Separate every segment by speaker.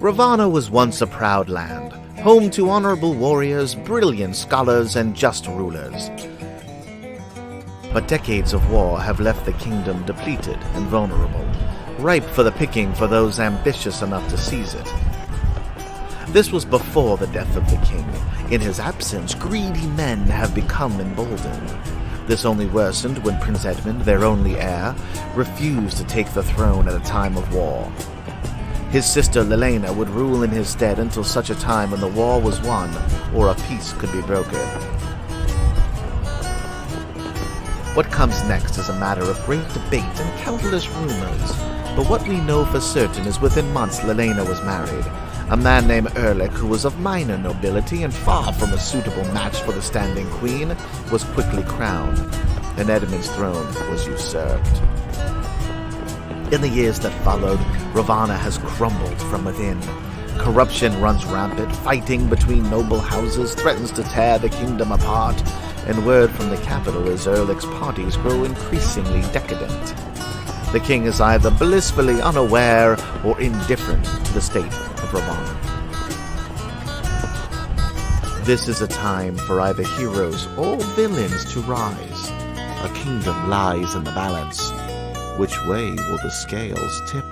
Speaker 1: Ravanna was once a proud land, home to honorable warriors, brilliant scholars, and just rulers. But decades of war have left the kingdom depleted and vulnerable, ripe for the picking for those ambitious enough to seize it. This was before the death of the king. In his absence, greedy men have become emboldened. This only worsened when Prince Edmund, their only heir, refused to take the throne at a time of war. His sister Lelena would rule in his stead until such a time when the war was won or a peace could be broken. What comes next is a matter of great debate and countless rumors, but what we know for certain is within months Lelena was married. A man named Erlich, who was of minor nobility and far from a suitable match for the standing queen, was quickly crowned, and Edmund's throne was usurped. In the years that followed, Ravanna has crumbled from within. Corruption runs rampant, fighting between noble houses threatens to tear the kingdom apart, and word from the capital is Erlich's parties grow increasingly decadent. The king is either blissfully unaware or indifferent to the state of Ravanna. This is a time for either heroes or villains to rise. A kingdom lies in the balance. Which way will the scales tip?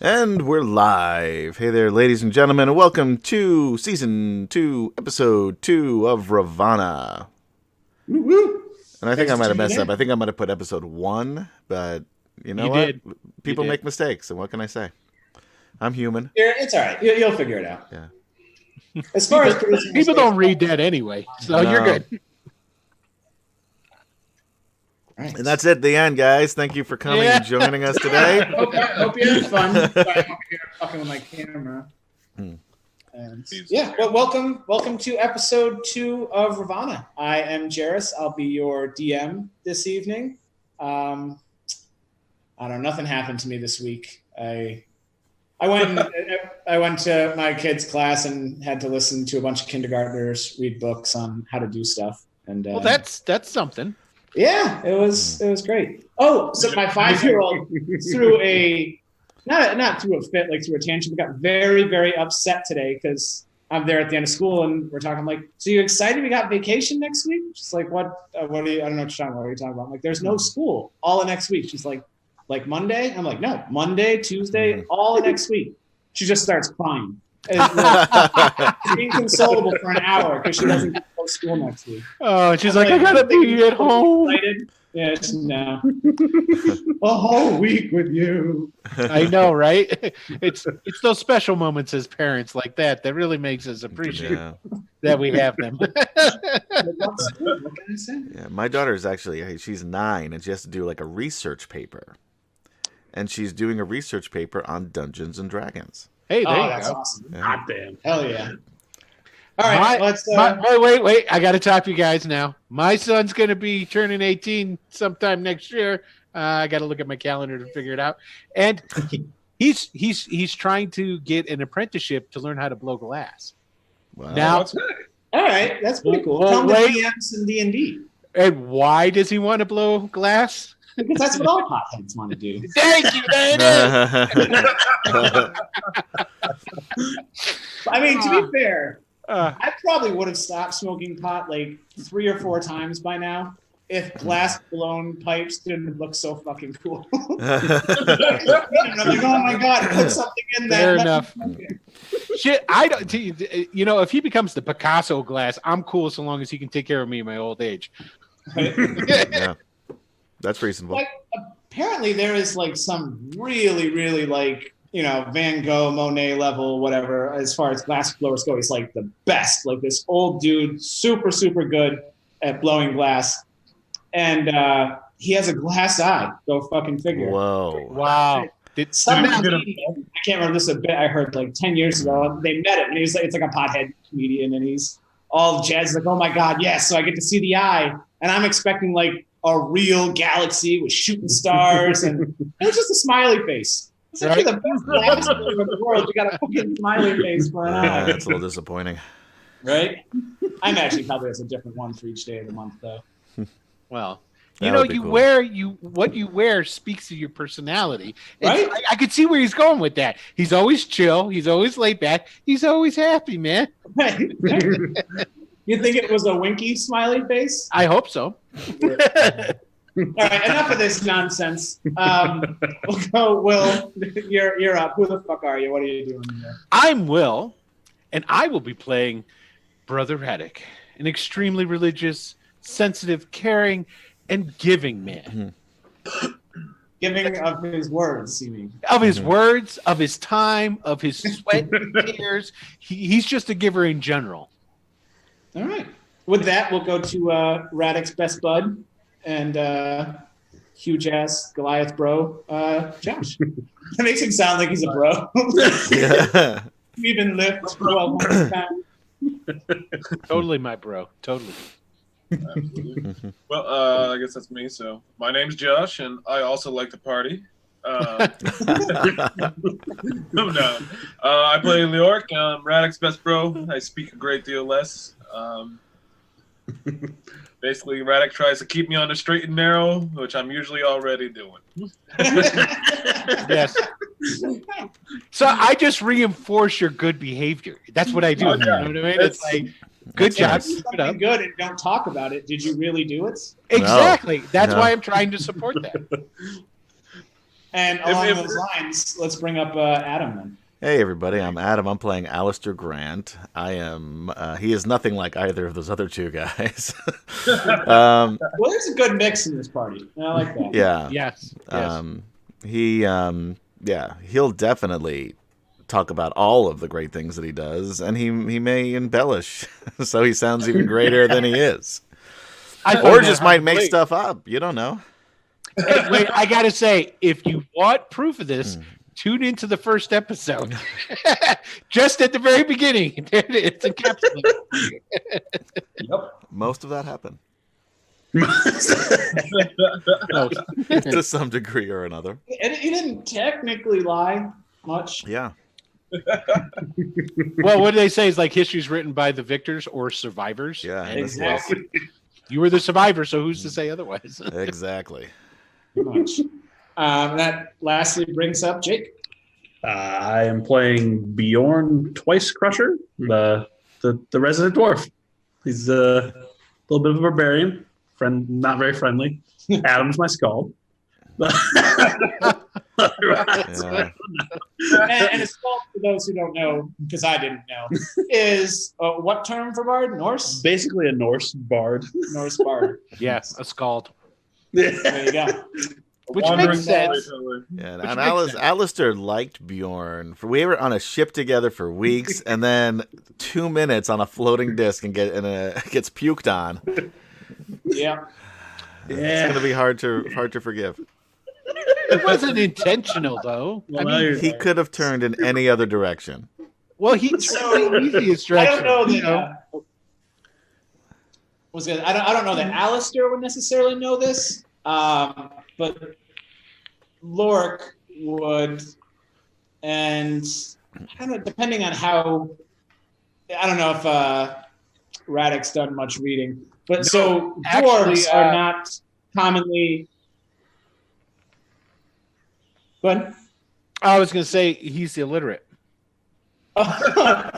Speaker 1: And we're live. Hey there, ladies and gentlemen, and welcome to Season 2, Episode 2 of Ravanna.
Speaker 2: Woo-woo.
Speaker 1: And I think I might have messed up. I think I might have put Episode 1, but you know what?
Speaker 3: Did.
Speaker 1: People make mistakes, and what can I say? I'm human.
Speaker 2: It's all right. You'll figure it out.
Speaker 1: Yeah.
Speaker 2: As far as
Speaker 3: people don't read that anyway, so
Speaker 1: No.
Speaker 3: you're good.
Speaker 2: Right.
Speaker 1: And that's it, the end, guys. Thank you for coming and joining us today.
Speaker 2: Hope you had fun. Sorry, I'm over here fucking with my camera. And well, welcome to episode 2 of Ravanna. I am Jairus. I'll be your DM this evening. I don't know. Nothing happened to me this week. I went to my kids' class and had to listen to a bunch of kindergartners read books on how to do stuff. And
Speaker 3: Well, that's something.
Speaker 2: yeah, it was great. Oh, so my 5-year-old threw a not through a fit, like through a tantrum. Got very, very upset today because I'm there at the end of school and we're talking. I'm like, so you excited? We got vacation next week? She's like, what? What are you? I don't know what you're talking about. What are you talking about? I'm like, there's no school all of next week. She's like Monday? I'm like, no, Monday, Tuesday, all of next week. She just starts crying. She's inconsolable for an hour because she doesn't go to school next week.
Speaker 3: Oh, she's like, I gotta be at home.
Speaker 2: Excited? Yeah, no. A whole week with you.
Speaker 3: I know, right? It's those special moments as parents like that really makes us appreciate that we have them.
Speaker 2: What can I say?
Speaker 1: Yeah, my daughter is actually, she's 9, and she has to do like a research paper. And she's doing a research paper on Dungeons and Dragons.
Speaker 3: Hey, there you
Speaker 2: that's
Speaker 3: go.
Speaker 2: awesome.
Speaker 1: Yeah.
Speaker 2: God damn. Hell yeah. All right, let's...
Speaker 3: Wait. I got to top you guys now. My son's going to be turning 18 sometime next year. I got to look at my calendar to figure it out. And he's trying to get an apprenticeship to learn how to blow glass.
Speaker 1: Wow.
Speaker 3: Now,
Speaker 2: that's good. All right, that's pretty cool.
Speaker 3: Well,
Speaker 2: Tell him
Speaker 3: wait.
Speaker 2: the DMs and D&D.
Speaker 3: And why does he want to blow glass?
Speaker 2: Because that's what all potheads want to do.
Speaker 3: Thank you, David.
Speaker 2: I mean, to be fair,
Speaker 3: Uh,
Speaker 2: I probably would have stopped smoking pot like 3 or 4 times by now if glass blown pipes didn't look so fucking cool. And I'm like, oh my god, put something in there.
Speaker 3: Fair enough. Shit, I don't. If he becomes the Picasso glass, I'm cool so long as he can take care of me in my old age.
Speaker 1: Yeah. That's reasonable.
Speaker 2: Like, apparently there is like some really, really like, Van Gogh, Monet level, whatever, as far as glass blowers go. He's like the best. Like this old dude, super, super good at blowing glass. And he has a glass eye. Go fucking figure.
Speaker 1: Whoa.
Speaker 3: Wow.
Speaker 2: I can't remember this a bit. I heard like 10 years ago. They met him, and he's like, it's like a pothead comedian, and he's all jazzed, like, oh my god, yes. So I get to see the eye, and I'm expecting like a real galaxy with shooting stars, and it was just a smiley face. It's like, you're the best glass blower in the world. You got a fucking smiley face for an eye,
Speaker 1: That's a little disappointing.
Speaker 2: right? I'm actually probably has a different one for each day of the month, though.
Speaker 3: Well, You
Speaker 1: That
Speaker 3: know,
Speaker 1: would be
Speaker 3: you
Speaker 1: cool.
Speaker 3: wear what you wear speaks to your personality.
Speaker 2: Right?
Speaker 3: I could see where he's going with that. He's always chill. He's always laid back. He's always happy, man.
Speaker 2: Right. You think it was a winky smiley face?
Speaker 3: I hope so.
Speaker 2: All right, enough of this nonsense. We'll go, Will. You're up. Who the fuck are you? What are you doing here?
Speaker 3: I'm Will, and I will be playing Brother Haddock, an extremely religious, sensitive, caring, and giving man.
Speaker 2: Giving of his words, you mean?
Speaker 3: Of his words, of his time, of his sweat and tears. He's just a giver in general.
Speaker 2: All right. With that, we'll go to Radek's best bud and huge ass Goliath bro, Josh. That makes him sound like he's a bro.
Speaker 1: Yeah.
Speaker 2: We've been lift 1,200 times.
Speaker 3: Totally my bro. Totally.
Speaker 4: Absolutely. Well, I guess that's me. So my name's Josh, and I also like to party. I play Leoric. I'm Radek's best bro. I speak a great deal less. Basically, Radek tries to keep me on the straight and narrow, which I'm usually already doing.
Speaker 3: Yes. So I just reinforce your good behavior. That's what I do.
Speaker 4: Oh, yeah.
Speaker 3: You know what I mean? It's like, good
Speaker 2: If
Speaker 3: job.
Speaker 2: you do
Speaker 3: Keep it up.
Speaker 2: something good and don't talk about it, did you really do it?
Speaker 3: Exactly. That's
Speaker 1: No.
Speaker 3: why I'm trying to support that.
Speaker 2: And along those lines, let's bring up Adam then.
Speaker 1: Hey everybody, I'm Adam. I'm playing Alistair Grant. I am. He is nothing like either of those other two guys.
Speaker 2: Well, there's a good mix in this party. I like that.
Speaker 1: Yeah.
Speaker 3: Yes.
Speaker 1: He'll definitely talk about all of the great things that he does, and he may embellish, so he sounds even greater than he is, or just might make stuff up. You don't know.
Speaker 3: Hey, wait, I gotta say, if you want proof of this, tune into the first episode. Just at the very beginning. It's encapsulated.
Speaker 1: Most of that happened
Speaker 3: No.
Speaker 1: to some degree or another.
Speaker 2: And he didn't technically lie much.
Speaker 1: Yeah.
Speaker 3: Well, what do they say is like history's written by the victors or survivors.
Speaker 1: Yeah.
Speaker 3: And
Speaker 2: Exactly.
Speaker 3: you were the survivor, so who's to say otherwise?
Speaker 1: Exactly.
Speaker 2: Pretty much. That lastly brings up Jake.
Speaker 5: I am playing Bjorn Twice Crusher, the resident dwarf. He's a little bit of a barbarian, not very friendly. Adam's my skull.
Speaker 1: Yeah.
Speaker 2: And it's called, for those who don't know, because I didn't know, is what term for bard? Norse?
Speaker 5: Basically a Norse bard.
Speaker 2: Norse bard.
Speaker 3: Yes, a scald.
Speaker 2: There you go.
Speaker 3: Which
Speaker 4: Wandering
Speaker 3: makes sense.
Speaker 4: storyteller.
Speaker 1: Yeah,
Speaker 3: Which
Speaker 1: and
Speaker 3: makes sense.
Speaker 1: Alistair liked Bjorn. We were on a ship together for weeks, and then 2 minutes on a floating disc and gets puked on.
Speaker 2: Yeah.
Speaker 1: It's gonna be hard to forgive.
Speaker 3: It wasn't intentional, though.
Speaker 5: Well,
Speaker 3: I
Speaker 5: now
Speaker 3: mean,
Speaker 5: you're-
Speaker 1: He could have turned in any other direction.
Speaker 3: well, he took the easiest
Speaker 2: I
Speaker 3: direction.
Speaker 2: don't know
Speaker 3: you
Speaker 2: that. I don't know that Alistair would necessarily know this, but Lork would, and I don't know, depending on how. I don't know if Radek's done much reading, but so
Speaker 3: actually,
Speaker 2: dwarves are not commonly. Go ahead.
Speaker 3: I was going to say he's illiterate.
Speaker 4: I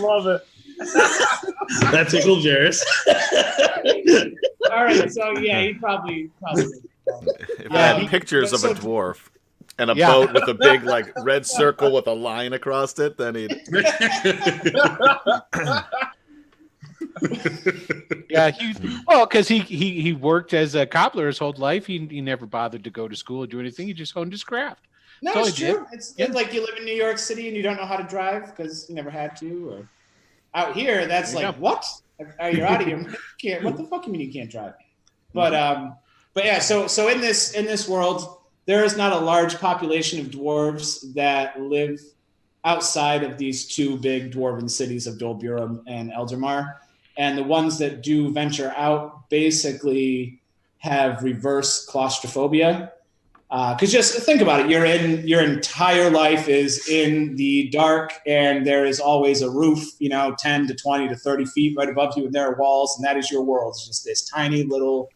Speaker 4: love it.
Speaker 5: That tickled Jairus.
Speaker 2: All right, so yeah, he probably.
Speaker 1: If I had pictures of a dwarf and a boat with a big like red circle with a line across it, then he'd.
Speaker 3: Yeah, because he worked as a cobbler his whole life. He never bothered to go to school or do anything. He just honed his craft.
Speaker 2: No,
Speaker 3: That's all
Speaker 2: it's
Speaker 3: he did.
Speaker 2: true. It's like you live in New York City and you don't know how to drive because you never had to. Or out here, that's
Speaker 3: There you
Speaker 2: like
Speaker 3: go.
Speaker 2: what? You're out of your mind. You can't. What the fuck you mean you can't drive? But yeah. So in this world, there is not a large population of dwarves that live outside of these two big dwarven cities of Dol Burum and Eldormar. And the ones that do venture out basically have reverse claustrophobia. Because just think about it, your entire life is in the dark, and there is always a roof, 10 to 20 to 30 feet right above you, and there are walls, and that is your world. It's just this tiny little,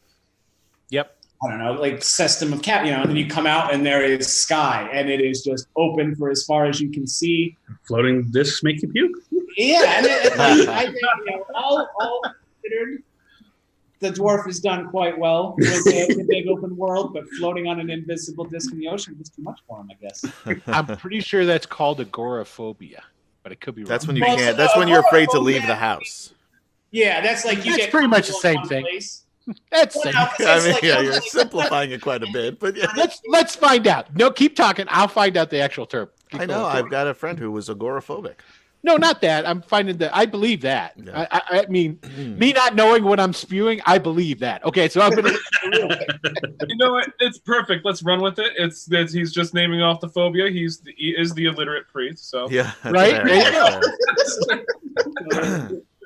Speaker 2: I don't know, like system of and then you come out and there is sky, and it is just open for as far as you can see.
Speaker 5: Floating discs make you puke.
Speaker 2: Yeah, and I think all considered, the dwarf has done quite well with the big open world, but floating on an invisible disc in the ocean was too much for him, I guess.
Speaker 3: I'm pretty sure that's called agoraphobia, but it could be wrong.
Speaker 1: That's when you can't. That's when you're afraid to leave the house.
Speaker 2: Yeah, that's like
Speaker 3: That's pretty much the same thing. That's
Speaker 2: Well,
Speaker 3: same.
Speaker 2: no, 'cause it's
Speaker 1: You're simplifying it quite a bit, but yeah.
Speaker 3: Let's find out. No, keep talking. I'll find out the actual term.
Speaker 1: I know. I've got a friend who was agoraphobic.
Speaker 3: No, not that. I'm finding that. I believe that.
Speaker 1: Yeah.
Speaker 3: I mean, me not knowing what I'm spewing, I believe that. Okay, so I'm gonna.
Speaker 4: You know what? It's perfect. Let's run with it. He's just naming off the phobia. He is the illiterate priest. So
Speaker 1: Yeah.
Speaker 3: Right?
Speaker 1: There you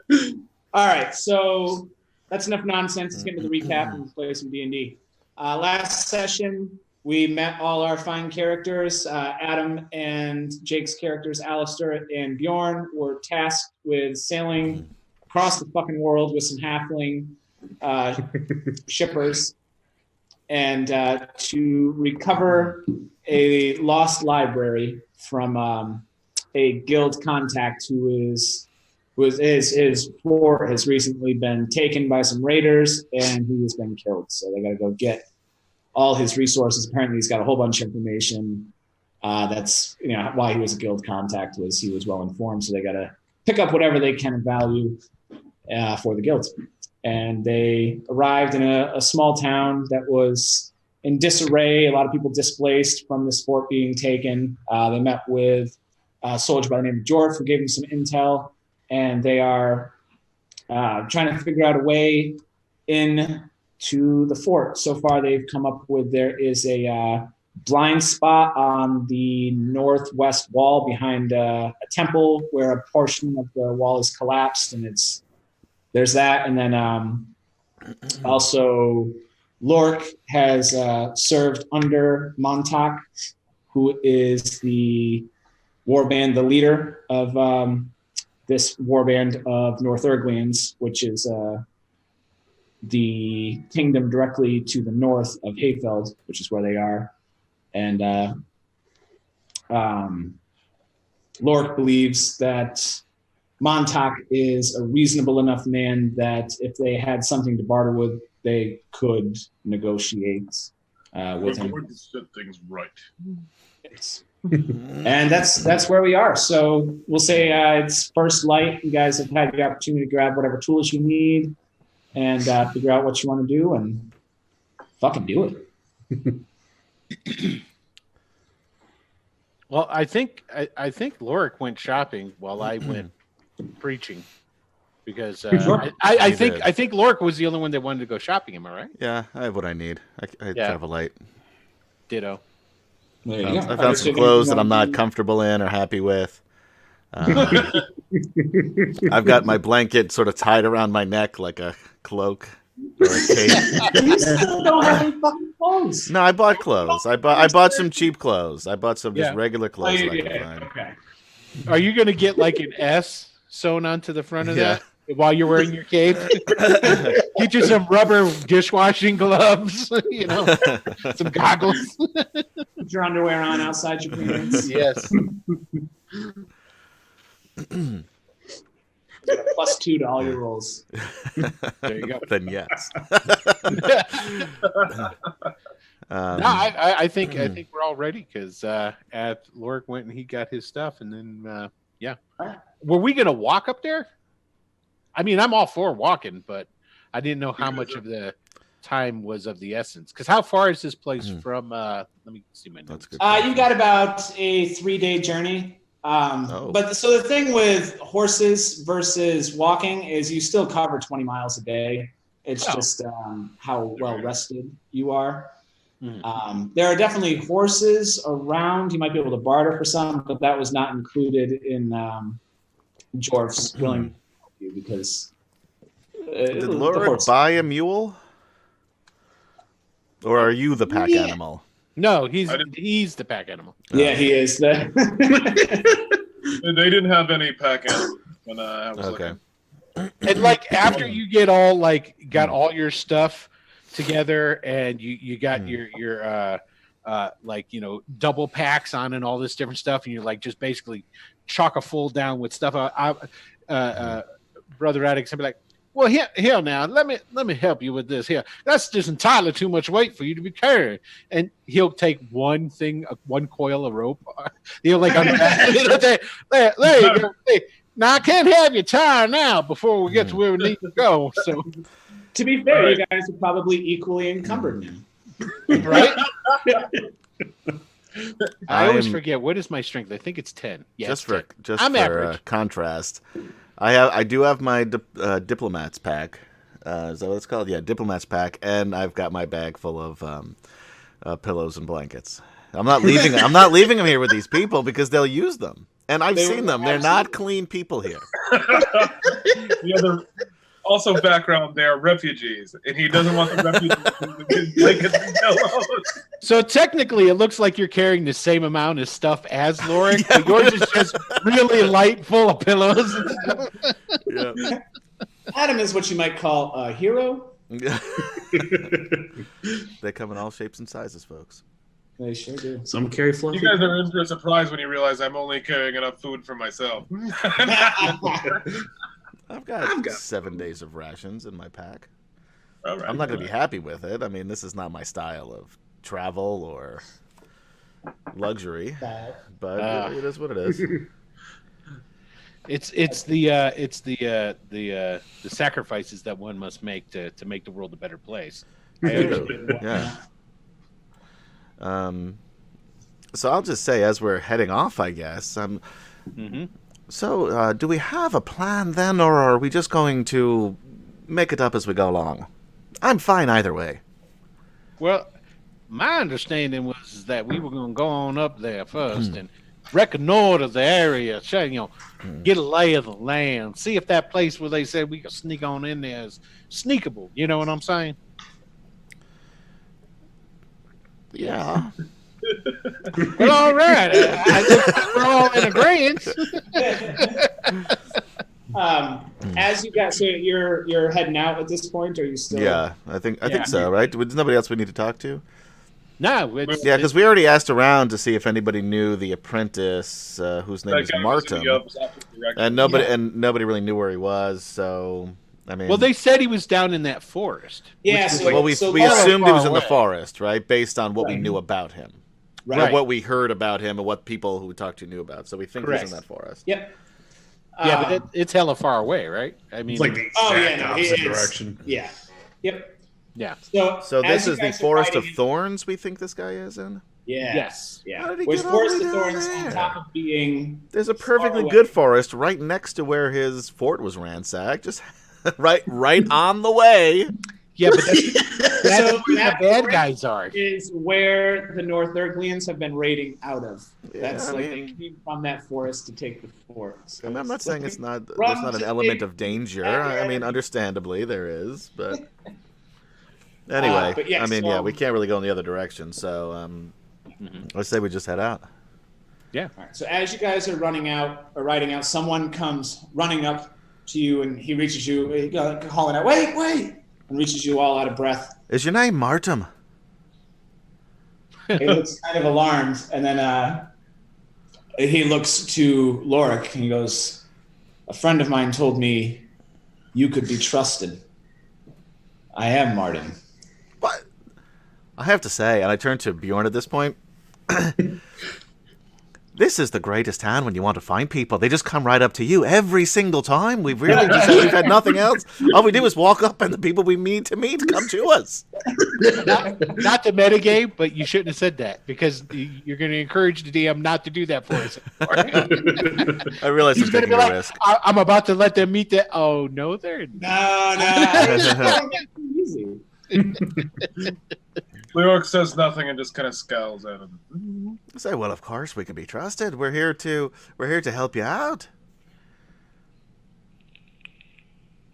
Speaker 1: go.
Speaker 2: All right, so that's enough nonsense. Let's get into the recap and play some D&D. Last session, we met all our fine characters. Adam and Jake's characters, Alistair and Bjorn, were tasked with sailing across the fucking world with some halfling shippers and to recover a lost library from a guild contact who his fort has recently been taken by some raiders, and he has been killed. So they got to go get all his resources. Apparently, he's got a whole bunch of information. That's why he was a guild contact, was he was well informed. So they got to pick up whatever they can of value for the guild. And they arrived in a small town that was in disarray. A lot of people displaced from this fort being taken. They met with a soldier by the name of Jorf, who gave them some intel. And they are trying to figure out a way in to the fort. So far, they've come up with there is a blind spot on the northwest wall behind a temple where a portion of the wall is collapsed, and there's that. And then also Lork has served under Montauk, who is the warband, the leader of this warband of North Erglians, which is the kingdom directly to the north of Hayfeld, which is where they are. And Lork believes that Montauk is a reasonable enough man that if they had something to barter with, they could negotiate with him.
Speaker 4: We're to set things right.
Speaker 2: Yes. And that's where we are. So we'll say it's first light. You guys have had the opportunity to grab whatever tools you need and figure out what you want to do and fucking do it.
Speaker 3: Well, I think Lorik went shopping while I went preaching, because I think Lorik was the only one that wanted to go shopping. Am I right?
Speaker 1: Yeah, I have what I need. I travel light.
Speaker 3: Ditto.
Speaker 2: There you go.
Speaker 1: I found some clothes that I'm not comfortable in or happy with. I've got my blanket sort of tied around my neck like a cloak or a cape.
Speaker 2: You still don't have any fucking clothes.
Speaker 1: No, I bought clothes. I bought some cheap clothes. I bought some just regular clothes.
Speaker 2: Okay.
Speaker 3: Are you going to get like an S sewn onto the front of that while you're wearing your cape? Get you some rubber dishwashing gloves, some goggles.
Speaker 2: Put your underwear on outside your pants.
Speaker 3: Yes.
Speaker 2: +2 to all your rolls.
Speaker 3: There you go.
Speaker 1: Then yes.
Speaker 3: I think we're all ready, because Lorik went and he got his stuff, and then were we gonna walk up there? I mean, I'm all for walking, but I didn't know how much of the time was of the essence. Because how far is this place from? Let me see my notes.
Speaker 2: You got about a 3-day journey. But so the thing with horses versus walking is you still cover 20 miles a day. It's just how well rested you are. There are definitely horses around. You might be able to barter for some, but that was not included in Jorf's willing to help you, because
Speaker 1: did Lorik buy a mule? Or are you the pack animal?
Speaker 3: No,
Speaker 4: I didn't-
Speaker 3: he's the pack animal.
Speaker 2: Yeah, he is.
Speaker 4: They didn't have any pack animals when I was
Speaker 1: Okay.
Speaker 4: looking.
Speaker 3: And like after you get all got all your stuff together and you got your double packs on and all this different stuff, and you're like just basically chock a full down with stuff. Brother Addicts will be like, well, here now, let me help you with this here. That's just entirely too much weight for you to be carrying. And he'll take one coil of rope. He'll like there you go. Hey, now I can't have you tired now before we get to where we need to go. So
Speaker 2: To be fair, you guys are probably equally encumbered now.
Speaker 3: right? I always
Speaker 1: I'm-
Speaker 3: forget, what is my strength? I think it's 10. Yeah,
Speaker 1: just
Speaker 3: it's 10.
Speaker 1: for
Speaker 3: I'm average.
Speaker 1: contrast, I do have my diplomats pack. Is that what it's called? Yeah, diplomats pack, and I've got my bag full of pillows and blankets. I'm not leaving them here with these people because they'll use them, and I've seen them. They're not clean people here.
Speaker 4: The other, also background, they're refugees, and he doesn't want the refugees to his blankets and pillows.
Speaker 3: So technically, it looks like you're carrying the same amount of stuff as Lorik, but yours is just really light, full of pillows.
Speaker 1: Yeah.
Speaker 2: Adam is what you might call a hero.
Speaker 1: They come in all shapes and sizes, folks.
Speaker 2: They sure do.
Speaker 5: Some carry fluffy.
Speaker 4: You guys are in for a surprise when you realize I'm only carrying enough food for myself.
Speaker 1: I've got 7 days of rations in my pack.
Speaker 4: All right.
Speaker 1: I'm not going to be happy with it. I mean, this is not my style of travel or luxury, but it is what it is.
Speaker 3: It's the sacrifices that one must make to make the world a better place. I understand.
Speaker 1: Yeah. So I'll just say, as we're heading off, I guess. So, do we have a plan then, or are we just going to make it up as we go along? I'm fine either way.
Speaker 3: Well, my understanding was that we were going to go on up there first and reconnoiter the area, get a lay of the land, see if that place where they said we could sneak on in there is sneakable. You know what I'm saying?
Speaker 1: Yeah.
Speaker 3: Well, all right. I guess we're all in agreement.
Speaker 2: As you guys, so you're heading out at this point, or are you still?
Speaker 1: Yeah, I think so, right? There's nobody else we need to talk to?
Speaker 3: No,
Speaker 1: Yeah, because we already asked around to see if anybody knew the apprentice, whose name
Speaker 4: That
Speaker 1: is
Speaker 4: guy was in
Speaker 1: Martin,
Speaker 4: the opposite direction.
Speaker 1: and nobody really knew where he was. So, I mean,
Speaker 3: well, they said he was down in that forest.
Speaker 2: Yeah.
Speaker 3: which was
Speaker 2: So,
Speaker 1: well, we
Speaker 2: so
Speaker 1: assumed he was in the
Speaker 3: away.
Speaker 1: forest, right? Based on what we
Speaker 2: Right.
Speaker 1: knew about him,
Speaker 2: Right.
Speaker 1: or what we heard about him, and what people who we talked to knew about. So we think
Speaker 2: Correct.
Speaker 1: he's in that forest.
Speaker 2: Yep.
Speaker 3: Yeah, but it's hella far away, right? I mean,
Speaker 5: It's like the
Speaker 2: Oh,
Speaker 5: exact
Speaker 2: yeah, no,
Speaker 5: opposite
Speaker 2: it's-
Speaker 5: direction.
Speaker 2: Yeah. Yep.
Speaker 3: yeah.
Speaker 1: So
Speaker 2: as
Speaker 1: this
Speaker 2: you
Speaker 1: is the
Speaker 2: guys are
Speaker 1: forest of
Speaker 2: fighting-
Speaker 1: Thorns. We think this guy is in.
Speaker 2: Yeah.
Speaker 3: Yes.
Speaker 2: Yeah.
Speaker 1: How did he
Speaker 2: Which
Speaker 1: get all the
Speaker 2: Forest
Speaker 1: way
Speaker 2: of
Speaker 1: down
Speaker 2: Thorns, on
Speaker 1: there?
Speaker 2: top of being
Speaker 1: There's a perfectly
Speaker 2: away.
Speaker 1: good forest right next to where his fort was ransacked. Just right on the way.
Speaker 3: Yeah, but that's
Speaker 2: So
Speaker 3: where
Speaker 2: that
Speaker 3: the bad
Speaker 2: forest
Speaker 3: guys are.
Speaker 2: is where the North Erglians have been raiding out of. That's
Speaker 1: Yeah, I
Speaker 2: like
Speaker 1: mean-
Speaker 2: they came from that forest to take the fort. So
Speaker 1: I mean, I'm not
Speaker 2: it's
Speaker 1: saying
Speaker 2: like-
Speaker 1: it's not. There's
Speaker 2: Run
Speaker 1: not an
Speaker 2: to
Speaker 1: element
Speaker 2: the-
Speaker 1: of danger. I mean, understandably there is, but anyway,
Speaker 2: but yeah,
Speaker 1: I mean,
Speaker 2: so-
Speaker 1: yeah, we can't really go in the other direction. So I say we just head out.
Speaker 3: Yeah.
Speaker 2: All right, so as you guys are riding out, someone comes running up to you, and he reaches you, calling out, "Wait!" and reaches you all out of breath.
Speaker 1: Is your name Martin?
Speaker 2: He looks kind of alarmed, and then he looks to Lorik, and he goes, "A friend of mine told me you could be trusted. I am Martin."
Speaker 1: What? I have to say, and I turn to Bjorn at this point. This is the greatest town when you want to find people. They just come right up to you every single time. We've had nothing else. All we do is walk up, and the people we need to meet come to us.
Speaker 3: Not to metagame, but you shouldn't have said that because you're going to encourage the DM not to do that for us.
Speaker 1: I realize I'm
Speaker 3: He's going to
Speaker 1: taking
Speaker 3: be
Speaker 1: a
Speaker 3: like,
Speaker 1: risk.
Speaker 3: I'm about to let them meet that. Oh, no, they're not.
Speaker 2: No, easy.
Speaker 4: Leork says nothing and just kind of scowls at him.
Speaker 1: Say, well, of course we can be trusted. We're here to help you out.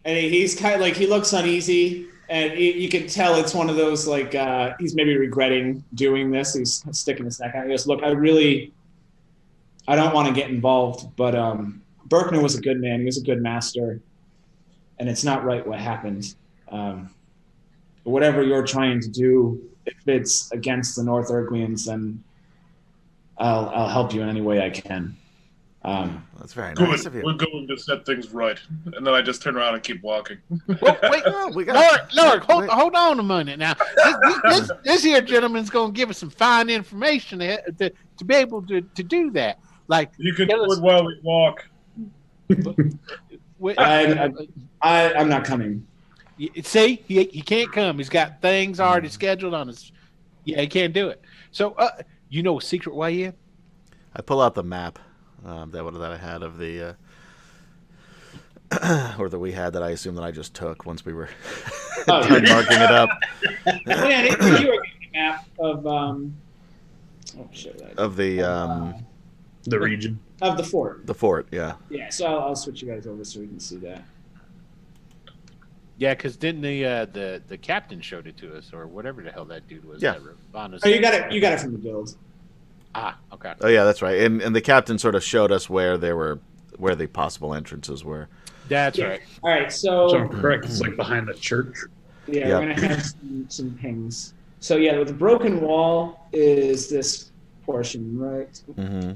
Speaker 2: And he's kind of like, he looks uneasy, And you can tell it's one of those like he's maybe regretting doing this. He's sticking his neck out. He goes, "Look, I don't want to get involved, but Berkner was a good man. He was a good master, and it's not right what happened. Whatever you're trying to do, if it's against the North Erglians, then I'll help you in any way I can."
Speaker 1: That's very nice
Speaker 4: Good.
Speaker 1: of you.
Speaker 4: We're going to set things right. And then I just turn around and keep walking.
Speaker 3: Well, wait,
Speaker 1: Oh, we got
Speaker 3: Lord,
Speaker 1: wait.
Speaker 3: hold on a minute now. This here gentleman's going to give us some fine information to be able to do that. Like,
Speaker 4: You can
Speaker 3: tell
Speaker 4: do
Speaker 3: us-
Speaker 4: it while we walk.
Speaker 2: I'm not coming.
Speaker 3: See, he can't come. He's got things already scheduled on his. Yeah, he can't do it. So, you know a secret way in?
Speaker 1: I pull out the map that I had of the or that we had that I assume that I just took once we were done marking it up
Speaker 2: Yeah, you were getting a map of
Speaker 1: of
Speaker 5: The region.
Speaker 2: of the fort.
Speaker 1: the fort. Yeah.
Speaker 2: Yeah, so I'll switch you guys over so we can see that.
Speaker 3: Yeah, because didn't the captain showed it to us, or whatever the hell that dude was?
Speaker 1: Yeah.
Speaker 3: that Ravanna
Speaker 2: Oh, you
Speaker 3: said.
Speaker 2: got it. You got it from the guild.
Speaker 3: Ah, okay.
Speaker 1: Oh yeah, that's right. And the captain sort of showed us where the possible entrances were.
Speaker 3: That's
Speaker 2: Yeah.
Speaker 3: right.
Speaker 2: All right,
Speaker 5: So
Speaker 2: so
Speaker 5: I'm correct. It's like behind the church.
Speaker 2: yeah,
Speaker 1: Yep.
Speaker 2: we're gonna have some pings. So yeah, the broken wall is this portion
Speaker 1: Mm-hmm.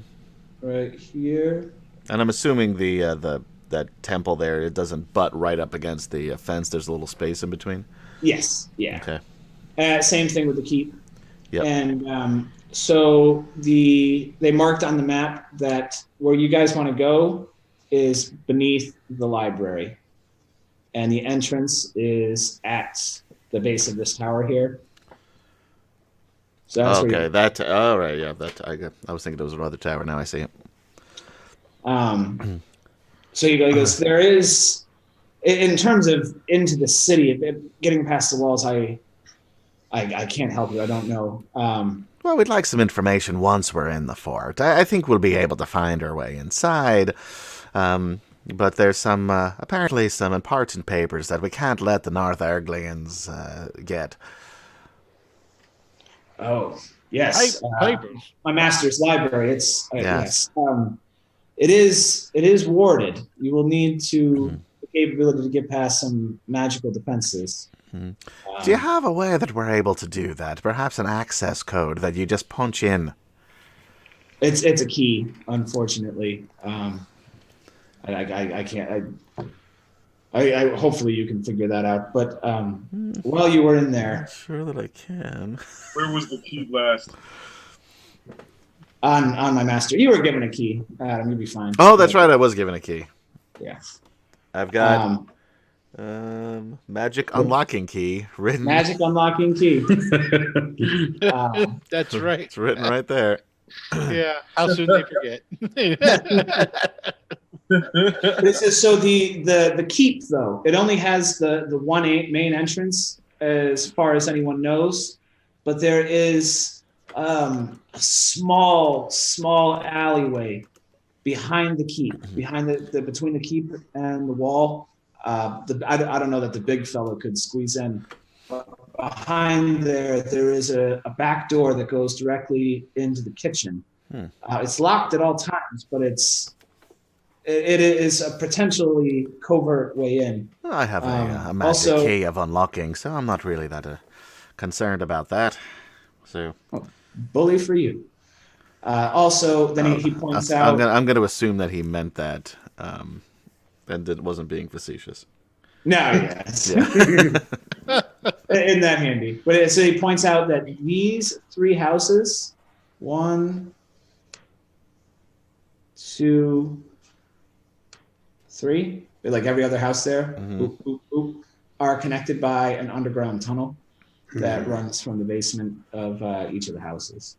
Speaker 2: right here.
Speaker 1: And I'm assuming that temple there, it doesn't butt right up against the fence. There's a little space in between.
Speaker 2: Yes, yeah.
Speaker 1: Okay.
Speaker 2: Same thing with the keep.
Speaker 1: Yep.
Speaker 2: And so they marked on the map that where you guys want to go is beneath the library, and the entrance is at the base of this tower here. So that's where
Speaker 1: Okay.
Speaker 2: you-
Speaker 1: That. All right. Yeah. That. I was thinking it was another tower. Now I see it.
Speaker 2: So he goes, there is, in terms of into the city, getting past the walls, I can't help you. I don't know.
Speaker 1: Well, we'd like some information once we're in the fort. I think we'll be able to find our way inside. But there's some, apparently some important papers that we can't let the North Erglians get.
Speaker 2: Oh, yes.
Speaker 3: Papers.
Speaker 2: My master's library. It's
Speaker 1: Yes.
Speaker 2: yes. It is warded. You will need to the capability to get past some magical defenses.
Speaker 1: Do you have a way that we're able to do that? Perhaps an access code that you just punch in?
Speaker 2: It's a key, unfortunately. I can't. I hopefully you can figure that out. But while you were in there,
Speaker 1: Sure that I can.
Speaker 4: Where was the key last?
Speaker 2: on my master, you were given a key, Adam. You'll be fine.
Speaker 1: Oh, that's right. I was given a key.
Speaker 2: Yeah.
Speaker 1: I've got magic unlocking key written.
Speaker 2: Magic unlocking key.
Speaker 3: That's right.
Speaker 1: It's written right there.
Speaker 3: Yeah. How soon they forget?
Speaker 2: This is so the keep though. It only has the one main entrance as far as anyone knows, but there is a small alleyway behind the keep, behind the between the keep and the wall. I don't know that the big fellow could squeeze in. But behind there is a back door that goes directly into the kitchen. It's locked at all times, but it is a potentially covert way in.
Speaker 1: Well, I have a magic
Speaker 2: also-
Speaker 1: key of unlocking, so I'm not really that concerned about that. So
Speaker 2: Bully for you. Also, then he points
Speaker 1: I'm
Speaker 2: out.
Speaker 1: going to assume that he meant that, and it wasn't being facetious.
Speaker 2: No, yes.
Speaker 1: Yeah.
Speaker 2: Isn't that handy? But so he points out that these three houses, 1, 2, 3, like every other house there, boop, boop, boop, are connected by an underground tunnel that runs from the basement of each of the houses.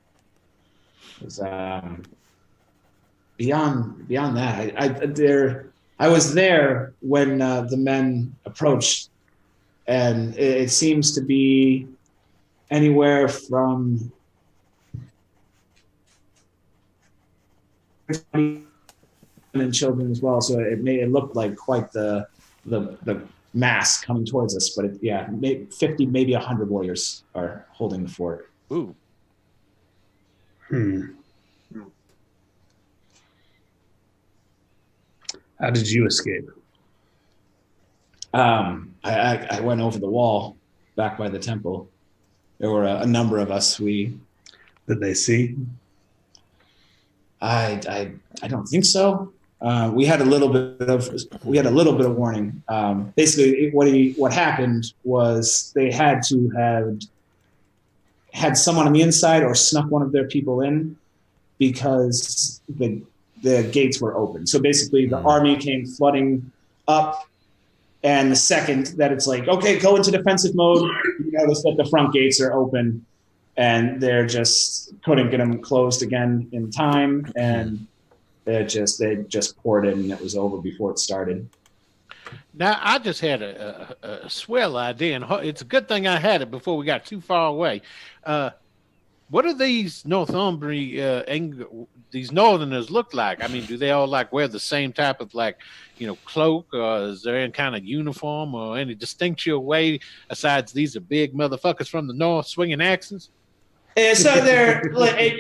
Speaker 2: Beyond that, I was there when the men approached, and it seems to be anywhere from and children as well. So it looked like quite the mass coming towards us. But maybe 50, maybe 100 warriors are holding the fort.
Speaker 3: Ooh.
Speaker 5: How did you escape?
Speaker 2: I went over the wall back by the temple. There were a number of us.
Speaker 5: Did they see?
Speaker 2: I don't think so. We had a little bit of warning. Basically, what happened was they had to have had someone on the inside or snuck one of their people in because the gates were open. So basically, the army came flooding up. And the second that it's like, okay, go into defensive mode, you notice that the front gates are open and they're just couldn't get them closed again in time. And they just poured in and it was over before it started.
Speaker 3: Now, I just had a swell idea, and it's a good thing I had it before we got too far away. What do these these Northerners look like? I mean, do they all like wear the same type of cloak, or is there any kind of uniform or any distinctive way besides these are big motherfuckers from the north swinging axes?
Speaker 2: So they're,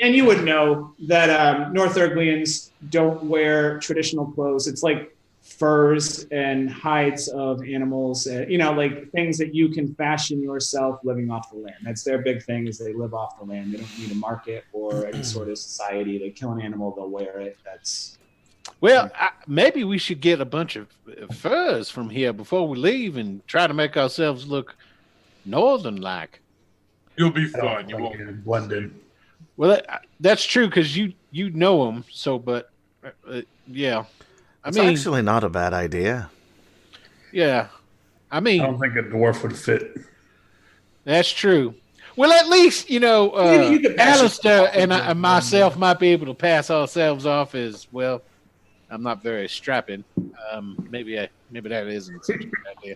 Speaker 2: and you would know that North Erglians don't wear traditional clothes. It's like furs and hides of animals, like things that you can fashion yourself living off the land. That's their big thing, is they live off the land. They don't need a market or any sort of society. They kill an animal, they'll wear it.
Speaker 3: Maybe we should get a bunch of furs from here before we leave and try to make ourselves look northern-like.
Speaker 4: You'll be fine. You won't
Speaker 5: blend in.
Speaker 3: Well, that's true because you know them. So, but yeah.
Speaker 1: It's actually not a bad idea.
Speaker 3: Yeah. I
Speaker 5: don't think a dwarf would fit.
Speaker 3: That's true. Well, at least, Alistair and myself might be able to pass ourselves off as, well, I'm not very strapping. Maybe that isn't such a good idea.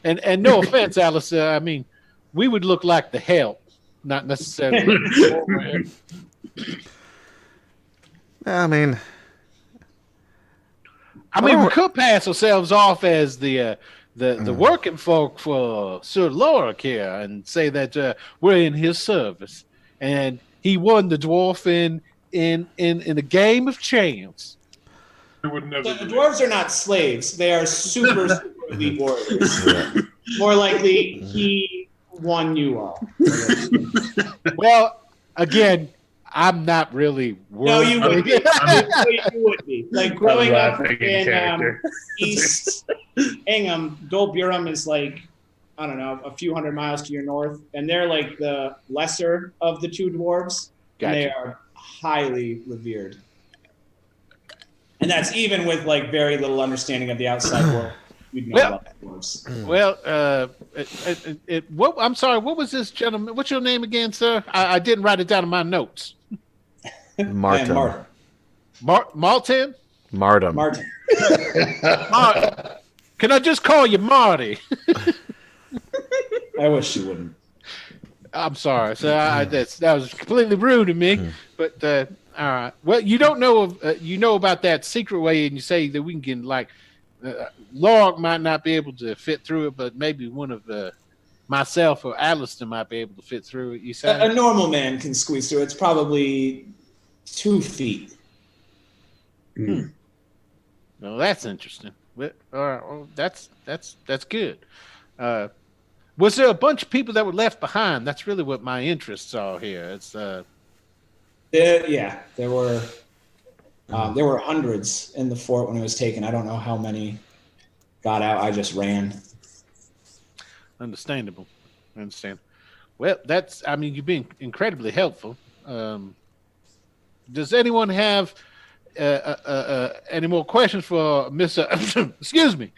Speaker 3: And no offense, Alistair, I mean, we would look like the help, not necessarily. We could pass ourselves off as the working folk for Sir Lorik here and say that we're in his service and he won the dwarf in a game of chance.
Speaker 2: The dwarves are not slaves; they are super elite warriors. More likely, he won you all.
Speaker 3: Well, again, I'm not really worried.
Speaker 2: No, you would be. You would be. Like growing up in East Ingham, Dolburum is like, I don't know, a few hundred miles to your north, and they're like the lesser of the two dwarves. Gotcha. And they are highly revered. And that's even with like very little understanding of the outside world. We'd know about dwarves.
Speaker 3: Well, I'm sorry, what was this gentleman? What's your name again, sir? I didn't write it down in my notes.
Speaker 1: Martin.
Speaker 3: Martin?
Speaker 1: Martin.
Speaker 3: Martin. Can I just call you Marty?
Speaker 2: I wish you wouldn't.
Speaker 3: I'm sorry. So that was completely rude of me. But all right. Well, you don't know you know about that secret way, and you say that we can get Lorik might not be able to fit through it, but maybe one of myself or Alistair might be able to fit through it. You say
Speaker 2: a normal man can squeeze through. It's probably 2 feet.
Speaker 3: Well, that's interesting. Well, that's good. Was there a bunch of people that were left behind? That's really what my interests are here. It's
Speaker 2: there were hundreds in the fort when it was taken. I don't know how many got out. I just ran.
Speaker 3: Understandable. I understand. Well, you've been incredibly helpful. Does anyone have any more questions for Mr. Excuse me.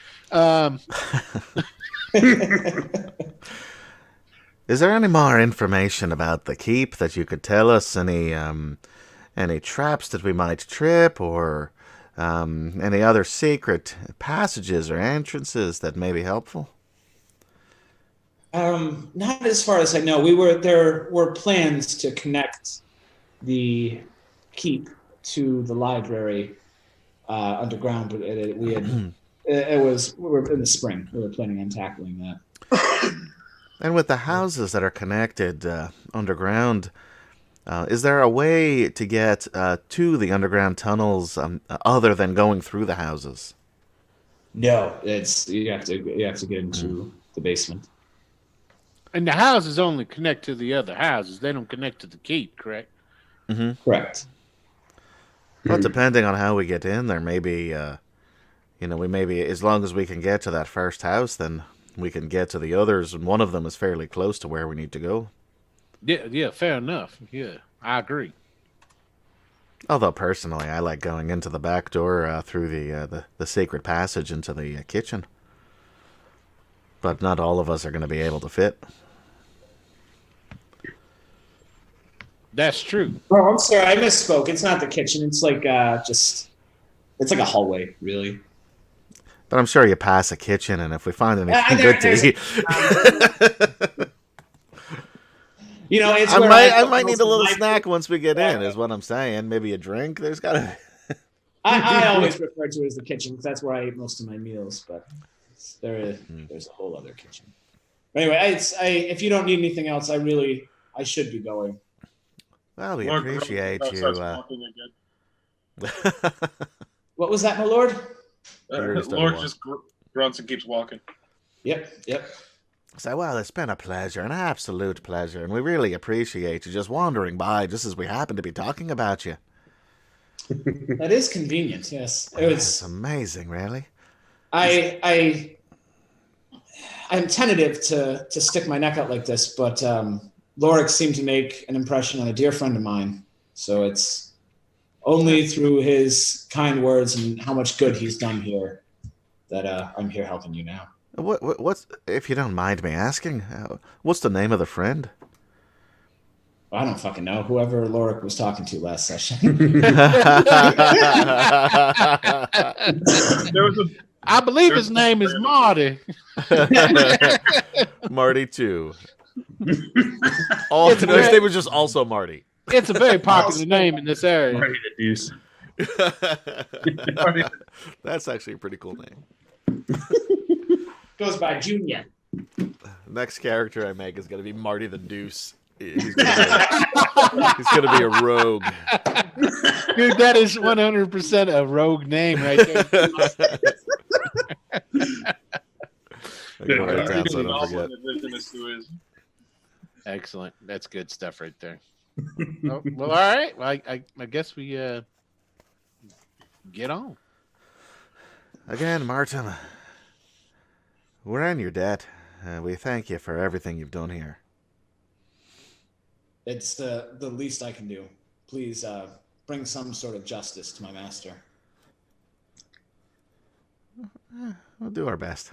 Speaker 1: Is there any more information about the keep that you could tell us? Any traps that we might trip, or any other secret passages or entrances that may be helpful?
Speaker 2: Not as far as I know. There were plans to connect the keep to the library underground, but we had we were in the spring. We were planning on tackling that.
Speaker 1: And with the houses that are connected underground, is there a way to get to the underground tunnels other than going through the houses?
Speaker 2: No, you have to get into the basement.
Speaker 3: And the houses only connect to the other houses. They don't connect to the keep, correct?
Speaker 1: Mm-hmm.
Speaker 2: Correct.
Speaker 1: Well, depending on how we get in there, maybe, we maybe, as long as we can get to that first house, then we can get to the others, and one of them is fairly close to where we need to go.
Speaker 3: Yeah, fair enough. Yeah, I agree.
Speaker 1: Although, personally, I like going into the back door through the secret passage into the kitchen. But not all of us are going to be able to fit.
Speaker 3: That's true.
Speaker 2: Oh, I'm sorry, I misspoke. It's not the kitchen. It's like it's like a hallway, really.
Speaker 1: But I'm sure you pass a kitchen, and if we find anything good to eat,
Speaker 2: it's.
Speaker 1: I might need a little snack once we get in. Is what I'm saying. Maybe a drink. There's gotta.
Speaker 2: I always refer to it as the kitchen because that's where I eat most of my meals. But there's a whole other kitchen. But anyway, if you don't need anything else, I should be going.
Speaker 1: Well, we appreciate you.
Speaker 2: What was that, my lord?
Speaker 4: Lord just grunts and keeps walking.
Speaker 2: Yep.
Speaker 1: So, well, it's been a pleasure, an absolute pleasure, and we really appreciate you just wandering by just as we happen to be talking about you.
Speaker 2: That is convenient, yes.
Speaker 1: It's amazing, really.
Speaker 2: I'm tentative to stick my neck out like this, but Lorik seemed to make an impression on a dear friend of mine, so it's only through his kind words and how much good he's done here that I'm here helping you now.
Speaker 1: What's, if you don't mind me asking, what's the name of the friend?
Speaker 2: I don't fucking know. Whoever Lorik was talking to last session.
Speaker 3: I believe his name is Marty.
Speaker 1: Marty too. His name was just also Marty.
Speaker 3: It's a very popular name in this area.
Speaker 5: Marty the Deuce.
Speaker 1: That's actually a pretty cool name.
Speaker 2: Goes by Junior.
Speaker 1: Next character I make is going to be Marty the Deuce. He's going to be a rogue.
Speaker 3: Dude, that is 100% a rogue name right there. Excellent. That's good stuff right there. Well, all right. Well, I guess we get on.
Speaker 1: Again, Martin, we're in your debt. We thank you for everything you've done here.
Speaker 2: It's the least I can do. Please bring some sort of justice to my master.
Speaker 1: We'll do our best.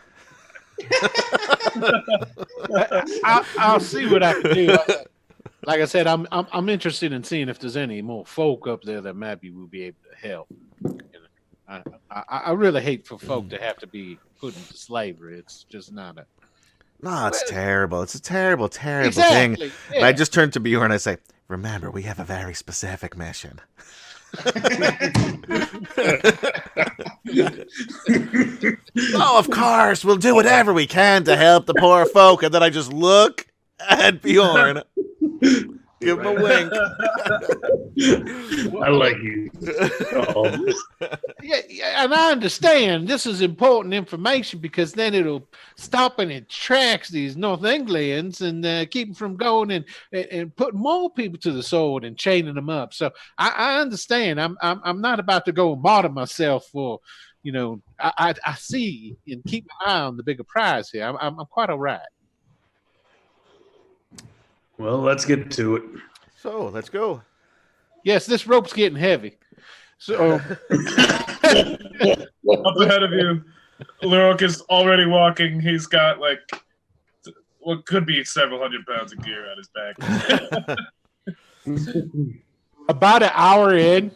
Speaker 3: I'll see what I can do. Like I said, I'm interested in seeing if there's any more folk up there that maybe will be able to help. I really hate for folk to have to be put into slavery. It's just not a.
Speaker 1: No, it's terrible. It's a terrible, terrible thing.
Speaker 3: Yeah.
Speaker 1: And I just turn to Bjorn and I say, remember, we have a very specific mission. Oh, of course, we'll do whatever we can to help the poor folk. And then I just look at Bjorn, give him a wink.
Speaker 5: I like you.
Speaker 3: Yeah, and I understand this is important information because then it'll stop and it tracks these North Anglians and keep them from going and putting more people to the sword and chaining them up. So I understand. I'm not about to go and martyr myself for, I see and keep my eye on the bigger prize here. I'm quite all right.
Speaker 5: Well, let's get to it.
Speaker 1: So let's go.
Speaker 3: Yes, this rope's getting heavy. So
Speaker 4: up ahead of you, Lurok is already walking. He's got what could be several hundred pounds of gear on his back.
Speaker 3: about an hour in,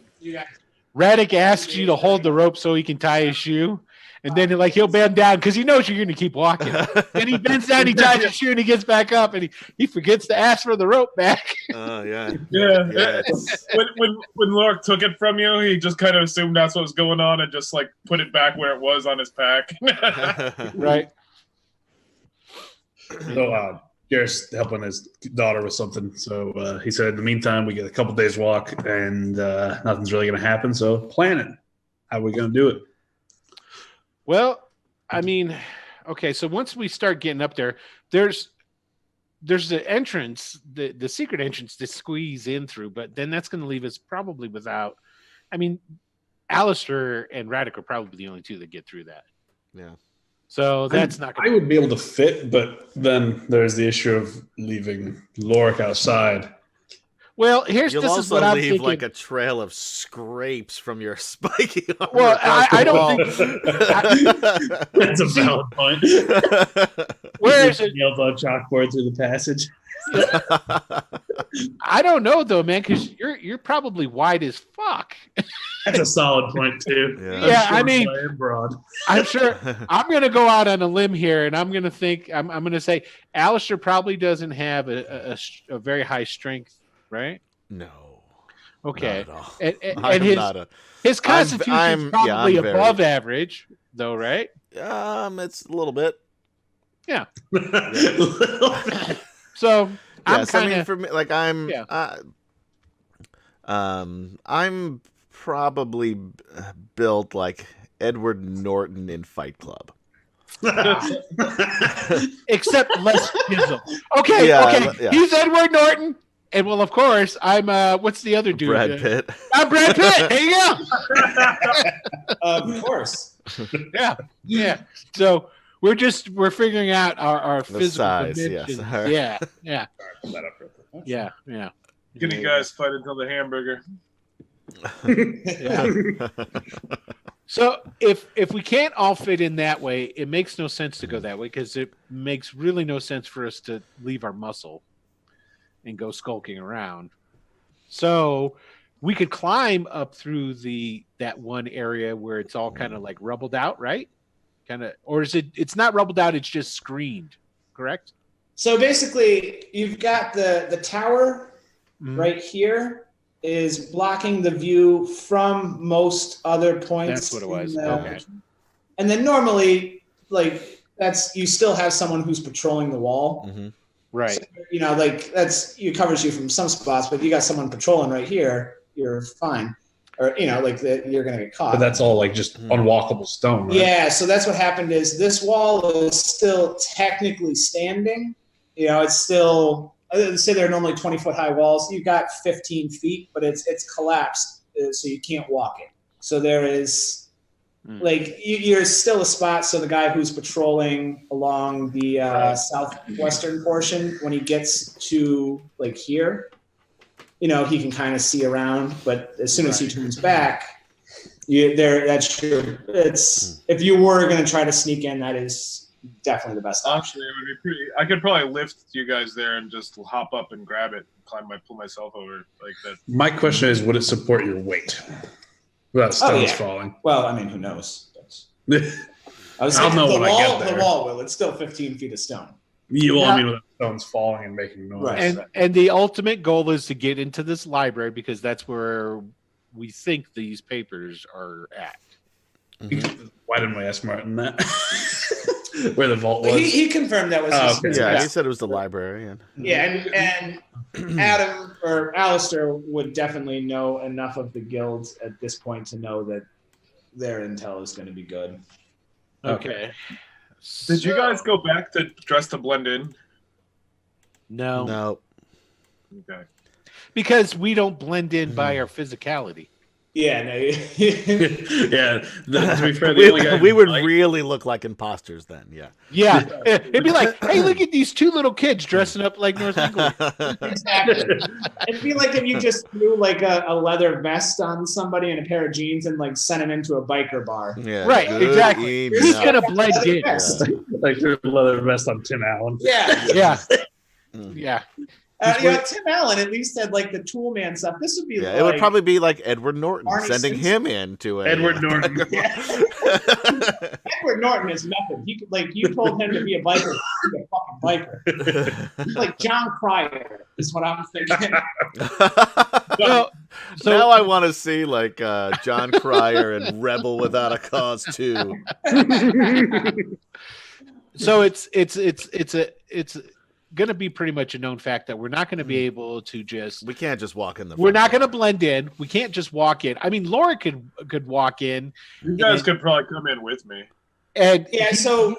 Speaker 3: Radek asks you to hold the rope so he can tie his shoe. And then like he'll bend down because he knows you're going to keep walking. And he bends down, he ties his shoe, and he gets back up, and he forgets to ask for the rope back.
Speaker 1: Oh yeah.
Speaker 4: Yeah. When Lork took it from you, he just kind of assumed that's what was going on and just like put it back where it was on his pack.
Speaker 3: Right.
Speaker 5: So Garrett's helping his daughter with something. So he said, in the meantime, we get a couple days walk, and nothing's really going to happen. So plan it. How are we going to do it?
Speaker 3: Well, I mean, okay. So once we start getting up there, there's the entrance, the secret entrance to squeeze in through, but then that's going to leave us probably without. I mean, Alistair and Radic are probably the only two that get through that.
Speaker 1: Yeah.
Speaker 3: So that's not.
Speaker 5: I would be able to fit, but then there's the issue of leaving Lorik outside.
Speaker 3: Well, this
Speaker 1: You'll
Speaker 3: is
Speaker 1: also
Speaker 3: what I'm
Speaker 1: leave
Speaker 3: thinking.
Speaker 1: like a trail of scrapes from your spiky armor.
Speaker 3: Well, I don't
Speaker 1: think.
Speaker 5: That's a valid point.
Speaker 3: Where is it?
Speaker 5: Nailed on chalkboard through the passage.
Speaker 3: I don't know though, man, because you're probably wide as fuck.
Speaker 5: That's a solid point too.
Speaker 3: Yeah, I mean,
Speaker 5: I am broad.
Speaker 3: I'm sure I'm going to go out on a limb here, and I'm going to think I'm going to say Alistair probably doesn't have a very high strength, right?
Speaker 1: No.
Speaker 3: Okay.
Speaker 1: Not
Speaker 3: And his constitution is probably above average, though, right?
Speaker 1: It's a little bit.
Speaker 3: Yeah. So I'm
Speaker 1: Yes,
Speaker 3: kind
Speaker 1: I mean,
Speaker 3: of
Speaker 1: for me, like I'm probably built like Edward Norton in Fight Club.
Speaker 3: except less chisel. Okay,
Speaker 1: Yeah,
Speaker 3: okay.
Speaker 1: yeah.
Speaker 3: He's Edward Norton. And well, of course, I'm
Speaker 1: What's
Speaker 3: the other dude?
Speaker 1: Brad Pitt.
Speaker 3: I'm Brad Pitt. There you go.
Speaker 2: Of course.
Speaker 3: Yeah. So we're figuring out our
Speaker 1: The
Speaker 3: physical
Speaker 1: size,
Speaker 3: dimensions.
Speaker 1: yes. All right.
Speaker 3: Yeah. Yeah.
Speaker 4: Can you guys fight until the hamburger?
Speaker 3: Yeah. So if we can't all fit in that way, it makes no sense to go that way because it makes really no sense for us to leave our muscle and go skulking around. So we could climb up through that one area where it's all kind of like rubbled out, right? Or is it's not rubbled out, it's just screened, correct?
Speaker 2: So basically, you've got the tower right here is blocking the view from most other points.
Speaker 3: That's what it was.
Speaker 2: Okay. And then normally, like you still have someone who's patrolling the wall.
Speaker 1: Mm-hmm.
Speaker 3: Right.
Speaker 2: So, like it covers you from some spots, but if you got someone patrolling right here, you're fine. Or you're gonna get caught.
Speaker 5: But that's all like just unwalkable stone, right?
Speaker 2: Yeah, so that's what happened is this wall is still technically standing. It's still, say they're normally 20-foot high walls. You've got 15 feet, but it's collapsed, so you can't walk it. So there is, you're still a spot. So the guy who's patrolling along the southwestern portion, when he gets to here, he can kind of see around. But as soon as he turns back, if you were going to try to sneak in, that is definitely the best option.
Speaker 4: Actually, it would be pretty. I could probably lift you guys there and just hop up and grab it, pull myself over like that.
Speaker 5: My question is, would it support your weight without stones falling?
Speaker 2: Well, I mean, who knows?
Speaker 5: I'll know when I get there.
Speaker 2: The wall will. It's still 15 feet of stone.
Speaker 5: I mean, without stones falling and making noise.
Speaker 2: Right.
Speaker 3: And the ultimate goal is to get into this library because that's where we think these papers are at.
Speaker 1: Mm-hmm.
Speaker 5: Why didn't we ask Martin that? Where the vault was?
Speaker 2: He confirmed that was his.
Speaker 1: Yeah, he said it was the library.
Speaker 2: And Adam or Alistair would definitely know enough of the guilds at this point to know that their intel is going to be good.
Speaker 3: Okay.
Speaker 4: Did you guys go back to dress to blend in?
Speaker 3: No.
Speaker 4: Okay.
Speaker 3: Because we don't blend in by our physicality.
Speaker 2: Yeah, no.
Speaker 5: Yeah. To be fair,
Speaker 1: we would really look like imposters then. Yeah.
Speaker 3: Yeah. It'd be like, hey, look at these two little kids dressing up like North England.
Speaker 2: Exactly. It'd be like if you just threw like a leather vest on somebody and a pair of jeans and sent him into a biker bar.
Speaker 1: Yeah.
Speaker 3: Right, exactly. He's gonna blend in.
Speaker 2: Yeah.
Speaker 5: like there's a leather vest on Tim Allen.
Speaker 2: Yeah.
Speaker 3: Yeah. Yeah.
Speaker 2: Tim Allen at least had like the Tool Man stuff. This would be
Speaker 1: it would probably be like Edward Norton
Speaker 2: Arnie
Speaker 1: sending
Speaker 2: Simpson.
Speaker 1: him into a
Speaker 5: Edward Norton.
Speaker 2: Edward Norton is nothing. He could, like, you told him to be a biker, he'd be a fucking biker. He's like John Cryer is what I'm thinking.
Speaker 3: So
Speaker 1: now I want to see like John Cryer and Rebel Without a Cause 2.
Speaker 3: So it's going to be pretty much a known fact that we're not going to be able to
Speaker 1: We can't just walk in the.
Speaker 3: We're not going to blend in. We can't just walk in. I mean, Laura could walk in.
Speaker 4: You guys could probably come in with me.
Speaker 3: And
Speaker 2: so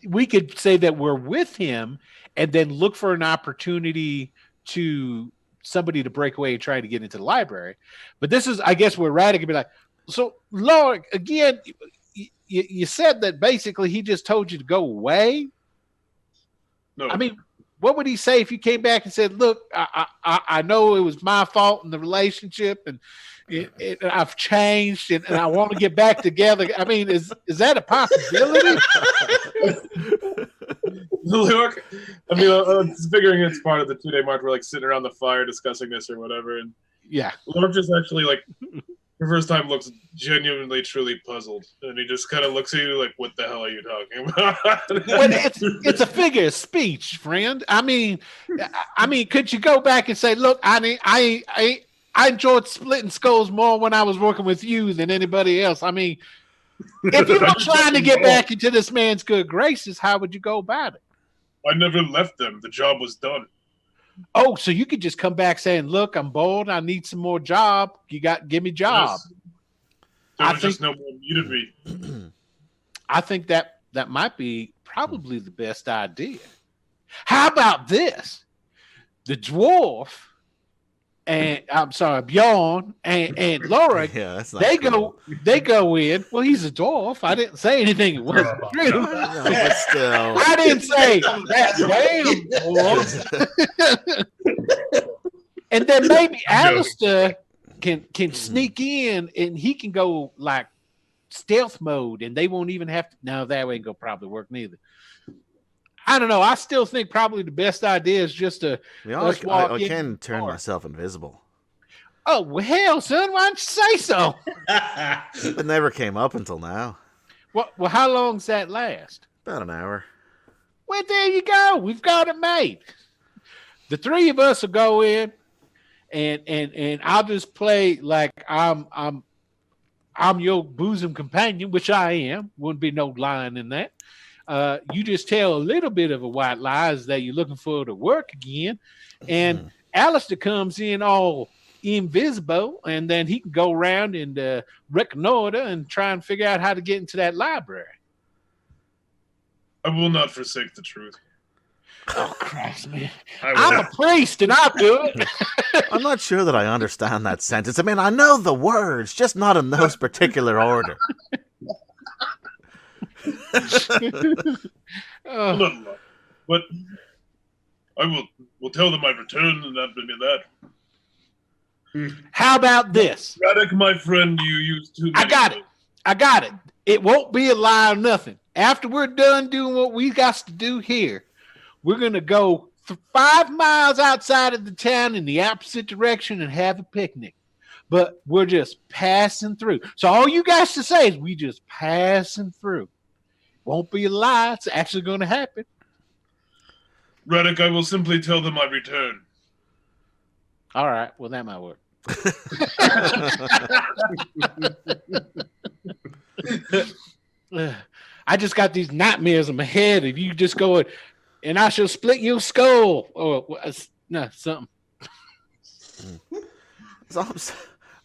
Speaker 3: we could say that we're with him, and then look for an opportunity to somebody to break away and try to get into the library. But this is, I guess, where Radek could be like, so Laura, again, you said that basically he just told you to go away.
Speaker 4: No,
Speaker 3: I mean, what would he say if you came back and said, look, I know it was my fault in the relationship, and I've changed, and I want to get back together. I mean, is that a possibility?
Speaker 4: Look, I mean, I'm figuring it's part of the 2-day march. We're like sitting around the fire discussing this or whatever, and
Speaker 3: Yeah.
Speaker 4: Lord just actually like the first time looks genuinely, truly puzzled, and he just kind of looks at you like, "What the hell are you talking about?"
Speaker 3: Well, it's a figure of speech, friend. I mean, could you go back and say, look, I enjoyed splitting skulls more when I was working with you than anybody else. I mean, if you were trying to get back into this man's good graces, how would you go about it?
Speaker 4: I never left them. The job was done.
Speaker 3: Oh, so you could just come back saying, look, I'm bored. I need some more job. Give me job.
Speaker 4: Yes. There was just no one needed me.
Speaker 3: I think that might be probably the best idea. How about this? The dwarf and Bjorn and Laura,
Speaker 1: Yeah, that's not
Speaker 3: they
Speaker 1: cool.
Speaker 3: go in. Well, he's a dwarf. I didn't say anything. It wasn't true.
Speaker 1: No, but still.
Speaker 3: I didn't say that damn dwarf. And then maybe Alistair can sneak in and he can go like stealth mode, and they won't even have to. No, that ain't gonna probably work neither. I don't know. I still think probably the best idea is just to
Speaker 1: I can turn myself invisible.
Speaker 3: Oh, well, hell, son, why don't you say so?
Speaker 1: It never came up until now.
Speaker 3: Well, how long's that last?
Speaker 1: About an hour.
Speaker 3: Well, there you go. We've got it made. The three of us will go in, and I'll just play like I'm your bosom companion, which I am. Wouldn't be no lying in that. You just tell a little bit of a white lie is that you're looking for to work again, and Alistair comes in all invisible, and then he can go around and reconnoiter and try and figure out how to get into that library.
Speaker 4: I will not forsake the truth.
Speaker 3: Oh, Christ, man. I'm a priest, and I'll do it.
Speaker 1: I'm not sure that I understand that sentence. I mean, I know the words, just not in those particular order.
Speaker 4: But I will tell them I've returned, and that will be that.
Speaker 3: How about this?
Speaker 4: Radek, my friend, you used too many.
Speaker 3: I got it. It won't be a lie or nothing. After we're done doing what we got to do here, we're going to go 5 miles outside of the town in the opposite direction and have a picnic. But we're just passing through. So all you guys to say is we just passing through. Won't be a lie. It's actually going to happen.
Speaker 4: Radek, I will simply tell them I return.
Speaker 3: All right. Well, that might work. I just got these nightmares in my head of you just going, and I shall split your skull, or no, something.
Speaker 1: So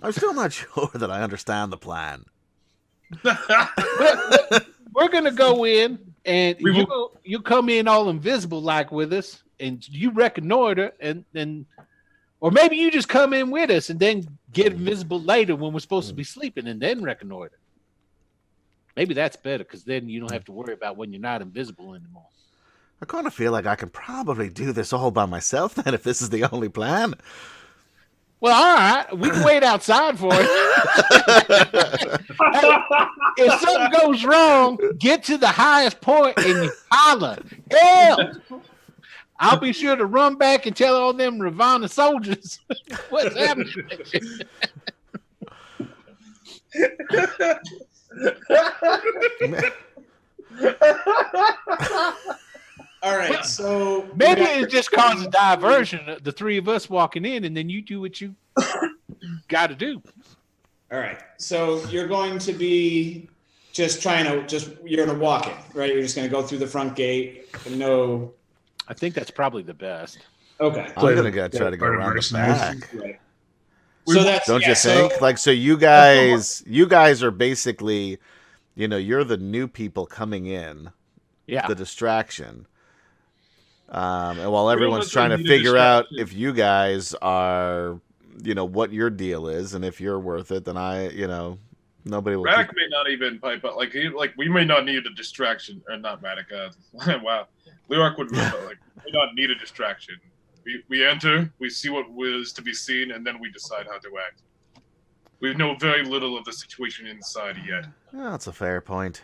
Speaker 1: I'm still not sure that I understand the plan.
Speaker 3: We're gonna go in, and you come in all invisible like with us, and you reconnoiter, and or maybe you just come in with us and then get invisible later when we're supposed to be sleeping, and then reconnoiter. Maybe that's better, because then you don't have to worry about when you're not invisible anymore.
Speaker 1: I kind of feel like I can probably do this all by myself then, if this is the only plan.
Speaker 3: Well, all right. We can wait outside for it. Hey, if something goes wrong, get to the highest point and you holler, help! I'll be sure to run back and tell all them Ravanna soldiers what's happening.
Speaker 2: All right, so
Speaker 3: Maybe it just causes a diversion. The three of us walking in, and then you do what you got to do.
Speaker 2: all right, so you're going to be just you're gonna walk it, right? You're just gonna go through the front gate. No,
Speaker 3: I think that's probably the best.
Speaker 2: okay.
Speaker 1: I'm gonna try to go around the back.
Speaker 2: Right. So that's
Speaker 1: Don't
Speaker 2: yeah,
Speaker 1: you think?
Speaker 2: so-
Speaker 1: Like, so you guys are basically, you're the new people coming in,
Speaker 3: Yeah.
Speaker 1: the distraction. And while
Speaker 4: We
Speaker 1: everyone's
Speaker 4: don't
Speaker 1: trying to
Speaker 4: need a
Speaker 1: figure out
Speaker 4: distraction.
Speaker 1: if you guys are, what your deal is, and if you're worth it, then nobody will.
Speaker 4: Radic may not even pipe up. Like we may not need a distraction, or not Radic. Wow, Leoric would may not need a distraction. We enter, we see what was to be seen, and then we decide how to act. We know very little of the situation inside yet.
Speaker 1: Yeah, that's a fair point.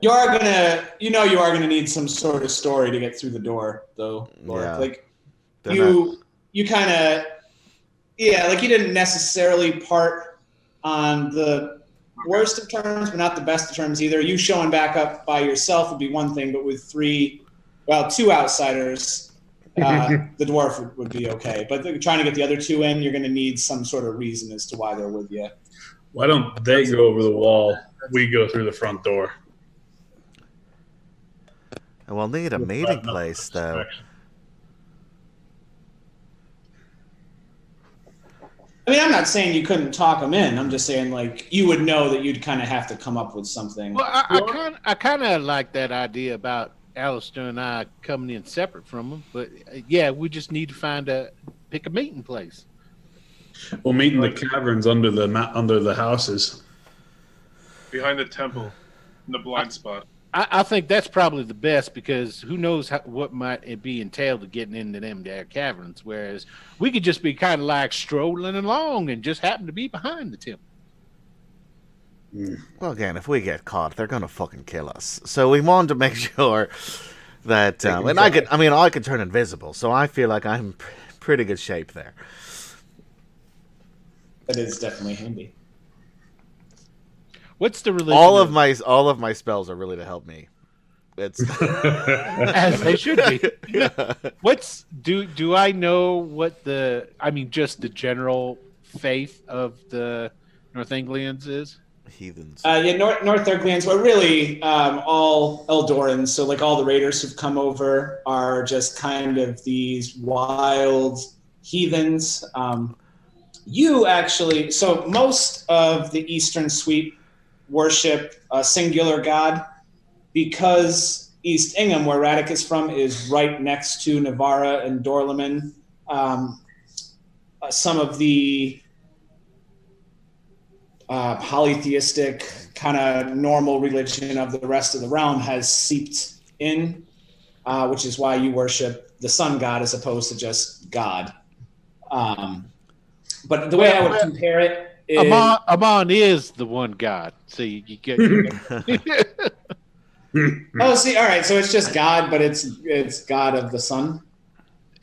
Speaker 2: you are gonna need some sort of story to get through the door, though. Lord.
Speaker 1: Yeah.
Speaker 2: Like
Speaker 1: They're
Speaker 2: you kind of like you didn't necessarily part on the worst of terms, but not the best of terms either. You showing back up by yourself would be one thing, but with two outsiders, the dwarf would be okay. But trying to get the other two in, you're going to need some sort of reason as to why they're with you.
Speaker 5: Why don't they go over the wall? We go through the front door.
Speaker 1: And we'll need a meeting place, though.
Speaker 2: I mean, I'm not saying you couldn't talk them in. I'm just saying, like, you would know that you'd kind of have to come up with something.
Speaker 3: Well, I kind of like that idea about Alistair and I coming in separate from them. But, yeah, we just need to pick a meeting place.
Speaker 5: We'll meet in the caverns under the houses.
Speaker 4: Behind the temple, in the blind spot.
Speaker 3: I think that's probably the best because who knows what might be entailed to getting into them there caverns. Whereas we could just be kind of like strolling along and just happen to be behind the temple.
Speaker 1: Well, again, if we get caught, they're gonna fucking kill us. So we wanted to make sure that, and I could turn invisible, so I feel like I'm in pretty good shape there.
Speaker 2: That is definitely handy.
Speaker 3: What's the religion?
Speaker 1: All of my spells are really to help me. It's
Speaker 3: as they should be.
Speaker 1: Yeah.
Speaker 3: Do I know what just the general faith of the North Anglians is?
Speaker 1: Heathens.
Speaker 2: North Erglians were really all Eldorans. So like all the raiders who've come over are just kind of these wild heathens. So most of the Eastern Suite worship a singular god because East Ingham, where Radic is from, is right next to Navarra and Dorleman. Some of the polytheistic kind of normal religion of the rest of the realm has seeped in, which is why you worship the sun god as opposed to just God. But the way I would compare it is...
Speaker 3: Amon is the one god. So you get...
Speaker 2: Oh, see, all right. So it's just God, but it's God of the sun.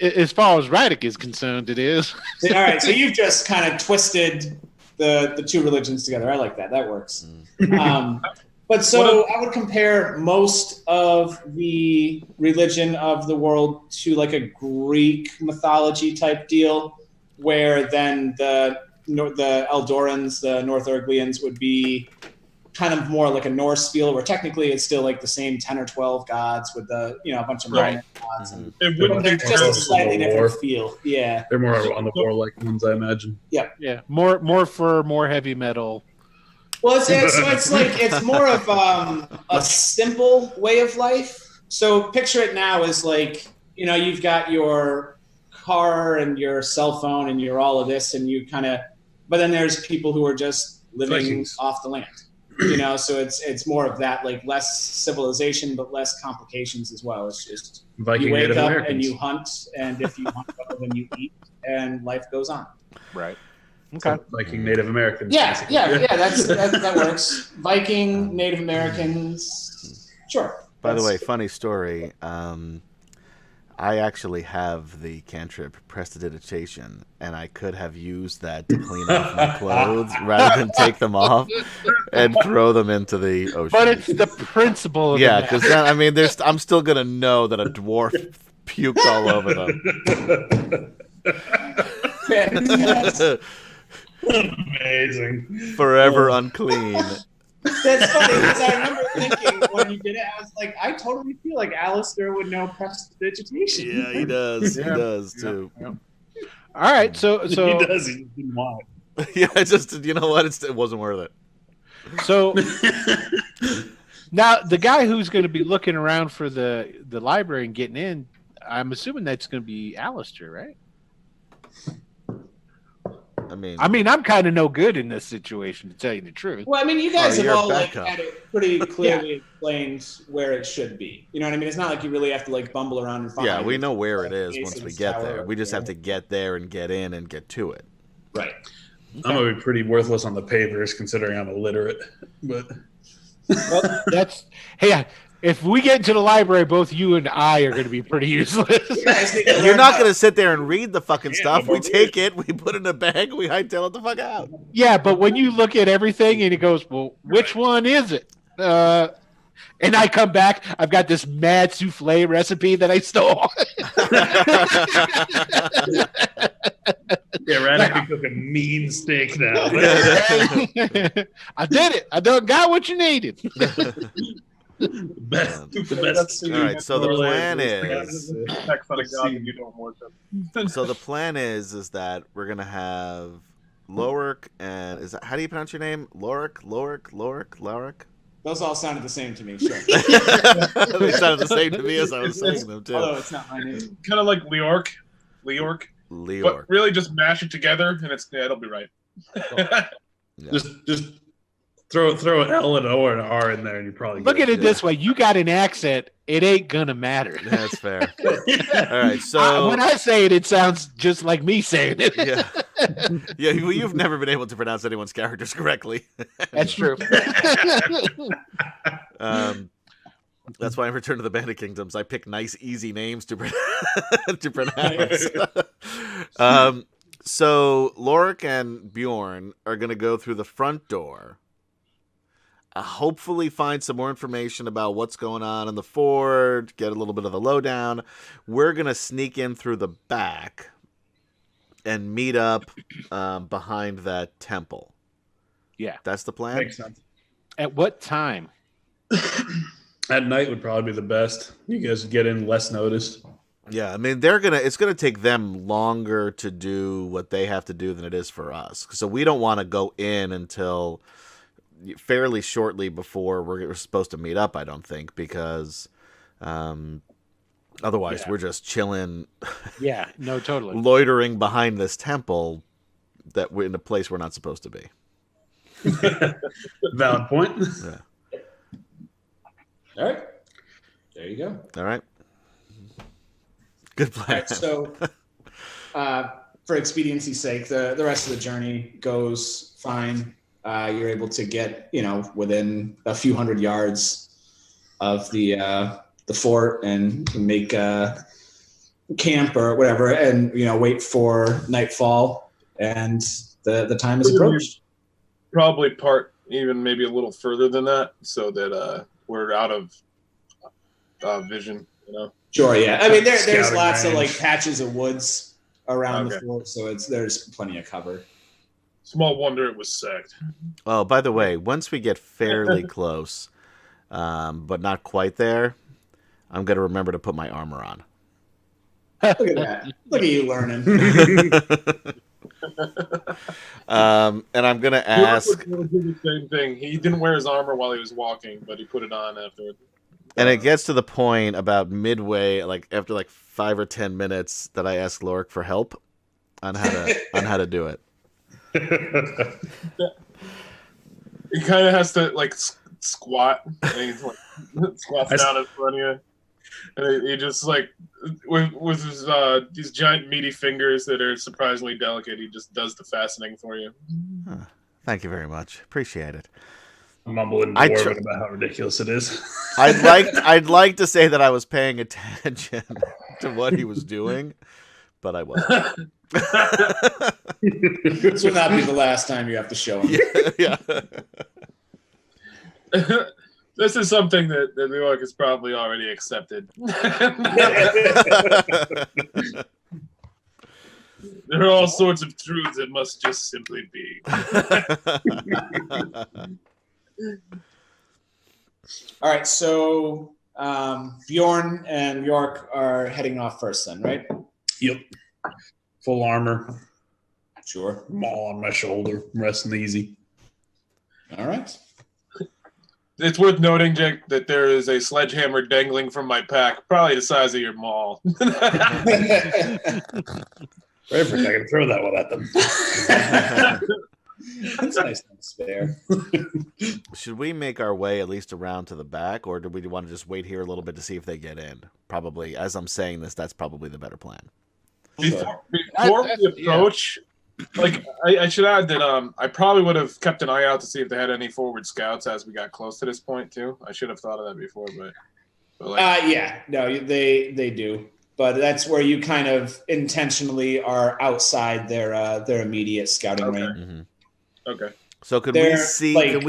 Speaker 3: As far as Radic is concerned, it is.
Speaker 2: All right. So you've just kind of twisted the two religions together. I like that. That works. But so I would compare most of the religion of the world to like a Greek mythology type deal, where then the Eldorans, the North Erglians, would be kind of more like a Norse feel, where technically it's still like the same 10 or 12 gods with a bunch of minor gods. And
Speaker 4: It wouldn't
Speaker 2: they're
Speaker 4: be
Speaker 2: just a slightly
Speaker 5: War.
Speaker 2: different feel. Yeah.
Speaker 5: They're more on the warlike ones, I imagine.
Speaker 3: Yeah, more fur, more heavy metal.
Speaker 2: Well, it's more of a simple way of life. So picture it now as like, you've got your car and your cell phone and your all of this, and you kind of, but then there's people who are just living
Speaker 5: Vikings.
Speaker 2: off the land. So it's more of that, like less civilization, but less complications as well. It's just
Speaker 5: Viking
Speaker 2: you wake
Speaker 5: Native
Speaker 2: up
Speaker 5: Americans.
Speaker 2: and you hunt, and if you hunt, then you eat, and life goes on.
Speaker 3: Right. Okay.
Speaker 5: Viking Native Americans.
Speaker 2: Yeah,
Speaker 5: basically.
Speaker 2: that works. Viking, Native Americans, sure.
Speaker 1: By the way, funny story. I I actually have the cantrip Prestidigitation, and I could have used that to clean off my clothes rather than take them off and throw them into the ocean.
Speaker 3: But it's the principle of
Speaker 1: yeah,
Speaker 3: the
Speaker 1: because then I'm still gonna know that a dwarf puked all over them.
Speaker 5: Amazing.
Speaker 1: Forever unclean.
Speaker 2: That's funny because I remember thinking when you did it, I was like, I totally feel like Alistair would know prestidigitation.
Speaker 1: Yeah, he does. He does too.
Speaker 3: All right, so
Speaker 5: He does. He just didn't want
Speaker 1: Yeah, it's just you know what? It wasn't worth it.
Speaker 3: so now the guy who's going to be looking around for the library and getting in, I'm assuming that's going to be Alistair, right? I mean, I'm kind of no good in this situation, to tell you the truth.
Speaker 2: Well, I mean, you guys have
Speaker 1: you're
Speaker 2: all
Speaker 1: backup.
Speaker 2: had it pretty clearly explained where it should be. You know what I mean? It's not like you really have to like bumble around and find.
Speaker 1: Yeah, we
Speaker 2: it.
Speaker 1: know where it is once we
Speaker 2: Jason's
Speaker 1: get
Speaker 2: tower
Speaker 1: there. We just
Speaker 2: there.
Speaker 1: have to get there and get in and get to it.
Speaker 2: Right.
Speaker 5: I'm gonna be pretty worthless on the papers considering I'm illiterate. But
Speaker 3: Well, hey. If we get into the library, both you and I are going to be pretty useless.
Speaker 2: You guys need to
Speaker 1: You're
Speaker 2: learn
Speaker 1: not
Speaker 2: how-
Speaker 1: going to sit there and read the fucking stuff. We
Speaker 5: but
Speaker 1: take it, we put it in a bag, we hightail it the fuck out.
Speaker 3: Yeah, but when you look at everything and it goes, well, which one is it? And I come back, I've got this mad souffle recipe that I stole.
Speaker 5: yeah, Radek can cook a mean steak now.
Speaker 3: I did it. I done got what you needed.
Speaker 5: the best.
Speaker 1: All right, so the plan is
Speaker 4: Text on a god and you don't want them.
Speaker 1: so the plan is that we're going to have Lorik and how do you pronounce your name? Lorik?
Speaker 2: Those all sounded the same to me. Sure.
Speaker 1: They sounded the same to me as I was saying them too.
Speaker 2: Although it's not my name.
Speaker 4: Kind of like Leork,
Speaker 1: Leork.
Speaker 4: but really just mash it together and it'll be right.
Speaker 1: Yeah.
Speaker 5: Just throw an L and an O and an R in there, and you probably
Speaker 3: Look
Speaker 5: get
Speaker 3: at it this way. You got an accent. It ain't going to matter.
Speaker 1: That's fair. All right, so
Speaker 3: when I say it, it sounds just like me saying it.
Speaker 1: yeah, yeah. Well, you've never been able to pronounce anyone's characters correctly.
Speaker 3: That's true.
Speaker 1: That's why in Return to the Bandit Kingdoms, I pick nice, easy names to to pronounce. So Lorik and Bjorn are going to go through the front door. Hopefully find some more information about what's going on in the fort, get a little bit of the lowdown. We're going to sneak in through the back and meet up behind that temple.
Speaker 3: Yeah.
Speaker 1: That's the plan?
Speaker 5: Makes sense.
Speaker 3: At what time?
Speaker 5: At night would probably be the best. You guys get in less noticed.
Speaker 1: Yeah, I mean it's gonna take them longer to do what they have to do than it is for us. So we don't want to go in until fairly shortly before we're supposed to meet up, I don't think, because otherwise we're just chilling.
Speaker 3: Yeah, no, totally.
Speaker 1: Loitering behind this temple that we're in a place we're not supposed to be.
Speaker 5: Valid point.
Speaker 1: Yeah.
Speaker 2: All right. There you go.
Speaker 1: All right. Good plan.
Speaker 2: All right, so, for expediency's sake, the rest of the journey goes fine. You're able to get, within a few hundred yards of the fort and make camp or whatever, and wait for nightfall, and the time is approached.
Speaker 4: Probably part even maybe a little further than that, so that we're out of vision.
Speaker 2: Sure, yeah. I mean, there's
Speaker 5: Scouting
Speaker 2: lots of
Speaker 5: range.
Speaker 2: patches of woods around the
Speaker 4: Okay.
Speaker 2: fort, so there's plenty of cover.
Speaker 4: Small wonder it was sacked.
Speaker 1: Oh, by the way, once we get fairly close, but not quite there, I'm going to remember to put my armor on.
Speaker 2: Look at that. Look at you learning.
Speaker 1: And I'm going to ask,
Speaker 4: Leork would do the same thing. He didn't wear his armor while he was walking, but he put it on afterward.
Speaker 1: and it gets to the point about midway, like after like 5 or 10 minutes, that I ask Lorik for help on how to do it.
Speaker 4: He kind of has to like squat, and he like, squats down in front of you, and he just like with his these giant meaty fingers that are surprisingly delicate. He just does the fastening for you.
Speaker 1: Huh. Thank you very much. Appreciate it.
Speaker 5: Mumbling
Speaker 1: I
Speaker 5: dwarven about how ridiculous it is.
Speaker 1: I'd like to say that I was paying attention to what he was doing, but I wasn't.
Speaker 2: This will not be the last time you have to show him.
Speaker 1: Yeah.
Speaker 4: This is something that New York has probably already accepted. There are all sorts of truths that must just simply be.
Speaker 2: All right, so Bjorn and York are heading off first then, right?
Speaker 5: Yep. Full armor.
Speaker 2: Sure.
Speaker 5: Maul on my shoulder. I'm resting easy.
Speaker 2: All right.
Speaker 4: It's worth noting, Jake, that there is a sledgehammer dangling from my pack, probably the size of your maul.
Speaker 5: Perfect. I can throw that one at them.
Speaker 2: That's nice and spare.
Speaker 1: Should we make our way at least around to the back, or do we want to just wait here a little bit to see if they get in? Probably, as I'm saying this, that's probably the better plan.
Speaker 4: Before we approach, like I should add that I probably would have kept an eye out to see if they had any forward scouts as we got close to this point too. I should have thought of that before, but like,
Speaker 2: yeah, no, they do, but that's where you kind of intentionally are outside their immediate scouting range.
Speaker 1: Mm-hmm.
Speaker 4: Okay.
Speaker 1: So can we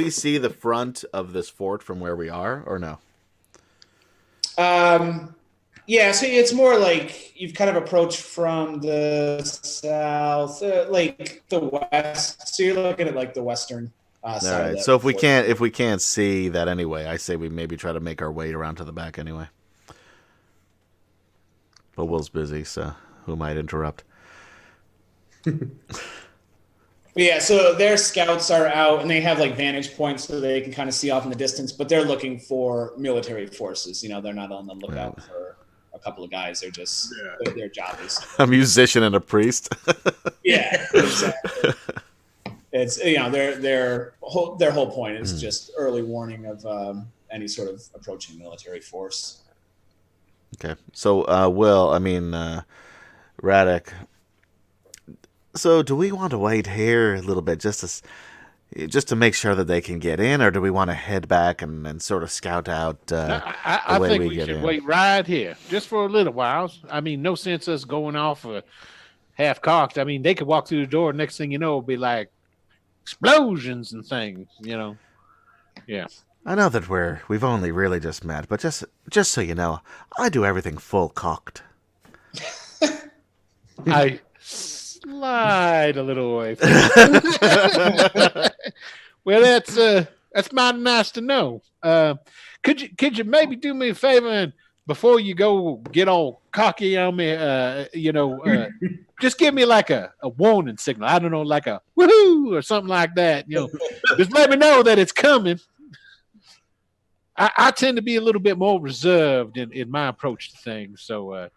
Speaker 1: see the front of this fort from where we are, or no?
Speaker 2: Yeah, so it's more like you've kind of approached from the south, like the west. So you're looking at like the western side.
Speaker 1: All right. So if we can't see that anyway, I say we maybe try to make our way around to the back anyway. But Will's busy, so who might interrupt?
Speaker 2: Yeah, so their scouts are out and they have like vantage points so they can kind of see off in the distance, but they're looking for military forces. You know, they're not on the lookout for a couple of guys. They're just their job is
Speaker 1: a musician and a priest.
Speaker 2: Yeah, exactly. It's their whole point is just early warning of any sort of approaching military force.
Speaker 1: Okay, so Radek. So, do we want to wait here a little bit just to make sure that they can get in, or do we want to head back and sort of scout out
Speaker 3: I
Speaker 1: way
Speaker 3: think
Speaker 1: we
Speaker 3: we
Speaker 1: get
Speaker 3: should
Speaker 1: in?
Speaker 3: wait right here, just for a little while. I mean, no sense us going off half cocked. I mean, they could walk through the door. Next thing you know, it'll be like explosions and things. You know, yeah.
Speaker 1: I know that we've only really just met, but just so you know, I do everything full cocked.
Speaker 3: I slide a little away. Well, that's mighty nice to know. Could you maybe do me a favor and before you go get all cocky on me, just give me like a warning signal. I don't know, like a woohoo or something like that. You know, just let me know that it's coming. I tend to be a little bit more reserved in my approach to things, so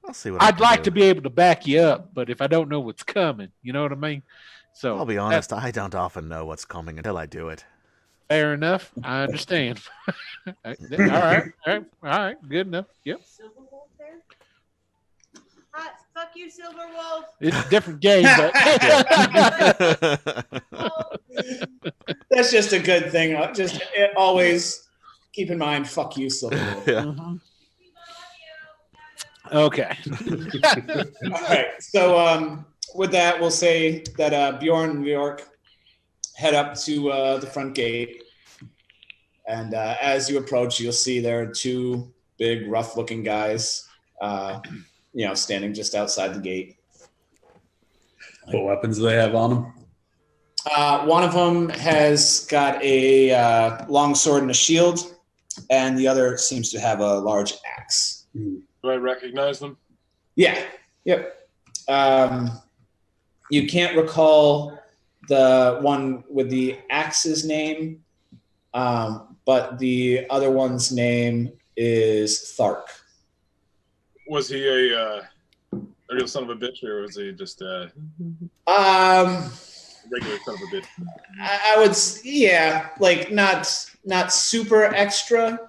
Speaker 1: I'll see what
Speaker 3: I'd like to be able to back you up, but if I don't know what's coming, you know what I mean? So
Speaker 1: I'll be honest, I don't often know what's coming until I do it.
Speaker 3: fair enough. I understand. All right, good enough. Yep.
Speaker 6: Silver Wolf there? Hot, fuck you, Silver Wolf.
Speaker 3: It's a different game, but
Speaker 2: That's just a good thing. Just always keep in mind, fuck you, Silver Wolf.
Speaker 1: Yeah.
Speaker 3: Mhm. Okay.
Speaker 2: All right. So with that, we'll say that Bjorn and New York head up to the front gate. And as you approach, you'll see there are two big, rough-looking guys, standing just outside the gate.
Speaker 5: What weapons do they have on them?
Speaker 2: One of them has got a long sword and a shield, and the other seems to have a large axe.
Speaker 4: do I recognize them?
Speaker 2: Yeah. Yep. You can't recall the one with the axe's name, but the other one's name is Thark.
Speaker 4: Was he a real son of a bitch, or was he just a regular son of a bitch?
Speaker 2: I would, yeah, like not super extra,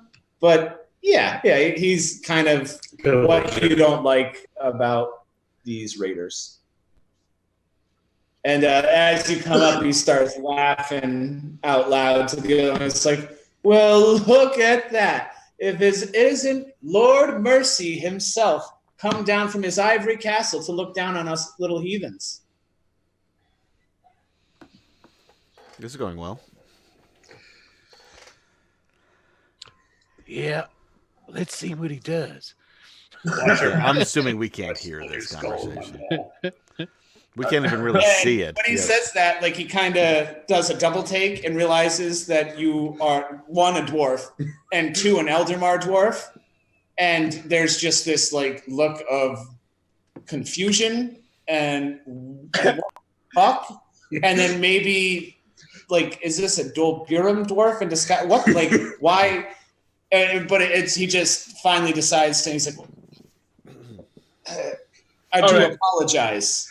Speaker 2: but yeah, he's kind of what you don't like about these raiders. And as you come up, he starts laughing out loud to the other one. It's like, well, look at that. if it isn't Lord Mercy himself come down from his ivory castle to look down on us little heathens.
Speaker 7: This is going well.
Speaker 3: Yeah. Let's see what he does.
Speaker 7: I'm assuming we can't hear this conversation. We can't even really see it.
Speaker 2: When he
Speaker 7: Yeah.
Speaker 2: says that, like he kind of does a double take and realizes that you are one, a dwarf, and two, an Eldemar dwarf. And there's just this like look of confusion and what the fuck? And then maybe like, is this a Dolburum dwarf in disguise? What, like, why? But he just finally decides to, he's like, I do apologize.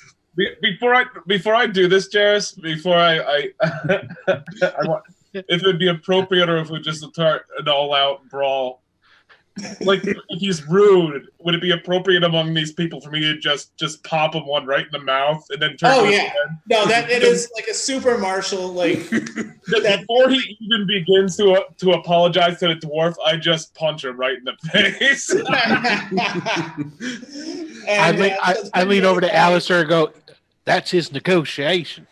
Speaker 4: Before I do this, Jairus, before I want, if it would be appropriate or if we just start an all-out brawl. Like, if he's rude, would it be appropriate among these people for me to just pop him one right in the mouth and then turn?
Speaker 2: Oh yeah, no, that it is like a super martial like.
Speaker 4: Before he even begins to apologize to the dwarf, I just punch him right in the face.
Speaker 3: I lean over to Alistair and go, "That's his negotiation."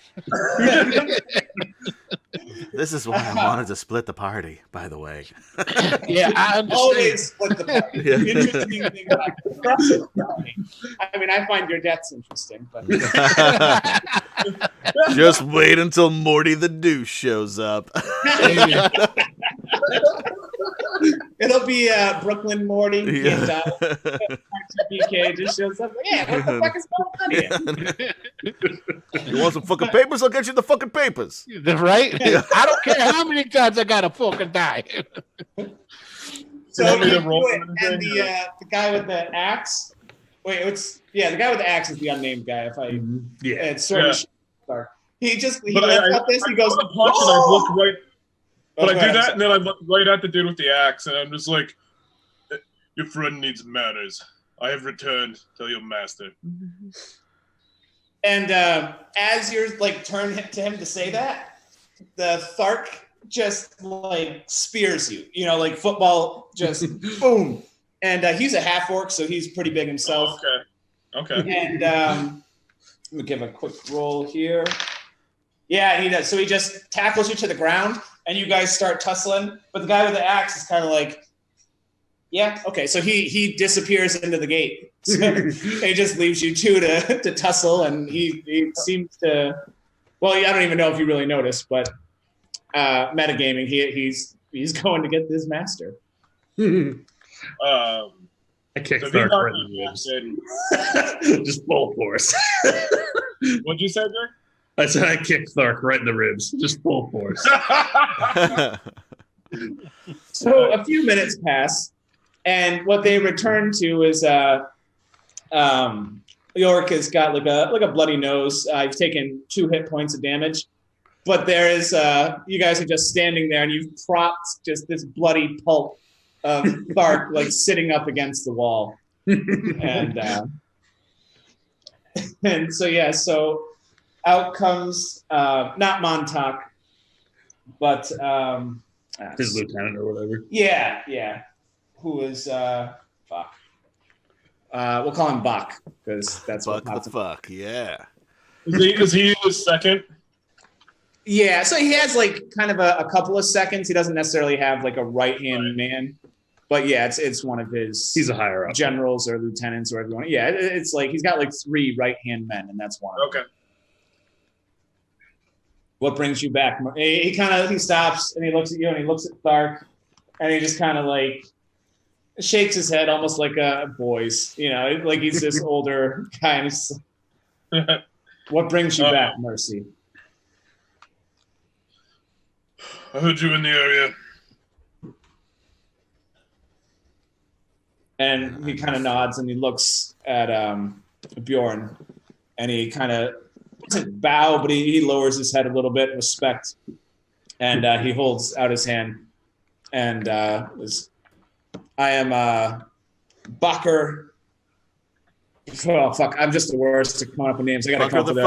Speaker 7: This is why I wanted to split the party, by the way.
Speaker 3: Yeah, I understand.
Speaker 2: Always split the party.
Speaker 7: Yeah.
Speaker 2: The interesting thing about the party. I mean, I find your deaths interesting, but
Speaker 7: Just wait until Morty the douche shows up.
Speaker 2: it'll be Brooklyn Morty.
Speaker 7: Yeah.
Speaker 2: BK just shows up. Like, yeah, what the fuck is going on here?
Speaker 7: You want some fucking papers? I'll get you the fucking papers.
Speaker 3: Right? I don't care how many times I gotta fucking die.
Speaker 2: So
Speaker 4: Want me to
Speaker 2: you
Speaker 4: roll
Speaker 2: do it,
Speaker 4: anything,
Speaker 2: and the guy with the axe. Wait, the guy with the axe is the unnamed guy. If I it's sort of dark. He lets out this. He goes,
Speaker 4: I punch and I look right. But I
Speaker 2: go
Speaker 4: do
Speaker 2: ahead,
Speaker 4: that, and then I look right at the dude with the axe, and I'm just like, "Your friend needs manners. I have returned. Tell your master."
Speaker 2: And as you're like turn to him to say that, the Thark just like spears you. You know, like football, just boom. And he's a half orc, so he's pretty big himself.
Speaker 4: Okay.
Speaker 2: And let me give a quick roll here. Yeah, he does. So he just tackles you to the ground, and you guys start tussling. But the guy with the axe is kind of like, yeah, okay. So he disappears into the gate. So he just leaves you two to tussle, and he seems to. Well, I don't even know if you really noticed, but metagaming, he's going to get this master.
Speaker 5: I kicked
Speaker 4: So
Speaker 5: Thark
Speaker 4: he's
Speaker 5: right in the ribs. Just full force.
Speaker 4: What'd you say, Jack?
Speaker 5: I said I kicked Thark right in the ribs. Just full force.
Speaker 2: So a few minutes pass, and what they return to is York has got like a bloody nose. I've taken 2 hit points of damage, but there is you guys are just standing there, and you've propped just this bloody pulp of Thark like sitting up against the wall, and so out comes not Montauk, but
Speaker 5: His lieutenant or whatever.
Speaker 2: yeah, who is fuck. We'll call him Buck because that's
Speaker 7: Fuck
Speaker 2: what
Speaker 7: the fuck, yeah.
Speaker 4: Is he the second?
Speaker 2: Yeah, so he has like kind of a couple of seconds. He doesn't necessarily have like a right-hand man, but yeah, it's one of his.
Speaker 5: He's a higher up
Speaker 2: generals or lieutenants or everyone. Yeah, it's like he's got like 3 right-hand men, and that's one.
Speaker 4: Okay.
Speaker 2: What brings you back? He stops and he looks at you and he looks at Thark, and he just kind of like shakes his head almost like a boy's, you know, like he's this older guy. And he's, what brings you back, Mercy?
Speaker 4: I heard you in the area.
Speaker 2: And he kind of nods and he looks at Bjorn, and he kind of doesn't bow, but he lowers his head a little bit in respect, and he holds out his hand, and I am Bakker. Oh fuck! I'm just the worst to come up with names. I gotta come
Speaker 7: Fucker
Speaker 2: to
Speaker 7: the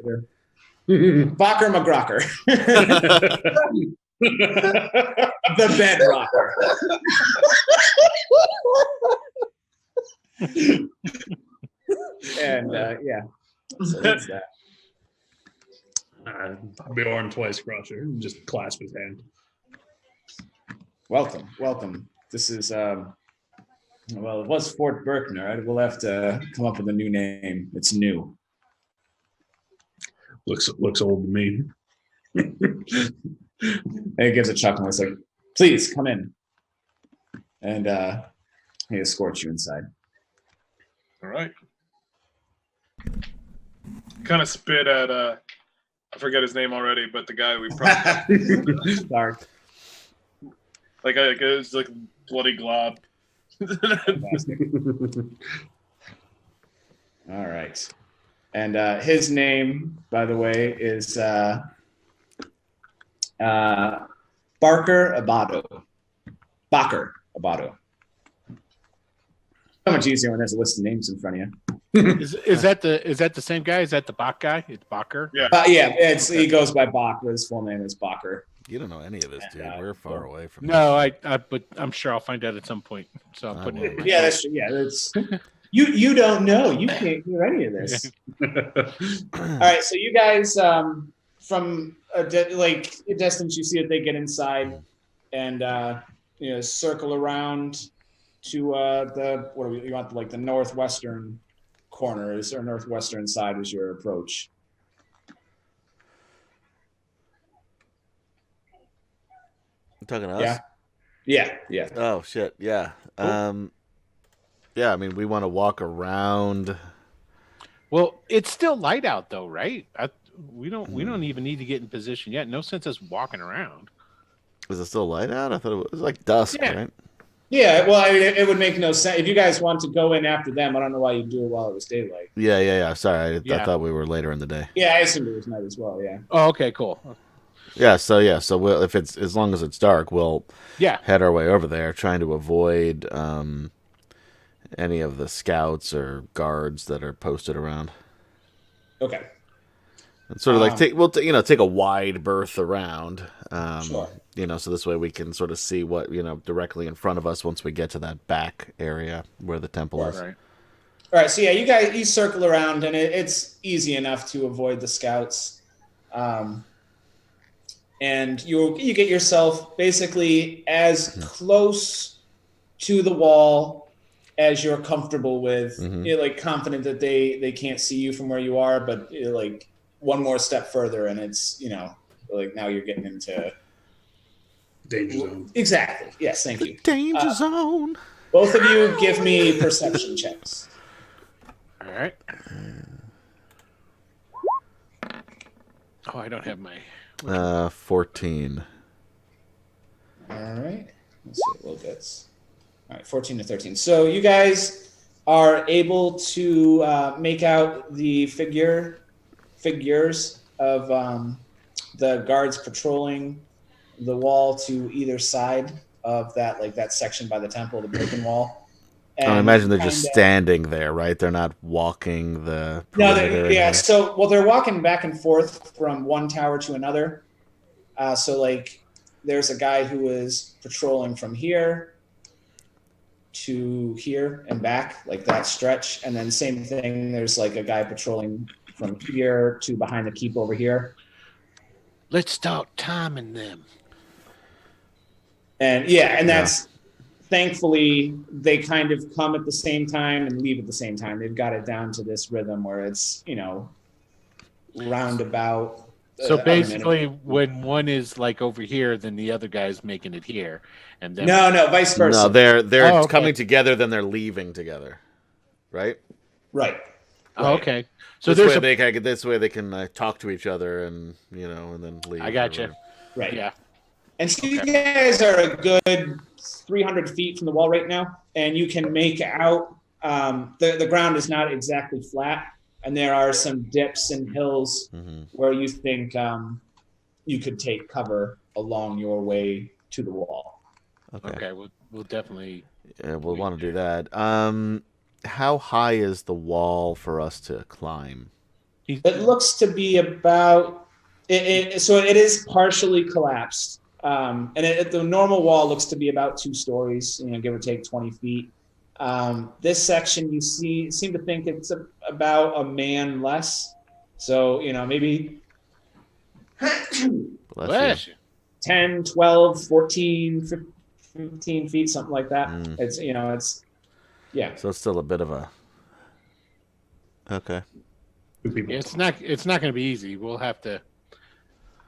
Speaker 2: the
Speaker 7: fucker.
Speaker 2: Bakker McGrocker. The bed rocker. And yeah, so that's that.
Speaker 5: Bjorn Twice Crusher. Just clasp his hand.
Speaker 2: Welcome. This is well, it was Fort Berkner. We'll have to come up with a new name. It's new.
Speaker 5: Looks old to me.
Speaker 2: And he gives a chuckle. It's like, please come in. And he escorts you inside.
Speaker 4: All right. Kind of spit at I forget his name already, but the guy we probably
Speaker 2: Sorry.
Speaker 4: like it's like bloody glob.
Speaker 2: All right. And his name, by the way, is Barker Abado. Bakker Abado. So much easier when there's a list of names in front of you.
Speaker 3: Is that the same guy? Is that the Bach guy? It's Bakker.
Speaker 4: Yeah.
Speaker 2: Yeah, he goes by Bach, but his full name is Bakker.
Speaker 7: You don't know any of this, dude. We're far away from
Speaker 3: No, but I'm sure I'll find out at some point. So I'm putting it in my
Speaker 2: Yeah, that's true. Yeah, that's you don't know. You can't hear any of this. All right, so you guys from a distance, you see that they get inside and circle around to you want like the northwestern corners or northwestern side as your approach.
Speaker 7: You talking to us?
Speaker 2: Yeah.
Speaker 7: Oh shit, yeah. Yeah, I mean we want to walk around.
Speaker 3: Well, it's still light out though, right? We don't even need to get in position yet. No sense us walking around.
Speaker 7: Is it still light out? I thought it was like dusk, right?
Speaker 2: Yeah, well, I mean, it would make no sense if you guys want to go in after them. I don't know why you do it while it was daylight.
Speaker 7: Yeah. Sorry, I thought we were later in the day.
Speaker 2: Yeah, I assumed it was night as well. Yeah.
Speaker 3: Oh, okay, cool.
Speaker 7: So we'll, if it's as long as it's dark, we'll head our way over there, trying to avoid any of the scouts or guards that are posted around.
Speaker 2: Okay.
Speaker 7: And sort of like take a wide berth around.
Speaker 2: Sure.
Speaker 7: So this way we can sort of see what directly in front of us once we get to that back area where the temple is.
Speaker 2: Right. All right. So yeah, you circle around, and it's easy enough to avoid the scouts. And you get yourself basically as close to the wall as you're comfortable with. You're like confident that they can't see you from where you are, but you're like one more step further, and it's like now you're getting into
Speaker 5: danger zone.
Speaker 2: Exactly. Yes. Thank you.
Speaker 7: Danger zone.
Speaker 2: Both of you give me perception checks.
Speaker 3: All right. Oh, I don't have my
Speaker 7: 14.
Speaker 2: All right. Let's see what Will gets. All right, 14 to 13. So you guys are able to make out the figures of the guards patrolling the wall to either side of that section by the temple, the broken wall. And
Speaker 7: I imagine they're just standing there, right? They're not walking the perimeter.
Speaker 2: No, so they're walking back and forth from one tower to another. So like there's a guy who is patrolling from here to here and back, like that stretch. And then same thing, there's like a guy patrolling from here to behind the keep over here.
Speaker 3: Let's start timing them.
Speaker 2: And that's thankfully they kind of come at the same time and leave at the same time. They've got it down to this rhythm where it's, roundabout.
Speaker 3: So basically when one is like over here, then the other guy's making it here. And then
Speaker 2: No, vice versa.
Speaker 7: No, they're coming together, then they're leaving together. Right?
Speaker 2: Right.
Speaker 3: Oh, okay. So
Speaker 7: this way they can talk to each other and then leave.
Speaker 3: I got you.
Speaker 2: Right.
Speaker 3: Yeah.
Speaker 2: And so you guys are a good 300 feet from the wall right now, and you can make out the ground is not exactly flat, and there are some dips and hills where you think you could take cover along your way to the wall.
Speaker 3: Okay. We'll definitely.
Speaker 7: Yeah, we'll want to do that. How high is the wall for us to climb?
Speaker 2: It looks to be about. So it is partially collapsed. the normal wall looks to be about 2 stories, give or take 20 feet. This section, you seem to think it's about a man less. So, maybe
Speaker 3: Bless you.
Speaker 2: 10, 12, 14, 15 feet, something like that. It's, yeah.
Speaker 7: So it's still a bit of a. Okay.
Speaker 3: It's not going to be easy. We'll have to.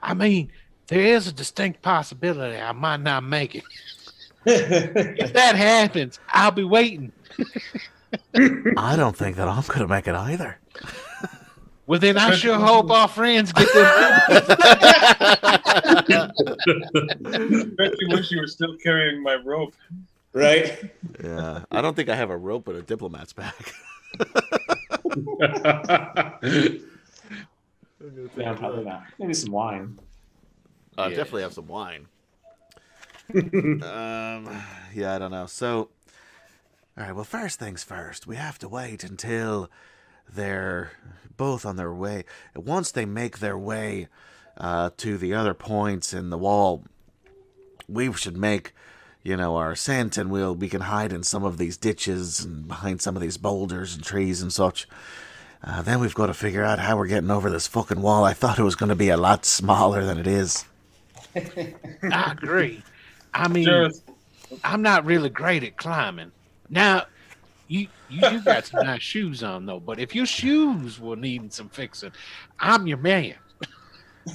Speaker 3: I mean, there is a distinct possibility I might not make it. If that happens, I'll be waiting.
Speaker 7: I don't think that I'm going to make it either.
Speaker 3: Well, then I sure hope our friends get them.
Speaker 4: Bet you wish you were still carrying my rope.
Speaker 2: Right?
Speaker 7: Yeah. I don't think I have a rope in a diplomat's bag.
Speaker 2: Yeah, probably not. Maybe some wine.
Speaker 7: Definitely have some wine. Yeah, I don't know. So, all right. Well, first things first. We have to wait until they're both on their way. Once they make their way to the other points in the wall, we should make, our ascent, and we can hide in some of these ditches and behind some of these boulders and trees and such. Then we've got to figure out how we're getting over this fucking wall. I thought it was going to be a lot smaller than it is.
Speaker 3: I agree. I mean, I'm not really great at climbing. Now, you got some nice shoes on, though, but if your shoes were needing some fixing, I'm your man.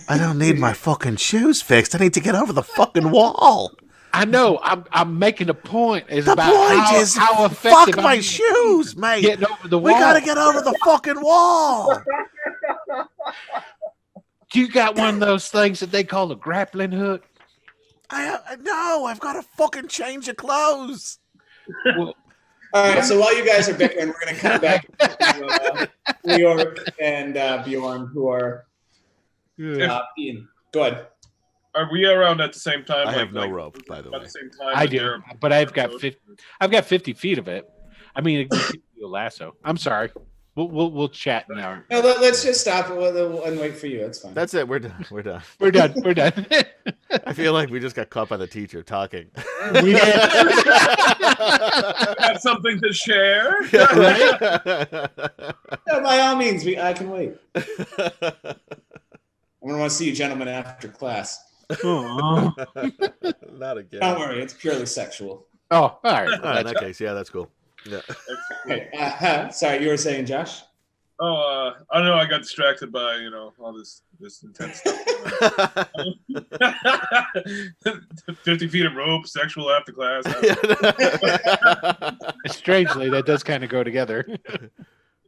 Speaker 7: I don't need my fucking shoes fixed. I need to get over the fucking wall.
Speaker 3: I know. I'm making a point.
Speaker 7: The point is,
Speaker 3: how effective
Speaker 7: fuck my shoes, mate.
Speaker 3: Getting over the wall.
Speaker 7: We gotta get over the fucking wall.
Speaker 3: You got one of those things that they call a grappling hook?
Speaker 7: No, I've got to fucking change of clothes.
Speaker 2: Well, all right, so while you guys are bickering, we're going to come back to New York and Bjorn, who are Ian. Go ahead.
Speaker 4: Are we around at the same time?
Speaker 7: I have no rope, by the way.
Speaker 4: At the same time,
Speaker 3: I do, but I've got 50 feet of it. I mean, it gives you a lasso. I'm sorry. We'll chat now.
Speaker 2: No, let's just stop and wait for you. That's fine.
Speaker 7: That's it. We're done. We're done.
Speaker 3: We're done.
Speaker 7: I feel like we just got caught by the teacher talking.
Speaker 3: We
Speaker 4: have something to share.
Speaker 3: Right?
Speaker 2: Yeah, by all means, I can wait. I'm gonna want to see you gentlemen after class.
Speaker 7: Not again.
Speaker 2: Don't worry, it's purely sexual.
Speaker 3: Oh, all right.
Speaker 7: In that case, yeah, that's cool. Yeah.
Speaker 2: Okay, sorry, you were saying, Josh?
Speaker 4: I don't know. I got distracted by all this intense stuff. 50 feet of rope, sexual after class.
Speaker 3: Strangely, that does kind of go together.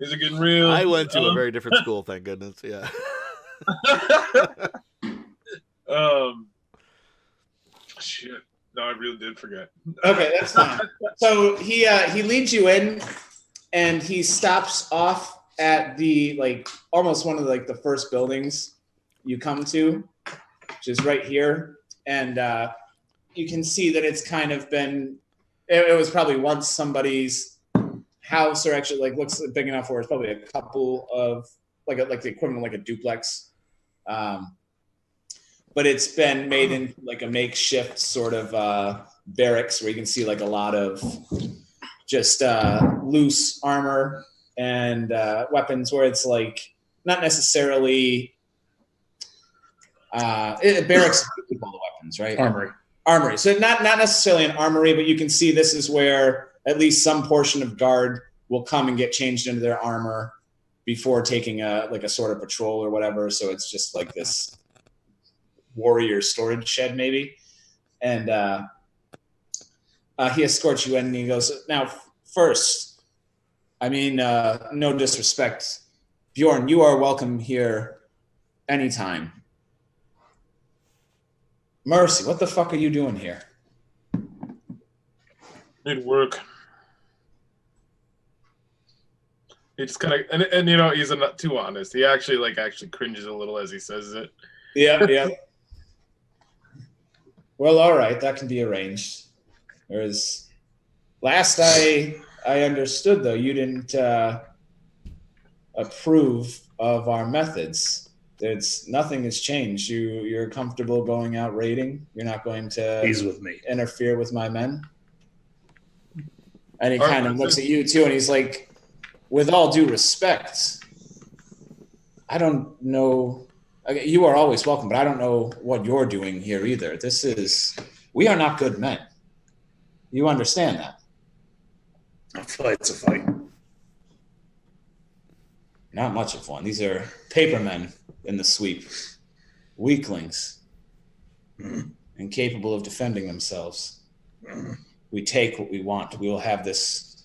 Speaker 4: Is it getting real?
Speaker 7: I went to a very different school, thank goodness. Yeah.
Speaker 4: Shit. No, I really did forget.
Speaker 2: Okay, that's fine. So he leads you in, and he stops off at the almost one of the first buildings you come to, which is right here, and you can see that it's kind of been. It was probably once somebody's house, or actually looks big enough where it's probably a couple of like the equivalent of a duplex. But it's been made into a makeshift sort of barracks where you can see a lot of just loose armor and weapons, where it's not necessarily barracks with all the weapons, right? Armory. So not necessarily an armory, but you can see this is where at least some portion of guard will come and get changed into their armor before taking a sort of patrol or whatever. So it's just this warrior storage shed maybe, and he escorts you in, and he goes, now first, I mean, no disrespect, Bjorn, you are welcome here anytime. Mercy, what the fuck are you doing here?
Speaker 4: Need work. It's kind of and he's not too honest. He actually cringes a little as he says it.
Speaker 2: Yeah. Well, all right, that can be arranged. Whereas last I understood, though, you didn't approve of our methods. nothing has changed. You're comfortable going out raiding. You're not going to
Speaker 5: He's with me.
Speaker 2: interfere with my men. And he
Speaker 4: All
Speaker 2: kind
Speaker 4: right,
Speaker 2: of looks at you too, and he's like, with all due respect, I don't know. You are always welcome, but I don't know what you're doing here either. We are not good men. You understand that?
Speaker 5: A fight's a fight.
Speaker 2: Not much of one. These are papermen in the sweep, weaklings, incapable of defending themselves. We take what we want. We will have this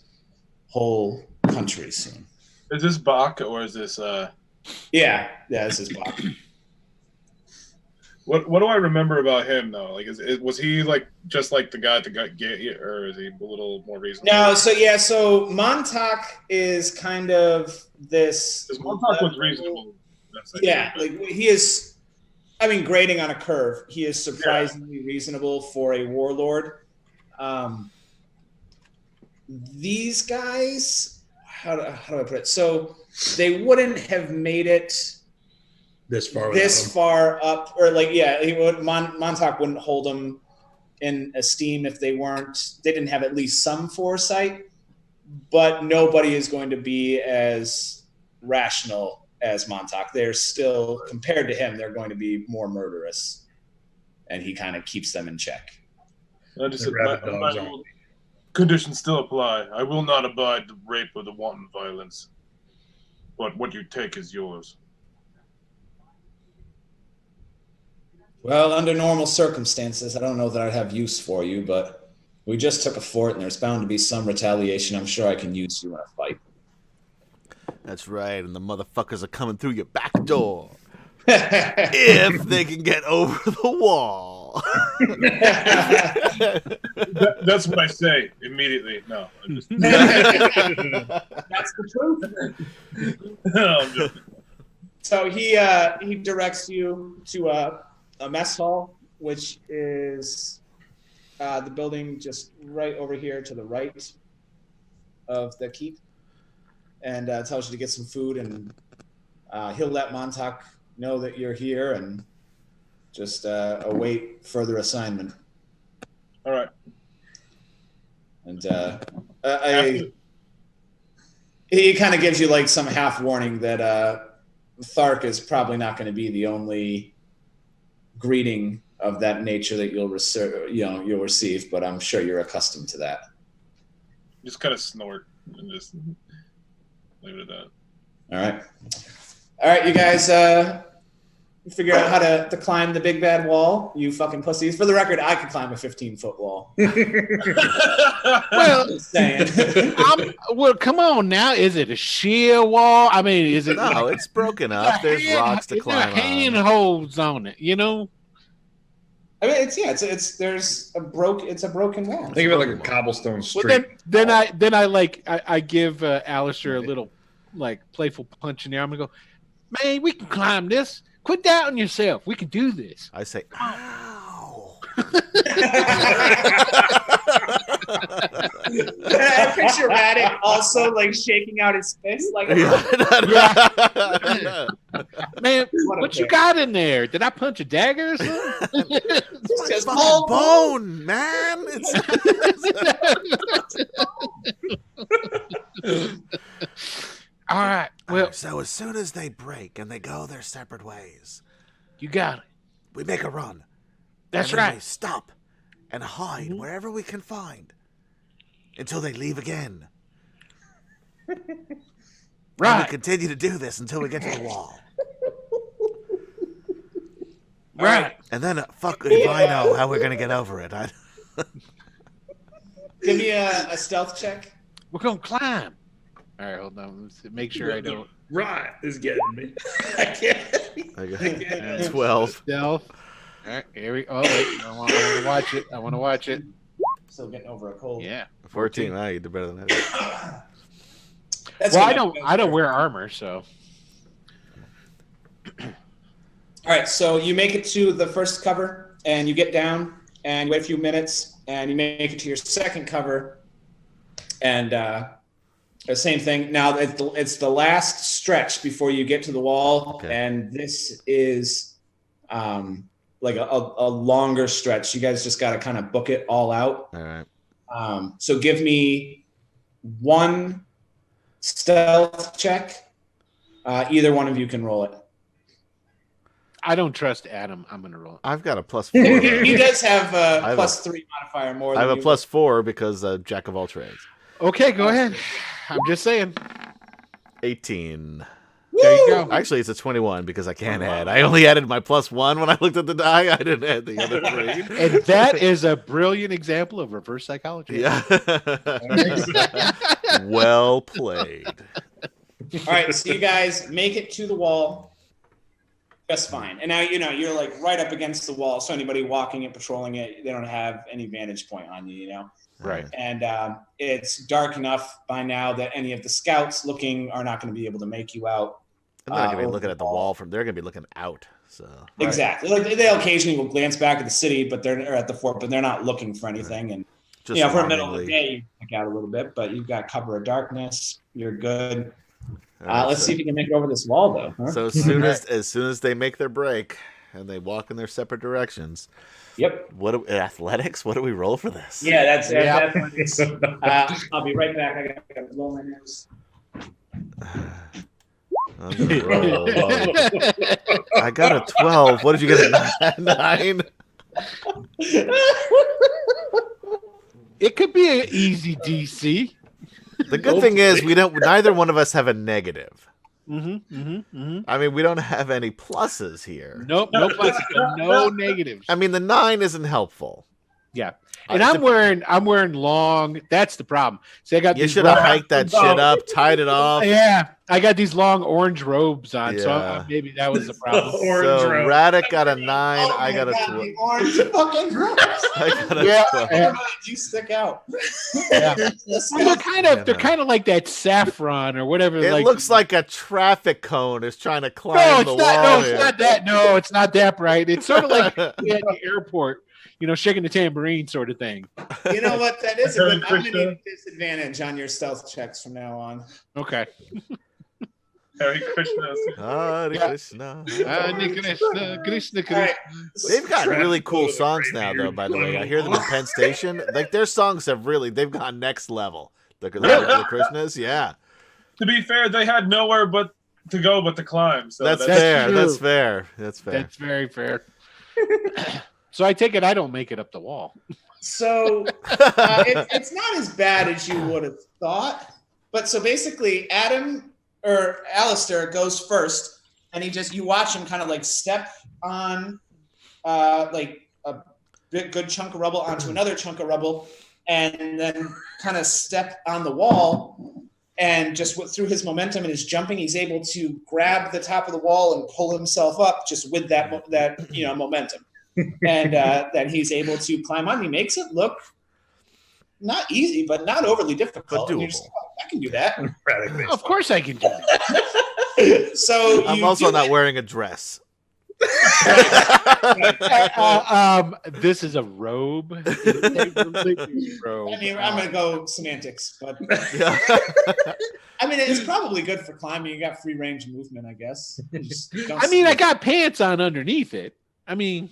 Speaker 2: whole country soon.
Speaker 4: Is this Bach or is this?
Speaker 2: Yeah, this is Bob.
Speaker 4: What do I remember about him though? Like, was he like just like the guy that got gay, or is he a little more reasonable?
Speaker 2: No, so Montauk is kind of this.
Speaker 4: Because Montauk was reasonable.
Speaker 2: Yeah, like he is. I mean, grading on a curve, he is surprisingly reasonable for a warlord. These guys, how do I put it? So they wouldn't have made it
Speaker 5: This
Speaker 2: far up, or like, he would. Montauk wouldn't hold them in esteem if they didn't have at least some foresight. But nobody is going to be as rational as Montauk. They're still, compared to him, they're going to be more murderous, and he kind of keeps them in check.
Speaker 4: My conditions still apply. I will not abide the rape or the wanton violence, but what you take is yours.
Speaker 2: Well, under normal circumstances, I don't know that I'd have use for you, but we just took a fort, and there's bound to be some retaliation. I'm sure I can use you in a fight.
Speaker 7: That's right, and the motherfuckers are coming through your back door. If they can get over the wall.
Speaker 4: That's what I say immediately. No, I'm just...
Speaker 2: That's the truth.
Speaker 4: No, I'm just...
Speaker 2: So he directs you to a mess hall, which is the building just right over here to the right of the keep, and tells you to get some food, and he'll let Montauk know that you're here and just await further assignment.
Speaker 4: All right.
Speaker 2: And he kind of gives you like some half warning that Thark is probably not going to be the only greeting of that nature that you'll receive, but I'm sure you're accustomed to that.
Speaker 4: Just kind of snort and just leave it at that.
Speaker 2: All right, you guys figure out how to climb the big bad wall, you fucking pussies. For the record, I could climb a 15-foot wall.
Speaker 3: Well,
Speaker 2: Just saying.
Speaker 3: well, come on now. Is it a sheer wall? I mean, is it?
Speaker 7: No, it's broken up. There's rocks to climb on.
Speaker 3: Handholds on it, you know.
Speaker 2: I mean, it's a broken wall.
Speaker 5: Think of it like a cobblestone street.
Speaker 3: Well, then I give Alistair a little like playful punch in the arm and go, man, we can climb this. Quit doubting yourself. We can do this.
Speaker 7: I say, ow.
Speaker 2: I picture Raddick also like shaking out his fist, like,
Speaker 3: man, what you got in there? Did I punch a dagger or something?
Speaker 2: It's just
Speaker 7: Fucking bone, man.
Speaker 3: All right. Well,
Speaker 7: So as soon as they break and they go their separate ways,
Speaker 3: you got it.
Speaker 7: we make a run.
Speaker 3: That's
Speaker 7: And then
Speaker 3: right.
Speaker 7: we stop and hide wherever we can find until they leave again. And we
Speaker 3: Right.
Speaker 7: continue to do this until we get to the wall.
Speaker 3: Right.
Speaker 7: And then, fuck if I know how we're going to get over it.
Speaker 2: Give me a stealth check.
Speaker 3: We're going to climb. All right, hold on. Let's make sure I don't.
Speaker 5: Right is getting me.
Speaker 2: I can't.
Speaker 7: I got 12.
Speaker 3: Stealth. All right, here we. Oh wait, I want to watch it. I want to watch it.
Speaker 2: Still getting over a cold.
Speaker 3: Yeah.
Speaker 7: 14. Wow, you did better than that.
Speaker 2: That's
Speaker 3: Well,
Speaker 2: good.
Speaker 3: I don't wear armor, so.
Speaker 2: All right, so you make it to the first cover, and you get down, and you wait a few minutes, and you make it to your second cover, and Same thing. Now it's the last stretch before you get to the wall,
Speaker 7: Okay.
Speaker 2: and this is like a longer stretch. You guys just got to kind of book it all out.
Speaker 7: All right.
Speaker 2: So give me one stealth check. Either one of you can roll it.
Speaker 3: I don't trust Adam. I'm gonna roll.
Speaker 7: I've got a +4.
Speaker 2: He does have a
Speaker 7: I have
Speaker 2: +3 modifier more.
Speaker 7: I have
Speaker 2: than
Speaker 7: a
Speaker 2: you.
Speaker 7: +4 because Jack of all trades.
Speaker 3: Okay, go ahead. I'm just saying.
Speaker 7: 18.
Speaker 3: There you go.
Speaker 7: Actually, it's a 21 because I can't add. I only added my +1 when I looked at the die. I didn't add the other 3.
Speaker 3: And that is a brilliant example of reverse psychology.
Speaker 7: Yeah. Well played.
Speaker 2: All right, so you guys make it to the wall just fine. And now, you're like right up against the wall. So anybody walking and patrolling it, they don't have any vantage point on you,
Speaker 3: Right.
Speaker 2: And it's dark enough by now that any of the scouts looking are not going to be able to make you out.
Speaker 7: And they're not going to be
Speaker 2: over
Speaker 7: looking at the wall they're going to be looking out. So
Speaker 2: Exactly. Like they occasionally will glance back at the city, or at the fort, but they're not looking for anything. And
Speaker 7: just
Speaker 2: for the middle of the
Speaker 7: longingly.
Speaker 2: day, you pick out a little bit, but you've got cover of darkness. You're good.
Speaker 7: All right,
Speaker 2: Let's see if you can make it over this wall, though. Huh?
Speaker 7: So as soon as they make their break and they walk in their separate directions,
Speaker 2: Yep.
Speaker 7: Athletics? What do we roll for this?
Speaker 2: Yeah, that's it.
Speaker 3: Yeah.
Speaker 2: I'll be right back. I got to blow my nose.
Speaker 7: I'm gonna roll. I got a 12. What did you get? A 9?
Speaker 3: It could be an easy DC.
Speaker 7: The good thing is neither one of us have a negative. I mean, we don't have any pluses here.
Speaker 3: Nope, no pluses, no negatives.
Speaker 7: I mean, the 9 isn't helpful.
Speaker 3: Yeah, and I'm wearing long. That's the problem. So I got.
Speaker 7: You
Speaker 3: these
Speaker 7: should have
Speaker 3: long-
Speaker 7: hiked that shit up, tied it off.
Speaker 3: Yeah, I got these long orange robes on, so
Speaker 7: Yeah.
Speaker 3: maybe that was the problem.
Speaker 7: So Radek got a 9. I got a 12.
Speaker 2: The orange fucking rocks.
Speaker 7: I got a
Speaker 3: Yeah.
Speaker 7: 12.
Speaker 2: You stick out.
Speaker 3: Yeah. Well, they're kind of like that saffron or whatever.
Speaker 7: It looks like a traffic cone is trying to climb
Speaker 3: no,
Speaker 7: the
Speaker 3: it's
Speaker 7: wall.
Speaker 3: not. No,
Speaker 7: here.
Speaker 3: it's not that. No, it's not that bright. It's sort of like at the airport, shaking the tambourine sort of thing.
Speaker 2: You know what? That is a good. I'm going to need a disadvantage on your stealth checks from now on.
Speaker 3: Okay.
Speaker 4: Hare Krishna.
Speaker 7: Hare Krishna.
Speaker 3: Krishna.
Speaker 2: All right.
Speaker 7: They've got really cool songs now, though. By the way, I hear them in Penn Station. Like their songs they've gone next level. The Krishnas, yeah.
Speaker 4: To be fair, they had nowhere but to go but to climb. So
Speaker 7: That's
Speaker 3: true.
Speaker 7: fair. That's fair. That's fair.
Speaker 3: That's very fair. So I take it I don't make it up the wall.
Speaker 2: So it's not as bad as you would have thought. But so basically, Alistair goes first, and you watch him kind of like step on like a good chunk of rubble onto another chunk of rubble, and then kind of step on the wall. And just through his momentum and his jumping, he's able to grab the top of the wall and pull himself up just with that momentum. And then he's able to climb on. He makes it look not easy, but not overly difficult.
Speaker 7: But
Speaker 2: And you're just
Speaker 7: doable.
Speaker 2: like, I can do that.
Speaker 3: Of course I can do that.
Speaker 2: So
Speaker 7: I'm
Speaker 2: you
Speaker 7: also
Speaker 2: do
Speaker 7: not
Speaker 2: it.
Speaker 7: wearing a dress.
Speaker 3: This is a robe. It's a robe.
Speaker 2: I mean, I'm gonna go semantics, but
Speaker 7: Yeah.
Speaker 2: I mean, it's probably good for climbing. You got free range movement, I guess. You just don't
Speaker 3: I mean, I
Speaker 2: sleep.
Speaker 3: got pants on underneath it. I mean,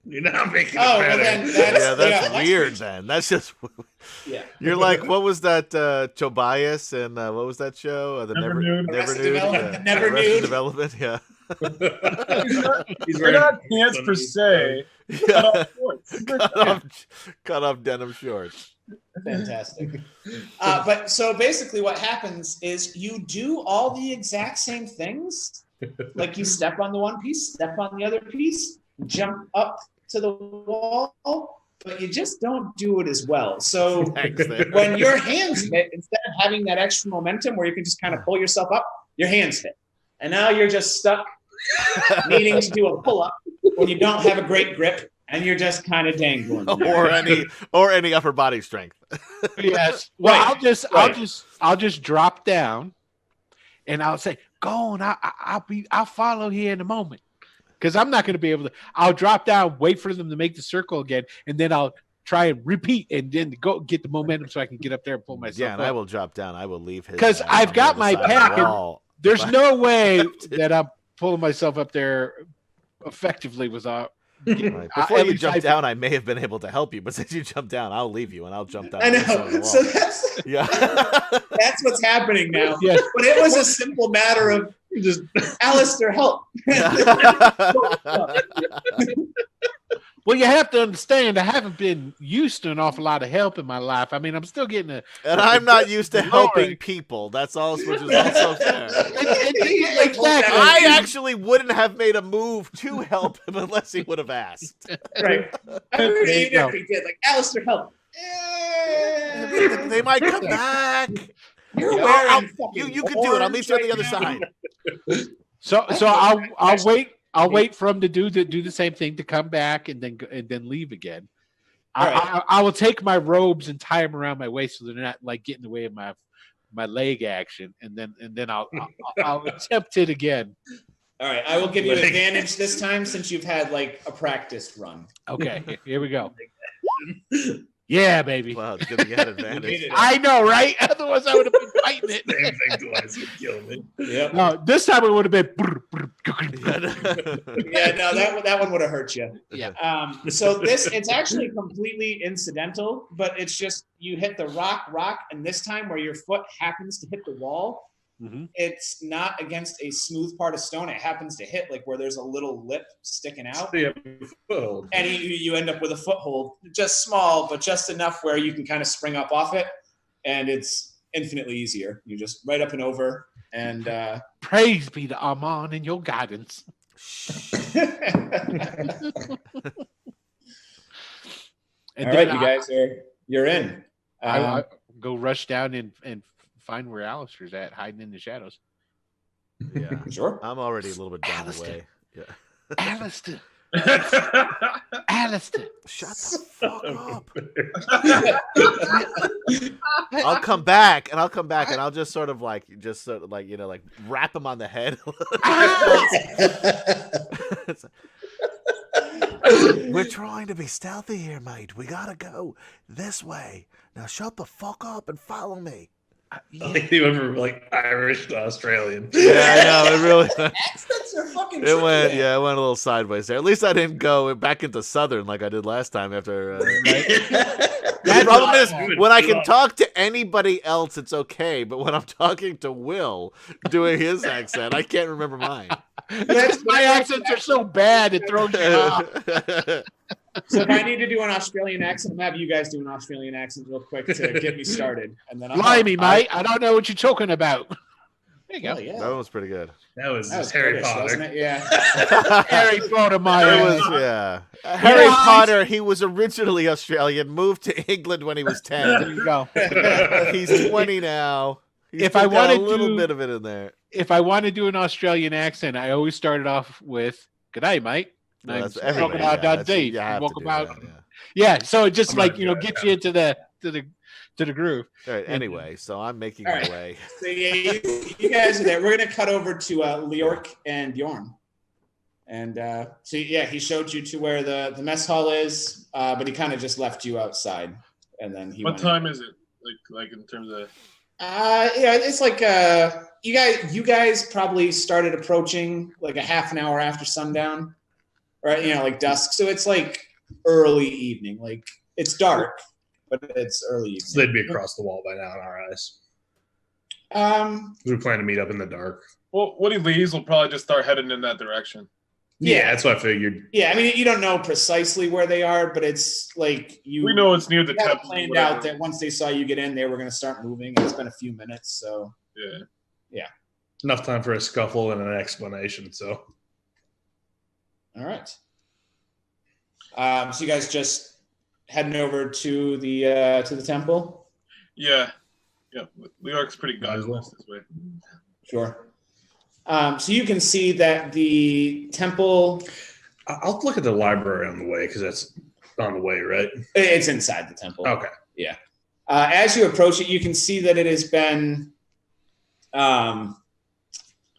Speaker 5: You're not making
Speaker 2: Oh,
Speaker 5: it
Speaker 2: well,
Speaker 5: better.
Speaker 2: then
Speaker 7: That's
Speaker 2: that's
Speaker 7: weird, then. That's just.
Speaker 2: Yeah.
Speaker 7: You're like, what was that Tobias and what was that show? The
Speaker 4: Never Nude.
Speaker 7: Never
Speaker 2: Arrested
Speaker 7: Nude.
Speaker 2: Development.
Speaker 7: Yeah.
Speaker 2: Never
Speaker 7: Arrested
Speaker 2: Nude.
Speaker 7: Development. Yeah.
Speaker 5: He's
Speaker 4: They're not pants per se.
Speaker 7: Yeah.
Speaker 4: Shorts.
Speaker 7: Cut off denim shorts.
Speaker 2: Fantastic. But so basically what happens is you do all the exact same things. Like you step on the one piece, step on the other piece, jump up to the wall, but you just don't do it as well. So
Speaker 7: Thanks, there.
Speaker 2: when your hands hit, instead of having that extra momentum where you can just kind of pull yourself up, your hands hit. And now you're just stuck needing to do a pull-up when you don't have a great grip and you're just kind of dangling.
Speaker 7: or any upper body strength.
Speaker 3: yes. Well,
Speaker 2: Right.
Speaker 3: I'll just drop down, and I'll say, "Go on, I'll follow here in a moment," because I'm not going to be able to. I'll drop down, wait for them to make the circle again, and then I'll try and repeat and then go get the momentum so I can get up there and pull myself
Speaker 7: Yeah, and
Speaker 3: up.
Speaker 7: I will drop down. I will leave his.
Speaker 3: Because
Speaker 7: ass
Speaker 3: I've
Speaker 7: on
Speaker 3: got
Speaker 7: the
Speaker 3: my
Speaker 7: other side of the
Speaker 3: pack and
Speaker 7: wall.
Speaker 3: there's
Speaker 7: If I
Speaker 3: no way
Speaker 7: have to.
Speaker 3: that I'm pulling myself up there effectively without.
Speaker 7: Right. Before you jump down, I may have been able to help you, but since you jump down, I'll leave you and I'll jump down.
Speaker 2: I
Speaker 7: the other side of the
Speaker 2: know.
Speaker 7: wall.
Speaker 2: So that's
Speaker 7: yeah.
Speaker 2: that's what's happening now.
Speaker 3: Yes.
Speaker 2: But it was a simple matter of just Alistair, help.
Speaker 3: Well, you have to understand, I haven't been used to an awful lot of help in my life. I mean, I'm still getting
Speaker 7: And I'm not used to helping people. That's all, which is also fair.
Speaker 3: Exactly.
Speaker 7: I actually wouldn't have made a move to help him unless he would have asked.
Speaker 2: Right. I remember even if he did, like, Alistair, help.
Speaker 7: They might come back.
Speaker 2: You're
Speaker 7: Yeah,
Speaker 2: wearing
Speaker 7: you can do it. I'll meet you on the other side.
Speaker 3: So I'll wait. I'll wait for him to do the same thing, to come back and then leave again. I will take my robes and tie them around my waist so they're not like getting in the way of my leg action, and then I'll attempt it again.
Speaker 2: All right, I will give you advantage this time since you've had like a practiced run.
Speaker 3: Okay, here we go. Yeah, baby.
Speaker 7: Wow, it's good to get advantage.
Speaker 3: I know, right? Otherwise, I would have been fighting it.
Speaker 5: Same thing twice would kill me.
Speaker 2: Yep.
Speaker 3: No, this time it would have been.
Speaker 2: Yeah, no, that one would have hurt you.
Speaker 3: Yeah.
Speaker 2: So it's actually completely incidental, but it's just you hit the rock, and this time where your foot happens to hit the wall, it's not against a smooth part of stone. It happens to hit like where there's a little lip sticking out, and you end up with a foothold, just small, but just enough where you can kind of spring up off it, and it's infinitely easier. You just right up and over, and
Speaker 3: praise be to Armand and your guidance.
Speaker 2: All right, you guys you're in.
Speaker 3: I go rush down and find where Alistair's at, hiding in the shadows.
Speaker 7: Yeah,
Speaker 2: sure.
Speaker 7: I'm already a little bit down the way. Yeah.
Speaker 3: Alistair. Alistair.
Speaker 7: Shut the fuck up. I'll come back and I'll just sort of like wrap him on the head. We're trying to be stealthy here, mate. We gotta go this way. Now shut the fuck up and follow me.
Speaker 5: He went from like Irish to Australian.
Speaker 7: Yeah, I know. It really.
Speaker 2: Accents are fucking.
Speaker 7: It went a little sideways there. At least I didn't go back into Southern like I did last time. After the problem is when I can talk to anybody else, it's okay. But when I'm talking to Will doing his accent, I can't remember mine.
Speaker 3: My accents are so bad it throws you off.
Speaker 2: So if I need to do an Australian accent, I'm gonna have you guys do an Australian accent real quick to get me started, and then
Speaker 3: Blimey, mate! I don't know what you're talking about. There you go.
Speaker 2: Oh, yeah.
Speaker 7: That was pretty good.
Speaker 5: That was
Speaker 2: Harry
Speaker 5: Harry
Speaker 2: Potter,
Speaker 5: Potter.
Speaker 2: wasn't it? Yeah.
Speaker 3: Harry Potter,
Speaker 7: It was Harry Potter. He was originally Australian, moved to England when he was 10.
Speaker 3: There you go.
Speaker 7: He's 20 now.
Speaker 3: If I wanted
Speaker 7: a little
Speaker 3: to-
Speaker 7: bit of it in there.
Speaker 3: If I want to do an Australian accent, I always started off with "G'day, mate."
Speaker 7: Well, that's
Speaker 3: I'm
Speaker 7: everybody,
Speaker 3: talking about
Speaker 7: yeah,
Speaker 3: Dundee.
Speaker 7: you have
Speaker 3: Walk
Speaker 7: to do
Speaker 3: about,
Speaker 7: that, yeah.
Speaker 3: yeah. So it just
Speaker 5: I'm
Speaker 3: like
Speaker 5: gonna do
Speaker 3: gets
Speaker 5: that,
Speaker 3: you into the groove.
Speaker 7: All right, anyway, so I'm making
Speaker 2: All
Speaker 7: my
Speaker 2: right.
Speaker 7: way.
Speaker 2: So yeah, you guys are there. We're gonna cut over to Leork and Bjorn, and so yeah, he showed you to where the mess hall is, but he kind of just left you outside, and then he.
Speaker 4: What
Speaker 2: went
Speaker 4: time is it? Like in terms of?
Speaker 2: Yeah, it's like you guys probably started approaching like a half an hour after sundown, right? Like dusk. So it's like early evening. Like it's dark, but it's early evening.
Speaker 5: So they'd be across the wall by now in our eyes. We plan to meet up in the dark.
Speaker 4: Well, when he leaves, we'll probably just start heading in that direction.
Speaker 5: Yeah, that's what I figured.
Speaker 2: Yeah, I mean, you don't know precisely where they are, but it's like
Speaker 4: We know it's near the
Speaker 2: you got it
Speaker 4: temple.
Speaker 2: planned
Speaker 4: whatever.
Speaker 2: out that once they saw you get in, they were going to start moving. It's been a few minutes, so
Speaker 4: Yeah.
Speaker 5: Enough time for a scuffle and an explanation. So
Speaker 2: all right. So you guys just heading over to the temple?
Speaker 4: Yeah. New York's pretty
Speaker 5: Might as well.
Speaker 4: godless this way.
Speaker 2: Sure. So you can see that the temple,
Speaker 5: I'll look at the library on the way because that's on the way, right?
Speaker 2: it's inside the temple.
Speaker 5: Okay.
Speaker 2: As you approach it, you can see that it has been, how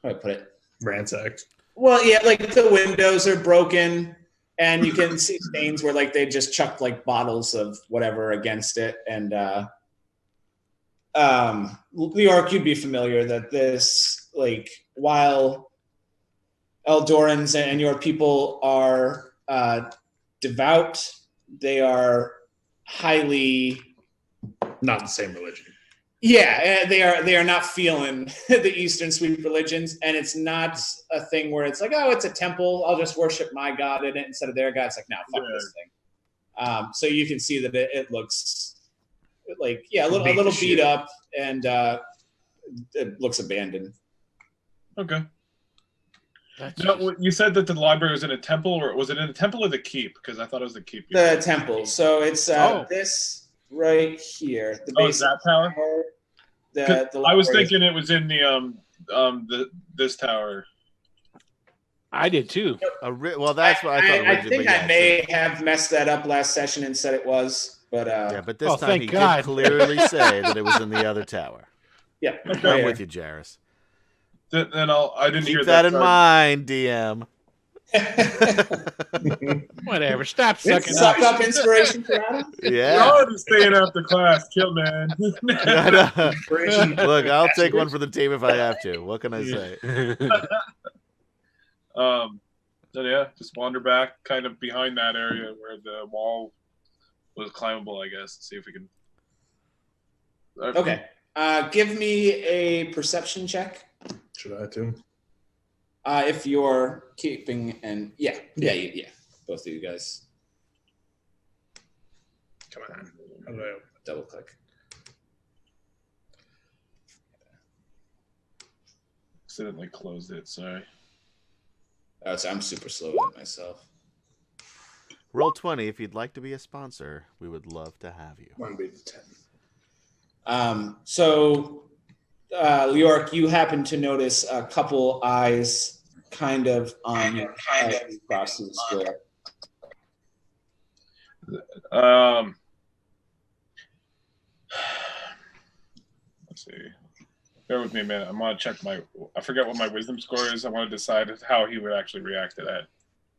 Speaker 2: do I put it?
Speaker 5: Ransacked.
Speaker 2: Well, yeah, like the windows are broken. And you can see stains where like they just chucked like bottles of whatever against it. And Leoric, you'd be familiar that this, like, while Eldorans and your people are devout, they are highly
Speaker 5: Not the same religion.
Speaker 2: Yeah, they are not feeling the Eastern sweep religions, and it's not a thing where it's like, oh, it's a temple, I'll just worship my god in it instead of their god. It's like, no, fuck this thing. So you can see that it looks like, yeah, a little beat up, and it looks abandoned.
Speaker 4: Okay. You said that the library was in a temple, or was it in a temple or the keep? Because I thought it was the keep.
Speaker 2: The temple. So it's this right here. The base
Speaker 4: that tower. I was thinking it was in this tower.
Speaker 3: I did too.
Speaker 1: Well, that's what I thought.
Speaker 2: I think I may have messed that up last session and said it was, but
Speaker 1: yeah, but this time he did clearly say that it was in the other tower.
Speaker 2: Yeah,
Speaker 1: I'm with you, Jairus.
Speaker 4: Then I didn't hear
Speaker 1: Keep that in mind, DM.
Speaker 3: Whatever. Stop sucking
Speaker 2: suck up inspiration for Adam.
Speaker 1: Yeah.
Speaker 4: You're already staying after class. Kill, man.
Speaker 1: Look, I'll take one for the team if I have to. What can I say?
Speaker 4: So yeah, just wander back, kind of behind that area where the wall was climbable, I guess. See if we can.
Speaker 2: Okay. Give me a perception check.
Speaker 5: Should I too?
Speaker 2: If you're keeping yeah, both of you guys.
Speaker 5: Come on. How do I
Speaker 2: double click?
Speaker 4: Accidentally closed it. Sorry.
Speaker 2: Oh, so I'm super slow with it myself.
Speaker 1: Roll 20 if you'd like to be a sponsor. We would love to have you.
Speaker 5: 10.
Speaker 2: So, Leoric, you happen to notice a couple eyes kind of on you across the square.
Speaker 4: Let's see. Bear with me a minute. I'm gonna check I forget what my wisdom score is. I want to decide how he would actually react to that.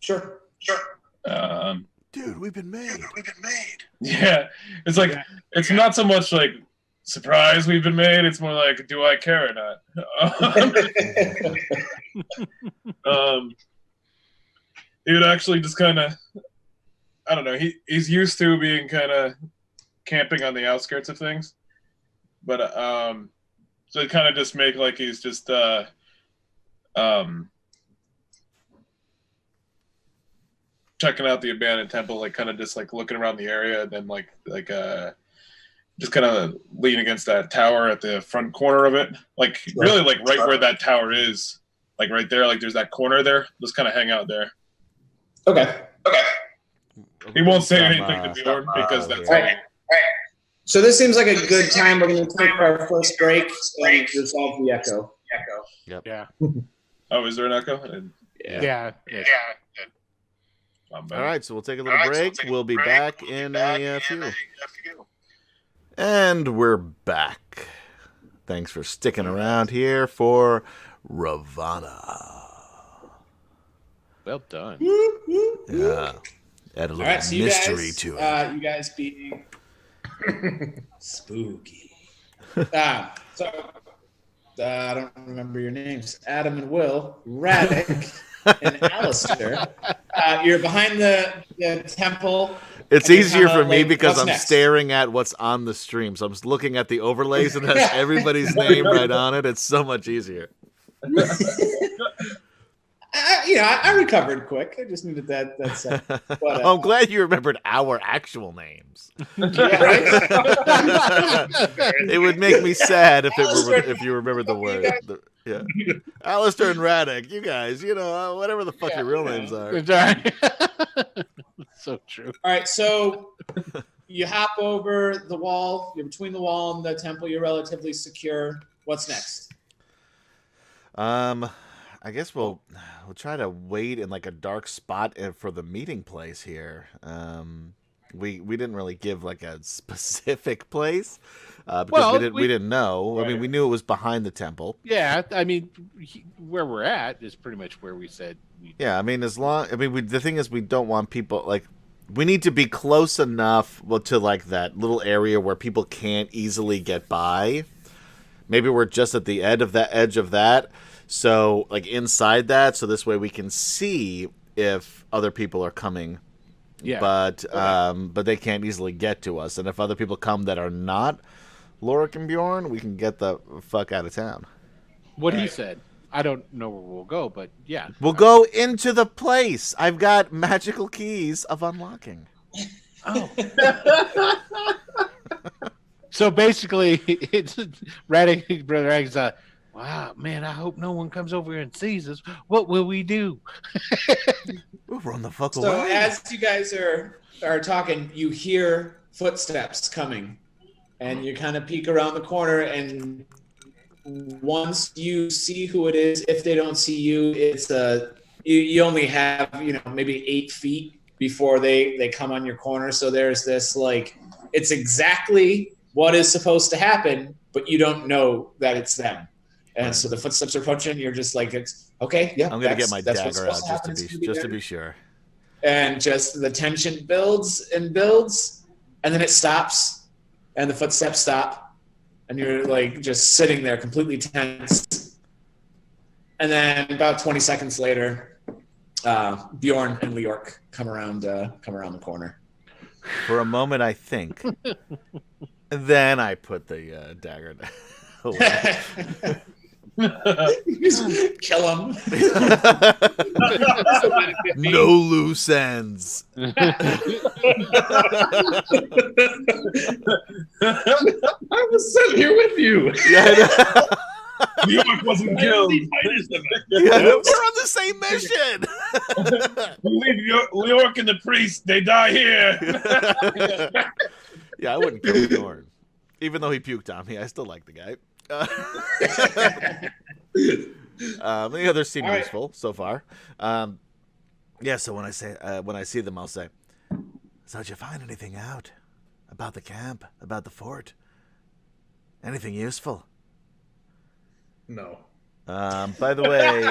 Speaker 2: Sure.
Speaker 1: Dude, we've been made.
Speaker 4: Yeah, it's like it's not so much like surprise we've been made. It's more like, do I care or not? He would actually just kind of, I don't know. He's used to being kind of camping on the outskirts of things, but so it kind of just make like he's just checking out the abandoned temple, like kind of just like looking around the area, and then like just kind of lean against that tower at the front corner of it, like really like right where that tower is, like right there, like there's that corner there. Just kind of hang out there.
Speaker 2: Okay.
Speaker 4: He won't say anything to Bjorn because that's
Speaker 2: right. So this seems like a good time. We're going to take our first break and resolve the echo.
Speaker 1: Yep.
Speaker 3: Yeah.
Speaker 4: Oh, is there an echo?
Speaker 3: Yeah.
Speaker 1: All right, so we'll take a little break. We'll be back in a few. And we're back. Thanks for sticking around here for Ravanna.
Speaker 3: Well done.
Speaker 1: Yeah. Add a little mystery to it.
Speaker 2: You guys being spooky. I don't remember your names. Adam and Will, Radek, and Alistair. You're behind the temple.
Speaker 1: It's easier for me because I'm
Speaker 2: next?
Speaker 1: staring at what's on the stream. So I'm just looking at the overlays and it has everybody's name right on it. It's so much easier.
Speaker 2: I recovered quick. I just needed that set. But,
Speaker 1: I'm glad you remembered our actual names. It would make me sad if you remembered the word. Yeah, Alistair and Radek, you guys, whatever the fuck your real names are.
Speaker 3: So true.
Speaker 2: All right, so you hop over the wall. You're between the wall and the temple. You're relatively secure. What's next?
Speaker 1: I guess we'll try to wait in like a dark spot for the meeting place here.
Speaker 7: we didn't really give like a specific place because
Speaker 3: Well,
Speaker 7: we didn't know. I mean,
Speaker 4: Right.
Speaker 7: we knew it was behind the temple.
Speaker 3: Yeah, I mean, where we're at is pretty much where we said.
Speaker 7: Yeah, I mean, the thing is, we don't want people like. We need to be close enough to like that little area where people can't easily get by. Maybe we're just at the edge of that. So like inside that, so this way we can see if other people are coming.
Speaker 3: Yeah.
Speaker 7: But they can't easily get to us. And if other people come that are not Lorik and Bjorn, we can get the fuck out of town.
Speaker 3: What he said. I don't know where we'll go, but yeah.
Speaker 7: We'll go into the place. I've got magical keys of unlocking.
Speaker 3: Oh. So basically, it's Radix, Brother Rags. Wow, man! I hope no one comes over and sees us. What will we do?
Speaker 7: We'll run the fuck
Speaker 2: So
Speaker 7: away.
Speaker 2: as you guys are talking, you hear footsteps coming, and you kind of peek around the corner, and once you see who it is, if they don't see you, it's you only have maybe 8 feet before they come on your corner. So there's this like it's exactly what is supposed to happen, but you don't know that it's them. And so the footsteps are approaching. You're just like, it's okay. Yeah,
Speaker 7: I'm gonna get my
Speaker 2: that's what's
Speaker 7: dagger out
Speaker 2: supposed
Speaker 7: just to
Speaker 2: happen.
Speaker 7: be sure.
Speaker 2: And just the tension builds and builds, and then it stops, and the footsteps stop, and you're like just sitting there completely tense. And then about 20 seconds later, Bjorn and Leork come around the corner.
Speaker 7: For a moment, I think. Then I put the dagger away.
Speaker 2: Just kill him.
Speaker 7: No loose ends.
Speaker 5: I was sitting here with you.
Speaker 7: Yeah,
Speaker 4: New York wasn't killed.
Speaker 7: yeah, we're on the same mission.
Speaker 4: Leave New York and the priest. They die here.
Speaker 7: Yeah, I wouldn't kill Bjorn. Even though he puked on me, I still like the guy. The others seem useful so far. Yeah, so when I see them, I'll say, "So did you find anything out about the camp, about the fort? Anything useful?"
Speaker 5: No.
Speaker 7: By the way,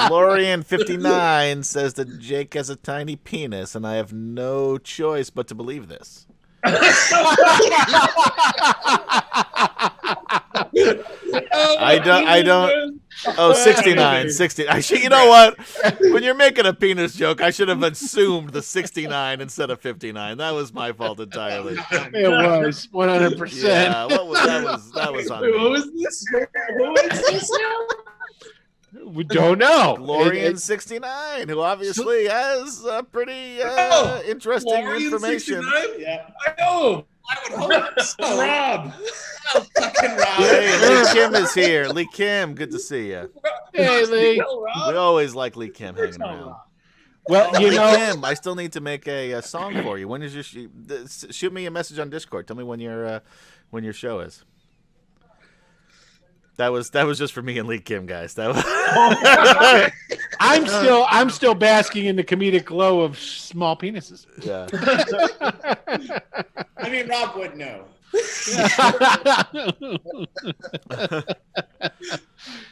Speaker 7: Glorian59 says that Jake has a tiny penis, and I have no choice but to believe this. I don't. Oh, 69. 60. Actually, you know what? When you're making a penis joke, I should have assumed the 69 instead of 59. That was my fault entirely.
Speaker 3: It was 100%.
Speaker 7: Yeah, that was on me.
Speaker 5: What was this? What was this now?
Speaker 3: We don't know.
Speaker 7: Glorian69, who obviously has pretty interesting information.
Speaker 2: Yeah.
Speaker 5: I know. I would hope so. Rob.
Speaker 2: Fucking Rob.
Speaker 7: Hey, Lee Kim is here. Lee Kim, good to see you.
Speaker 3: Hey, Lee.
Speaker 7: We always like Lee Kim hanging around.
Speaker 3: Well, you
Speaker 7: Lee
Speaker 3: know,
Speaker 7: Kim, I still need to make a song for you. When is your shoot me a message on Discord. Tell me when your show is. That was just for me and Lee Kim, guys. That was
Speaker 3: I'm still basking in the comedic glow of small penises.
Speaker 7: yeah.
Speaker 2: I mean, Rob would know.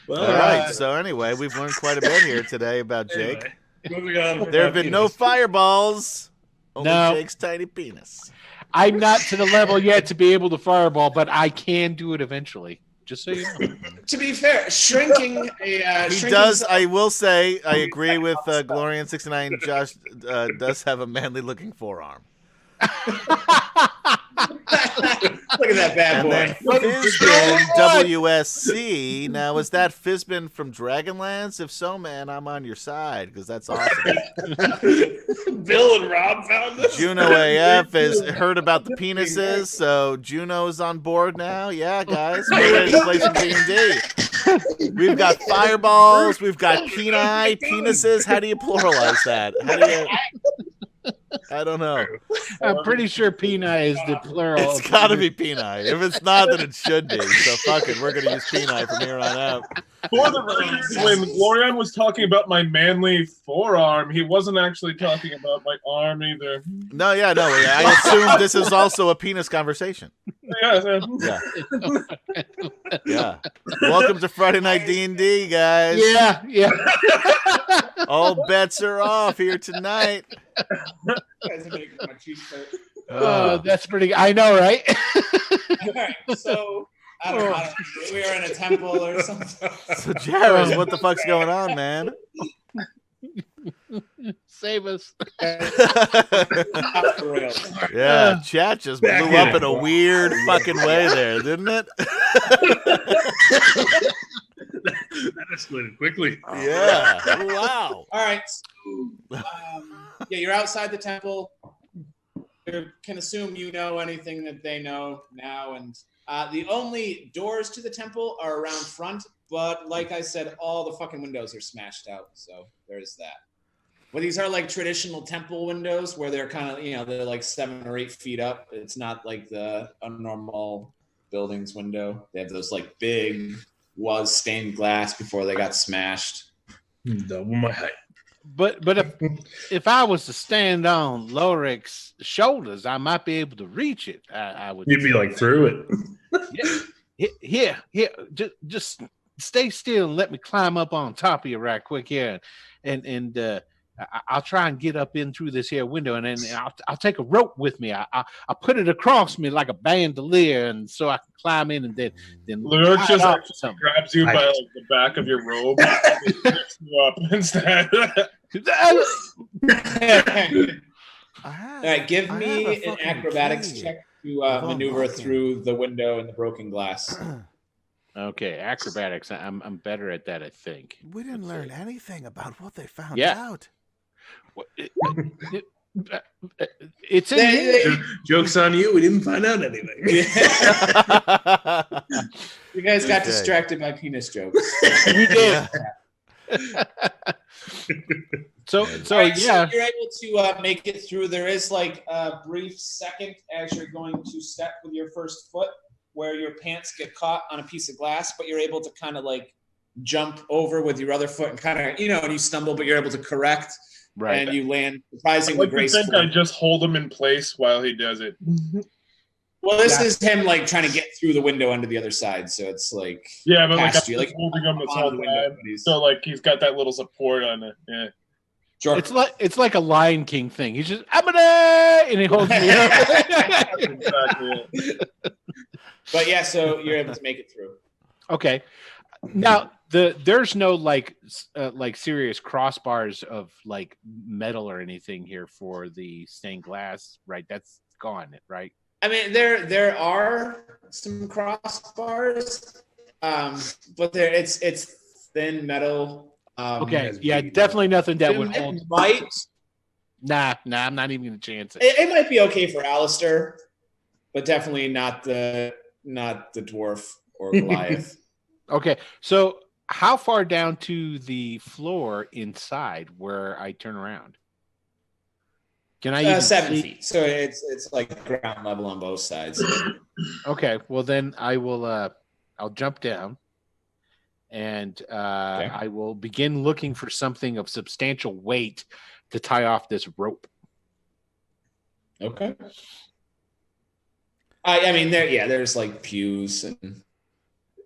Speaker 5: Well,
Speaker 7: All right. So anyway, we've learned quite a bit here today about Jake.
Speaker 5: Moving on.
Speaker 7: There have been no fireballs. Only
Speaker 3: No.
Speaker 7: Jake's tiny penis.
Speaker 3: I'm not to the level yet to be able to fireball, but I can do it eventually. Just so you know.
Speaker 2: To be fair, shrinking a
Speaker 7: He does. I will say, I agree with Glorian69. Josh does have a manly-looking forearm.
Speaker 2: Look at that bad
Speaker 7: And
Speaker 2: boy.
Speaker 7: then Fizbin WSC. Now, is that Fizbin from Dragonlance? If so, man, I'm on your side because that's awesome.
Speaker 5: Bill and Rob found this.
Speaker 7: Juno AF has heard about the penises, so Juno's on board now. Yeah, guys, we're ready to play some D&D. We've got fireballs. We've got penises. How do you pluralize that? How do you? I don't know.
Speaker 3: I'm pretty sure peni is the plural.
Speaker 7: It's got to be peni. If it's not, then it should be. So fuck it. We're gonna use peni from here on out.
Speaker 4: For the record, when Glorian was talking about my manly forearm, he wasn't actually talking about my arm either.
Speaker 1: No, yeah, no. I assume this is also a penis conversation.
Speaker 4: Yeah.
Speaker 1: Yeah. Welcome to Friday Night D&D, guys.
Speaker 3: Yeah.
Speaker 1: All bets are off here tonight.
Speaker 2: You guys are making my cheeks hurt.
Speaker 3: Oh, that's pretty. I know, right?
Speaker 2: All right, so I don't know. We were in a temple or something.
Speaker 1: So, Jared, what the fuck's going on, man?
Speaker 3: Save us.
Speaker 2: Not for real.
Speaker 1: Yeah, chat just blew up in a weird fucking way there, didn't it?
Speaker 5: That escalated quickly.
Speaker 1: Yeah. Wow.
Speaker 2: All right. Yeah, you're outside the temple. You can assume you know anything that they know now, and the only doors to the temple are around front. But like I said, all the fucking windows are smashed out. So there's that. Well, these are like traditional temple windows where they're kind of, they're like 7 or 8 feet up. It's not like a normal building's window. They have those like big stained glass before they got smashed.
Speaker 5: Double my height.
Speaker 3: But if I was to stand on Lorik's shoulders, I might be able to reach it. I would.
Speaker 5: You'd be like through it.
Speaker 3: Here. Just stay still and let me climb up on top of you right quick here, and I'll try and get up in through this here window, and then I'll take a rope with me. I'll put it across me like a bandolier, and so I can climb in and then
Speaker 4: Lurk
Speaker 3: tie it
Speaker 4: just
Speaker 3: off
Speaker 4: actually
Speaker 3: something.
Speaker 4: grabs you by like the back of your robe and lifts you up instead.
Speaker 2: All right, give me an acrobatics check to maneuver through the window and the broken glass.
Speaker 3: Okay, acrobatics. I'm better at that, I think.
Speaker 1: We didn't learn anything about what they found
Speaker 3: Yeah.
Speaker 1: out.
Speaker 3: It's in here.
Speaker 5: Joke's on you. We didn't find out anything.
Speaker 2: You guys got
Speaker 1: Okay.
Speaker 2: distracted by penis jokes.
Speaker 3: We did. So
Speaker 2: All right,
Speaker 3: yeah.
Speaker 2: you're able to make it through. There is like a brief second as you're going to step with your first foot where your pants get caught on a piece of glass, but you're able to kind of like jump over with your other foot and kind of, and you stumble, but you're able to correct.
Speaker 3: Right.
Speaker 2: And you land
Speaker 4: I
Speaker 2: surprisingly
Speaker 4: like to
Speaker 2: gracefully.
Speaker 4: think I just hold him in place while he does it.
Speaker 2: Well, this is him like trying to get through the window onto the other side, so it's like
Speaker 4: Yeah, but like
Speaker 2: past
Speaker 4: I'm
Speaker 2: you, like
Speaker 4: holding him this
Speaker 2: on
Speaker 4: whole
Speaker 2: the window,
Speaker 4: time.
Speaker 2: but he's-
Speaker 4: So like he's got that little support on it. Yeah.
Speaker 2: Sure.
Speaker 3: It's like a Lion King thing. He's just and he holds me up.
Speaker 4: Exactly.
Speaker 2: But yeah, so you're able to make it through.
Speaker 3: Okay. Now there's no like serious crossbars of like metal or anything here for the stained glass, right? That's gone, right?
Speaker 2: I mean, there are some crossbars, but it's thin metal.
Speaker 3: Okay. Yeah, definitely nothing that would
Speaker 2: It
Speaker 3: hold.
Speaker 2: might
Speaker 3: Nah, I'm not even gonna chance it.
Speaker 2: it might be okay for Alistair, but definitely not the dwarf or Goliath.
Speaker 3: Okay, so how far down to the floor inside where I turn around? Can I even
Speaker 2: 7
Speaker 3: see?
Speaker 2: feet, so it's like ground level on both sides.
Speaker 3: Okay, well then I will. I'll jump down, and I will begin looking for something of substantial weight to tie off this rope.
Speaker 2: Okay. I mean, there's like pews and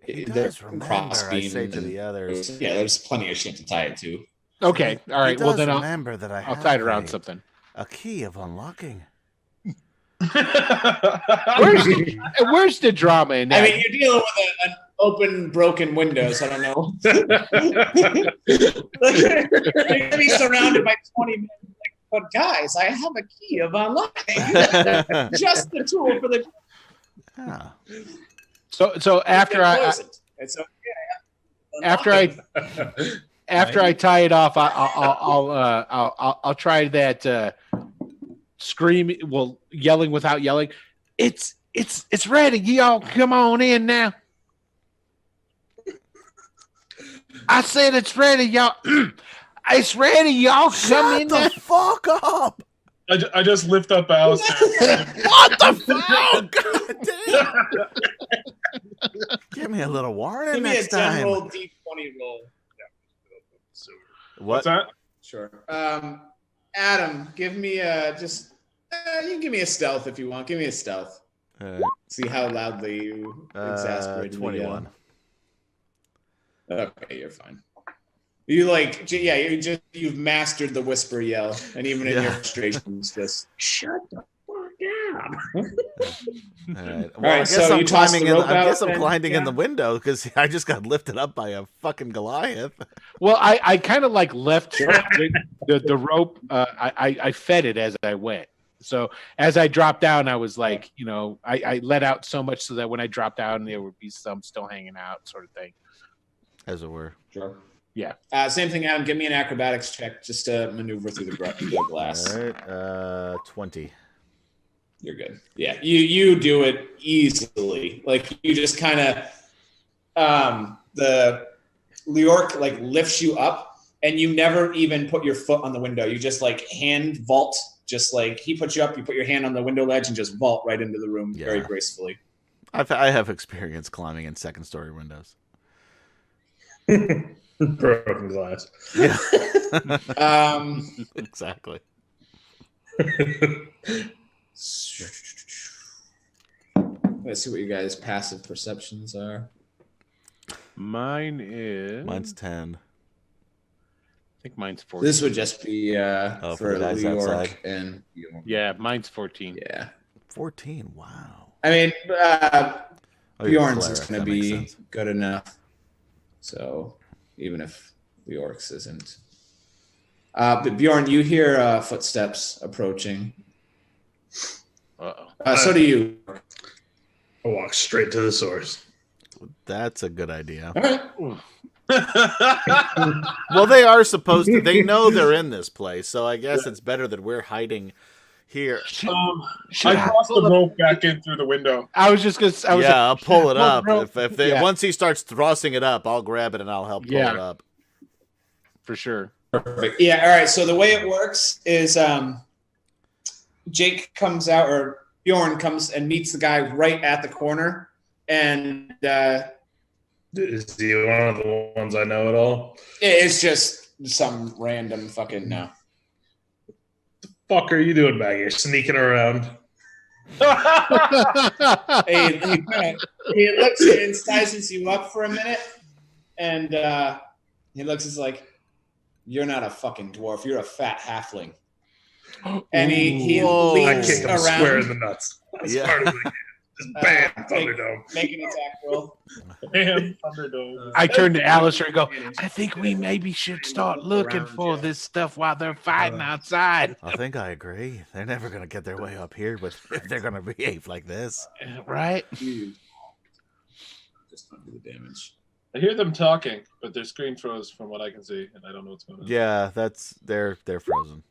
Speaker 1: He
Speaker 2: there's
Speaker 1: does remember,
Speaker 2: crossbeam.
Speaker 1: I say to the others.
Speaker 2: Yeah, there's plenty of shit to tie it to.
Speaker 3: Okay, all right.
Speaker 1: He
Speaker 3: Well
Speaker 1: does
Speaker 3: then
Speaker 1: remember that
Speaker 3: I'll tie it around something.
Speaker 1: a key of unlocking.
Speaker 3: Where's the drama in that?
Speaker 2: I mean, you're dealing with an open, broken window, so I don't know. You're gonna be surrounded by 20 men. Like, but guys, I have a key of unlocking. Just the tool for the.
Speaker 1: Ah.
Speaker 3: So after
Speaker 2: It's okay.
Speaker 3: after I tie it off, I'll try that scream, yelling without yelling. It's ready. Y'all come on in now. I said it's ready, y'all. It's ready, y'all. Come in
Speaker 1: Shut
Speaker 3: now.
Speaker 1: the fuck up!
Speaker 4: I just lift up Alistair.
Speaker 1: What the fuck? God damn! Give me a little warning
Speaker 2: Give me a
Speaker 1: next time.
Speaker 2: general D20
Speaker 4: What's that?
Speaker 2: Sure. Adam, give me just you can give me a stealth if you want. Give me a stealth. See how loudly you exasperate
Speaker 7: 21.
Speaker 2: Okay, you're fine. You you've mastered the whisper yell, and even in your frustration, it's just shut the fuck up.
Speaker 7: All right.
Speaker 2: Well, I guess I'm
Speaker 7: climbing in the window because I just got lifted up by a fucking Goliath.
Speaker 3: Well, I kind of like left the rope. I fed it as I went. So as I dropped down, I was like, I let out so much so that when I dropped down, there would be some still hanging out, sort of thing.
Speaker 7: As it were.
Speaker 2: Sure.
Speaker 3: Yeah.
Speaker 2: Same thing, Adam. Give me an acrobatics check just to maneuver through the glass.
Speaker 7: All right. 20.
Speaker 2: You're good. Yeah, you do it easily. Like you just kind of the Leorc like lifts you up, and you never even put your foot on the window. You just like hand vault, just like he puts you up. You put your hand on the window ledge and just vault right into the room very gracefully.
Speaker 7: I have experience climbing in second-story windows.
Speaker 5: Broken glass.
Speaker 7: Yeah. Exactly.
Speaker 2: Let's see what you guys' passive perceptions are.
Speaker 3: Mine's
Speaker 7: 10.
Speaker 3: I think mine's 14.
Speaker 2: This would just be
Speaker 7: for the guys outside.
Speaker 2: And
Speaker 3: yeah, mine's 14.
Speaker 2: Yeah,
Speaker 7: 14. Wow.
Speaker 2: I mean, Bjorn's
Speaker 7: cleric,
Speaker 2: is going to be good enough. So even if Leorc's isn't, but Bjorn, you hear footsteps approaching.
Speaker 3: Uh-oh.
Speaker 2: So do you.
Speaker 5: I walk straight to the source.
Speaker 7: That's a good idea.
Speaker 2: All right.
Speaker 7: Well, they are supposed to. They know they're in this place, so I guess it's better that we're hiding here.
Speaker 4: I toss the rope back in through the window.
Speaker 3: I was just gonna.
Speaker 7: I'll pull it up. If they
Speaker 3: Yeah.
Speaker 7: once he starts tossing it up, I'll grab it and I'll help pull it up.
Speaker 3: For sure.
Speaker 2: Perfect. Yeah. All right. So the way it works is Jake comes out, or Bjorn comes and meets the guy right at the corner, and
Speaker 5: is he one of the ones I know at all?
Speaker 2: it's just some random fucking no.
Speaker 5: Fuck are you doing back here? Sneaking around.
Speaker 2: He looks and sizes you up for a minute, and he looks as like, "You're not a fucking dwarf. You're a fat halfling." And he
Speaker 5: I
Speaker 2: leans
Speaker 5: kick him
Speaker 2: around.
Speaker 5: square in the nuts. As
Speaker 7: Yeah.
Speaker 5: hard as I can. Just bam, Thunderdome.
Speaker 2: Make an attack roll.
Speaker 4: Damn, Thunderdome.
Speaker 3: I turn to Alistair and go, I think we maybe should start looking for this stuff while they're fighting outside.
Speaker 7: I think I agree. They're never going to get their way up here, but if they're going to behave like this.
Speaker 3: Right?
Speaker 2: Just don't do the damage.
Speaker 4: I hear them talking, but their screen froze from what I can see, and I don't know what's going on.
Speaker 7: Yeah, they're frozen.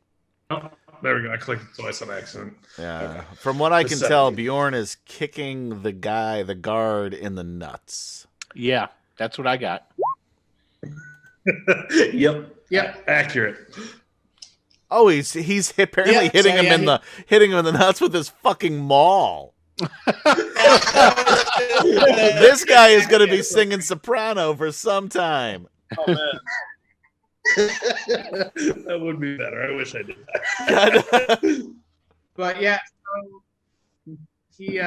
Speaker 5: Oh, there we go. I clicked twice on accident.
Speaker 7: Yeah. From what I can tell, Bjorn is kicking the guard in the nuts.
Speaker 3: Yeah, that's what I got.
Speaker 5: Yep. Accurate.
Speaker 7: Oh, he's apparently hitting him in the nuts with his fucking maul. This guy is going to be singing soprano for some time.
Speaker 4: Oh man.
Speaker 5: That would be better. I wish I did that.
Speaker 2: But yeah, so he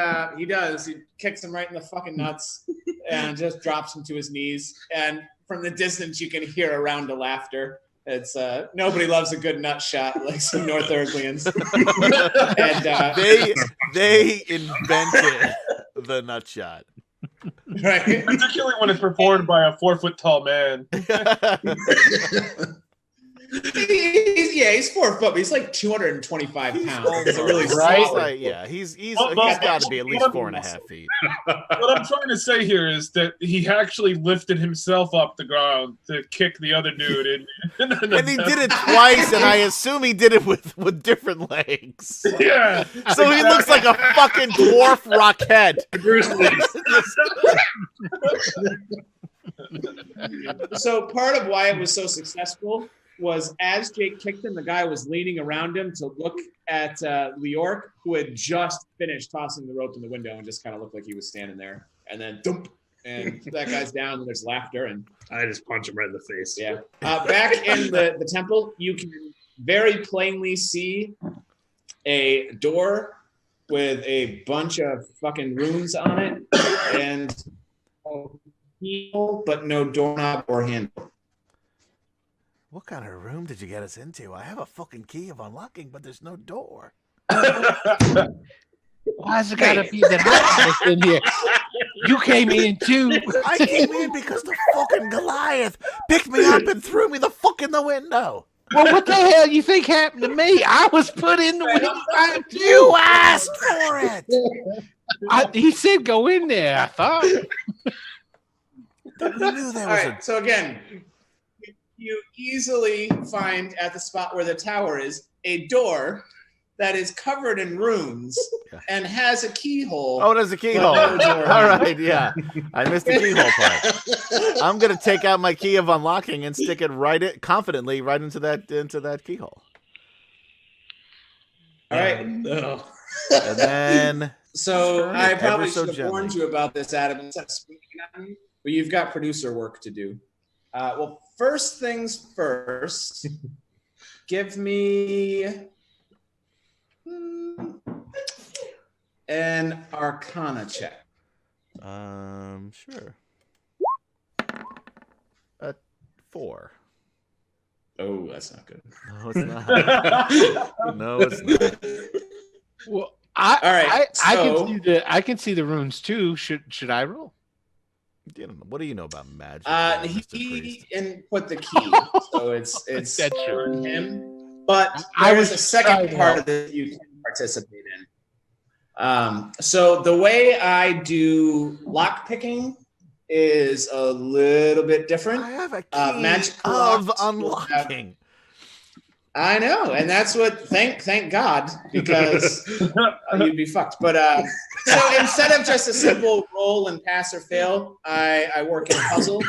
Speaker 2: does. He kicks him right in the fucking nuts and just drops him to his knees. And from the distance, you can hear a round of laughter. It's nobody loves a good nut shot like some North Erglians. And
Speaker 7: they invented the nut shot.
Speaker 2: Right.
Speaker 4: Particularly when it's performed by a 4 foot tall man.
Speaker 2: He's 4 foot, but he's like 225 pounds. It's a really
Speaker 3: right?
Speaker 2: solid.
Speaker 7: Like, yeah, he's got to be at least 4.5 feet.
Speaker 4: What I'm trying to say here is that he actually lifted himself off the ground to kick the other dude.
Speaker 7: And he did it twice, and I assume he did it with different legs.
Speaker 4: Yeah.
Speaker 7: So he looks like a fucking dwarf rockhead.
Speaker 5: Bruce Lee.
Speaker 2: So part of why it was so successful was as Jake kicked him, the guy was leaning around him to look at Leorc, who had just finished tossing the rope in the window and just kind of looked like he was standing there. And then, dump, and that guy's down, and there's laughter, and
Speaker 5: I just punch him right in the face.
Speaker 2: yeah. Back in the temple, you can very plainly see a door with a bunch of fucking runes on it, and a keyhole, but no doorknob or handle.
Speaker 7: What kind of room did you get us into? I have a fucking key of unlocking, but there's no door.
Speaker 3: Why's it gotta be that hot in here? You came in too.
Speaker 7: I came in because the fucking Goliath picked me up and threw me the fuck in the window.
Speaker 3: Well, what the hell you think happened to me? I was put in the window.
Speaker 7: You asked for it.
Speaker 3: He said go in there. I thought.
Speaker 7: We knew there
Speaker 2: All
Speaker 7: was
Speaker 2: right, so again, you easily find at the spot where the tower is a door that is covered in runes and has a keyhole.
Speaker 7: Oh, there's a keyhole.
Speaker 2: No door.
Speaker 7: All right, yeah. I missed the keyhole part. I'm gonna take out my key of unlocking and stick it confidently right into that keyhole.
Speaker 2: All right.
Speaker 5: No.
Speaker 7: And then
Speaker 2: So
Speaker 7: turn
Speaker 2: I
Speaker 7: it
Speaker 2: probably
Speaker 7: ever so
Speaker 2: should have warned
Speaker 7: gently.
Speaker 2: you about this, Adam, instead of speaking on you. But you've got producer work to do. Well, first things first. Give me an Arcana check.
Speaker 7: Sure. 4.
Speaker 2: Oh, that's not good.
Speaker 7: No, it's not. No, it's not.
Speaker 3: Well,
Speaker 2: All right,
Speaker 3: I can see the runes too. Should I roll?
Speaker 7: What do you know about magic? Mr.
Speaker 2: He
Speaker 7: Priest?
Speaker 2: input the key, so it's
Speaker 3: That's true.
Speaker 2: for him. But
Speaker 3: I
Speaker 2: there's
Speaker 3: was
Speaker 2: a second
Speaker 3: trying to
Speaker 2: part
Speaker 3: help.
Speaker 2: of it you can participate in. So the way I do lock picking is a little bit different.
Speaker 7: I have a key
Speaker 2: magic
Speaker 7: of
Speaker 2: locks will
Speaker 7: unlocking.
Speaker 2: I know, and that's what. Thank God, because you'd be fucked. But so instead of just a simple roll and pass or fail, I work in puzzle.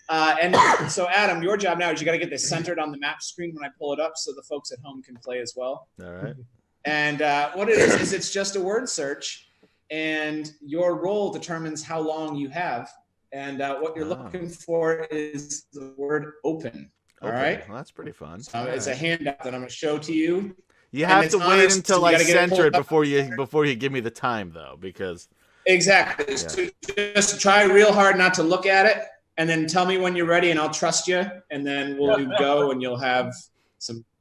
Speaker 2: And so, Adam, your job now is you got to get this centered on the map screen when I pull it up, so the folks at home can play as well.
Speaker 7: All right.
Speaker 2: And what it is it's just a word search, and your roll determines how long you have. And what you're looking for is the word open. All right.
Speaker 7: Well, that's pretty fun.
Speaker 2: So it's a handout that I'm going to show to you.
Speaker 7: You
Speaker 2: and
Speaker 7: have
Speaker 2: it's
Speaker 7: to wait
Speaker 2: honest,
Speaker 7: until
Speaker 2: so you
Speaker 7: I
Speaker 2: gotta get it
Speaker 7: center it
Speaker 2: pulled up.
Speaker 7: before you give me the time, though, because
Speaker 2: Exactly. So just try real hard not to look at it, and then tell me when you're ready, and I'll trust you. And then we'll do go, and you'll have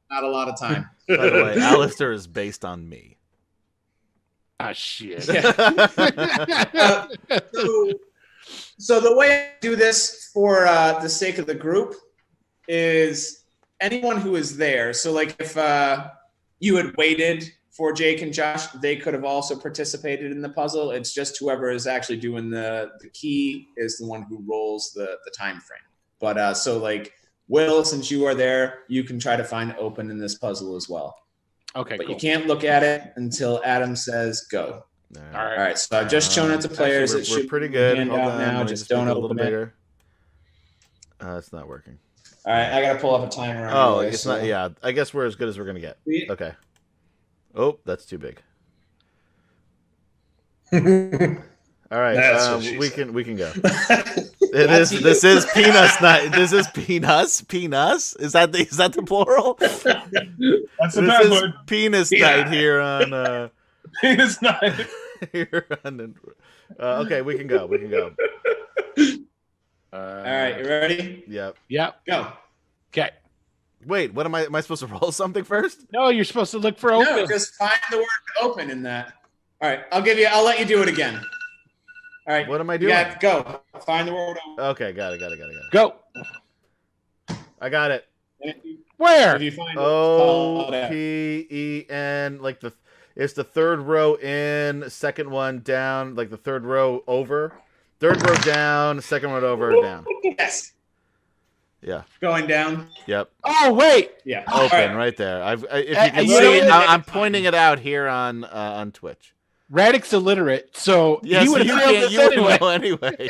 Speaker 2: not a lot of time.
Speaker 7: by the way, Alistair is based on me.
Speaker 3: Ah, shit.
Speaker 2: So the way I do this for the sake of the group is anyone who is there. So like if you had waited for Jake and Josh, they could have also participated in the puzzle. It's just whoever is actually doing the key is the one who rolls the time frame. But so like Will, since you are there, you can try to find open in this puzzle as well.
Speaker 3: Okay,
Speaker 2: But
Speaker 3: cool.
Speaker 2: you can't look at it until Adam says go.
Speaker 7: All
Speaker 2: All right, so I've just shown it to players.
Speaker 7: Actually,
Speaker 2: It
Speaker 7: we're
Speaker 2: should
Speaker 7: pretty good.
Speaker 2: hand
Speaker 7: Hold
Speaker 2: out
Speaker 7: on,
Speaker 2: now.
Speaker 7: let me
Speaker 2: Just
Speaker 7: make
Speaker 2: don't
Speaker 7: it a little
Speaker 2: open it.
Speaker 7: bigger. It's not working.
Speaker 2: All right, I gotta pull up a timer.
Speaker 7: Oh,
Speaker 2: anyway,
Speaker 7: it's
Speaker 2: so-
Speaker 7: not. Yeah, I guess we're as good as we're gonna get.
Speaker 2: Yeah.
Speaker 7: Okay. Oh, that's too big. All right,
Speaker 5: That's what she
Speaker 7: we
Speaker 5: said.
Speaker 7: can go. This is peanuts night. This is peanuts. Peanuts. Is that the plural?
Speaker 4: That's the
Speaker 7: This
Speaker 4: bad
Speaker 7: is
Speaker 4: word.
Speaker 7: penis
Speaker 5: Yeah.
Speaker 7: night here on.
Speaker 4: Penis night.
Speaker 7: Here on. Okay, we can go. We can go.
Speaker 2: All right, you ready?
Speaker 7: Yep.
Speaker 3: Yep.
Speaker 2: Go.
Speaker 3: Okay.
Speaker 7: Wait, what am I supposed to roll something first?
Speaker 3: No, you're supposed to look for open.
Speaker 2: No, just find the word open in that. All right, I'll let you do it again. All right.
Speaker 7: What am I
Speaker 2: You
Speaker 7: doing?
Speaker 2: got go. Find the word open.
Speaker 7: Okay, got it.
Speaker 3: Go.
Speaker 7: I got it.
Speaker 2: And
Speaker 3: Where?
Speaker 2: if you find it,
Speaker 7: O
Speaker 2: call it out.
Speaker 7: P E N, like it's the third row in, second one down, like the third row over, third row down, second row over, down.
Speaker 2: Yes.
Speaker 7: Yeah.
Speaker 2: Going down.
Speaker 7: Yep.
Speaker 3: Oh, wait.
Speaker 2: Yeah. All
Speaker 7: Open
Speaker 2: right.
Speaker 7: right there. If you can
Speaker 3: you
Speaker 7: see,
Speaker 3: know-
Speaker 7: I'm pointing it out here on Twitch.
Speaker 3: Radix illiterate, so
Speaker 7: Yes,
Speaker 3: he would
Speaker 7: you
Speaker 3: have failed
Speaker 7: can't.
Speaker 3: this
Speaker 7: You wouldn't
Speaker 3: anyway.
Speaker 7: know anyway.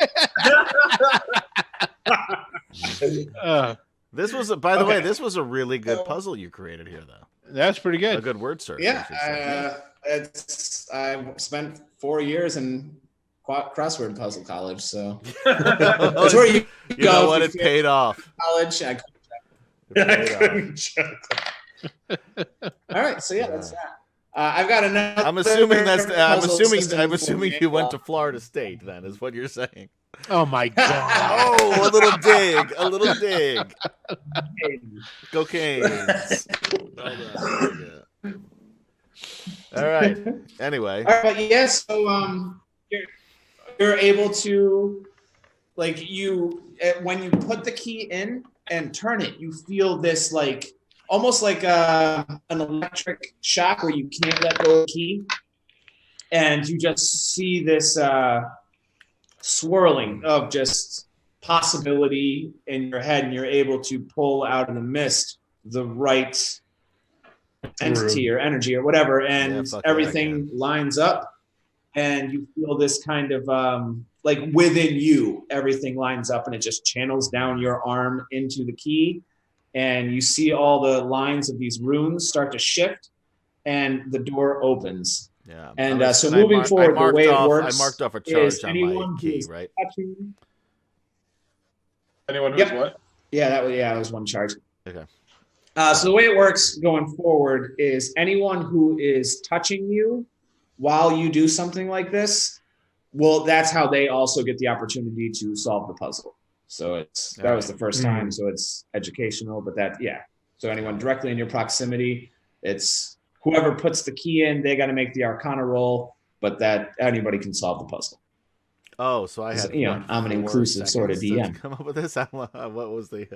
Speaker 7: This was, by the way,
Speaker 2: Okay.
Speaker 7: this was a really good puzzle you created here, though.
Speaker 3: That's pretty
Speaker 7: A
Speaker 3: good.
Speaker 7: good word search. I should say.
Speaker 2: Yeah. I've spent 4 years and crossword puzzle college, so that's where you
Speaker 7: You
Speaker 2: go.
Speaker 7: know what? It paid off.
Speaker 2: College.
Speaker 7: It paid off.
Speaker 2: All right, so yeah, that's that. I've got another.
Speaker 7: I'm assuming that's. I'm
Speaker 2: puzzle
Speaker 7: assuming.
Speaker 2: system
Speaker 7: I'm
Speaker 2: for
Speaker 7: assuming
Speaker 2: me.
Speaker 7: you went to Florida State. Then is what you're saying.
Speaker 3: Oh my god!
Speaker 7: Oh, a little dig. A little dig. Cocaines. All right. Anyway.
Speaker 2: All right, but yeah, so you're able to, like, when you put the key in and turn it, you feel this like almost like an electric shock where you can't let go of the key, and you just see this swirling of just possibility in your head, and you're able to pull out of the mist the right entity or energy or whatever, and everything lines up, and you feel this kind of like within you, everything lines up, and it just channels down your arm into the key, and you see all the lines of these runes start to shift, and the door opens.
Speaker 7: Yeah.
Speaker 2: And so moving forward, the way it works,
Speaker 7: I marked off a charge
Speaker 2: is
Speaker 7: on
Speaker 2: anyone
Speaker 7: my
Speaker 2: who
Speaker 7: key,
Speaker 2: is
Speaker 7: right?
Speaker 2: touching.
Speaker 4: Anyone who's
Speaker 2: Yep.
Speaker 4: what?
Speaker 2: Yeah, that was one charge.
Speaker 7: Okay.
Speaker 2: So the way it works going forward is anyone who is touching you while you do something like this, well, that's how they also get the opportunity to solve the puzzle. So that was the first time, so it's educational, but so anyone directly in your proximity, it's whoever puts the key in, they got to make the Arcana roll, but that anybody can solve the puzzle.
Speaker 7: Oh, so I had.
Speaker 2: I'm an inclusive sort of DM.
Speaker 7: Come up with this. What was the?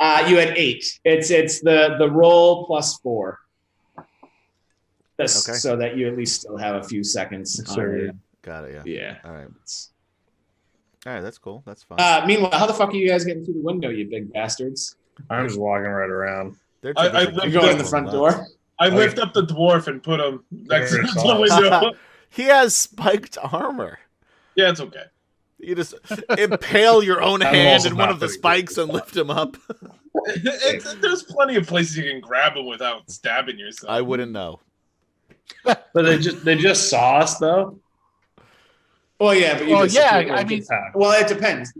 Speaker 2: You had 8. It's the roll plus 4. So that you at least still have a few seconds.
Speaker 7: Got it.
Speaker 2: Yeah.
Speaker 7: All right. All right. That's cool. That's fine.
Speaker 2: Meanwhile, how the fuck are you guys getting through the window, you big bastards?
Speaker 5: I'm just walking right around.
Speaker 2: You go in the front door.
Speaker 4: I lift up the dwarf and put him next to the window.
Speaker 7: He has spiked armor.
Speaker 4: Yeah, it's okay.
Speaker 7: You just impale your own hand in one of the spikes and lift him up.
Speaker 4: There's plenty of places you can grab him without stabbing yourself.
Speaker 7: I wouldn't know.
Speaker 5: But they just saw us though.
Speaker 2: Well, yeah, but
Speaker 3: I mean,
Speaker 2: well, it depends.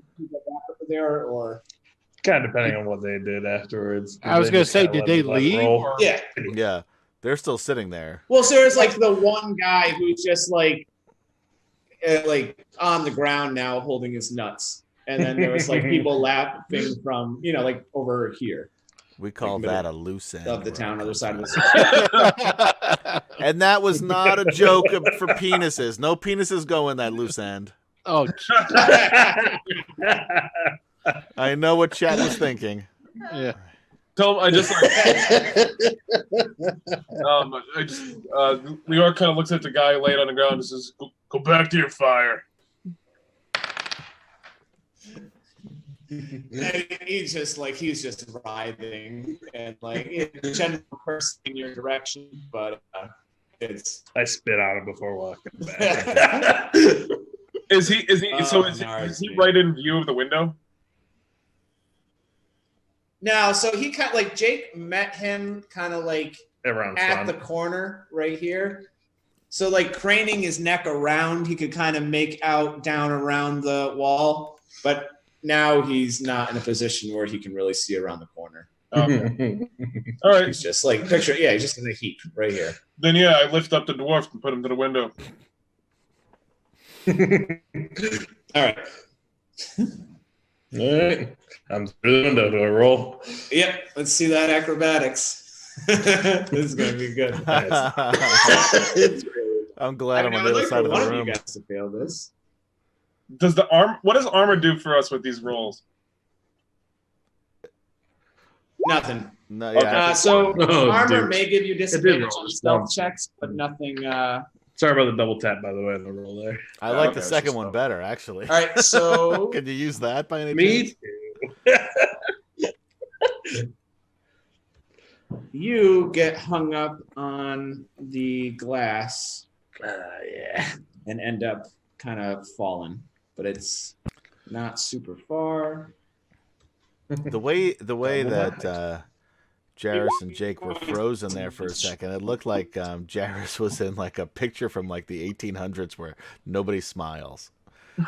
Speaker 2: There or
Speaker 5: kind of depending on what they did afterwards.
Speaker 3: I was going to say, did they leave? Or?
Speaker 2: Yeah,
Speaker 7: they're still sitting there.
Speaker 2: Well, so there's like the one guy who's just like on the ground now, holding his nuts, and then there was like people laughing from like over here.
Speaker 7: We call that a loose end
Speaker 2: of the town, other side of the city.
Speaker 7: And that was not a joke for penises. No penises go in that loose end.
Speaker 3: Oh,
Speaker 7: I know what chat was thinking.
Speaker 3: Yeah.
Speaker 4: Tell him New York kind of looks at the guy laying on the ground and says, "Go back to your fire."
Speaker 2: And he's just writhing and like general cursing in your direction, but
Speaker 5: I spit on him before walking back.
Speaker 4: Is he right in view of the window?
Speaker 2: No, so he kind of like Jake met him kind of like
Speaker 5: around
Speaker 2: at the corner right here. So like craning his neck around, he could kind of make out down around the wall, but now he's not in a position where he can really see around the corner.
Speaker 4: Okay. All right.
Speaker 2: He's just like he's just in a heap right here.
Speaker 4: Then I lift up the dwarf and put him to the window.
Speaker 2: All right.
Speaker 5: All right. I'm through the window. Do I roll?
Speaker 2: Yep. Let's see that acrobatics. This is going to be good.
Speaker 7: I'm glad I'm on the other side of the room.
Speaker 2: You guys to fail this.
Speaker 4: What does armor do for us with these rolls?
Speaker 2: Nothing.
Speaker 7: No, yeah.
Speaker 2: Armor may give you disadvantage on stealth checks, but nothing.
Speaker 5: Sorry about the double tap, by the way, on the roll there.
Speaker 7: I like the second one better, actually.
Speaker 2: All right, so
Speaker 7: can you use that by any
Speaker 5: chance?
Speaker 2: You get hung up on the glass, and end up kind of falling, but it's not super far.
Speaker 7: The way that Jairus and Jake were frozen there for a second. It looked like Jairus was in like a picture from like the 1800s where nobody smiles.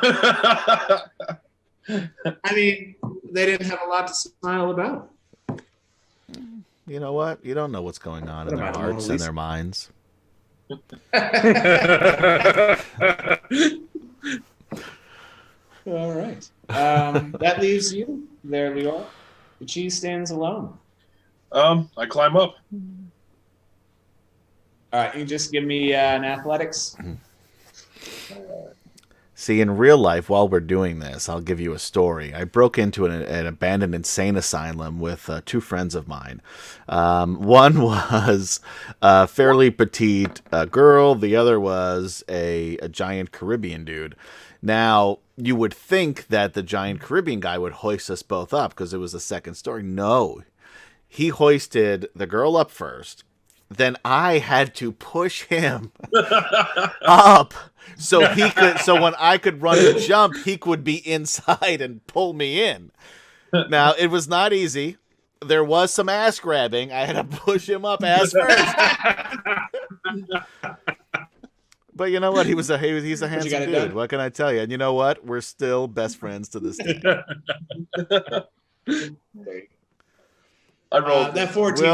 Speaker 2: I mean, they didn't have a lot to smile about.
Speaker 7: You know what? You don't know what's going on in their hearts and their minds.
Speaker 2: All right. That leaves you there, Lior. The cheese stands alone.
Speaker 4: I climb up.
Speaker 2: All right, you just give me an athletics.
Speaker 7: See, in real life, while we're doing this, I'll give you a story. I broke into an abandoned insane asylum with two friends of mine. One was a fairly petite girl. The other was a giant Caribbean dude. Now, you would think that the giant Caribbean guy would hoist us both up because it was the second story. No. He hoisted the girl up first. Then I had to push him up so when I could run and jump, he could be inside and pull me in. Now, it was not easy. There was some ass grabbing. I had to push him up ass first. But you know what? He's a handsome dude. What can I tell you? And you know what? We're still best friends to this day.
Speaker 4: I rolled
Speaker 2: that 14.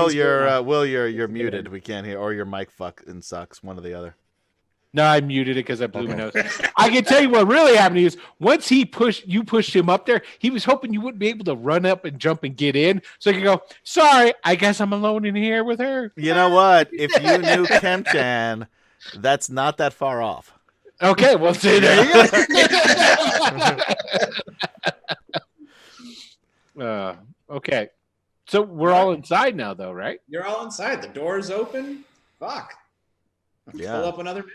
Speaker 7: Will, you're muted. We can't hear, or your mic fucking sucks. One or the other.
Speaker 3: No, I muted it because I blew my nose. I can tell you what really happened is once you pushed him up there, he was hoping you wouldn't be able to run up and jump and get in. So you can go, sorry, I guess I'm alone in here with her.
Speaker 7: You know what? If you knew Kemchan, that's not that far off.
Speaker 3: Okay, well, see, there you go. Okay. So we're all inside now, though, right?
Speaker 2: You're all inside. The door's open. Fuck.
Speaker 7: Yeah.
Speaker 2: Pull up another map.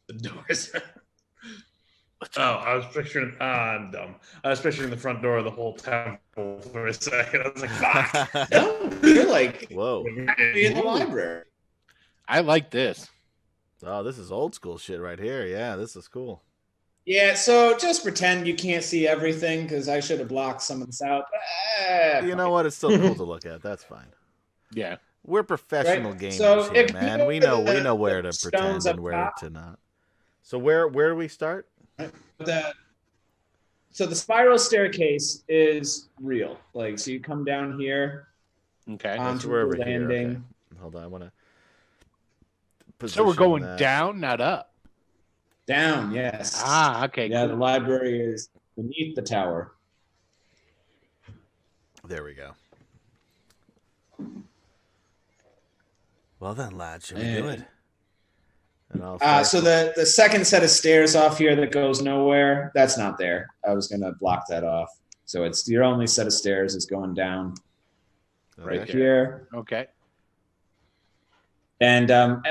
Speaker 5: The doors. I was picturing. I'm dumb. I was picturing the front door of the whole temple for a second. I was like, fuck.
Speaker 2: No, you're like,
Speaker 7: whoa.
Speaker 2: in the library.
Speaker 3: I like this.
Speaker 7: Oh, this is old school shit right here. Yeah, this is cool.
Speaker 2: Yeah, so just pretend you can't see everything because I should have blocked some of this out.
Speaker 7: You know what? It's still cool to look at. That's fine.
Speaker 3: Yeah.
Speaker 7: We're professional
Speaker 2: Right.
Speaker 7: gamers
Speaker 2: So
Speaker 7: here,
Speaker 2: if
Speaker 7: man.
Speaker 2: you
Speaker 7: We know
Speaker 2: the
Speaker 7: where to
Speaker 2: stones
Speaker 7: pretend
Speaker 2: up
Speaker 7: and where
Speaker 2: top.
Speaker 7: to not. So where do we start?
Speaker 2: So the spiral staircase is real. Like, so you come down here
Speaker 3: Okay.
Speaker 2: onto
Speaker 7: we're
Speaker 2: the
Speaker 7: over here,
Speaker 2: landing.
Speaker 7: okay. Hold on, I want to.
Speaker 3: So we're going down, not up.
Speaker 2: Down, yes.
Speaker 3: Ah, okay.
Speaker 2: Yeah,
Speaker 3: Cool.
Speaker 2: the library is beneath the tower.
Speaker 7: There we go. Well then, lad, should we do it? And I'll
Speaker 2: So the second set of stairs off here that goes nowhere, that's not there. I was gonna block that off. So it's your only set of stairs is going down right here.
Speaker 3: Okay.
Speaker 2: And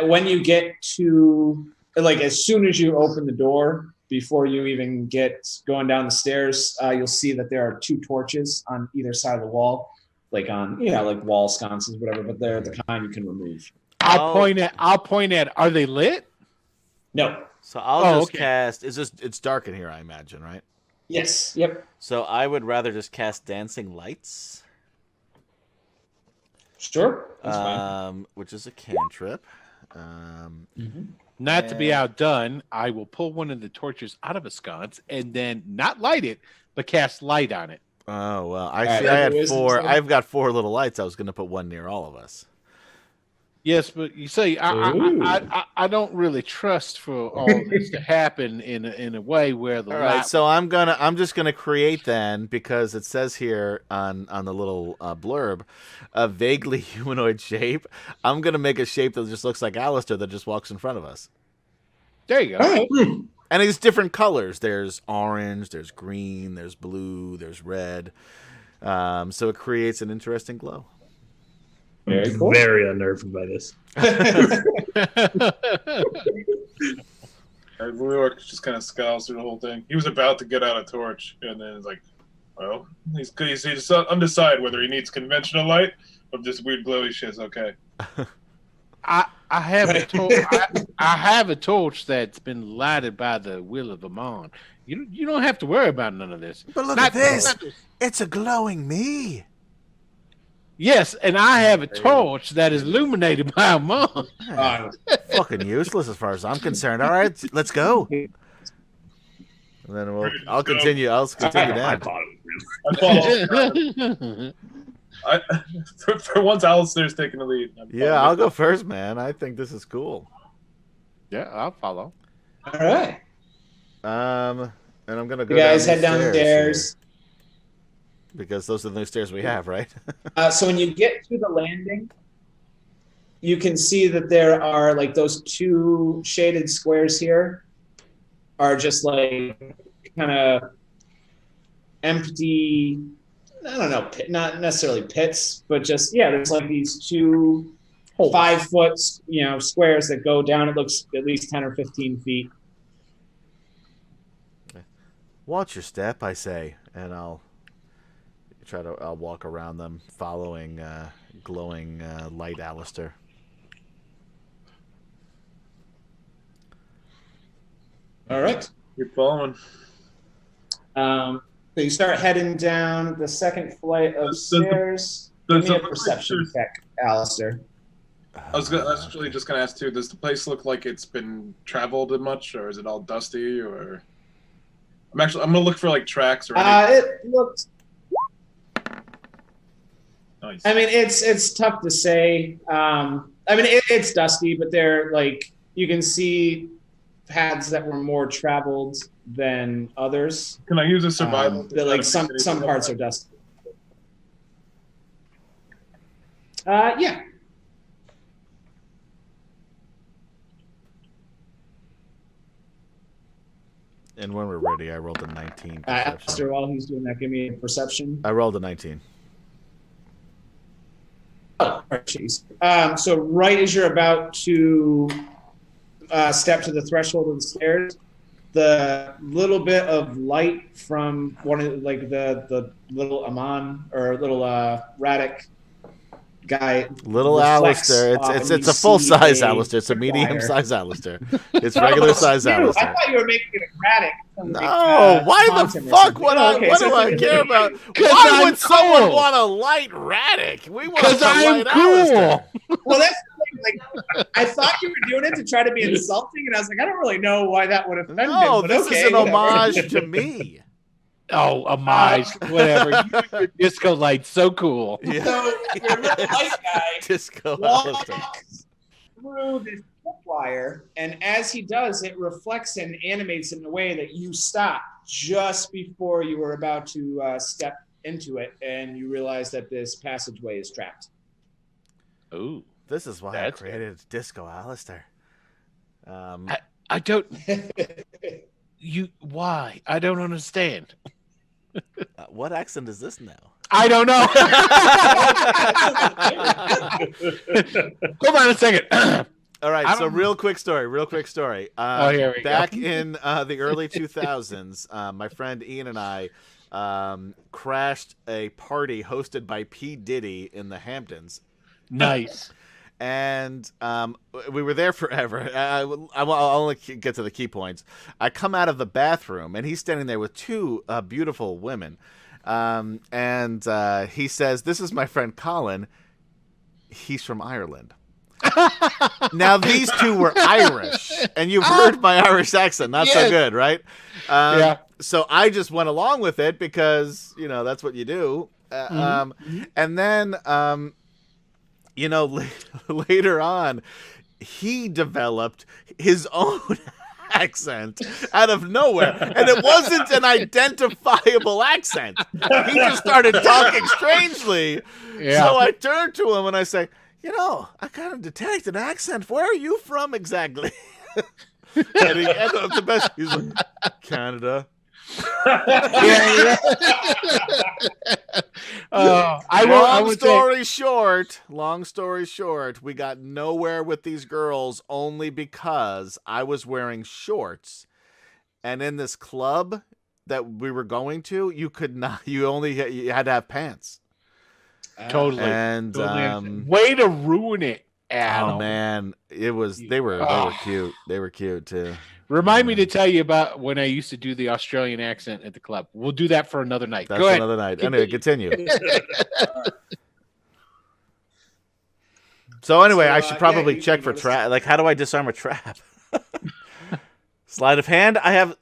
Speaker 2: when you get to, like, as soon as you open the door, before you even get going down the stairs, you'll see that there are two torches on either side of the wall, like on, like wall sconces, whatever, but they're the kind you can remove.
Speaker 3: I'll point at. Are they lit?
Speaker 2: No.
Speaker 7: So I'll just
Speaker 3: okay.
Speaker 7: cast. It's dark in here, I imagine, right?
Speaker 2: Yes. Yep.
Speaker 7: So I would rather just cast Dancing Lights.
Speaker 2: Sure. That's fine.
Speaker 7: Which is a cantrip.
Speaker 3: Not to be outdone, I will pull one of the torches out of a sconce and then not light it, but cast light on it.
Speaker 7: Oh well,
Speaker 2: right,
Speaker 7: I had
Speaker 2: wisdom
Speaker 7: 4.
Speaker 2: save.
Speaker 7: I've got 4 little lights. I was going to put one near all of us.
Speaker 3: Yes, but you see, I don't really trust for all this to happen in a way where the
Speaker 7: All
Speaker 3: light.
Speaker 7: right, so I'm just gonna create then, because it says here on the little blurb, a vaguely humanoid shape. I'm gonna make a shape that just looks like Alistair that just walks in front of us.
Speaker 3: There you go.
Speaker 2: All right.
Speaker 7: And it's different colors. There's orange, there's green, there's blue, there's red. So it creates an interesting glow.
Speaker 2: Very cool.
Speaker 5: Very unnerved by this.
Speaker 4: New York just kind of scowls through the whole thing. He was about to get out a torch, and then it's like, well, he's undecided whether he needs conventional light or this weird glowy shit. Okay.
Speaker 3: I have I have a torch that's been lighted by the will of Amon. You don't have to worry about none of this.
Speaker 7: But look
Speaker 3: Not-
Speaker 7: at this.
Speaker 3: not-
Speaker 7: It's a glowing me.
Speaker 3: Yes, and I have a torch that is illuminated by a monk.
Speaker 7: Fucking useless as far as I'm concerned. All right, let's go. And then I'll continue. I'll continue
Speaker 5: I
Speaker 7: down.
Speaker 5: thought it was
Speaker 4: For once, Alistair's taking the lead.
Speaker 7: Yeah, I'll go first, man. I think this is cool.
Speaker 3: Yeah, I'll follow.
Speaker 2: All right.
Speaker 7: And I'm gonna go.
Speaker 2: You guys
Speaker 7: down
Speaker 2: head
Speaker 7: these
Speaker 2: downstairs.
Speaker 7: here, because those are the new stairs we have, right?
Speaker 2: So when you get to the landing, you can see that there are like those 2 shaded squares here are just like kind of empty. I don't know, not necessarily pits, but just there's like these 2 5-foot, squares that go down. It looks at least 10 or 15 feet.
Speaker 7: Watch your step, I say, and I'll walk around them, following glowing light Alistair.
Speaker 2: All right.
Speaker 4: Keep following.
Speaker 2: So you start heading down the second flight of stairs. Give me a perception check, Alistair.
Speaker 4: I was actually just gonna ask too. Does the place look like it's been traveled much, or is it all dusty? Or I'm gonna look for like tracks or anything.
Speaker 2: It looks.
Speaker 4: Nice.
Speaker 2: I mean, it's tough to say. It's dusty, but they're like you can see paths that were more traveled than others.
Speaker 4: Can I use a survival?
Speaker 2: Like some parts are dusty. Yeah.
Speaker 7: And when we're ready, I rolled a 19.
Speaker 2: After while he's doing that, give me a perception.
Speaker 7: I rolled a 19.
Speaker 2: Oh, jeez. So right as you're about to step to the threshold of the stairs, the little bit of light from one of the little Aman or little Radek guy.
Speaker 7: Little
Speaker 2: reflects
Speaker 7: Alistair.
Speaker 2: off,
Speaker 7: It's
Speaker 2: and
Speaker 7: a
Speaker 2: you
Speaker 7: full
Speaker 2: see
Speaker 7: size
Speaker 2: a
Speaker 7: Alistair. It's a medium
Speaker 2: tripwire.
Speaker 7: size Alistair. It's regular size
Speaker 2: Dude, I
Speaker 7: Alistair.
Speaker 2: thought you were making it a Radek.
Speaker 7: No, why the fuck would I?
Speaker 2: Okay,
Speaker 7: What
Speaker 2: so
Speaker 7: do I
Speaker 2: it's-
Speaker 7: care about?
Speaker 3: 'Cause
Speaker 7: Why
Speaker 3: I'm
Speaker 7: would someone
Speaker 3: cool.
Speaker 7: want a light Raddick? We want
Speaker 3: Because
Speaker 7: a
Speaker 3: I'm
Speaker 7: light
Speaker 3: cool.
Speaker 7: Alistair.
Speaker 2: Well, that's the thing, like I thought you were doing it to try to be insulting, and I was like, I don't really know why that would offend him.
Speaker 7: No,
Speaker 2: But
Speaker 7: this
Speaker 2: okay,
Speaker 7: is an
Speaker 2: whatever.
Speaker 7: homage to me.
Speaker 3: Oh, homage, whatever. You and your disco lights, so cool.
Speaker 7: Yeah.
Speaker 2: So your little white guy
Speaker 7: Disco Alistair.
Speaker 2: walks through this wire, and as he does, it reflects and animates in a way that you stop just before you were about to step into it, and you realize that this passageway is trapped.
Speaker 3: Ooh,
Speaker 7: This is why
Speaker 3: That's
Speaker 7: I created Disco Alistair.
Speaker 3: I don't. Why? I don't understand.
Speaker 7: What accent is this now?
Speaker 3: I don't know. Hold on a second.
Speaker 7: All right,
Speaker 3: I
Speaker 7: so
Speaker 3: don't-
Speaker 7: real quick story.
Speaker 3: Here we
Speaker 7: Back
Speaker 3: go.
Speaker 7: in the early 2000s, my friend Ian and I crashed a party hosted by P. Diddy in the Hamptons.
Speaker 3: Nice.
Speaker 7: And we were there forever. I'll only get to the key points. I come out of the bathroom, and he's standing there with 2 beautiful women. And he says, "This is my friend Colin. He's from Ireland." Now, these 2 were Irish, and you've heard my Irish accent. Not so
Speaker 3: Yes.
Speaker 7: good, right?
Speaker 3: Yeah.
Speaker 7: So I just went along with it because, that's what you do. And then... later on, he developed his own accent out of nowhere, and it wasn't an identifiable accent. He just started talking strangely.
Speaker 3: Yeah.
Speaker 7: So I turned to him and I say, I kind of detect an accent. Where are you from exactly? And he ended up the best. He's like, Canada.
Speaker 3: Yeah.
Speaker 7: Long story short, we got nowhere with these girls only because I was wearing shorts, and in this club that we were going to, you had to have pants.
Speaker 3: Totally.
Speaker 7: And
Speaker 3: Way to ruin it, Adam.
Speaker 7: oh man, they were cute. They were cute too.
Speaker 3: Remind me to tell you about when I used to do the Australian accent at the club. We'll do that for another night.
Speaker 7: That's
Speaker 3: Go ahead.
Speaker 7: another night. Anyway, continue. So anyway,
Speaker 2: So,
Speaker 7: I should probably
Speaker 2: yeah, you
Speaker 7: check
Speaker 2: can
Speaker 7: for
Speaker 2: notice
Speaker 7: trap. Like, how do I disarm a trap? Sleight of hand. I have.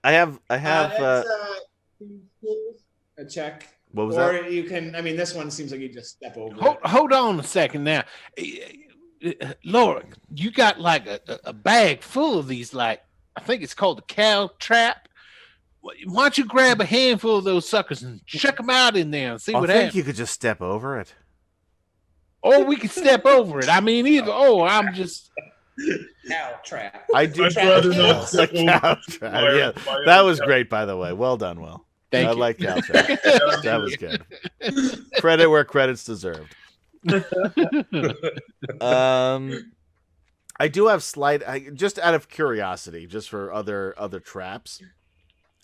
Speaker 2: It's, a check.
Speaker 7: What was
Speaker 2: or
Speaker 7: that?
Speaker 2: you can. I mean, this one seems like you just step over. it.
Speaker 3: Hold on a second now. Laura, you got like a bag full of these, like, I think it's called the cow trap. Why don't you grab a handful of those suckers and check them out in there and see
Speaker 7: I
Speaker 3: what
Speaker 7: think
Speaker 3: happens?
Speaker 7: you could just step over it.
Speaker 3: Or we could step over it. I mean, either. Oh, I'm just.
Speaker 2: Cow trap.
Speaker 7: I do.
Speaker 4: I'd rather not
Speaker 7: The
Speaker 4: step over
Speaker 7: cow trap.
Speaker 4: my-
Speaker 7: Yeah,
Speaker 4: my
Speaker 7: that
Speaker 4: own
Speaker 7: was
Speaker 4: cow.
Speaker 7: great, by the way. Well done, Will.
Speaker 3: Thank
Speaker 7: I
Speaker 3: you.
Speaker 7: like cow trap. That was good. Credit where credit's deserved. I do have just out of curiosity, just for other traps.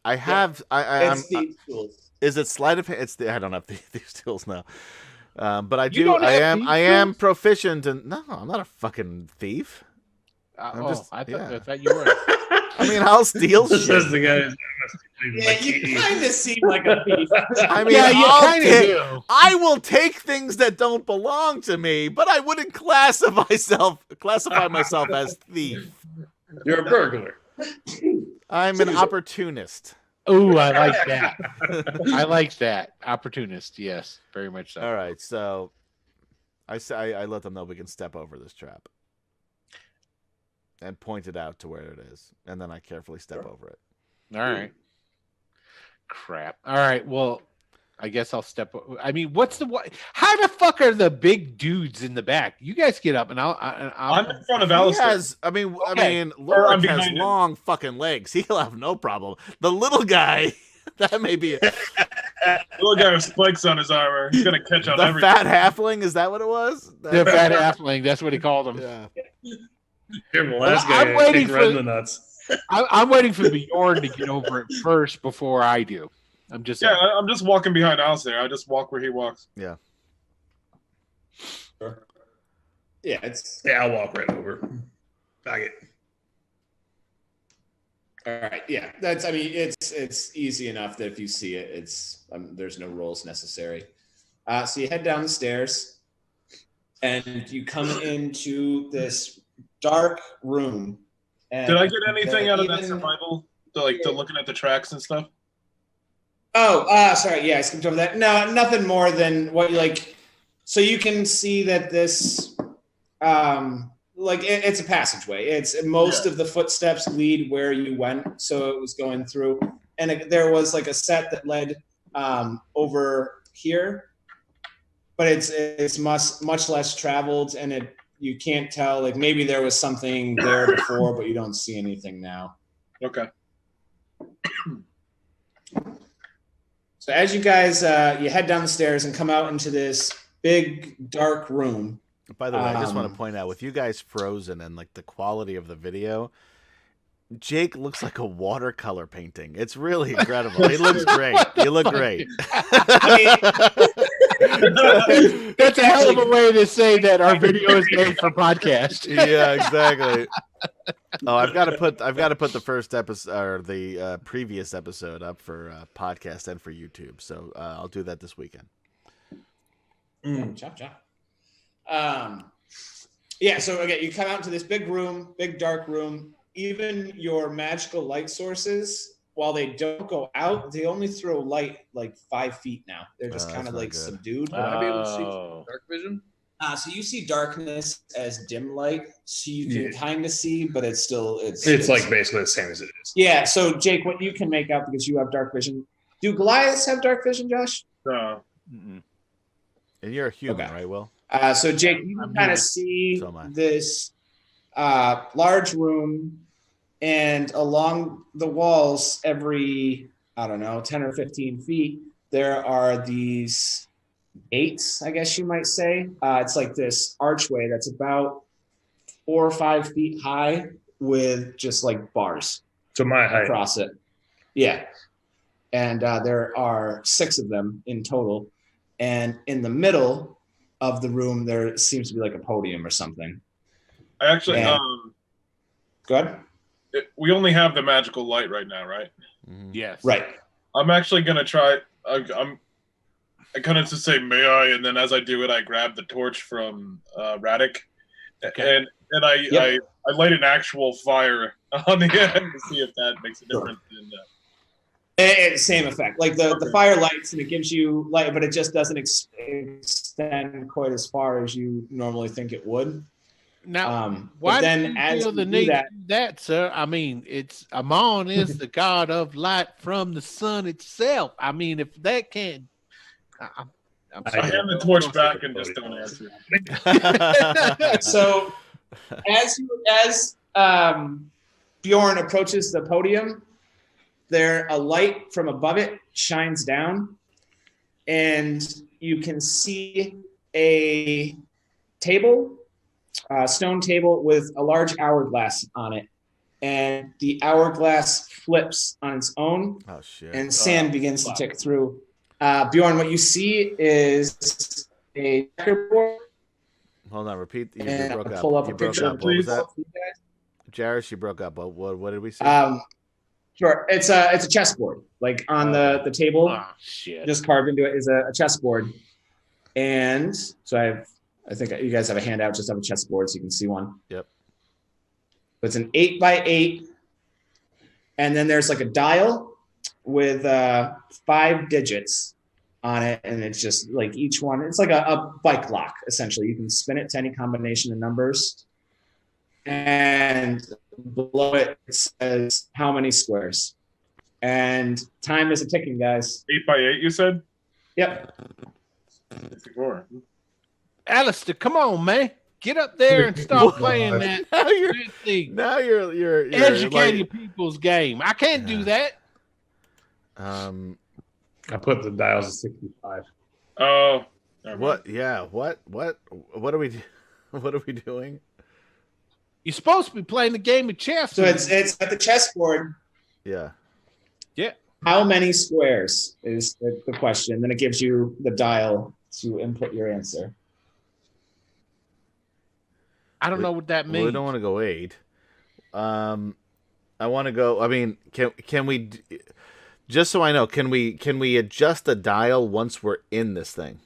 Speaker 7: I have. I'm.
Speaker 2: It's thieves' tools.
Speaker 7: Is it sleight of hand? I don't have these tools now. But I
Speaker 3: You
Speaker 7: do.
Speaker 3: don't
Speaker 7: I
Speaker 3: have
Speaker 7: am.
Speaker 3: thieves'
Speaker 7: I am
Speaker 3: tools?
Speaker 7: proficient in. No, I'm not a fucking thief.
Speaker 3: Oh,
Speaker 7: just-
Speaker 3: I
Speaker 7: yeah.
Speaker 3: thought you were.
Speaker 7: I mean, I'll steal
Speaker 5: This is
Speaker 7: shit.
Speaker 5: the guy.
Speaker 2: Yeah, you kind of seem like a thief.
Speaker 7: I mean,
Speaker 3: Yeah, you
Speaker 7: I'll
Speaker 3: kind of
Speaker 7: take-
Speaker 3: do.
Speaker 7: I will take things that don't belong to me, but I wouldn't classify myself as thief.
Speaker 5: You're a burglar.
Speaker 7: I'm an opportunist.
Speaker 3: Oh, I like that. I like that. Opportunist, yes, very much so.
Speaker 7: All right, so I let them know we can step over this trap and point it out to where it is, and then I carefully step over it.
Speaker 3: All right. Crap. All right. Well, I guess I'll step. I mean, how the fuck are the big dudes in the back? You guys get up, and
Speaker 4: I'm in front of
Speaker 7: He
Speaker 4: Alistair.
Speaker 7: has, I mean,
Speaker 3: Okay.
Speaker 4: I'm
Speaker 7: Lorik has
Speaker 4: behind him.
Speaker 7: long fucking legs. He'll have no problem. The little guy, that may be
Speaker 4: The little guy with spikes on his armor. He's gonna catch on
Speaker 7: the
Speaker 4: everything.
Speaker 7: fat halfling. Is that what it was?
Speaker 3: the fat halfling. That's what he called him.
Speaker 7: Yeah.
Speaker 5: You're the last
Speaker 3: I'm
Speaker 5: guy
Speaker 3: waiting
Speaker 5: kicked right in
Speaker 3: for-
Speaker 5: the nuts.
Speaker 3: I'm waiting for Bjorn to get over it first before I do. I'm just
Speaker 4: Yeah, I'm just walking behind Alistair. I just walk where he walks.
Speaker 2: Yeah, it's
Speaker 5: Yeah, I'll walk right over. Bag it.
Speaker 2: all right. Yeah, that's. I mean, it's easy enough that if you see it, there's no rolls necessary. So you head down the stairs, and you come into this dark room. And
Speaker 4: Did I get anything out of that
Speaker 2: even-
Speaker 4: survival? To looking at the tracks and stuff?
Speaker 2: Oh, sorry. Yeah, I skipped over that. No, nothing more than what you like. So you can see that this, it's a passageway. It's most of the footsteps lead where you went. So it was going through, and there was like a set that led over here, but it's much less traveled, and you can't tell. Like maybe there was something there before, but you don't see anything now.
Speaker 4: Okay.
Speaker 2: So as you guys you head down the stairs and come out into this big dark room.
Speaker 7: By the way, I just want
Speaker 2: Um,
Speaker 7: to point out, with you guys frozen and like the quality of the video, Jake looks like a watercolor painting. It's really incredible. He looks great. You look great.
Speaker 3: That's a hell of a way to say that our video is made for podcast.
Speaker 7: Yeah, exactly. Oh, I've got to put the first episode or the previous episode up for podcast and for YouTube. So I'll do that this weekend.
Speaker 2: Chop chop. Yeah, so again, you come out into this big room, big dark room. Even your magical light sources, while they don't go out, they only throw light like 5 feet now. They're just kind
Speaker 7: that's
Speaker 2: of
Speaker 7: not
Speaker 2: like
Speaker 7: good.
Speaker 2: subdued.
Speaker 5: Would I be able to see
Speaker 3: Oh.
Speaker 5: dark vision?
Speaker 2: So you see darkness as dim light, so you can
Speaker 5: Yeah.
Speaker 2: kind of see, but it's
Speaker 5: It's like basically the same as it is.
Speaker 2: yeah. So Jake, what you can make out because you have dark vision. Do Goliaths have dark vision, Josh?
Speaker 4: No.
Speaker 3: Mm-mm.
Speaker 7: And you're a human,
Speaker 2: Okay.
Speaker 7: right, Will?
Speaker 2: So Jake, you
Speaker 3: I'm
Speaker 2: can kind
Speaker 3: here.
Speaker 2: of see
Speaker 7: So am I.
Speaker 2: this large room, and along the walls, every 10 or 15 feet, there are these gates, I guess you might say. It's like this archway that's about 4 or 5 feet high with just like bars
Speaker 5: To my height.
Speaker 2: across it. Yeah. And there are 6 of them in total. And in the middle of the room, there seems to be like a podium or something.
Speaker 4: I actually,
Speaker 2: Yeah. Go ahead.
Speaker 4: we only have the magical light right now, right?
Speaker 7: Mhm.
Speaker 3: Yes.
Speaker 2: Right.
Speaker 4: I'm actually gonna try. I kind of just say, "May I?" And then as I do it, I grab the torch from Radic,
Speaker 3: Okay.
Speaker 4: And I light an actual fire on the end to see if that makes a difference.
Speaker 2: Same effect. Like the fire lights and it gives you light, but it just doesn't extend quite as far as you normally think it would.
Speaker 3: Now, why do you feel the need to do that, sir? I mean, it's Amon is the god of light from the sun itself. I mean, if that can't, I'm
Speaker 4: I hand the torch back and just don't answer.
Speaker 2: So, as Bjorn approaches the podium, a light from above it shines down, and you can see a table. Stone table with a large hourglass on it, and the hourglass flips on its own.
Speaker 7: Oh shit!
Speaker 2: And sand begins to tick through. Bjorn, what you see is a checkerboard.
Speaker 7: Hold on, repeat. You broke up.
Speaker 2: Pull up
Speaker 7: you
Speaker 2: a
Speaker 7: broke
Speaker 2: picture,
Speaker 7: up. What was that?
Speaker 2: please.
Speaker 7: Jairus, you broke up. What did we see?
Speaker 2: Sure. It's a chessboard. Like on the table,
Speaker 3: shit.
Speaker 2: just carved into it is a chessboard. And so I think you guys have a handout, just have a chessboard so you can see one.
Speaker 7: Yep.
Speaker 2: It's an 8x8. And then there's like a dial with 5 digits on it. And it's just like each one, it's like a bike lock, essentially. You can spin it to any combination of numbers. And below it, it says how many squares. And time is a ticking, guys.
Speaker 4: 8x8, you said?
Speaker 2: Yep.
Speaker 4: 64.
Speaker 3: Alistair, come on, man. Get up there and start playing that.
Speaker 7: Now you're
Speaker 3: educating
Speaker 7: like,
Speaker 3: people's game. I can't do that.
Speaker 5: I put the dials at 65.
Speaker 4: Oh.
Speaker 7: What? Yeah. What are we doing?
Speaker 3: You're supposed to be playing the game of chess.
Speaker 2: So it's at the chessboard.
Speaker 7: Yeah.
Speaker 3: Yeah.
Speaker 2: How many squares is the question? Then it gives you the dial to input your answer.
Speaker 3: I don't know what that means.
Speaker 7: Well, we don't want to go 8. I want to go. I mean, can we? Just so I know, can we adjust the dial once we're in this thing?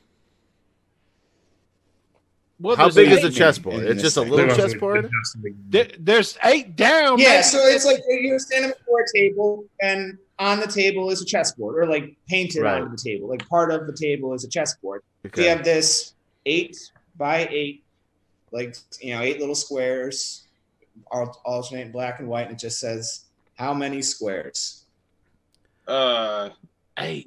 Speaker 3: Well,
Speaker 7: how big is the chessboard? It's just a little chessboard.
Speaker 3: There's 8 down.
Speaker 2: Yeah, so it's like you're standing before a table, and on the table is a chessboard, or like painted onto the table. Like part of the table is a chessboard. Okay. So you have this 8x8. Like, 8 little squares, alternate black and white, and it just says, how many squares?
Speaker 3: 8.
Speaker 7: I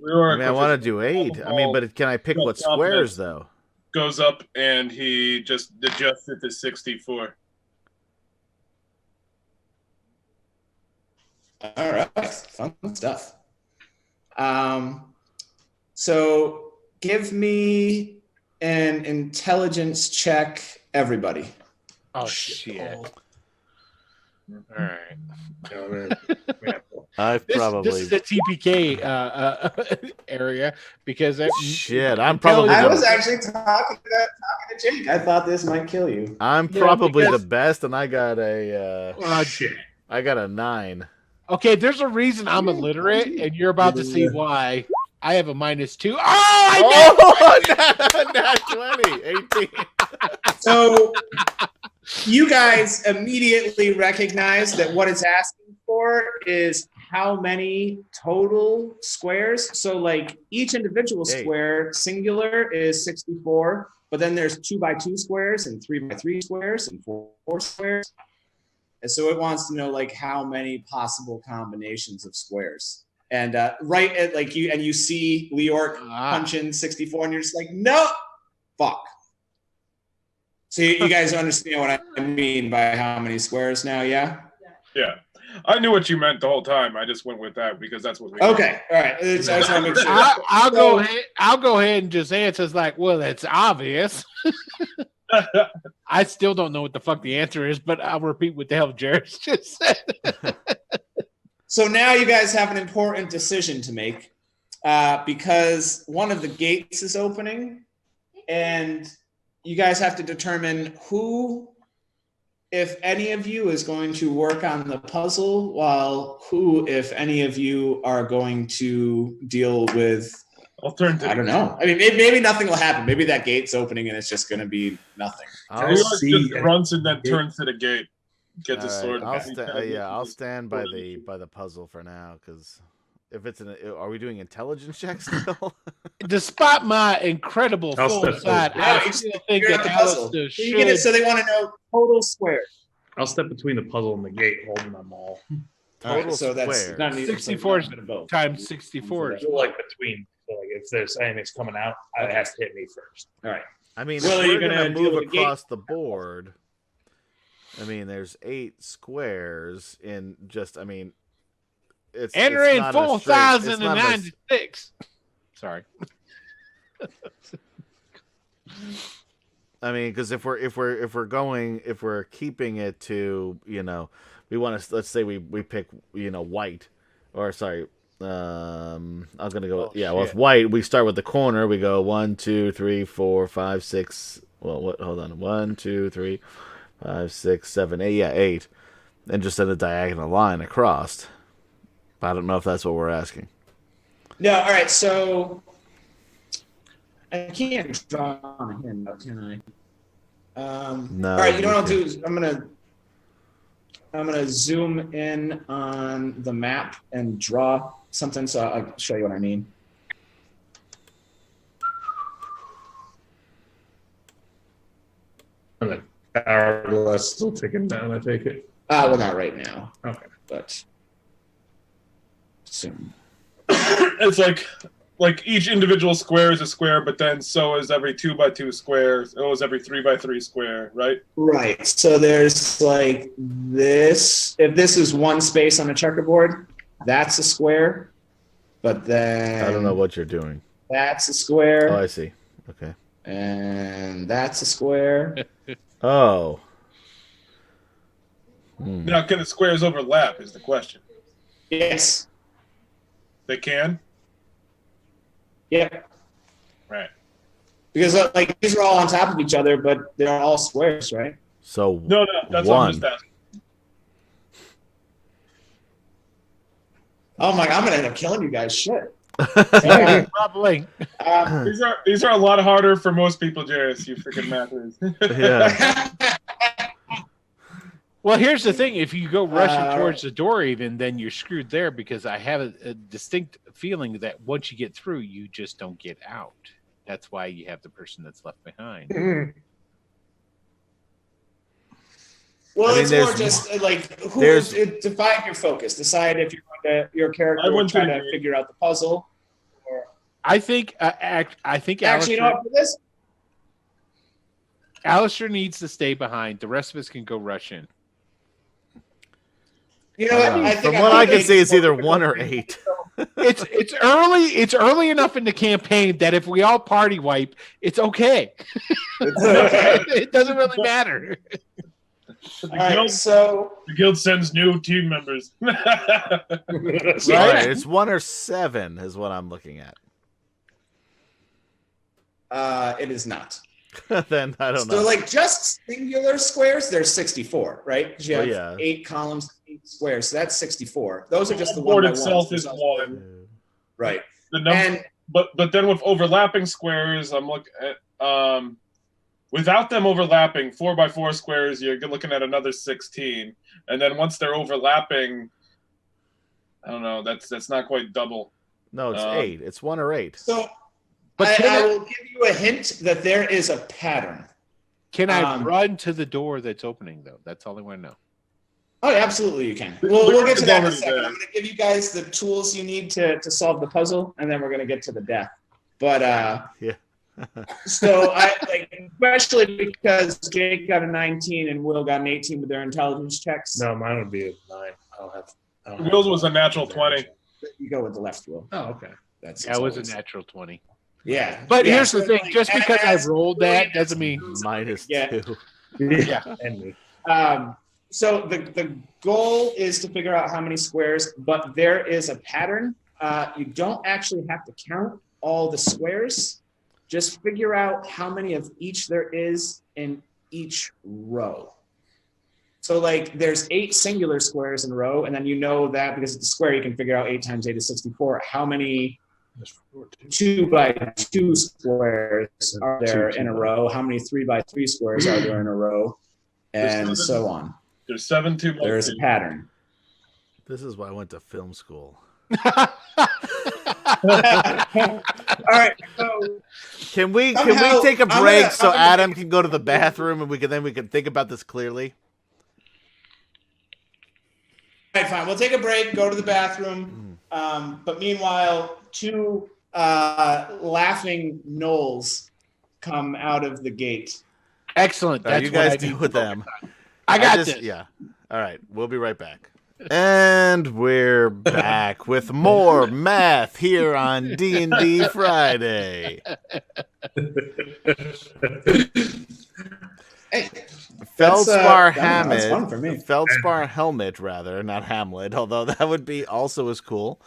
Speaker 7: want to do 8. I mean, but can I pick what squares, though?
Speaker 4: Goes up, and he just adjusts it to 64.
Speaker 2: All right. Fun stuff. So give me an intelligence check, everybody.
Speaker 3: Oh, shit. All right. This is a TPK area because
Speaker 7: shit. I'm probably.
Speaker 2: I was actually talking to Jake. I thought this might kill you.
Speaker 7: I'm probably the best, and I got a.
Speaker 3: Shit.
Speaker 7: I got a 9.
Speaker 3: Okay, there's a reason I'm illiterate, and you're about to see why. I have a -2. Oh,
Speaker 7: nat 20, 18.
Speaker 2: So you guys immediately recognize that what it's asking for is how many total squares. So like each individual square, singular, is 64, but then there's 2x2 squares and 3x3 squares and 4 squares. And so it wants to know like how many possible combinations of squares. And right at like you see Leork punching 64, and you're just like, no, fuck. So you guys understand what I mean by how many squares now, yeah?
Speaker 4: Yeah. I knew what you meant the whole time. I just went with that because that's what we
Speaker 2: Okay, all right. I just want to make sure.
Speaker 3: I'll go ahead and just answer. It's like, well, it's obvious. I still don't know what the fuck the answer is, but I'll repeat what the hell Jared just said.
Speaker 2: So now you guys have an important decision to make because one of the gates is opening, and you guys have to determine who, if any of you, is going to work on the puzzle, while who, if any of you, are going to deal with
Speaker 4: I'll turn to
Speaker 2: I don't know. I mean, maybe nothing will happen. Maybe that gate's opening and it's just going to be nothing.
Speaker 7: I'll,
Speaker 4: Just grunts and then turns to the gate. Gets his sword.
Speaker 7: I'll stand by the puzzle for now, because if it's are we doing intelligence checks still?
Speaker 3: Despite my incredible
Speaker 5: I'll
Speaker 3: full
Speaker 5: step
Speaker 3: side,
Speaker 5: forward.
Speaker 3: I still think
Speaker 2: Figure
Speaker 3: that
Speaker 2: out the puzzle.
Speaker 3: Alistair
Speaker 2: You get it, so
Speaker 3: should.
Speaker 2: they want to know total square.
Speaker 5: I'll step between the puzzle and the gate, holding them all.
Speaker 2: All right,
Speaker 7: Total
Speaker 2: so that's
Speaker 7: squares.
Speaker 2: not needed.
Speaker 3: 64
Speaker 2: so a bit of both.
Speaker 3: times 64.
Speaker 5: So like between, so like if there's anything's coming out, it has to hit me first.
Speaker 2: All right.
Speaker 7: I mean,
Speaker 2: Will,
Speaker 7: if
Speaker 2: are you
Speaker 7: we're
Speaker 2: gonna
Speaker 7: gonna
Speaker 2: deal
Speaker 7: move
Speaker 2: with the gate?
Speaker 7: across the board, I mean, there's 8 squares in just. I mean, it's
Speaker 3: Entering
Speaker 7: not a straight- it's not a-
Speaker 3: 4,096. Sorry.
Speaker 7: I mean, because if we're keeping it to, we want to, let's say we pick, white, or sorry, I was gonna go with white. We start with the corner. We go 1, 2, 3, 4, 5, 6. Well, what? Hold on. 1, 2, 3, 5, 6, 7, 8. Yeah, 8, and just send a diagonal line across. But I don't know if that's what we're asking.
Speaker 2: No, all right. So I can't draw on a hand, can I?
Speaker 7: No.
Speaker 2: All right. You know what I'll do is I'm gonna zoom in on the map and draw something. So I'll show you what I mean.
Speaker 5: And the hourglass still ticking down, I take it.
Speaker 2: Well, not right now,
Speaker 5: Okay.
Speaker 2: but soon.
Speaker 4: It's like each individual square is a square, but then so is every 2 by 2 square. So is every 3 by 3 square, right?
Speaker 2: Right. So there's like this. If this is one space on a checkerboard, that's a square. But then
Speaker 7: I don't know what you're doing.
Speaker 2: That's a square.
Speaker 7: Oh, I see. Okay.
Speaker 2: And that's a square.
Speaker 7: Oh.
Speaker 4: Now, can the squares overlap? Is the question.
Speaker 2: Yes.
Speaker 4: They can.
Speaker 2: Yep.
Speaker 4: Right.
Speaker 2: Because like these are all on top of each other, but they're all squares, right?
Speaker 7: So
Speaker 4: No, that's what I'm just asking.
Speaker 2: Oh my! I'm gonna end up killing you guys. Shit.
Speaker 3: Probably.
Speaker 4: These are a lot harder for most people, Jairus. You freaking mathers.
Speaker 7: Yeah.
Speaker 3: Well, here's the thing. If you go rushing towards the door, even, then you're screwed there, because I have a distinct feeling that once you get through, you just don't get out. That's why you have the person that's left behind.
Speaker 2: Well,
Speaker 7: I mean,
Speaker 2: it's more
Speaker 7: there's-
Speaker 2: just like define your focus. Decide if you're going to your character will try to figure out the puzzle. Or
Speaker 3: I think
Speaker 2: actually,
Speaker 3: Alistair,
Speaker 2: you know what, for this,
Speaker 3: Alistair needs to stay behind. The rest of us can go rush in.
Speaker 2: you know what? I think
Speaker 7: From what I can
Speaker 2: think
Speaker 7: see, it's either 1 or 8.
Speaker 3: It's early. It's early enough in the campaign that if we all party wipe, it's okay. It doesn't really matter.
Speaker 2: All right, so
Speaker 4: The guild sends new team members.
Speaker 7: Right? It's 1 or 7 is what I'm looking at.
Speaker 2: it is not.
Speaker 7: Then I don't know.
Speaker 2: So, like, just singular squares, there's 64, right? 'Cause you have
Speaker 7: yeah.
Speaker 2: 8 columns, 8 squares, so that's 64. Those are just the
Speaker 4: board
Speaker 2: one by
Speaker 4: itself
Speaker 2: ones.
Speaker 4: is 1.
Speaker 2: Right.
Speaker 4: The number,
Speaker 2: And
Speaker 4: but then with overlapping squares, I'm looking at without them overlapping 4 by 4 squares, you're looking at another 16, and then once they're overlapping, I don't know. That's not quite double.
Speaker 7: No, it's 8. It's 1 or 8.
Speaker 2: so
Speaker 3: But
Speaker 2: I will give you a hint that there is a pattern.
Speaker 3: Can I run to the door that's opening, though? That's all I want to know.
Speaker 2: Oh, yeah, absolutely, you can. We'll get to that in a
Speaker 4: already
Speaker 2: second.
Speaker 4: there.
Speaker 2: I'm going to give you guys the tools you need to solve the puzzle, and then we're going to get to the death. But
Speaker 7: Yeah.
Speaker 2: so especially because Jake got a 19 and Will got an 18 with their intelligence checks.
Speaker 5: No, mine would be a 9. I don't have
Speaker 4: Will's was a natural 20.
Speaker 2: You go with the left, Will.
Speaker 5: Oh, okay.
Speaker 2: That's
Speaker 3: That was a
Speaker 2: always-
Speaker 3: natural 20.
Speaker 2: Yeah.
Speaker 3: But
Speaker 2: Yeah,
Speaker 3: here's the
Speaker 2: so,
Speaker 3: thing:
Speaker 2: like,
Speaker 3: just because I
Speaker 2: as-
Speaker 3: rolled that doesn't mean.
Speaker 7: Minus
Speaker 2: Yeah.
Speaker 7: 2.
Speaker 5: Yeah, and me.
Speaker 2: So the goal is to figure out how many squares, but there is a pattern. You don't actually have to count all the squares. Just figure out how many of each there is in each row. So like there's 8 singular squares in a row, and then you know that because it's a square, you can figure out 8 times 8 is 64. How many 2x2 squares are there in a row? How many 3x3 squares are there in a row? And so on.
Speaker 4: There's 7 2 by
Speaker 2: There's a
Speaker 4: 2.
Speaker 2: pattern.
Speaker 7: This is why I went to film school.
Speaker 2: All right. So
Speaker 7: Can we
Speaker 2: Somehow,
Speaker 7: take a
Speaker 2: I'm
Speaker 7: break
Speaker 2: gonna-
Speaker 7: so
Speaker 2: I'm gonna-
Speaker 7: Adam can go to the bathroom and we can think about this clearly?
Speaker 2: All right, fine. We'll take a break, go to the bathroom. But meanwhile, 2 laughing gnolls come out of the gate.
Speaker 3: Excellent. That's
Speaker 7: you
Speaker 3: what I
Speaker 7: guys deal
Speaker 3: do.
Speaker 7: with them.
Speaker 3: I got
Speaker 7: just,
Speaker 3: this.
Speaker 7: Yeah. All right. We'll be right back. And we're back with more math here on D&D Friday.
Speaker 2: Hey,
Speaker 7: Feldspar
Speaker 2: that's fun
Speaker 7: Hamlet.
Speaker 2: for me.
Speaker 7: Feldspar Helmet, rather, not Hamlet, although that would be also as cool.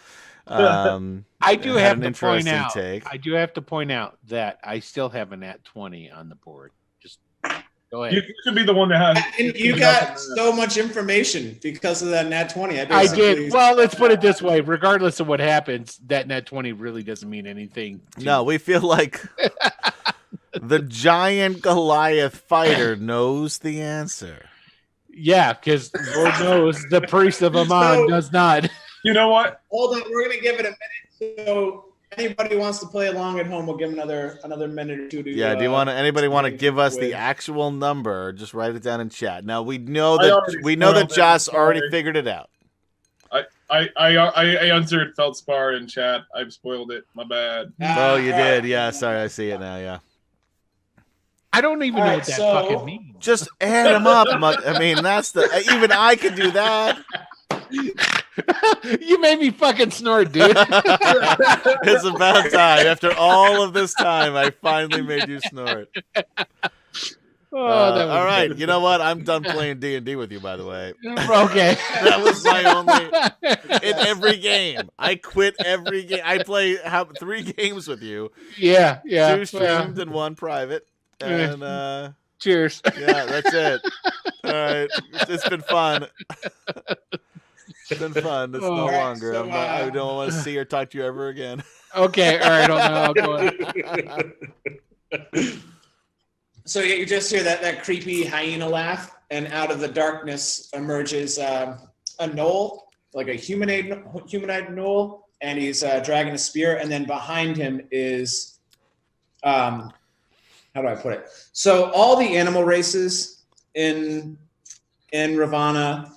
Speaker 3: I do
Speaker 7: had
Speaker 3: have
Speaker 7: an
Speaker 3: to point
Speaker 7: interesting
Speaker 3: out.
Speaker 7: take.
Speaker 3: I do have to point out that I still have a nat 20 on the board. Just go ahead.
Speaker 4: You can be the one that has.
Speaker 2: And you got so much information because of that nat 20.
Speaker 3: I did. Well, let's put it this way: regardless of what happens, that nat 20 really doesn't mean anything.
Speaker 7: No, we feel like the giant Goliath fighter knows the answer.
Speaker 3: Yeah, because Lord knows the priest of Amon does not.
Speaker 4: You know what?
Speaker 2: Hold on, we're gonna give it a minute. So anybody who wants to play along at home, we'll give them another minute or two to.
Speaker 7: Yeah. Do you want anybody want to give us the actual number? Just write it down in chat. Now we know that Joss already figured it out.
Speaker 4: I answered Feldspar in chat. I've spoiled it. My bad.
Speaker 7: Oh, you did. Yeah. Sorry, I see it now. Yeah.
Speaker 3: I don't even know what that fucking means.
Speaker 7: Just add them up. I mean, that's even I can do that.
Speaker 3: You made me fucking snort, dude.
Speaker 7: It's about time. After all of this time, I finally made you snort. All right. You know what? I'm done playing D&D with you, by the way.
Speaker 3: Okay.
Speaker 7: That was my only... In every game. I quit every game. I play 3 games with you.
Speaker 3: Yeah.
Speaker 7: 2 streamed and 1 private. And,
Speaker 3: cheers.
Speaker 7: Yeah, that's it. All right. It's been fun. It's been fun. It's no longer.
Speaker 2: so,
Speaker 7: I don't want to see or talk to you ever again.
Speaker 3: Okay. All right. I'll go ahead.
Speaker 2: So yeah, you just hear that creepy hyena laugh, and out of the darkness emerges a gnoll, like a humanoid gnoll, and he's dragging a spear, and then behind him is, how do I put it? So all the animal races in Ravanna,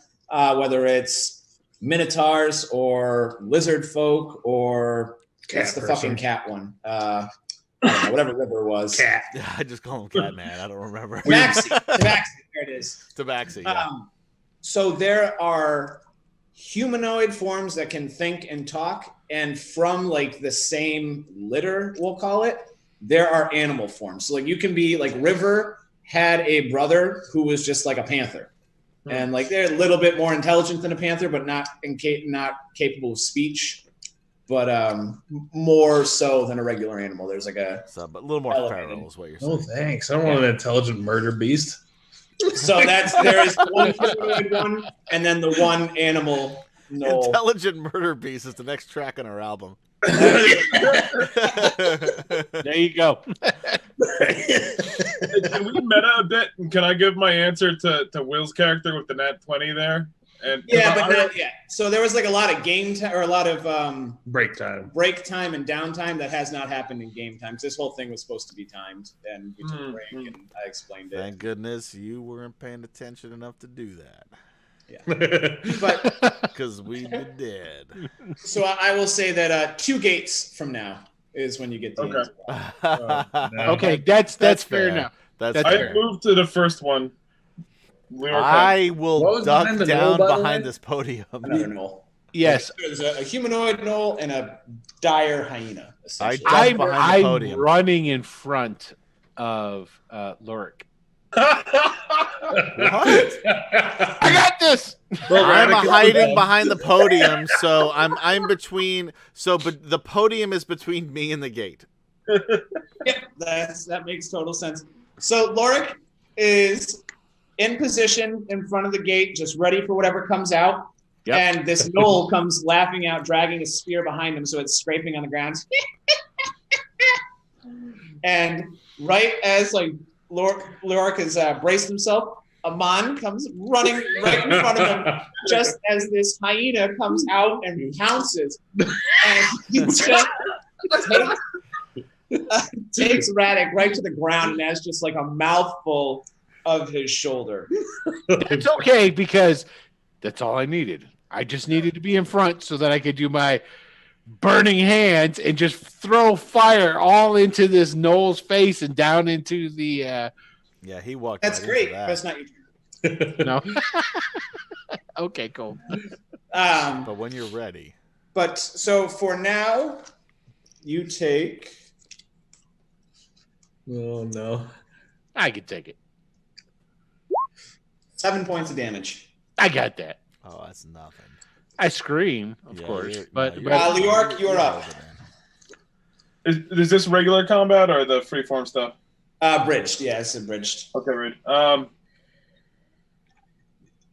Speaker 2: whether it's minotaurs or lizard folk or what's the fucking cat one? I don't know, whatever river it was.
Speaker 7: Cat. I just call him Cat Man. I don't remember.
Speaker 2: Tabaxi. There it is.
Speaker 7: Tabaxi, yeah.
Speaker 2: So there are humanoid forms that can think and talk, and from like the same litter, we'll call it, there are animal forms. So like you can be like River had a brother who was just like a panther. And like they're a little bit more intelligent than a panther, but not capable of speech. But more so than a regular animal. There's like but
Speaker 7: a little more feral is what you're saying.
Speaker 5: Oh, thanks. I don't want an intelligent murder beast.
Speaker 2: So there is one humanoid one, and then the one animal. No.
Speaker 7: Intelligent Murder Beast is the next track on our album.
Speaker 3: There you go.
Speaker 4: Can we meta a bit? Can I give my answer to Will's character with the nat 20 there? And
Speaker 2: yeah, but not yet. So there was like a lot of game time or a lot of
Speaker 5: break time
Speaker 2: and downtime that has not happened in game time. This whole thing was supposed to be timed, and we took a break, and I explained it.
Speaker 7: Thank goodness you weren't paying attention enough to do that.
Speaker 2: Yeah, but
Speaker 7: because we'd be dead.
Speaker 2: So I will say that 2 gates from now is when you get the answer.
Speaker 3: Okay, that's fair enough.
Speaker 7: That's
Speaker 4: I
Speaker 7: fair.
Speaker 4: moved to the first one.
Speaker 7: I will duck down behind this podium.
Speaker 2: Another gnoll.
Speaker 3: Yes.
Speaker 2: There's a humanoid gnoll and a dire hyena.
Speaker 3: I'm running in front of Lorik.
Speaker 7: What?
Speaker 3: I got this.
Speaker 7: I'm hiding behind the podium, so I'm between. But the podium is between me and the gate.
Speaker 2: Yep, that makes total sense. So Lorik is in position in front of the gate, just ready for whatever comes out.
Speaker 3: Yep.
Speaker 2: And this gnoll comes laughing out, dragging a spear behind him, so it's scraping on the ground. And right as like Leoric has braced himself, Aman comes running right in front of him, just as this hyena comes out and pounces, and he just takes Radek right to the ground and has just like a mouthful of his shoulder.
Speaker 3: It's okay because that's all I needed. I just needed to be in front so that I could do my burning hands and just throw fire all into this Noel's face and down into the.
Speaker 7: Yeah, he walked.
Speaker 2: That's
Speaker 7: right
Speaker 2: great.
Speaker 7: into that.
Speaker 2: That's not your turn.
Speaker 3: No. Okay, cool.
Speaker 7: But when you're ready.
Speaker 2: But so for now, you take.
Speaker 5: Oh no.
Speaker 3: I can take it.
Speaker 2: 7 points of damage.
Speaker 3: I got that.
Speaker 7: Oh, that's nothing.
Speaker 3: I scream, of
Speaker 7: Yeah,
Speaker 3: course,
Speaker 7: you're-
Speaker 3: but,
Speaker 7: no,
Speaker 3: but
Speaker 2: Leoric, you're up.
Speaker 4: Is this regular combat or the freeform stuff?
Speaker 2: Bridged. Yeah, it's bridged.
Speaker 4: Okay, right.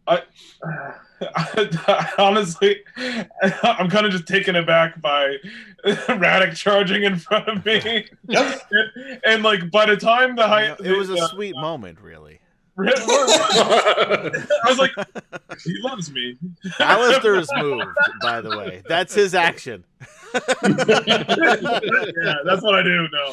Speaker 4: I honestly, I'm kind of just taken aback by Radek charging in front of me.
Speaker 2: Yep.
Speaker 4: And like by the time
Speaker 7: It was a sweet moment, really.
Speaker 4: I was like, he loves me.
Speaker 7: Alistair's moved, by the way. That's his action.
Speaker 4: Yeah, that's what I do now.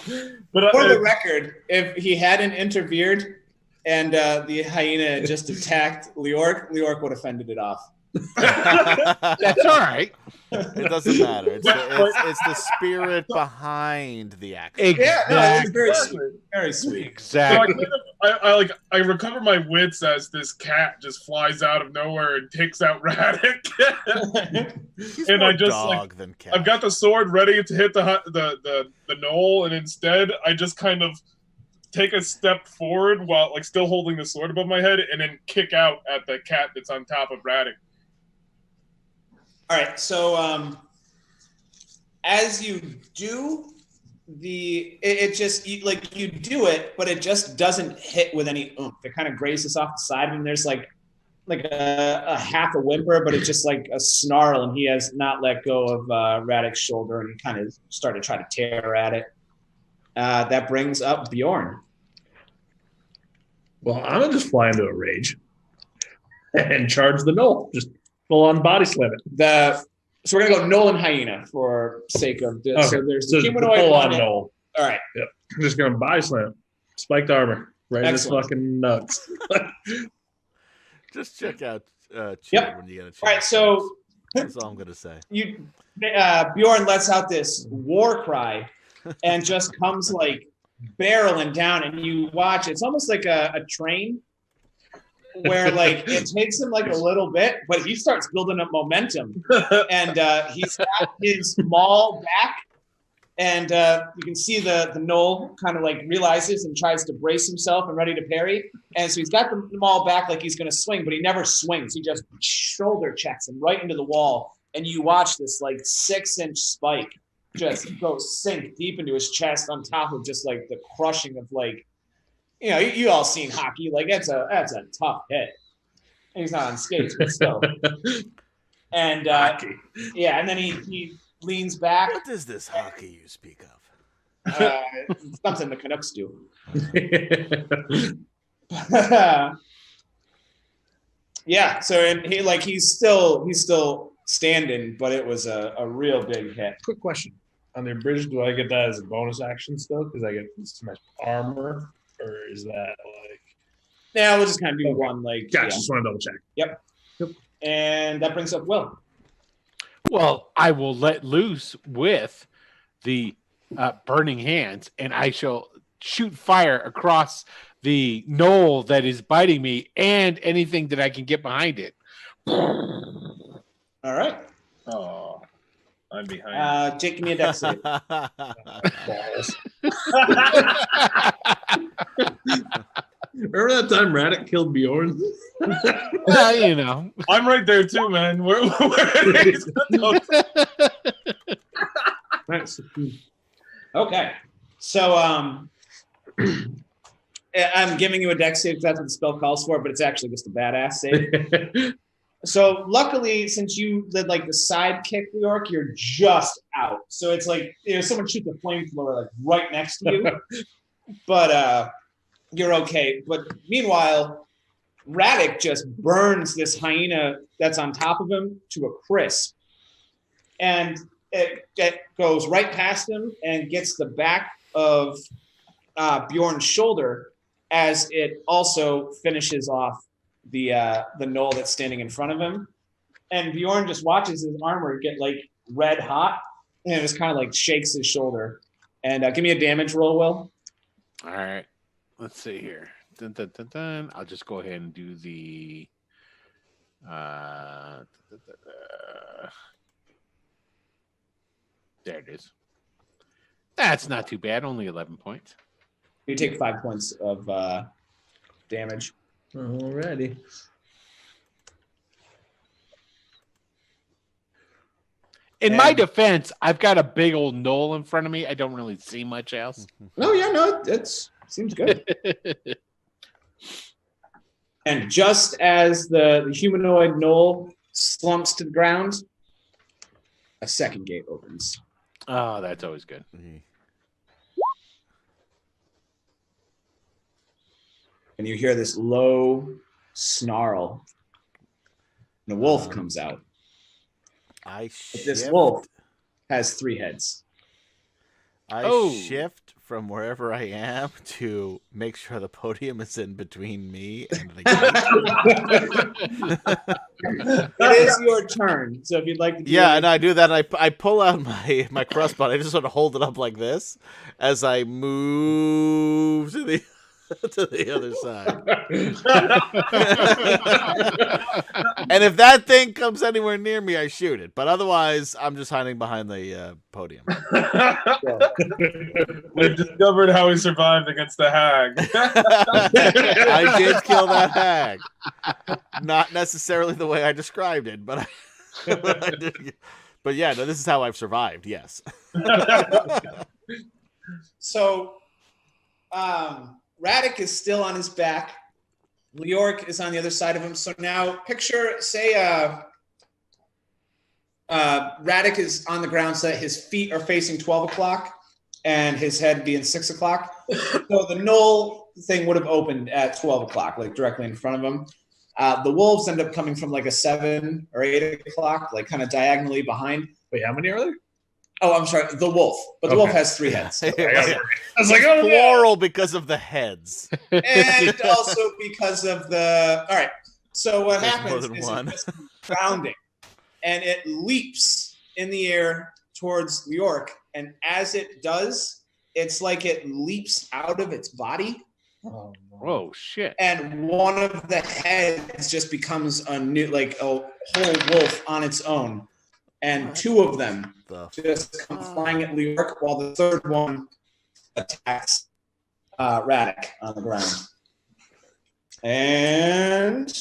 Speaker 4: But
Speaker 2: For the record, if he hadn't interfered and the hyena just attacked Leoric would have fended it off.
Speaker 3: that's all right.
Speaker 7: It doesn't matter. It's the spirit behind the action.
Speaker 2: Yeah, no, it's very
Speaker 4: Exactly.
Speaker 2: sweet. Very sweet.
Speaker 4: So I,
Speaker 3: Exactly.
Speaker 4: I recover my wits as this cat just flies out of nowhere and takes out Radek.
Speaker 7: He's
Speaker 4: and
Speaker 7: more
Speaker 4: I just
Speaker 7: dog than cat.
Speaker 4: I've got the sword ready to hit the knoll, and instead I just kind of take a step forward while like still holding the sword above my head, and then kick out at the cat that's on top of Radek.
Speaker 2: All right, so as you do it just you do it, but it just doesn't hit with any oomph. It kind of grazes off the side of him. There's like a half a whimper, but it's just like a snarl, and he has not let go of Radek's shoulder, and he kind of started to try to tear at it. That brings up Bjorn.
Speaker 5: Well, I'm gonna just fly into a rage and charge the knoll. Just full on body slam it.
Speaker 2: So we're gonna go Nolan Hyena for sake of this.
Speaker 5: Okay.
Speaker 2: So there's
Speaker 5: So
Speaker 2: the humanoid
Speaker 5: full on
Speaker 2: one.
Speaker 5: knoll.
Speaker 2: All right.
Speaker 5: Yep. I'm just gonna body slam. Spiked armor. Right in his
Speaker 2: Excellent.
Speaker 5: fucking nuts.
Speaker 7: Just check out Chad
Speaker 2: Yep.
Speaker 7: when you get a chance.
Speaker 2: All right. So
Speaker 7: That's all I'm going to say.
Speaker 2: Bjorn lets out this war cry and just comes like barreling down, and you watch. It's almost like a train where like it takes him like a little bit, but he starts building up momentum, and he's got his maul back, and you can see the knoll kind of like realizes and tries to brace himself and ready to parry, and so he's got the maul back like he's going to swing, but he never swings. He just shoulder checks him right into the wall, and you watch this like 6-inch spike just go sink deep into his chest on top of just like the crushing of like, you know, you all seen hockey, like that's a tough hit. And he's not on skates, but still. And yeah, and then he leans back.
Speaker 7: What is this hockey you speak of?
Speaker 2: It's something the Canucks do. Yeah, so and he's still standing, but it was a real big hit.
Speaker 5: Quick question. On the bridge, do I get that as a bonus action still? Because I get some armor? Or is that like...
Speaker 2: Yeah, we'll just kind of do one like.
Speaker 5: Gotcha,
Speaker 2: Yeah.
Speaker 5: just want to double check.
Speaker 2: Yep. And that brings up Will.
Speaker 3: Well, I will let loose with the burning hands, and I shall shoot fire across the knoll that is biting me and anything that I can get behind it.
Speaker 2: All right.
Speaker 4: Oh, I'm behind.
Speaker 2: Jake, give me a dex save.
Speaker 5: Balls. Remember that time Radek killed Bjorn?
Speaker 3: You know.
Speaker 4: I'm right there too, man. Where he's
Speaker 5: Nice.
Speaker 2: Okay. So I'm giving you a dex save because that's what the spell calls for, but it's actually just a badass save. So luckily, since you did like the sidekick, New York, you're just out. So it's like someone shoots a flamethrower like right next to you, but you're okay. But meanwhile, Radek just burns this hyena that's on top of him to a crisp, and it goes right past him and gets the back of Bjorn's shoulder as it also finishes off the gnoll that's standing in front of him. And Bjorn just watches his armor get like red hot and just kind of like shakes his shoulder. And give me a damage roll, Will.
Speaker 3: All right. Let's see here. Dun, dun, dun, dun. I'll just go ahead and do the there it is. That's not too bad. Only 11 points.
Speaker 2: You take 5 points of damage.
Speaker 8: Alrighty.
Speaker 3: In my defense, I've got a big old knoll in front of me. I don't really see much else.
Speaker 2: No, it seems good. And just as the humanoid gnoll slumps to the ground, a second gate opens.
Speaker 3: Oh, that's always good.
Speaker 2: And you hear this low snarl. And a wolf comes out. But this wolf has 3 heads.
Speaker 7: I shift from wherever I am to make sure the podium is in between me and the
Speaker 2: It is your turn. So if you'd like to do
Speaker 7: and I do that. I pull out my crossbow. I just sort of hold it up like this as I move to the other side. And if that thing comes anywhere near me, I shoot it. But otherwise, I'm just hiding behind the podium.
Speaker 4: We've discovered how he survived against the hag.
Speaker 7: I did kill that hag. Not necessarily the way I described it, but I did. But yeah, no, this is how I've survived. Yes.
Speaker 2: So, Radek is still on his back. Leoric is on the other side of him. So now picture, say Radek is on the ground so that his feet are facing 12 o'clock and his head being 6 o'clock. So the gnoll thing would have opened at 12 o'clock, like directly in front of him. The wolves end up coming from like a 7 or 8 o'clock, like kind of diagonally behind.
Speaker 5: Wait, how many are there?
Speaker 2: Oh, I'm sorry, the wolf. But the wolf has 3 heads.
Speaker 5: I was like, oh,
Speaker 7: plural because of the heads.
Speaker 2: And also because of the... All right, so what
Speaker 7: There's
Speaker 2: happens
Speaker 7: more
Speaker 2: is
Speaker 7: than one.
Speaker 2: it's grounding, and it leaps in the air towards New York, and as it does, it's like it leaps out of its body.
Speaker 3: Oh shit!
Speaker 2: And one of the heads just becomes a new, like a whole wolf on its own, and 2 of them just come flying at New York, while the third one attacks Radek on the ground. And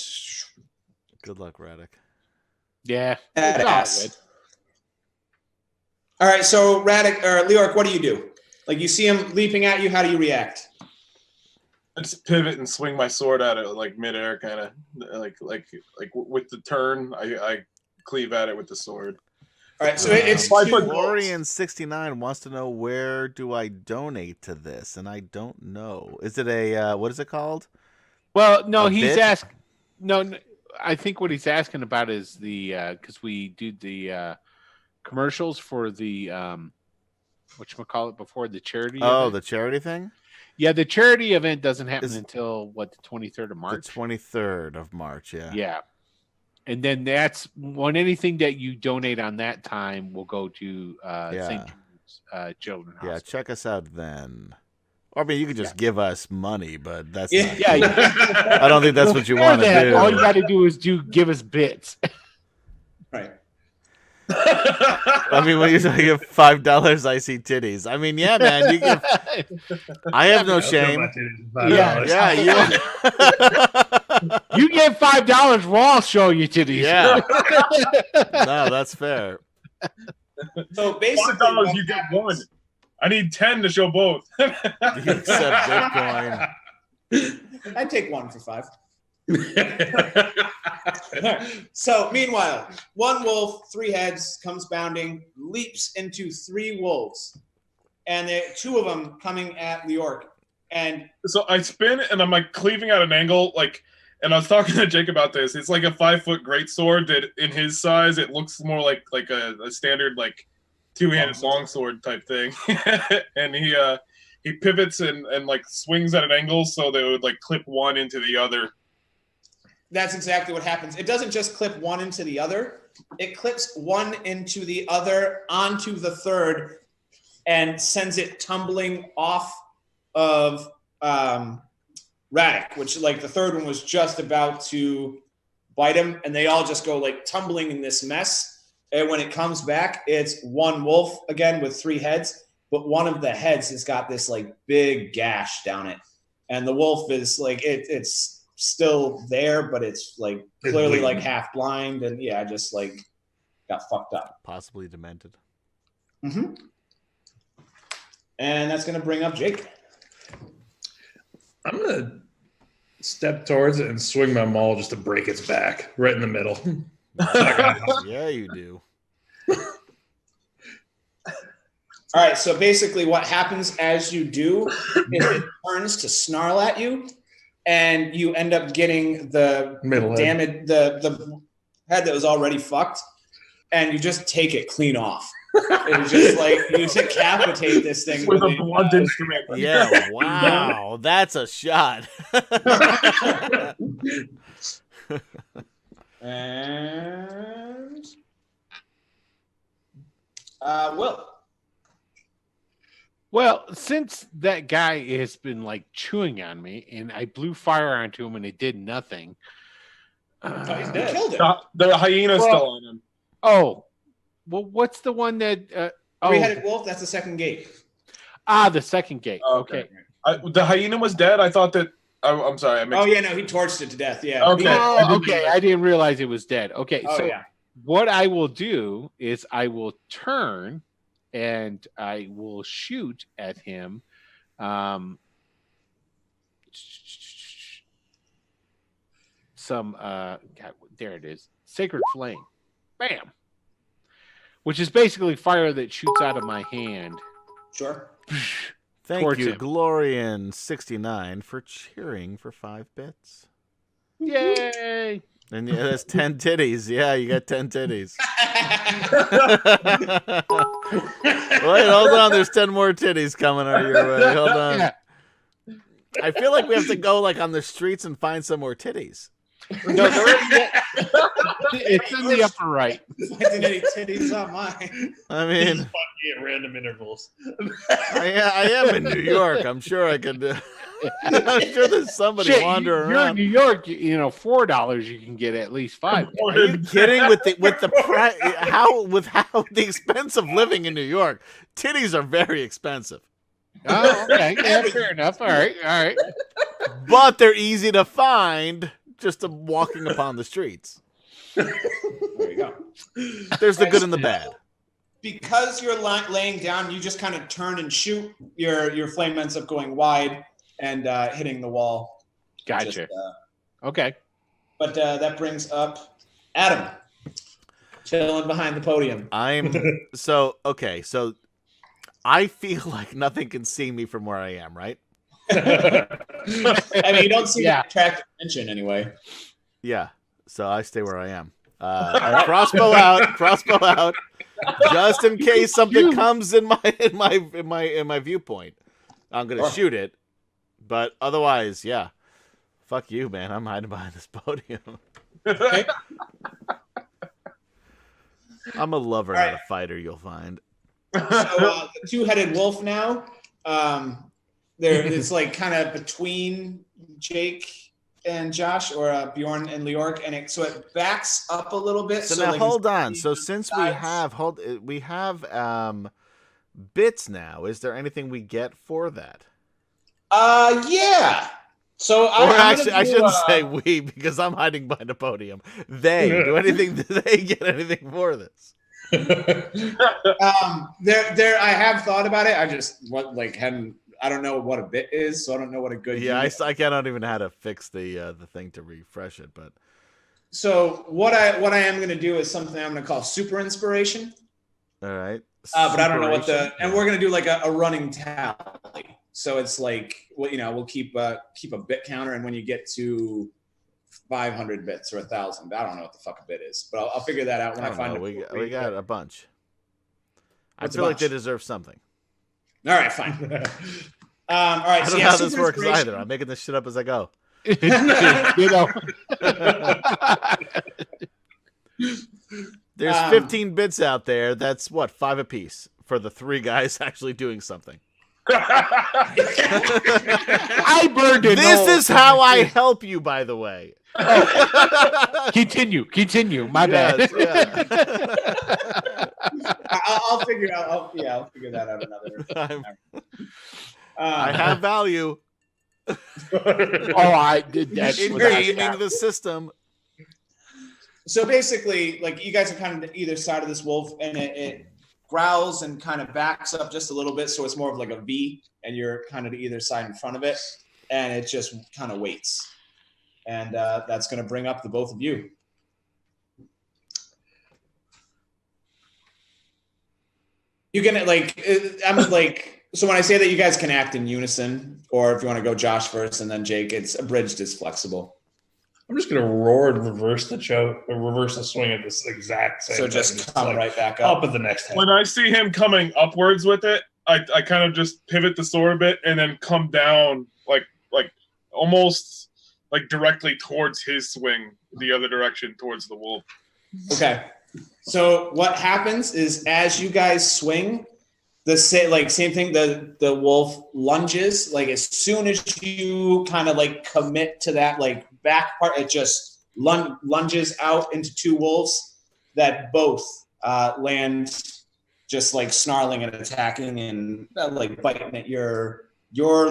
Speaker 7: good luck, Radek.
Speaker 3: Yeah,
Speaker 2: badass. All right, so Radek or Leoric, what do you do? Like you see him leaping at you, how do you react?
Speaker 4: I just pivot and swing my sword at it like midair, kind of like with the turn. I cleave at it with the sword.
Speaker 2: All right, so it's
Speaker 7: Florian69 wants to know, where do I donate to this? And I don't know. Is it a what is it called?
Speaker 3: Well, no,
Speaker 7: A
Speaker 3: he's
Speaker 7: bit?
Speaker 3: asking. No, I think what he's asking about is the because we do the commercials for the whatchamacallit before the charity.
Speaker 7: Oh,
Speaker 3: event.
Speaker 7: the charity thing?
Speaker 3: Yeah, the charity event doesn't happen until the 23rd of March.
Speaker 7: The 23rd of March, yeah.
Speaker 3: Yeah. And then that's when anything that you donate on that time will go to St. Jude's Children's Hospital.
Speaker 7: Yeah, check us out then. Or I mean, you can just give us money, but that's
Speaker 2: Yeah.
Speaker 7: not
Speaker 3: Yeah.
Speaker 7: I don't think that's what you want to do.
Speaker 3: All you got to do is give us bits.
Speaker 2: Right.
Speaker 7: I mean, when you give $5, I see titties. I mean, yeah, man. You give... I have no shame. Yeah.
Speaker 3: You get $5, we'll all show you titties.
Speaker 7: Yeah. No, that's fair.
Speaker 2: So basically,
Speaker 4: $5, you get 1. I need 10 to show both.
Speaker 7: You accept Bitcoin.
Speaker 2: I'd take 1 for 5. So meanwhile, one wolf, 3 heads, comes bounding, leaps into 3 wolves, and two of them coming at Leork. And
Speaker 4: so I spin and I'm like cleaving at an angle, like, and I was talking to Jake about this. It's like a 5-foot greatsword that in his size it looks more like a standard like 2-handed longsword type thing. And he pivots and like swings at an angle so they would like clip one into the other.
Speaker 2: that's exactly what happens. It doesn't just clip one into the other. It clips one into the other onto the third and sends it tumbling off of Radic, which like the third one was just about to bite him, and they all just go like tumbling in this mess. And when it comes back, it's one wolf again with 3 heads, but one of the heads has got this like big gash down it, and the wolf is like it's still there, but it's like clearly like half blind, and yeah, just like got fucked up,
Speaker 7: Possibly demented.
Speaker 2: and that's gonna bring up Jake.
Speaker 5: I'm gonna step towards it and swing my maul just to break its back right in the middle.
Speaker 7: Yeah, you do.
Speaker 2: All right, so basically what happens as you do is it turns to snarl at you, and you end up getting the
Speaker 5: Middle
Speaker 2: damage, the head that was already fucked, and you just take it clean off. It's just like you decapitate this thing
Speaker 4: With a blunt instrument.
Speaker 7: Yeah, wow. That's a shot.
Speaker 2: And Will.
Speaker 3: Well, since that guy has been like chewing on me, and I blew fire onto him, and it did nothing.
Speaker 2: Oh, he's dead. Killed him.
Speaker 4: The hyena's still on him.
Speaker 3: Oh, well, what's the one that?
Speaker 2: 3-headed wolf. That's the second gate.
Speaker 3: The second gate.
Speaker 4: Oh,
Speaker 3: Okay.
Speaker 4: The hyena was dead. I thought that. I'm sorry.
Speaker 2: Oh yeah, no, he torched it to death. Yeah.
Speaker 4: Okay.
Speaker 3: Okay. I didn't realize it was dead. Okay.
Speaker 2: Oh
Speaker 3: So
Speaker 2: yeah.
Speaker 3: what I will do is I will turn and I will shoot at him. God, there it is. Sacred Flame. Bam. Which is basically fire that shoots out of my hand.
Speaker 2: Sure.
Speaker 7: Thank
Speaker 3: Towards
Speaker 7: you,
Speaker 3: him.
Speaker 7: Glorian69, for cheering for 5 bits.
Speaker 3: Yay!
Speaker 7: And yeah, that's 10 titties. Yeah, you got 10 titties. Wait, hold on. There's 10 more titties coming your way. Hold on.
Speaker 3: Yeah.
Speaker 7: I feel like we have to go like on the streets and find some more titties.
Speaker 3: No, it's in the upper right.
Speaker 2: Finding any titties on mine.
Speaker 7: I mean,
Speaker 5: at random intervals.
Speaker 7: I am in New York. I'm sure I could. I'm sure there's somebody
Speaker 3: Shit,
Speaker 7: wandering
Speaker 3: you're
Speaker 7: around.
Speaker 3: in New York. $4 you can get at least 5.
Speaker 7: Are you kidding? With the price, how the expense of living in New York, titties are very expensive.
Speaker 3: Oh, okay. Yeah, fair enough. All right.
Speaker 7: But they're easy to find just walking upon the streets.
Speaker 2: There you go.
Speaker 7: There's the good and the bad.
Speaker 2: Because you're laying down, you just kind of turn and shoot. Your flame ends up going wide and hitting the wall.
Speaker 3: Gotcha.
Speaker 2: Just,
Speaker 3: Okay.
Speaker 2: but that brings up Adam, chilling behind the podium.
Speaker 7: So I feel like nothing can see me from where I am, right?
Speaker 2: I mean, you don't seem
Speaker 3: Yeah.
Speaker 2: to attract attention anyway.
Speaker 7: Yeah. So I stay where I am. Crossbow out, just in case something comes in my viewpoint. I'm gonna shoot it, but otherwise, yeah. Fuck you, man. I'm hiding behind this podium.
Speaker 2: Okay.
Speaker 7: I'm a lover, not a fighter. You'll find.
Speaker 2: So the 2-headed wolf now. It's like kind of between Jake and Josh, or Bjorn and Leork, and so it backs up a little bit.
Speaker 7: So now
Speaker 2: like
Speaker 7: hold on. So since we have bits now, is there anything we get for that?
Speaker 2: Yeah. So
Speaker 7: I shouldn't say we, because I'm hiding behind a podium. They do anything? Do they get anything for this?
Speaker 2: There. I have thought about it. I just hadn't. I don't know what a bit is, so I don't know what a good.
Speaker 7: Yeah,
Speaker 2: unit.
Speaker 7: I don't even know how to fix the thing to refresh it, but
Speaker 2: So what I am going to do is something I'm going to call super inspiration.
Speaker 7: all right.
Speaker 2: But I don't know what
Speaker 7: Superation?
Speaker 2: and we're going to do like a running tally. So it's like, well, we'll keep a bit counter, and when you get to 500 bits or 1,000, I don't know what the fuck a bit is, but I'll figure that out when I find it.
Speaker 7: We got a bunch.
Speaker 2: What's
Speaker 7: I
Speaker 2: a
Speaker 7: feel like they
Speaker 2: bunch?
Speaker 7: deserve something.
Speaker 2: All right, fine. All right.
Speaker 7: I don't
Speaker 2: So
Speaker 7: know
Speaker 2: yeah,
Speaker 7: how this
Speaker 2: super
Speaker 7: works
Speaker 2: inspiration.
Speaker 7: either. I'm making this shit up as I go.
Speaker 3: You know.
Speaker 7: There's 15 bits out there. That's what, 5 apiece for the 3 guys actually doing something.
Speaker 3: I burned it.
Speaker 7: This is how I help you, by the way.
Speaker 3: Continue. My bad.
Speaker 7: Yes,
Speaker 2: I'll figure out. I'll figure that out another.
Speaker 7: I have value
Speaker 3: I did that.
Speaker 7: in
Speaker 3: without
Speaker 7: gaming
Speaker 3: doubt.
Speaker 7: the system.
Speaker 2: So basically, like, you guys are kind of either side of this wolf, and it growls and kind of backs up just a little bit, so it's more of like a V, and you're kind of to either side in front of it, and it just kind of waits. And that's going to bring up the both of you. You can I'm like, so when I say that you guys can act in unison, or if you want to go Josh first and then Jake, it's abridged is flexible.
Speaker 5: I'm just gonna roar and reverse the swing at this exact same.
Speaker 2: So
Speaker 5: time.
Speaker 2: just come
Speaker 5: like,
Speaker 2: right back
Speaker 5: up
Speaker 2: up.
Speaker 5: at the next head.
Speaker 4: When I see him coming upwards with it, I kind of just pivot the sword a bit and then come down like almost like directly towards his swing, the other direction towards the wolf.
Speaker 2: Okay. So what happens is, as you guys swing, same thing. The wolf lunges. Like, as soon as you kind of like commit to that like back part, it just lunges out into 2 wolves that both land just like snarling and attacking and like biting at your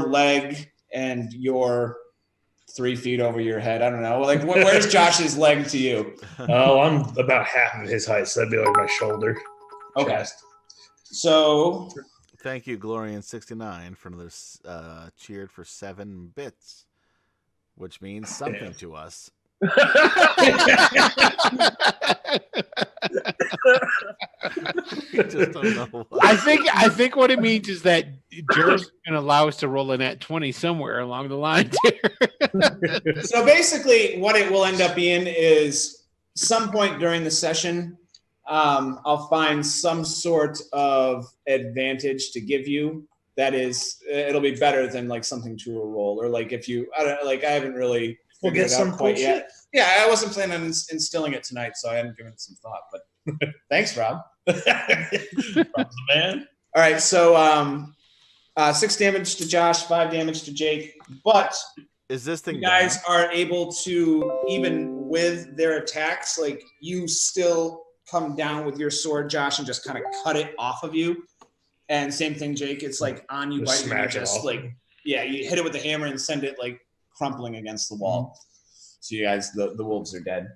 Speaker 2: leg and your 3 feet over your head. I don't know. Like, where's Josh's leg to you?
Speaker 5: Oh, I'm about half of his height, so that'd be like my shoulder.
Speaker 2: Okay.
Speaker 5: Chest.
Speaker 2: So
Speaker 7: Thank you, Glorian69, for this cheered for 7 bits, which means something to us. Just don't know why.
Speaker 3: I think what it means is that Jared's going to allow us to roll in at 20 somewhere along the line here.
Speaker 2: So basically, what it will end up being is some point during the session, I'll find some sort of advantage to give you. That is, it'll be better than like something to a roll, or like if you, I haven't really
Speaker 5: We'll
Speaker 2: figured
Speaker 5: get
Speaker 2: it
Speaker 5: some
Speaker 2: out quite
Speaker 5: cool
Speaker 2: yet. Yeah, I wasn't planning on instilling it tonight, so I hadn't given it some thought. But thanks, Rob.
Speaker 5: Rob's a man.
Speaker 2: All right, so 6 damage to Josh, 5 damage to Jake, but
Speaker 7: Is this thing
Speaker 2: you guys
Speaker 7: down?
Speaker 2: are able to, even with their attacks, like, you still come down with your sword, Josh, and just kind of cut it off of you. And same thing, Jake. It's like on you,
Speaker 5: Just
Speaker 2: biting, and
Speaker 5: smash it
Speaker 2: just
Speaker 5: off.
Speaker 2: like, yeah, you hit it with the hammer and send it like crumpling against the wall. So you guys, the wolves are dead.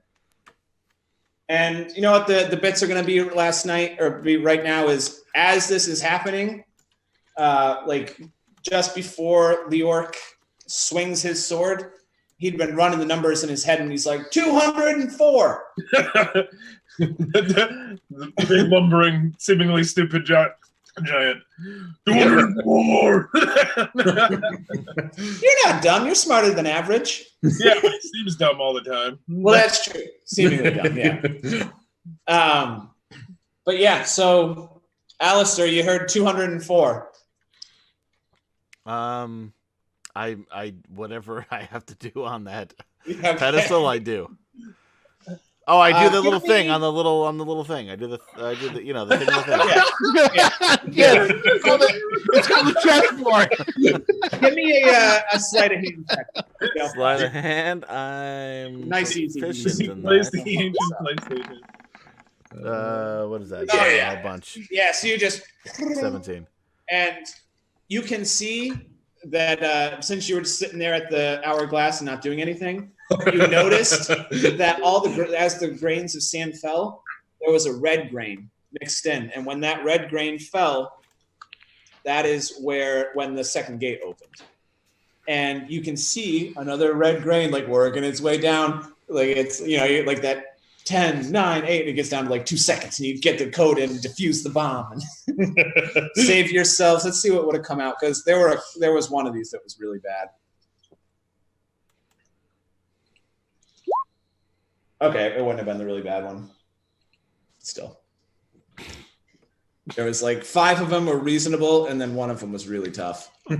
Speaker 2: And you know what the bits are going to be last night, or be right now, is as this is happening, like just before the orc swings his sword, he'd been running the numbers in his head, and he's like, 204.
Speaker 4: The big lumbering, seemingly stupid giant. 204.
Speaker 2: You're not dumb. You're smarter than average.
Speaker 4: Yeah, but he seems dumb all the time.
Speaker 2: Well, that's true. Seemingly dumb, yeah. But yeah, so Alistair, you heard 204.
Speaker 7: I whatever I have to do on that
Speaker 2: Okay.
Speaker 7: pedestal, I do. Oh, I do the little
Speaker 2: give me-
Speaker 7: thing on the little thing. I do the the thing with it.
Speaker 3: Yes. It's called the chessboard.
Speaker 2: Give me a sleight of hand check.
Speaker 7: Sleight of hand. I'm
Speaker 2: Nice, easy.
Speaker 7: proficient
Speaker 4: He
Speaker 7: in
Speaker 4: plays
Speaker 7: that.
Speaker 4: the ancient PlayStation.
Speaker 7: What is that?
Speaker 2: Oh, yeah.
Speaker 7: A bunch.
Speaker 2: Yeah, so you just
Speaker 7: 17.
Speaker 2: and you can see that since you were just sitting there at the hourglass and not doing anything, you noticed that as the grains of sand fell, there was a red grain mixed in, and when that red grain fell, that is when the second gate opened. And you can see another red grain like working its way down. Like it's, like that 10, 9, 8, and it gets down to like 2 seconds. And you get the code in and defuse the bomb and save yourselves. Let's see what would have come out, because there was one of these that was really bad. Okay, it wouldn't have been the really bad one. Still. There was like 5 of them were reasonable, and then one of them was really tough. All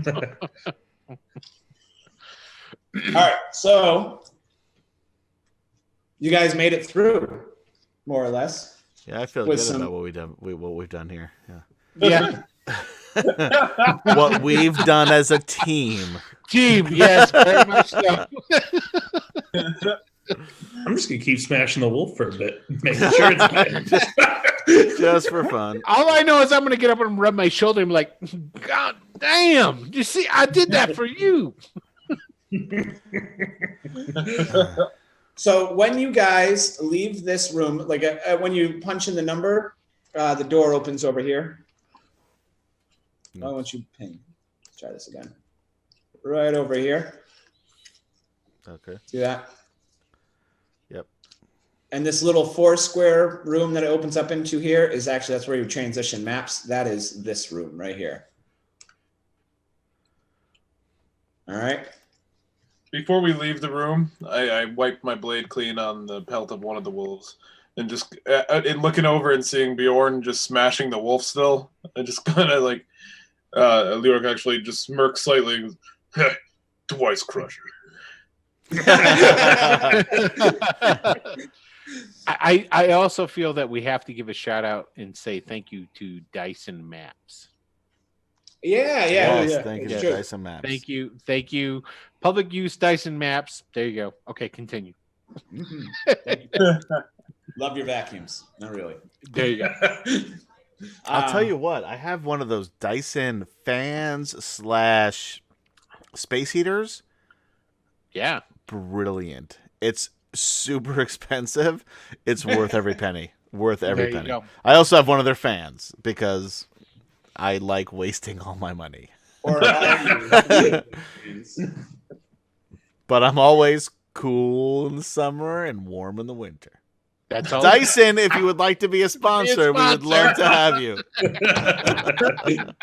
Speaker 2: right, so you guys made it through, more or less.
Speaker 7: Yeah, I feel
Speaker 2: With
Speaker 7: good
Speaker 2: some-
Speaker 7: about what we've done here.
Speaker 3: Yeah.
Speaker 7: What we've done as a team.
Speaker 3: Team, yes, very much so.
Speaker 5: I'm just gonna keep smashing the wolf for a bit, making sure it's good.
Speaker 7: Just for fun.
Speaker 3: All I know is I'm going to get up and rub my shoulder and be like, God damn, you see, I did that for you.
Speaker 2: So when you guys leave this room, like when you punch in the number, the door opens over here. I want you to ping. Let's try this again. Right over here.
Speaker 7: Okay.
Speaker 2: See that?
Speaker 7: Yep.
Speaker 2: And this little 4-square room that it opens up into here is actually, that's where you transition maps. That is this room right here. All right.
Speaker 4: Before we leave the room, I wiped my blade clean on the pelt of one of the wolves, and just in looking over and seeing Bjorn just smashing the wolf still, I just kind of like Lyric actually just smirks slightly. And goes, Twice Crusher.
Speaker 3: I also feel that we have to give a shout out and say thank you to Dyson Maps.
Speaker 2: Yeah.
Speaker 7: Yes, thank you,
Speaker 2: Sure.
Speaker 7: Dyson Maps.
Speaker 3: Thank you. Public use Dyson Maps. There you go. Okay, continue.
Speaker 2: Love your vacuums. Not really.
Speaker 3: There you go.
Speaker 7: I'll tell you what, I have one of those Dyson fans / space heaters.
Speaker 3: Yeah.
Speaker 7: Brilliant. It's super expensive. It's worth every penny. Worth every
Speaker 3: There you
Speaker 7: penny.
Speaker 3: go.
Speaker 7: I also have one of their fans because I like wasting all my money.
Speaker 2: Or
Speaker 7: But I'm always cool in the summer and warm in the winter.
Speaker 3: That's all.
Speaker 7: Dyson, if you would like to be a sponsor, we would love to have you.
Speaker 2: Is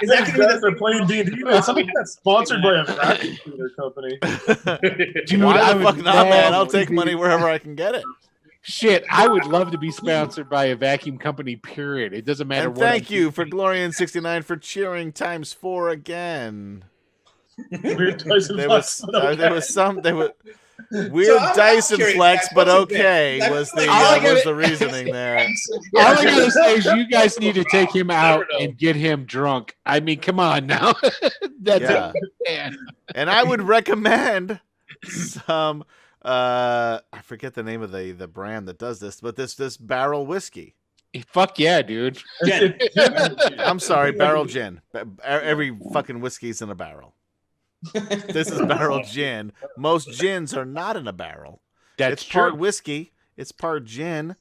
Speaker 4: That guys are playing D&D. Man. Somebody got sponsored by a vacuum cleaner company.
Speaker 3: Dude,
Speaker 7: Why
Speaker 3: I
Speaker 7: the
Speaker 3: would
Speaker 7: fuck not, man?
Speaker 3: love
Speaker 7: I'll
Speaker 3: to
Speaker 7: take
Speaker 3: be-
Speaker 7: money wherever I can get it.
Speaker 3: Shit, I would love to be sponsored by a vacuum company, period. It doesn't matter
Speaker 7: And
Speaker 3: what.
Speaker 7: thank you for Glorian69 for cheering ×4 again.
Speaker 4: Weird Dyson
Speaker 7: There
Speaker 4: Flex,
Speaker 7: was
Speaker 4: but okay.
Speaker 7: weird
Speaker 2: I'm
Speaker 7: Dyson
Speaker 2: curious,
Speaker 7: Flex,
Speaker 2: guys,
Speaker 7: but
Speaker 2: what's your
Speaker 7: okay
Speaker 2: bid?
Speaker 7: was
Speaker 2: All
Speaker 3: I
Speaker 7: the
Speaker 3: gotta-
Speaker 7: reasoning there.
Speaker 3: All I gotta say is you guys need to take him out and get him drunk. I mean, come on now. That's
Speaker 7: Yeah.
Speaker 3: it. Man.
Speaker 7: And I would recommend some I forget the name of the brand that does this, but this barrel whiskey.
Speaker 3: Fuck yeah, dude.
Speaker 2: Jen.
Speaker 7: I'm sorry, barrel gin. Every fucking whiskey's in a barrel. This is barrel gin. Most gins are not in a barrel.
Speaker 3: That's
Speaker 7: It's part
Speaker 3: true.
Speaker 7: whiskey. It's part gin.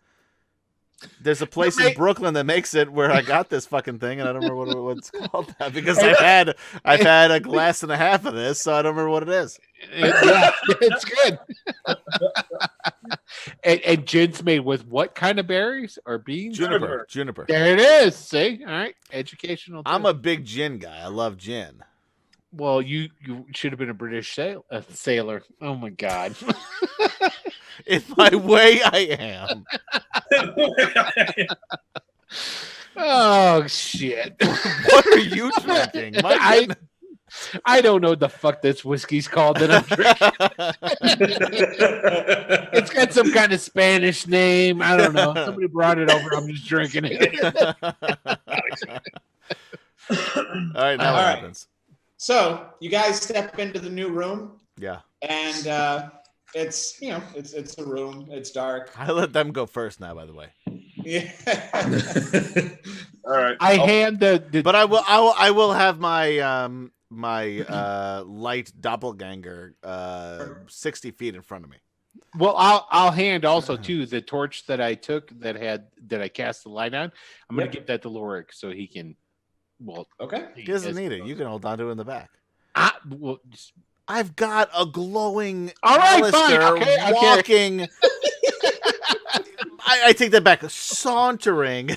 Speaker 7: There's a place in Brooklyn that makes it where I got this fucking thing, and I don't remember what it's called now because I've had a glass and a half of this, so I don't remember what it is.
Speaker 3: Yeah, it's good. and gin's made with what kind of berries or beans?
Speaker 7: Juniper.
Speaker 3: There it is. See, all right, educational.
Speaker 7: I'm
Speaker 3: too.
Speaker 7: a big gin guy. I love gin.
Speaker 3: Well, you should have been a British sailor. Oh my god.
Speaker 7: In my way, I am.
Speaker 3: Oh shit.
Speaker 7: What are you drinking? My goodness.
Speaker 3: I don't know what the fuck this whiskey's called that I'm drinking. It's got some kind of Spanish name. I don't know. Somebody brought it over. I'm just drinking it.
Speaker 7: All right, now what happens?
Speaker 2: So you guys step into the new room,
Speaker 7: Yeah.
Speaker 2: and it's it's a room. It's dark.
Speaker 7: I let them go first now, by the way.
Speaker 2: Yeah.
Speaker 4: All right.
Speaker 3: I hand the
Speaker 7: But I will have my my light doppelganger 60 feet in front of me.
Speaker 3: well, I'll hand also too the torch that I took that I cast the light on. I'm gonna
Speaker 2: Yep.
Speaker 3: give that to Lorik so he can Well,
Speaker 2: Okay.
Speaker 7: He doesn't need it. You can hold on to it in the back.
Speaker 3: Well,
Speaker 7: I've got a glowing
Speaker 3: all right, fine.
Speaker 7: Alistair
Speaker 3: Okay.
Speaker 7: walking. I take that back. Sauntering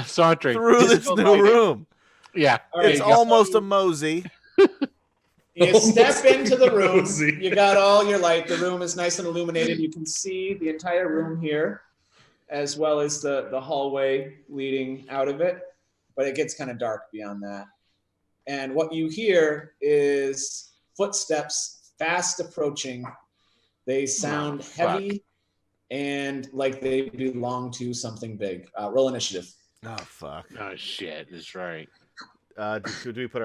Speaker 3: Sauntering
Speaker 7: through this
Speaker 3: Disco
Speaker 7: new
Speaker 3: lighting.
Speaker 7: room.
Speaker 3: Yeah.
Speaker 2: All right,
Speaker 7: It's
Speaker 2: so
Speaker 7: almost a mosey.
Speaker 2: you step into the room.
Speaker 5: Cozy.
Speaker 2: You got all your light. The room is nice and illuminated. You can see the entire room here, as well as the hallway leading out of it. But it gets kind of dark beyond that. And what you hear is footsteps fast approaching. They sound heavy and like they belong to something big. Roll initiative.
Speaker 7: Oh fuck!
Speaker 3: Oh shit! That's right.
Speaker 7: Should we put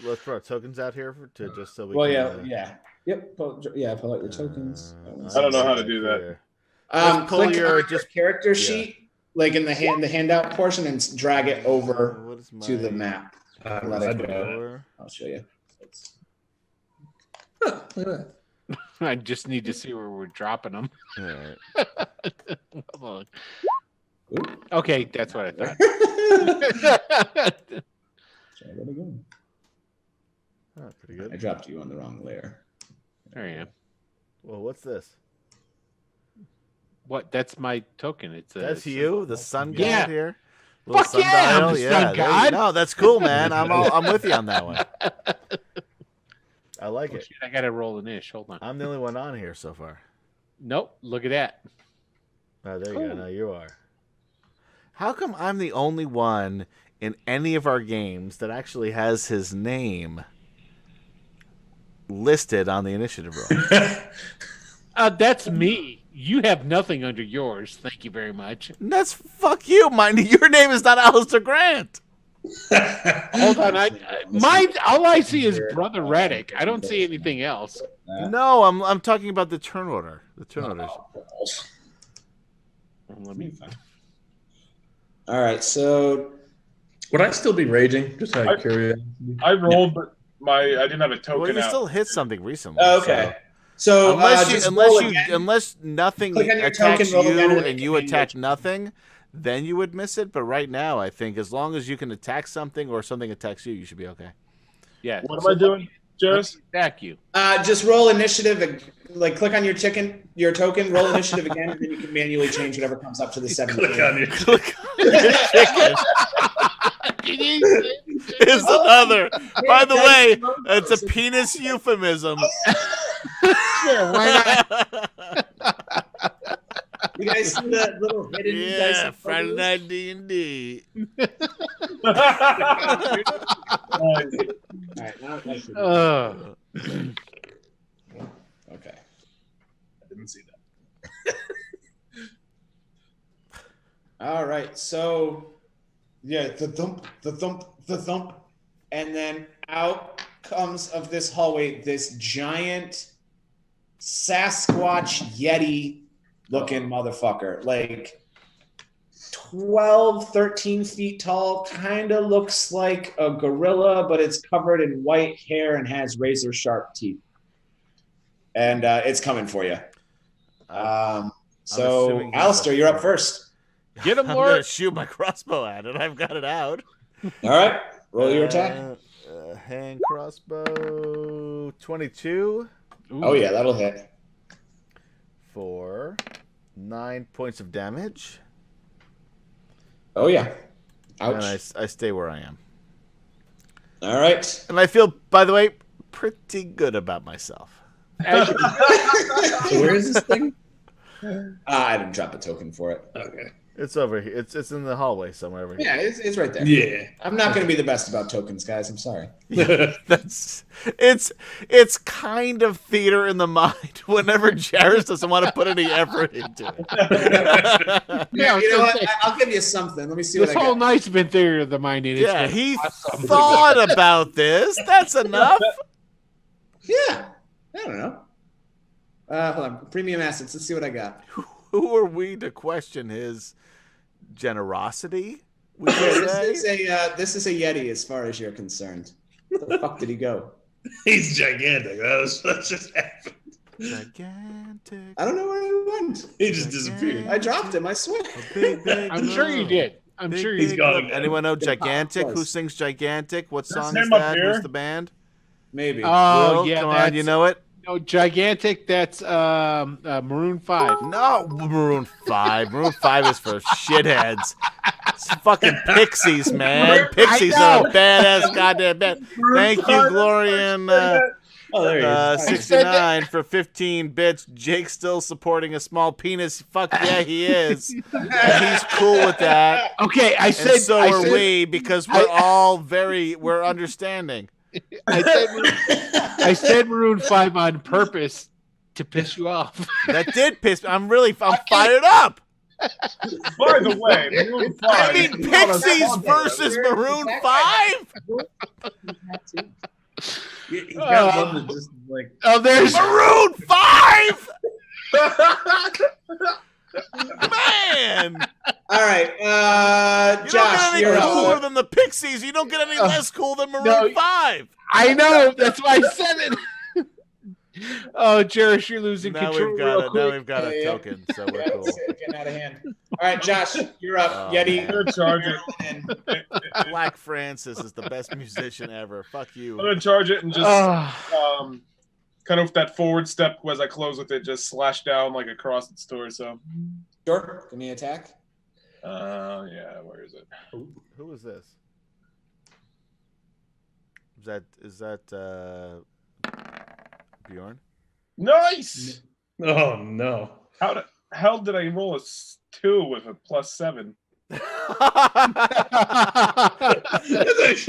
Speaker 7: let's put our tokens out here to just so we?
Speaker 2: Well,
Speaker 7: can,
Speaker 2: yeah. Yep. Pull out your tokens.
Speaker 4: I don't know how to do that.
Speaker 7: Just pull
Speaker 2: Click
Speaker 7: your-
Speaker 2: on your character sheet, like in the handout portion, and drag it over
Speaker 7: What is
Speaker 2: to the
Speaker 7: my-
Speaker 2: map. Let
Speaker 5: I
Speaker 2: it
Speaker 5: do
Speaker 2: go.
Speaker 7: Four.
Speaker 2: I'll show you.
Speaker 5: Look at that.
Speaker 3: I just need to see where we're dropping them.
Speaker 7: All right.
Speaker 3: Hold on. Okay, that's what I thought.
Speaker 2: Try that again.
Speaker 7: Oh, pretty
Speaker 2: I
Speaker 7: good.
Speaker 2: dropped you on the wrong layer.
Speaker 3: There I am.
Speaker 7: Well, what's this?
Speaker 3: What? That's my token. It's
Speaker 7: That's you, the sun god
Speaker 3: Yeah.
Speaker 7: here.
Speaker 3: Fuck yeah, I'm the sun
Speaker 7: there you
Speaker 3: god.
Speaker 7: go. That's cool, man. I'm with you on that one. I like
Speaker 3: Oh,
Speaker 7: it.
Speaker 3: shit, I gotta roll an ish. Hold on.
Speaker 7: I'm the only one on here so far.
Speaker 3: Nope. Look at that.
Speaker 7: Oh, there you go. Now you are. How come I'm the only one in any of our games that actually has his name listed on the initiative roll?
Speaker 3: That's me. You have nothing under yours. Thank you very much.
Speaker 7: That's fuck you. Your name is not Alistair Grant.
Speaker 3: Hold on. Mine. All I see is Brother Reddick. I don't see anything else.
Speaker 7: No, I'm talking about the turn order. The turn orders.
Speaker 3: Let me.
Speaker 2: All right, so
Speaker 5: Would I still be raging? Just out of curiosity.
Speaker 4: I rolled, but I didn't have a token
Speaker 7: Well, you
Speaker 4: out.
Speaker 7: still hit something recently.
Speaker 2: okay. So just roll again.
Speaker 7: unless nothing
Speaker 2: Click on your
Speaker 7: attacks
Speaker 2: token, roll again,
Speaker 7: you
Speaker 2: and
Speaker 7: and
Speaker 2: it
Speaker 7: you
Speaker 2: can
Speaker 7: attach nothing, then you would miss it. But right now, I think as long as you can attack something or something attacks you, you should be okay.
Speaker 3: Yeah.
Speaker 4: What am I doing, Jairus?
Speaker 3: Attack you.
Speaker 2: Just roll initiative. Like click on your token, roll initiative again, and then you can manually change whatever comes up to the 7.
Speaker 5: Click on your
Speaker 7: Is another. By the way, it's a penis euphemism.
Speaker 3: Sure, why not?
Speaker 2: You guys see the little hidden?
Speaker 7: Yeah, Friday Night D&D.
Speaker 2: All right, now I should- okay.
Speaker 5: I didn't see that.
Speaker 2: All right, so yeah, the thump, and then out comes of this hallway this giant Sasquatch Yeti looking motherfucker, like 12, 13 feet tall, kind of looks like a gorilla, but it's covered in white hair and has razor sharp teeth. And it's coming for you. So,
Speaker 7: assuming he's
Speaker 2: Alistair, you're up first.
Speaker 3: Get him,
Speaker 7: I'm
Speaker 3: Lord.
Speaker 7: gonna shoot my crossbow at it. I've got it out.
Speaker 2: All right, roll your attack.
Speaker 7: Hand crossbow 22
Speaker 2: Oh yeah, that'll hit.
Speaker 7: for 9 points of damage.
Speaker 2: Oh yeah. Ouch.
Speaker 7: And I stay where I am.
Speaker 2: All right.
Speaker 7: And I feel, by the way, pretty good about myself.
Speaker 5: So where is this thing?
Speaker 2: I didn't drop a token for it.
Speaker 5: Okay.
Speaker 7: It's over here. It's in the hallway somewhere over here.
Speaker 2: Yeah, it's right there.
Speaker 5: Yeah.
Speaker 2: I'm not going to be the best about tokens, guys. I'm sorry.
Speaker 7: It's kind of theater in the mind whenever Jairus doesn't want to put any effort into it.
Speaker 3: Yeah,
Speaker 2: You know what? I'll give you something. Let me see
Speaker 3: this
Speaker 2: what I
Speaker 3: whole
Speaker 2: got.
Speaker 3: night's been theater of the mind. And it's
Speaker 7: Yeah,
Speaker 3: been
Speaker 7: he
Speaker 3: awesome.
Speaker 7: thought about this. That's enough.
Speaker 2: Yeah. I don't know. Hold on. Premium assets. Let's see what I got.
Speaker 7: Who are we to question his generosity? We could say?
Speaker 2: This is a Yeti as far as you're concerned. Where the fuck did he go?
Speaker 5: He's gigantic. That just happened.
Speaker 7: Gigantic.
Speaker 2: I don't know where he went.
Speaker 5: He just disappeared.
Speaker 2: I dropped him, I swear.
Speaker 7: Big
Speaker 3: I'm sure you did. I'm
Speaker 7: Big,
Speaker 3: sure
Speaker 7: big
Speaker 3: he's
Speaker 5: got
Speaker 7: club.
Speaker 5: it.
Speaker 7: Anyone know
Speaker 2: Good pop
Speaker 7: Gigantic?
Speaker 2: quiz.
Speaker 7: Who sings Gigantic? What song
Speaker 4: his
Speaker 7: is
Speaker 4: name up
Speaker 7: that?
Speaker 4: here?
Speaker 7: Who's the band?
Speaker 2: Maybe.
Speaker 3: Oh,
Speaker 7: Will,
Speaker 3: yeah.
Speaker 7: come
Speaker 3: that's,
Speaker 7: on, you know it?
Speaker 3: No, Gigantic, that's Maroon 5.
Speaker 7: No, Maroon 5. Maroon 5 is for shitheads. It's fucking Pixies, man. Pixies
Speaker 3: I
Speaker 7: are
Speaker 3: know.
Speaker 7: a badass goddamn band. Thank you, Glorian.
Speaker 5: Oh, there he is.
Speaker 7: 69 for 15 bits. Jake's still supporting a small penis. Fuck yeah, he is. And he's cool with that.
Speaker 3: Okay, I
Speaker 7: And
Speaker 3: said
Speaker 7: so
Speaker 3: I
Speaker 7: are
Speaker 3: said,
Speaker 7: we, because we're understanding.
Speaker 3: I said Maroon 5 on purpose to piss you off.
Speaker 7: That did piss me. I'm fired up.
Speaker 4: By the way, Maroon 5.
Speaker 7: I mean, Pixies versus Maroon 5?
Speaker 5: You gotta love it. Just like
Speaker 3: Oh, there's
Speaker 7: Maroon 5? Man!
Speaker 2: All right,
Speaker 7: You don't
Speaker 2: Josh,
Speaker 7: get
Speaker 2: you're
Speaker 7: any cooler
Speaker 2: up.
Speaker 7: than the Pixies. You don't get any less cool than Maroon
Speaker 3: no.
Speaker 7: 5.
Speaker 3: I know. That's why I said it. Oh, Jerish, you're losing
Speaker 7: Now
Speaker 3: control.
Speaker 7: we've
Speaker 3: real
Speaker 7: got
Speaker 3: quick.
Speaker 7: a token, so we're
Speaker 2: Yeah,
Speaker 7: cool.
Speaker 2: it's getting out of hand. All right, Josh, you're up.
Speaker 7: Oh,
Speaker 2: Yeti.
Speaker 7: man.
Speaker 4: I'm gonna charge it.
Speaker 7: Black Francis is the best musician ever. Fuck
Speaker 4: I'm
Speaker 7: you.
Speaker 4: gonna charge it and just
Speaker 3: Oh,
Speaker 4: kind of that forward step as I close with it, just slash down like across its torso.
Speaker 2: Sure. Give me an attack.
Speaker 4: Yeah, where is it?
Speaker 7: Who is this? Is that Bjorn?
Speaker 4: Nice.
Speaker 5: oh no.
Speaker 4: How the hell did I roll a 2 with a +7?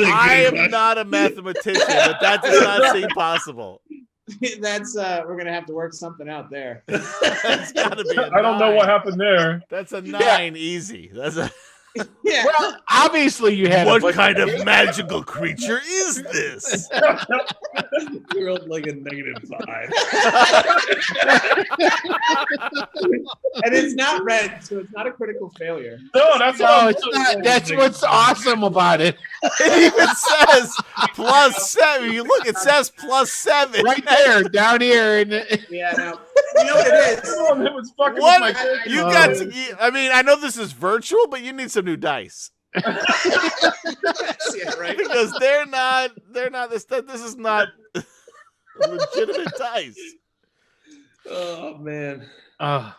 Speaker 7: I am not a mathematician, but that does not seem possible.
Speaker 2: That's we're gonna have to work something out there.
Speaker 7: That's gotta be a
Speaker 4: I don't know
Speaker 7: 9.
Speaker 4: what happened there.
Speaker 7: That's a 9 easy. That's a
Speaker 2: Yeah.
Speaker 3: well, obviously you had a
Speaker 7: what
Speaker 3: bunch
Speaker 7: kind of magical creature is this?
Speaker 5: You rolled like a -5.
Speaker 2: And it's not red, so it's not a critical failure.
Speaker 4: No, that's what
Speaker 3: No,
Speaker 4: I'm
Speaker 3: it's not. That's what's awesome about it.
Speaker 7: It even says +7. You look, it says +7.
Speaker 3: Right there, down here. And
Speaker 2: Yeah, no. You know what it is?
Speaker 4: It was fucking
Speaker 7: What?
Speaker 4: with my
Speaker 7: You got to, I mean, I know this is virtual, but you need some new dice.
Speaker 2: Yeah, right.
Speaker 7: Because they're not this is not legitimate dice.
Speaker 5: Oh man.
Speaker 3: oh,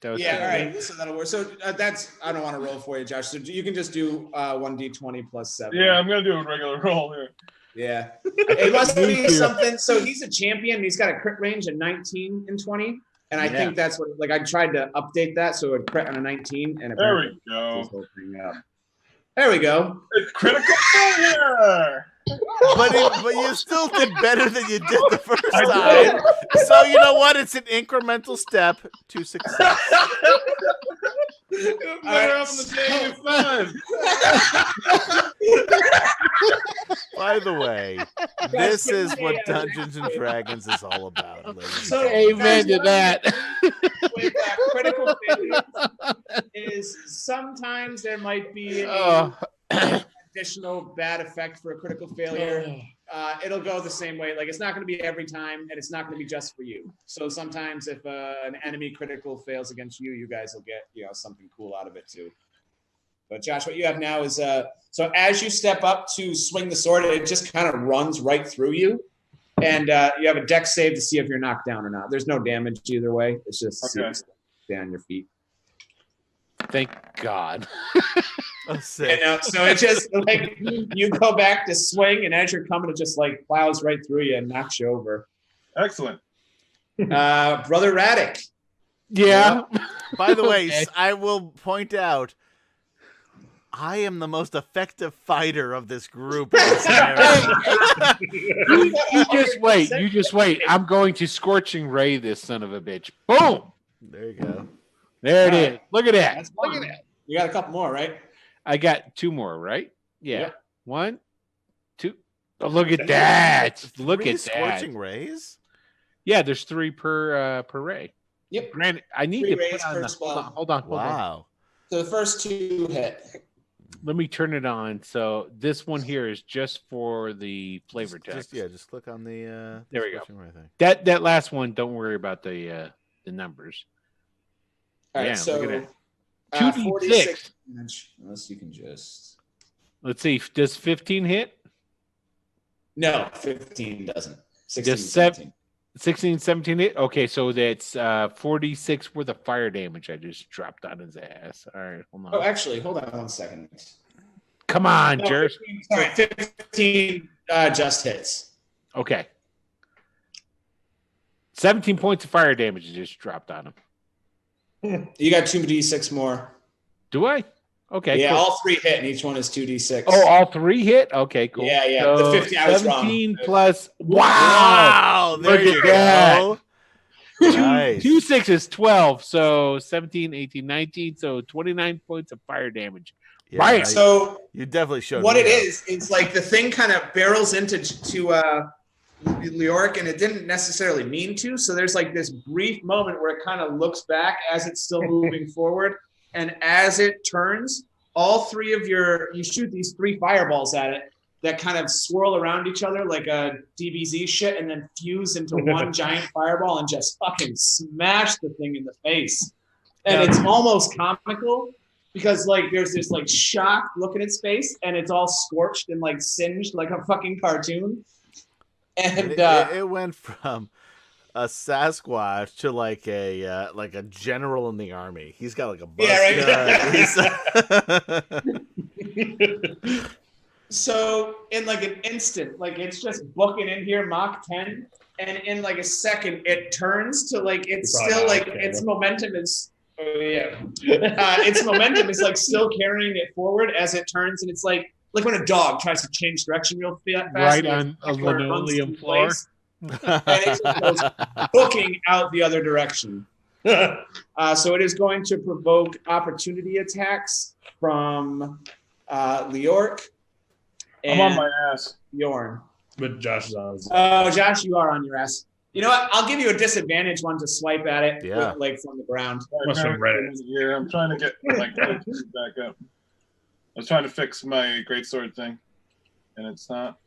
Speaker 3: that was
Speaker 2: Yeah,
Speaker 3: good.
Speaker 2: all right. So that'll work. So that's I don't want to roll for you, Josh. So you can just do 1d20 plus 7.
Speaker 4: Yeah, I'm gonna do a regular roll here.
Speaker 2: Yeah. It must be something. So he's a champion. And he's got a crit range of 19 and 20. And I think that's what, like, I tried to update that so it would crit on a 19. And
Speaker 4: There
Speaker 2: apparently
Speaker 4: we go.
Speaker 2: this whole thing up. There we go.
Speaker 4: It's critical failure.
Speaker 7: But you still did better than you did the first time. So you know what? It's an incremental step to success.
Speaker 4: Better off in the day
Speaker 7: By the way, this is what Dungeons and Dragons is all about, ladies.
Speaker 2: So
Speaker 3: Amen to that.
Speaker 2: With critical failure is sometimes there might be
Speaker 3: Oh.
Speaker 2: a additional bad effect for a critical failure. It'll go the same way. Like, it's not going to be every time, and it's not going to be just for you. So sometimes if an enemy critical fails against you, you guys will get something cool out of it too. But Josh, what you have now is so as you step up to swing the sword, it just kind of runs right through you, and you have a dex save to see if you're knocked down or not. There's no damage either way. It's just see if you stay on your feet.
Speaker 3: Thank God.
Speaker 7: Oh, sick.
Speaker 2: So it just like you go back to swing, and as you're coming, it just like plows right through you and knocks you over.
Speaker 4: Excellent.
Speaker 2: Brother Raddick.
Speaker 3: Yeah.
Speaker 7: By the way, I will point out, I am the most effective fighter of this group. In this scenario.
Speaker 3: You just wait. You just wait. I'm going to scorching ray this son of a bitch. Boom.
Speaker 7: There you go.
Speaker 3: There it is. Look at that.
Speaker 2: That's
Speaker 3: Look
Speaker 2: fun.
Speaker 3: at that.
Speaker 2: You got a couple more, right?
Speaker 3: I got 2 more, right? Yeah.
Speaker 2: Yep.
Speaker 3: 1, 2. Oh, look at that. Look
Speaker 7: Three
Speaker 3: at that.
Speaker 7: scorching rays.
Speaker 3: Yeah, there's 3 per ray.
Speaker 2: Yep.
Speaker 3: Granted, I need
Speaker 2: 3
Speaker 3: to
Speaker 2: rays
Speaker 3: put on
Speaker 2: per
Speaker 3: the,
Speaker 2: spell.
Speaker 3: hold on.
Speaker 7: Wow.
Speaker 2: So the first 2 hit.
Speaker 3: Let me turn it on. So this one here is just for the flavor text.
Speaker 7: Just click on the.
Speaker 3: There we go.
Speaker 7: scorching ray thing.
Speaker 3: That last one, don't worry about the numbers.
Speaker 2: All right,
Speaker 3: Yeah,
Speaker 2: so
Speaker 3: look at that. 2d6.
Speaker 2: 46 damage. Unless you can just.
Speaker 3: Let's see. Does 15 hit?
Speaker 2: No, 15 doesn't. 16,
Speaker 3: Just
Speaker 2: 17.
Speaker 3: 16, 17 hit? Okay, so that's 46 worth of fire damage I just dropped on his ass. All right, hold on.
Speaker 2: Oh, actually, hold on 1 second.
Speaker 3: Come on,
Speaker 2: No,
Speaker 3: Jerry.
Speaker 2: 15, sorry, 15 just hits.
Speaker 3: Okay. 17 points of fire damage I just dropped on him.
Speaker 2: You got 2d6 more.
Speaker 3: Do I? Okay.
Speaker 2: Yeah,
Speaker 3: cool.
Speaker 2: all 3 hit, and each one is 2d6.
Speaker 3: Oh, all 3 hit? Okay, cool.
Speaker 2: Yeah, yeah.
Speaker 3: So
Speaker 2: The 15, I was wrong.
Speaker 3: 17 plus. Wow.
Speaker 7: Wow, there
Speaker 3: Look
Speaker 7: you
Speaker 3: at that.
Speaker 7: go. Nice.
Speaker 3: 2 6 is 12. So 17, 18, 19. So 29 points of fire damage.
Speaker 7: Yeah,
Speaker 3: Right.
Speaker 2: So
Speaker 7: you definitely showed
Speaker 2: what
Speaker 7: me
Speaker 2: it
Speaker 7: that.
Speaker 2: is like the thing kind of barrels into Leoric, and it didn't necessarily mean to. So there's like this brief moment where it kind of looks back as it's still moving forward, and as it turns, all 3 of you shoot these 3 fireballs at it that kind of swirl around each other like a DBZ shit, and then fuse into one giant fireball and just fucking smash the thing in the face. And it's almost comical. Because like there's this like shocked look in its face, and it's all scorched and like singed like a fucking cartoon. And
Speaker 7: It went from a Sasquatch to like a general in the army. He's got like a buzz gun.
Speaker 2: So in like an instant, like it's just booking in here Mach 10, and in like a second it turns to like it's still like its momentum is. Oh yeah, its momentum is like still carrying it forward as it turns, and it's like when a dog tries to change direction real fast,
Speaker 3: Right on a linoleum floor.
Speaker 2: And it just goes booking out the other direction. So it is going to provoke opportunity attacks from Leoric.
Speaker 4: I'm on my ass.
Speaker 2: Bjorn.
Speaker 5: But Josh is on his.
Speaker 2: Oh, Josh, you are on your ass. You know what? I'll give you a disadvantage one to swipe at it,
Speaker 7: Yeah.
Speaker 2: like from the ground.
Speaker 5: Must have read it.
Speaker 4: Yeah, I'm trying to get my character back up. I was trying to fix my greatsword thing, and it's not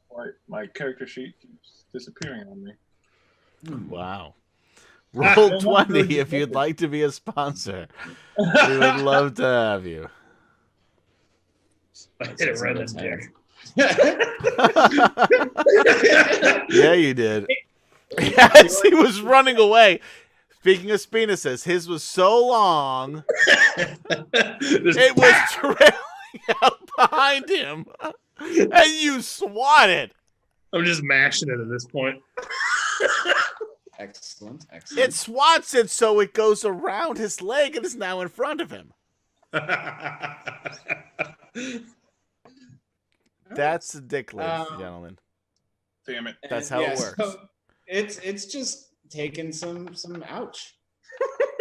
Speaker 4: quite. My character sheet keeps disappearing on me.
Speaker 7: Wow. Roll 20 if you'd like to be a sponsor. We would love to have you.
Speaker 5: I hit it right in the dick.
Speaker 7: Yeah, you did. Yes, he was running away. Speaking of penises, his was so long, it was trailing out behind him, and you swatted.
Speaker 5: I'm just mashing it at this point.
Speaker 2: Excellent.
Speaker 7: It swats it so it goes around his leg and is now in front of him. That's the dick, ladies and gentlemen.
Speaker 4: Damn it.
Speaker 7: That's how it works.
Speaker 2: So it's just taking some ouch.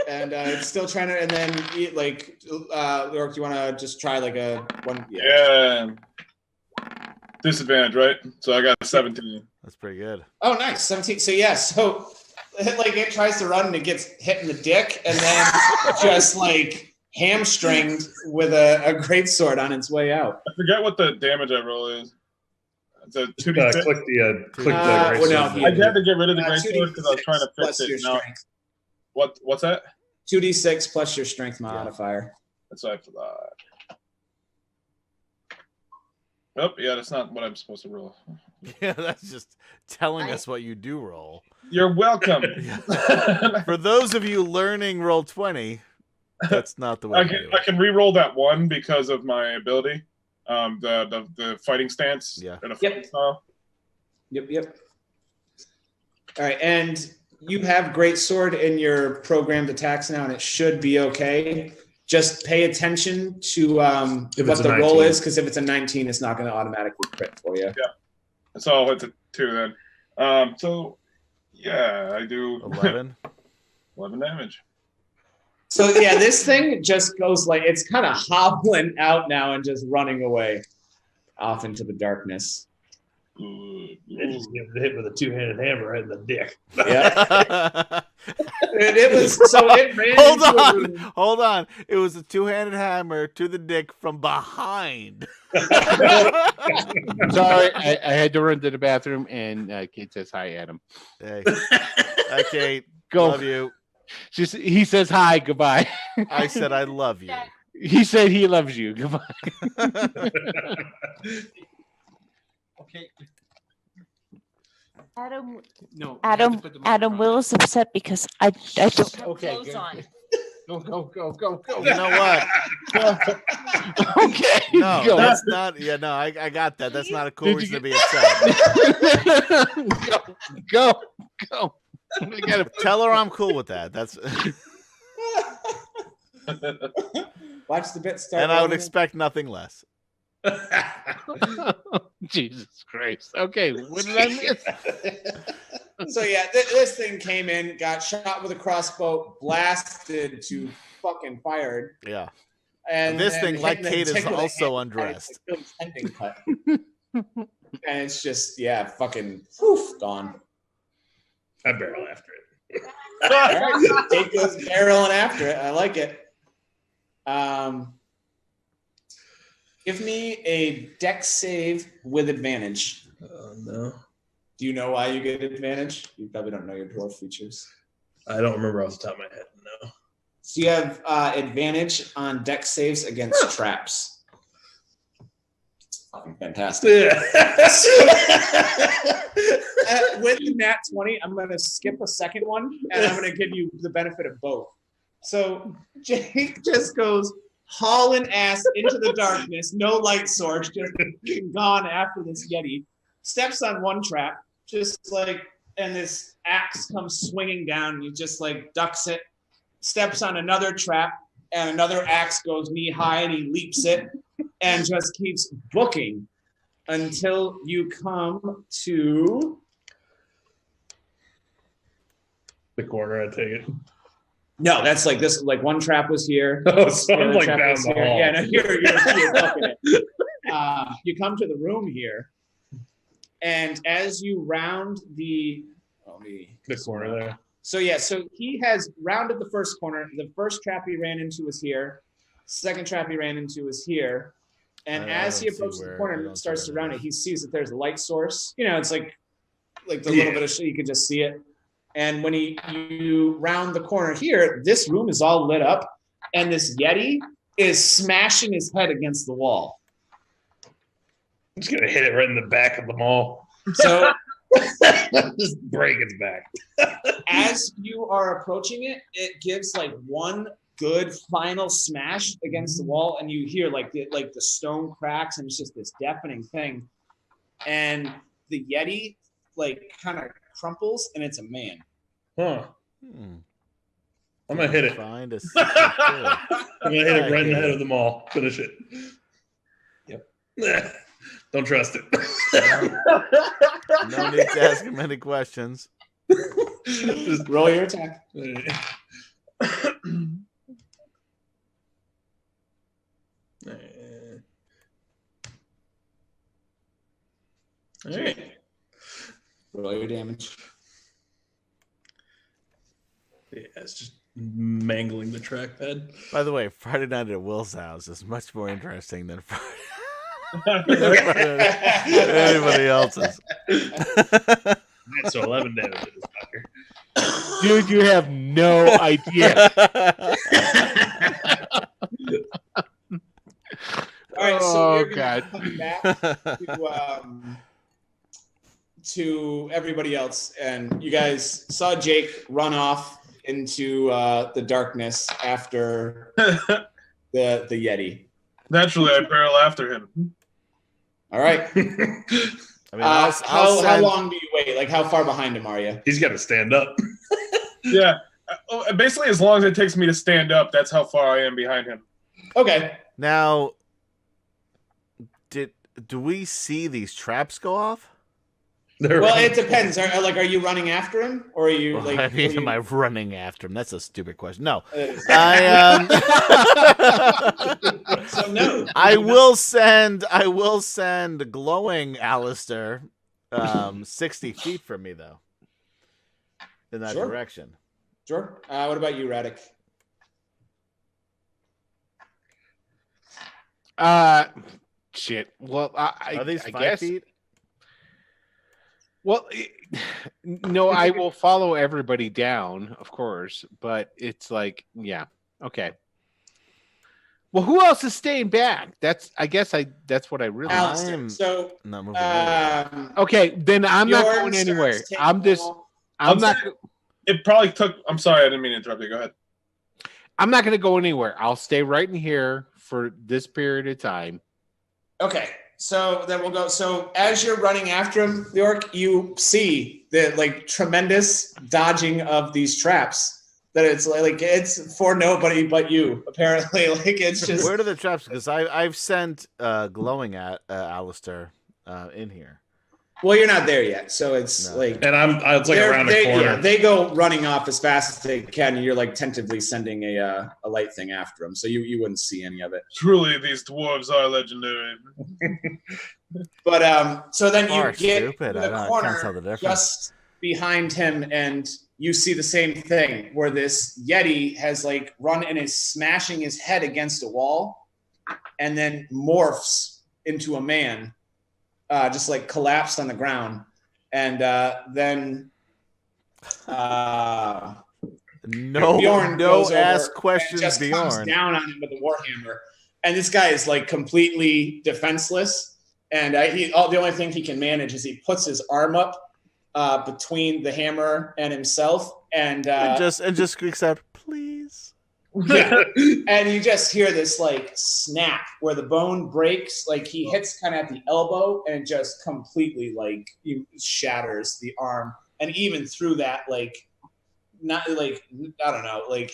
Speaker 2: And it's still trying to, and then like, Leoric, do you want to just try like a one?
Speaker 4: Yeah. Disadvantage, right? So I got 17.
Speaker 7: That's pretty good.
Speaker 2: Oh, nice. 17. So yeah, so like it tries to run and it gets hit in the dick, and then just like hamstringed with a greatsword on its way out.
Speaker 4: I forget what the damage I roll is. It's a 2d6.
Speaker 5: Click the
Speaker 2: well,
Speaker 5: great
Speaker 2: no,
Speaker 5: sword.
Speaker 4: I had to get rid of the
Speaker 2: 2d6
Speaker 4: greatsword because I was trying to fix
Speaker 2: plus
Speaker 4: it.
Speaker 2: your
Speaker 4: No.
Speaker 2: strength.
Speaker 4: What's that?
Speaker 2: 2d6 plus your strength modifier.
Speaker 4: That's what I forgot. Oh, yeah, that's not what I'm supposed to roll.
Speaker 7: Yeah, that's just telling us what you do roll.
Speaker 4: You're welcome.
Speaker 7: For those of you learning roll 20, that's not the way to do
Speaker 4: I
Speaker 7: it.
Speaker 4: can re-roll that one because of my ability, the fighting stance.
Speaker 7: Yeah.
Speaker 4: And a
Speaker 2: Yep.
Speaker 4: fighting style.
Speaker 2: Yep. All right, and you have great sword in your programmed attacks now, and it should be okay. Just pay attention to what the roll is, because if it's a 19, it's not going to automatically crit for you.
Speaker 4: Yeah. So I'll hit the 2 then. So yeah, I do
Speaker 7: 11.
Speaker 4: 11 damage.
Speaker 2: So yeah, this thing just goes like it's kind of hobbling out now and just running away off into the darkness.
Speaker 5: They just get hit with a two-handed hammer right in the dick.
Speaker 2: Yeah. It was so it ran
Speaker 7: Hold
Speaker 2: into a
Speaker 7: on.
Speaker 2: room.
Speaker 7: Hold on. It was a two-handed hammer to the dick from behind.
Speaker 3: Sorry, I had to run to the bathroom, and Kate says hi, Adam.
Speaker 7: Hey. Hi, Kate.
Speaker 3: Go.
Speaker 7: Love you.
Speaker 3: He says hi, goodbye.
Speaker 7: I said I love you.
Speaker 3: He said he loves you. Goodbye.
Speaker 8: Okay.
Speaker 6: Adam,
Speaker 3: No,
Speaker 6: Adam Will is upset because I don't have
Speaker 3: Okay,
Speaker 6: clothes
Speaker 3: good.
Speaker 6: on.
Speaker 3: Go.
Speaker 7: You know what?
Speaker 3: Okay.
Speaker 7: No,
Speaker 3: go.
Speaker 7: that's not. Yeah, no, I got that. That's not a cool
Speaker 3: Did you
Speaker 7: reason to be upset.
Speaker 3: go. I gotta
Speaker 7: Tell her I'm cool with that. That's.
Speaker 2: Watch the bit start.
Speaker 7: And I would
Speaker 2: rolling.
Speaker 7: expect nothing less.
Speaker 3: Jesus Christ. Okay, what did I miss?
Speaker 2: So yeah, this thing came in, got shot with a crossbow, blasted to fucking fired,
Speaker 7: Yeah.
Speaker 2: and
Speaker 7: This
Speaker 2: then
Speaker 7: thing,
Speaker 2: hit
Speaker 7: like
Speaker 2: in the
Speaker 7: Kate, is
Speaker 2: tick of the
Speaker 7: also
Speaker 2: hand,
Speaker 7: undressed.
Speaker 2: like Phil's tendon cut. And it's just fucking poof, gone.
Speaker 5: I barrel after it.
Speaker 2: All right, Kate goes barreling after it. I like it. Give me a dex save with advantage.
Speaker 5: Oh no,
Speaker 2: Do you know why you get advantage? You probably don't know your dwarf features.
Speaker 5: I don't remember off the top of my head. No.
Speaker 2: So you have advantage on dex saves against traps. Fucking fantastic. With the nat 20, I'm going to skip a second one, and I'm going to give you the benefit of both. So Jake just goes hauling ass into the darkness, no light source, just gone after this Yeti. Steps on one trap, just like, and this axe comes swinging down. He just like ducks it. Steps on another trap, and another axe goes knee high, and he leaps it, and just keeps booking until you come to
Speaker 5: The corner, I take it.
Speaker 2: no. That's like this. Like one trap was here.
Speaker 5: Oh, so
Speaker 2: the
Speaker 5: I'm
Speaker 2: other
Speaker 5: like
Speaker 2: trap
Speaker 5: down
Speaker 2: was
Speaker 5: the
Speaker 2: here.
Speaker 5: hall.
Speaker 2: Yeah, no, you're booking it. You come to the room here, and as you round the
Speaker 5: corner there.
Speaker 2: So yeah, so he has rounded the first corner. The first trap he ran into was here. Second trap he ran into was here. And
Speaker 7: I
Speaker 2: as he
Speaker 7: don't see
Speaker 2: approaches the
Speaker 7: where-
Speaker 2: corner
Speaker 7: I
Speaker 2: and
Speaker 7: don't see
Speaker 2: starts to
Speaker 7: where that
Speaker 2: round it,
Speaker 7: is.
Speaker 2: he sees that there's a light source. You know, it's like the little bit of shit, you can just see it. And when you round the corner here, this room is all lit up, and this Yeti is smashing his head against the wall.
Speaker 5: I'm just gonna hit it right in the back of the mall.
Speaker 2: So
Speaker 5: Just break its back.
Speaker 2: as you are approaching it, it gives like one good final smash against the wall, and you hear like the stone cracks, and it's just this deafening thing. And the Yeti like kind of crumples, and it's a man.
Speaker 5: Huh.
Speaker 7: Hmm.
Speaker 5: I'm gonna hit it.
Speaker 7: Find a secret door.
Speaker 5: I'm gonna hit it right in the head of the mall. Finish it. Yep. Don't trust it.
Speaker 7: No need to ask him any questions.
Speaker 5: Just
Speaker 2: Roll your attack.
Speaker 5: All right.
Speaker 2: Roll your damage.
Speaker 5: Yeah, it's just mangling the trackpad.
Speaker 7: By the way, Friday night at Will's house is much more interesting than Friday. Anybody else's.
Speaker 5: So 11 damage to this fucker.
Speaker 3: Dude, you have no idea.
Speaker 2: All right, so
Speaker 3: Oh,
Speaker 2: you're gonna
Speaker 3: God.
Speaker 2: come back to everybody else, and you guys saw Jake run off into the darkness after the Yeti.
Speaker 4: Naturally, I barrel after him.
Speaker 2: All right.
Speaker 7: I mean,
Speaker 2: How
Speaker 7: send-
Speaker 2: long do you wait? Like, how far behind him are you?
Speaker 5: He's got to stand up.
Speaker 4: Yeah. Basically, as long as it takes me to stand up, that's how far I am behind him.
Speaker 2: Okay.
Speaker 7: Now, do we see these traps go off?
Speaker 2: Well, it depends. Are you running after him, or are you
Speaker 7: Well,
Speaker 2: like?
Speaker 7: I mean,
Speaker 2: are you-
Speaker 7: am I running after him? That's a stupid question. No,
Speaker 2: So no.
Speaker 7: I will send glowing Alistair 60 feet from me though. In that
Speaker 2: Sure.
Speaker 7: direction.
Speaker 2: Sure. What about you, Radek?
Speaker 3: Shit. Well, I
Speaker 7: Are these
Speaker 3: I
Speaker 7: 5
Speaker 3: guess
Speaker 7: feet?
Speaker 3: Well, no, I will follow everybody down, of course, but it's like, yeah, okay. Well, who else is staying back? That's what I really.
Speaker 7: I'm
Speaker 2: So,
Speaker 7: not moving anywhere.
Speaker 3: Okay, then I'm not
Speaker 2: Bjorn
Speaker 3: going
Speaker 2: starts
Speaker 3: anywhere.
Speaker 2: taking
Speaker 3: I'm just.
Speaker 2: all-
Speaker 3: I'm not.
Speaker 4: It probably took. I'm sorry, I didn't mean to interrupt you. Go ahead.
Speaker 3: I'm not going to go anywhere. I'll stay right in here for this period of time.
Speaker 2: Okay, so then we'll go. So as you're running after him, York, you see the like tremendous dodging of these traps. That it's like it's for nobody but you. Apparently, like it's just.
Speaker 7: Where are the traps? Because I've sent glowing at Alistair in here.
Speaker 2: Well, you're not there yet, so it's
Speaker 7: No.
Speaker 2: like.
Speaker 5: And it's like around the corner.
Speaker 2: Yeah, they go running off as fast as they can, and you're like tentatively sending a light thing after them, so you wouldn't see any of it.
Speaker 4: Truly, these dwarves are legendary.
Speaker 2: But so then you
Speaker 7: Are
Speaker 2: get
Speaker 7: stupid.
Speaker 2: to
Speaker 7: I
Speaker 2: the
Speaker 7: can't
Speaker 2: corner
Speaker 7: tell the difference.
Speaker 2: just behind him, and you see the same thing where this Yeti has like run and is smashing his head against a wall, and then morphs into a man, just like collapsed on the ground, and then Bjorn goes over
Speaker 7: ask
Speaker 2: and
Speaker 7: questions,
Speaker 2: just comes
Speaker 7: Bjorn.
Speaker 2: down on him with a warhammer, and this guy is like completely defenseless. And the only thing he can manage is he puts his arm up between the hammer and himself, and
Speaker 7: just squeaks out, please.
Speaker 2: yeah. And you just hear this like snap where the bone breaks. Like he hits kind of at the elbow, and it just completely like shatters the arm, and even through that, like not like I don't know, like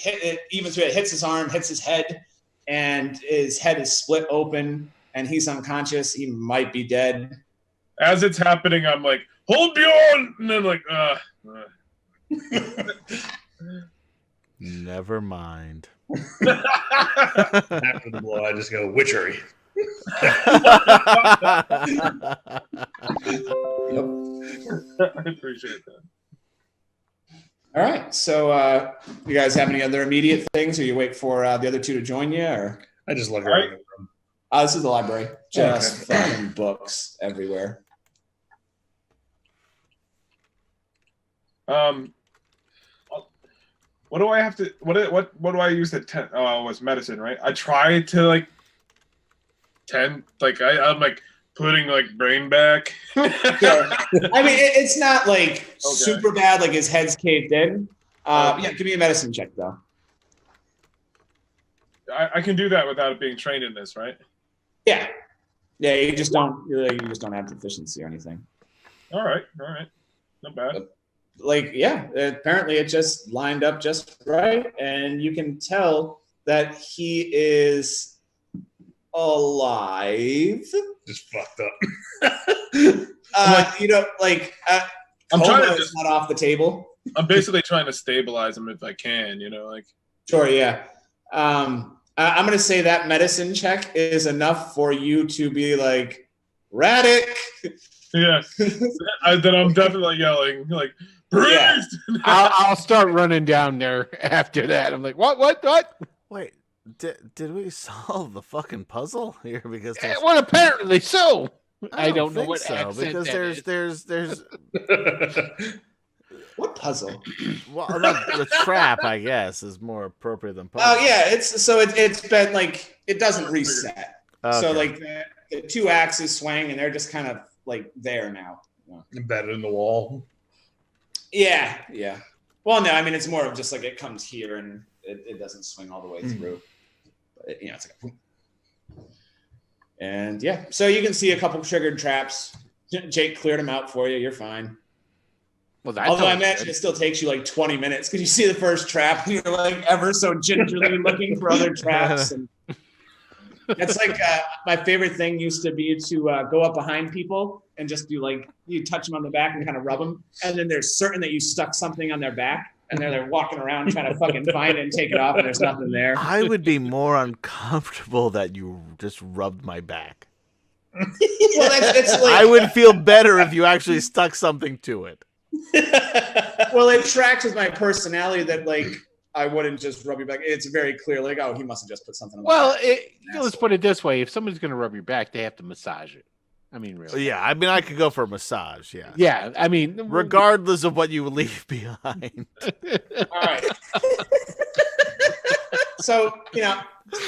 Speaker 2: even through it hits his arm, hits his head, and his head is split open. And he's unconscious. He might be dead.
Speaker 4: As it's happening, I'm like, hold Bjorn! And then like,
Speaker 7: Never mind.
Speaker 5: After the blow, I just go witchery.
Speaker 2: Yep.
Speaker 4: I appreciate that.
Speaker 2: All right. So you guys have any other immediate things, or you wait for the other two to join you? Or
Speaker 5: I just love
Speaker 4: Right.
Speaker 5: your room.
Speaker 2: this is the library. Just fucking books everywhere.
Speaker 4: What do I have to? What do I use at 10? Oh, it was medicine, right? I try to like 10. Like I'm like putting like brain back.
Speaker 2: Sure. I mean, it's not like super bad. Like his head's caved in. Yeah, give me a medicine check though.
Speaker 4: I can do that without being trained in this, right?
Speaker 2: Yeah. Yeah, you just don't have deficiency or anything.
Speaker 4: All right, not bad.
Speaker 2: Like, yeah, apparently it just lined up just right, and you can tell that he is alive.
Speaker 5: Just fucked up.
Speaker 4: I'm trying to
Speaker 2: is not off the table.
Speaker 4: I'm basically trying to stabilize him if I can, like.
Speaker 2: Sure, yeah. I'm going to say that medicine check is enough for you to be like, Raddick.
Speaker 4: Yeah. Then I'm definitely yelling, like, priest!
Speaker 2: Yeah.
Speaker 3: I'll start running down there after that. I'm like, what?
Speaker 7: Wait, did we solve the fucking puzzle here? Because
Speaker 3: Well, apparently so. I don't know
Speaker 7: think
Speaker 3: what
Speaker 7: so,
Speaker 3: accent
Speaker 7: because
Speaker 3: that
Speaker 7: there's
Speaker 2: What puzzle?
Speaker 7: well, the trap, I guess, is more appropriate than puzzle.
Speaker 2: Oh yeah, it's been like it doesn't reset.
Speaker 7: Okay.
Speaker 2: So like the two axes swing and they're just kind of like there now.
Speaker 5: Embedded in the wall.
Speaker 2: Yeah. Well, no, I mean it's more of just like it comes here and it doesn't swing all the way through. But it's like and yeah, so you can see a couple triggered traps. Jake cleared them out for you. You're fine.
Speaker 3: Well, that's
Speaker 2: Although I imagine it still takes you like 20 minutes because you see the first trap and you're like ever so gingerly looking for other traps. And it's like my favorite thing used to be to go up behind people and just do like you touch them on the back and kind of rub them, and then they're certain that you stuck something on their back and they're walking around trying to fucking find it and take it off and there's nothing there.
Speaker 7: I would be more uncomfortable that you just rubbed my back.
Speaker 2: Well, it's like
Speaker 7: I would feel better if you actually stuck something to it.
Speaker 2: well, it tracks with my personality that like I wouldn't just rub your back. It's very clear, like, oh, he must have just put something on.
Speaker 3: Well, let's put it this way: if somebody's going to rub your back, they have to massage it. I mean, really.
Speaker 7: Yeah, I mean, I could go for a massage. Yeah.
Speaker 3: Yeah, I mean,
Speaker 7: Regardless of what you leave behind.
Speaker 2: All right. So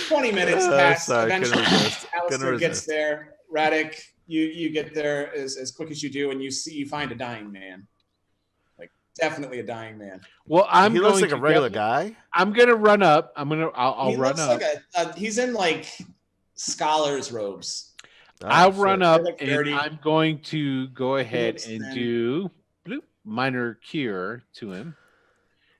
Speaker 2: 20 minutes pass.
Speaker 7: Sorry, couldn't
Speaker 2: Eventually,
Speaker 7: resist.
Speaker 2: Alistair
Speaker 7: Couldn't
Speaker 2: gets
Speaker 7: resist.
Speaker 2: there. Radek, you get there as quick as you do, and you find a dying man. Like definitely a dying man.
Speaker 3: Well,
Speaker 7: He looks like a regular guy.
Speaker 3: I'm gonna run up. I'll
Speaker 2: He
Speaker 3: run
Speaker 2: looks
Speaker 3: up.
Speaker 2: like he's in like scholar's robes.
Speaker 7: Oh,
Speaker 3: I'll
Speaker 7: shit.
Speaker 3: run up
Speaker 2: They look
Speaker 3: and
Speaker 2: dirty.
Speaker 3: I'm going to go ahead
Speaker 2: looks
Speaker 3: and
Speaker 2: thin.
Speaker 3: do bloop, minor cure to him.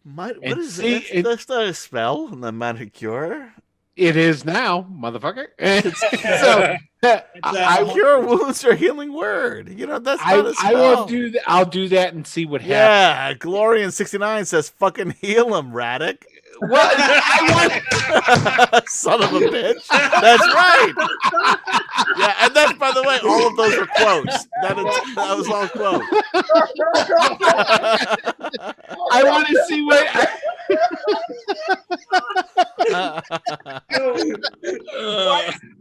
Speaker 7: What
Speaker 3: And
Speaker 7: is
Speaker 3: see,
Speaker 7: it? That's not a spell. The manicure.
Speaker 3: It is now, motherfucker. So I
Speaker 7: Cure wounds are healing word. That's not a spell.
Speaker 3: I will do that. I'll do that and see what happens.
Speaker 7: Yeah, Glorian69 says, "Fucking heal him, Radek."
Speaker 3: Well, I want.
Speaker 7: Son of a bitch. That's right. Yeah, and that's, by the way, all of those were quotes. That was all quotes.
Speaker 3: I want to see what.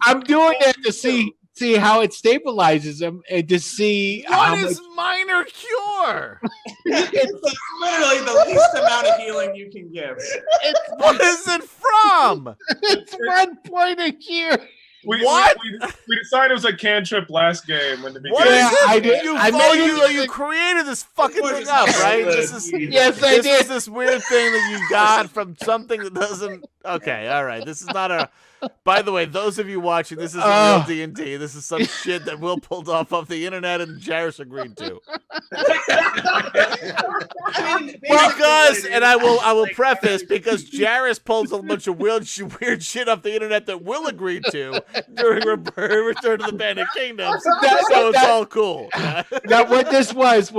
Speaker 3: I'm doing that to see how it stabilizes them and to see how
Speaker 7: What is minor cure?
Speaker 2: It's literally the least amount of healing you can give.
Speaker 7: What is it from?
Speaker 3: it's 1 point a cure.
Speaker 7: What?
Speaker 4: We decided it was a cantrip last game when the
Speaker 7: What
Speaker 4: beginning.
Speaker 7: is it?
Speaker 3: I did.
Speaker 7: You,
Speaker 3: I made
Speaker 7: you created this fucking thing up, right? This is
Speaker 3: Yes, I
Speaker 7: this
Speaker 3: did.
Speaker 7: is this weird thing that you got from something that doesn't. Okay, all right. This is not a. By the way, those of you watching, this isn't real D&D. This is some shit that Will pulled off the internet and Jairus agreed to.
Speaker 2: I mean,
Speaker 7: Because, and I will preface, because Jairus pulls a bunch of weird shit off the internet that Will agreed to during Return to the Bandit Kingdoms. So it's all cool.
Speaker 3: Now, what this was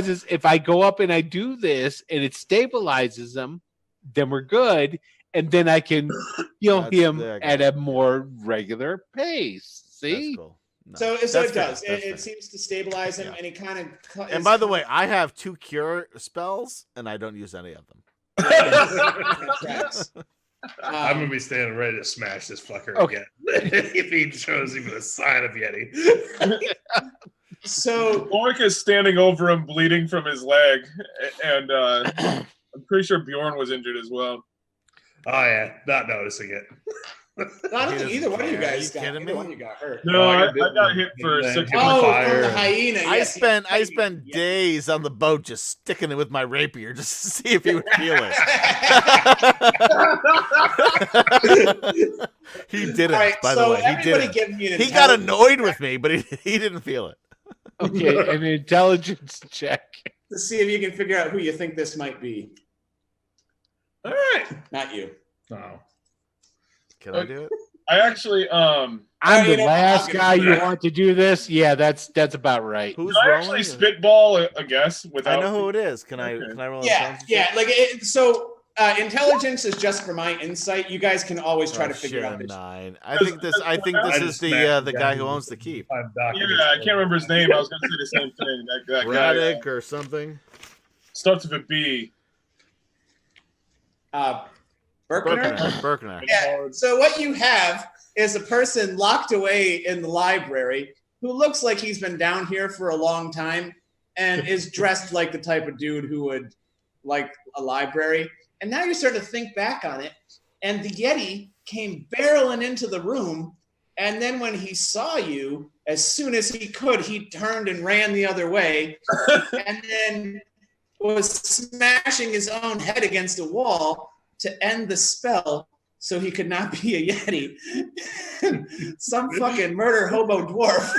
Speaker 3: is if I go up and I do this and it stabilizes them, then we're good. And then I can heal him at a more regular pace. See?
Speaker 7: That's cool. No,
Speaker 2: So
Speaker 7: that's
Speaker 2: it
Speaker 7: fair.
Speaker 2: does.
Speaker 7: That's
Speaker 2: It
Speaker 7: fair.
Speaker 2: seems to stabilize him,
Speaker 7: Yeah.
Speaker 2: and he kind of.
Speaker 7: And by the way, I have 2 cure spells, and I don't use any of them.
Speaker 5: I'm gonna be standing ready to smash this fucker
Speaker 3: Okay.
Speaker 5: again if he shows even a sign of Yeti.
Speaker 2: So
Speaker 4: Ulrich is standing over him, bleeding from his leg, and I'm pretty sure Bjorn was injured as well.
Speaker 5: Oh yeah, not noticing it.
Speaker 2: I don't think either one of you
Speaker 7: care. Are
Speaker 2: guys
Speaker 7: you
Speaker 2: got.
Speaker 7: kidding
Speaker 2: Either
Speaker 7: me?
Speaker 2: one of you got hurt.
Speaker 4: No,
Speaker 5: I
Speaker 4: I
Speaker 5: got bitten
Speaker 4: got hit for
Speaker 5: and then
Speaker 4: 6
Speaker 5: hit with
Speaker 2: Oh,
Speaker 5: fire.
Speaker 2: from the hyena.
Speaker 7: I
Speaker 2: yes,
Speaker 7: spent
Speaker 2: yeah.
Speaker 7: days on the boat just sticking it with my rapier just to see if he would feel it. He didn't,
Speaker 2: All right,
Speaker 7: by
Speaker 2: so
Speaker 7: the way. He
Speaker 2: everybody
Speaker 7: didn't.
Speaker 2: give me an
Speaker 7: He got
Speaker 2: intelligence
Speaker 7: annoyed with me, but he didn't feel it.
Speaker 3: Okay, an intelligence check.
Speaker 2: to see if you can figure out who you think this might be.
Speaker 5: All right.
Speaker 2: Not you.
Speaker 5: Oh.
Speaker 7: Can I do it?
Speaker 4: I actually
Speaker 3: I'm
Speaker 2: you
Speaker 3: the
Speaker 2: know,
Speaker 3: last
Speaker 2: I'll give
Speaker 3: guy
Speaker 2: it
Speaker 3: you
Speaker 2: that.
Speaker 3: want to do this. Yeah, that's about right.
Speaker 7: Who's
Speaker 4: Did I
Speaker 7: rolling?
Speaker 4: actually spitball a guess
Speaker 7: I
Speaker 4: without.
Speaker 7: know who it is. Can I roll?
Speaker 2: Yeah, yeah. Like so, intelligence is just for my insight. You guys can always try to figure out
Speaker 7: a
Speaker 2: this.
Speaker 7: 9. I think this
Speaker 5: I
Speaker 7: is
Speaker 5: just
Speaker 7: the
Speaker 5: smacked
Speaker 7: the guy who owns the keep.
Speaker 4: Yeah, I can't remember his name. I was going to say the same thing. That guy
Speaker 7: Radek or something.
Speaker 4: starts with a B.
Speaker 2: Berkner.
Speaker 7: Berkner.
Speaker 2: Yeah. So what you have is a person locked away in the library who looks like he's been down here for a long time and is dressed like the type of dude who would like a library. And now you start to think back on it, and the Yeti came barreling into the room, and then when he saw you, as soon as he could, he turned and ran the other way, and then was smashing his own head against a wall to end the spell so he could not be a Yeti. Some fucking murder hobo dwarf.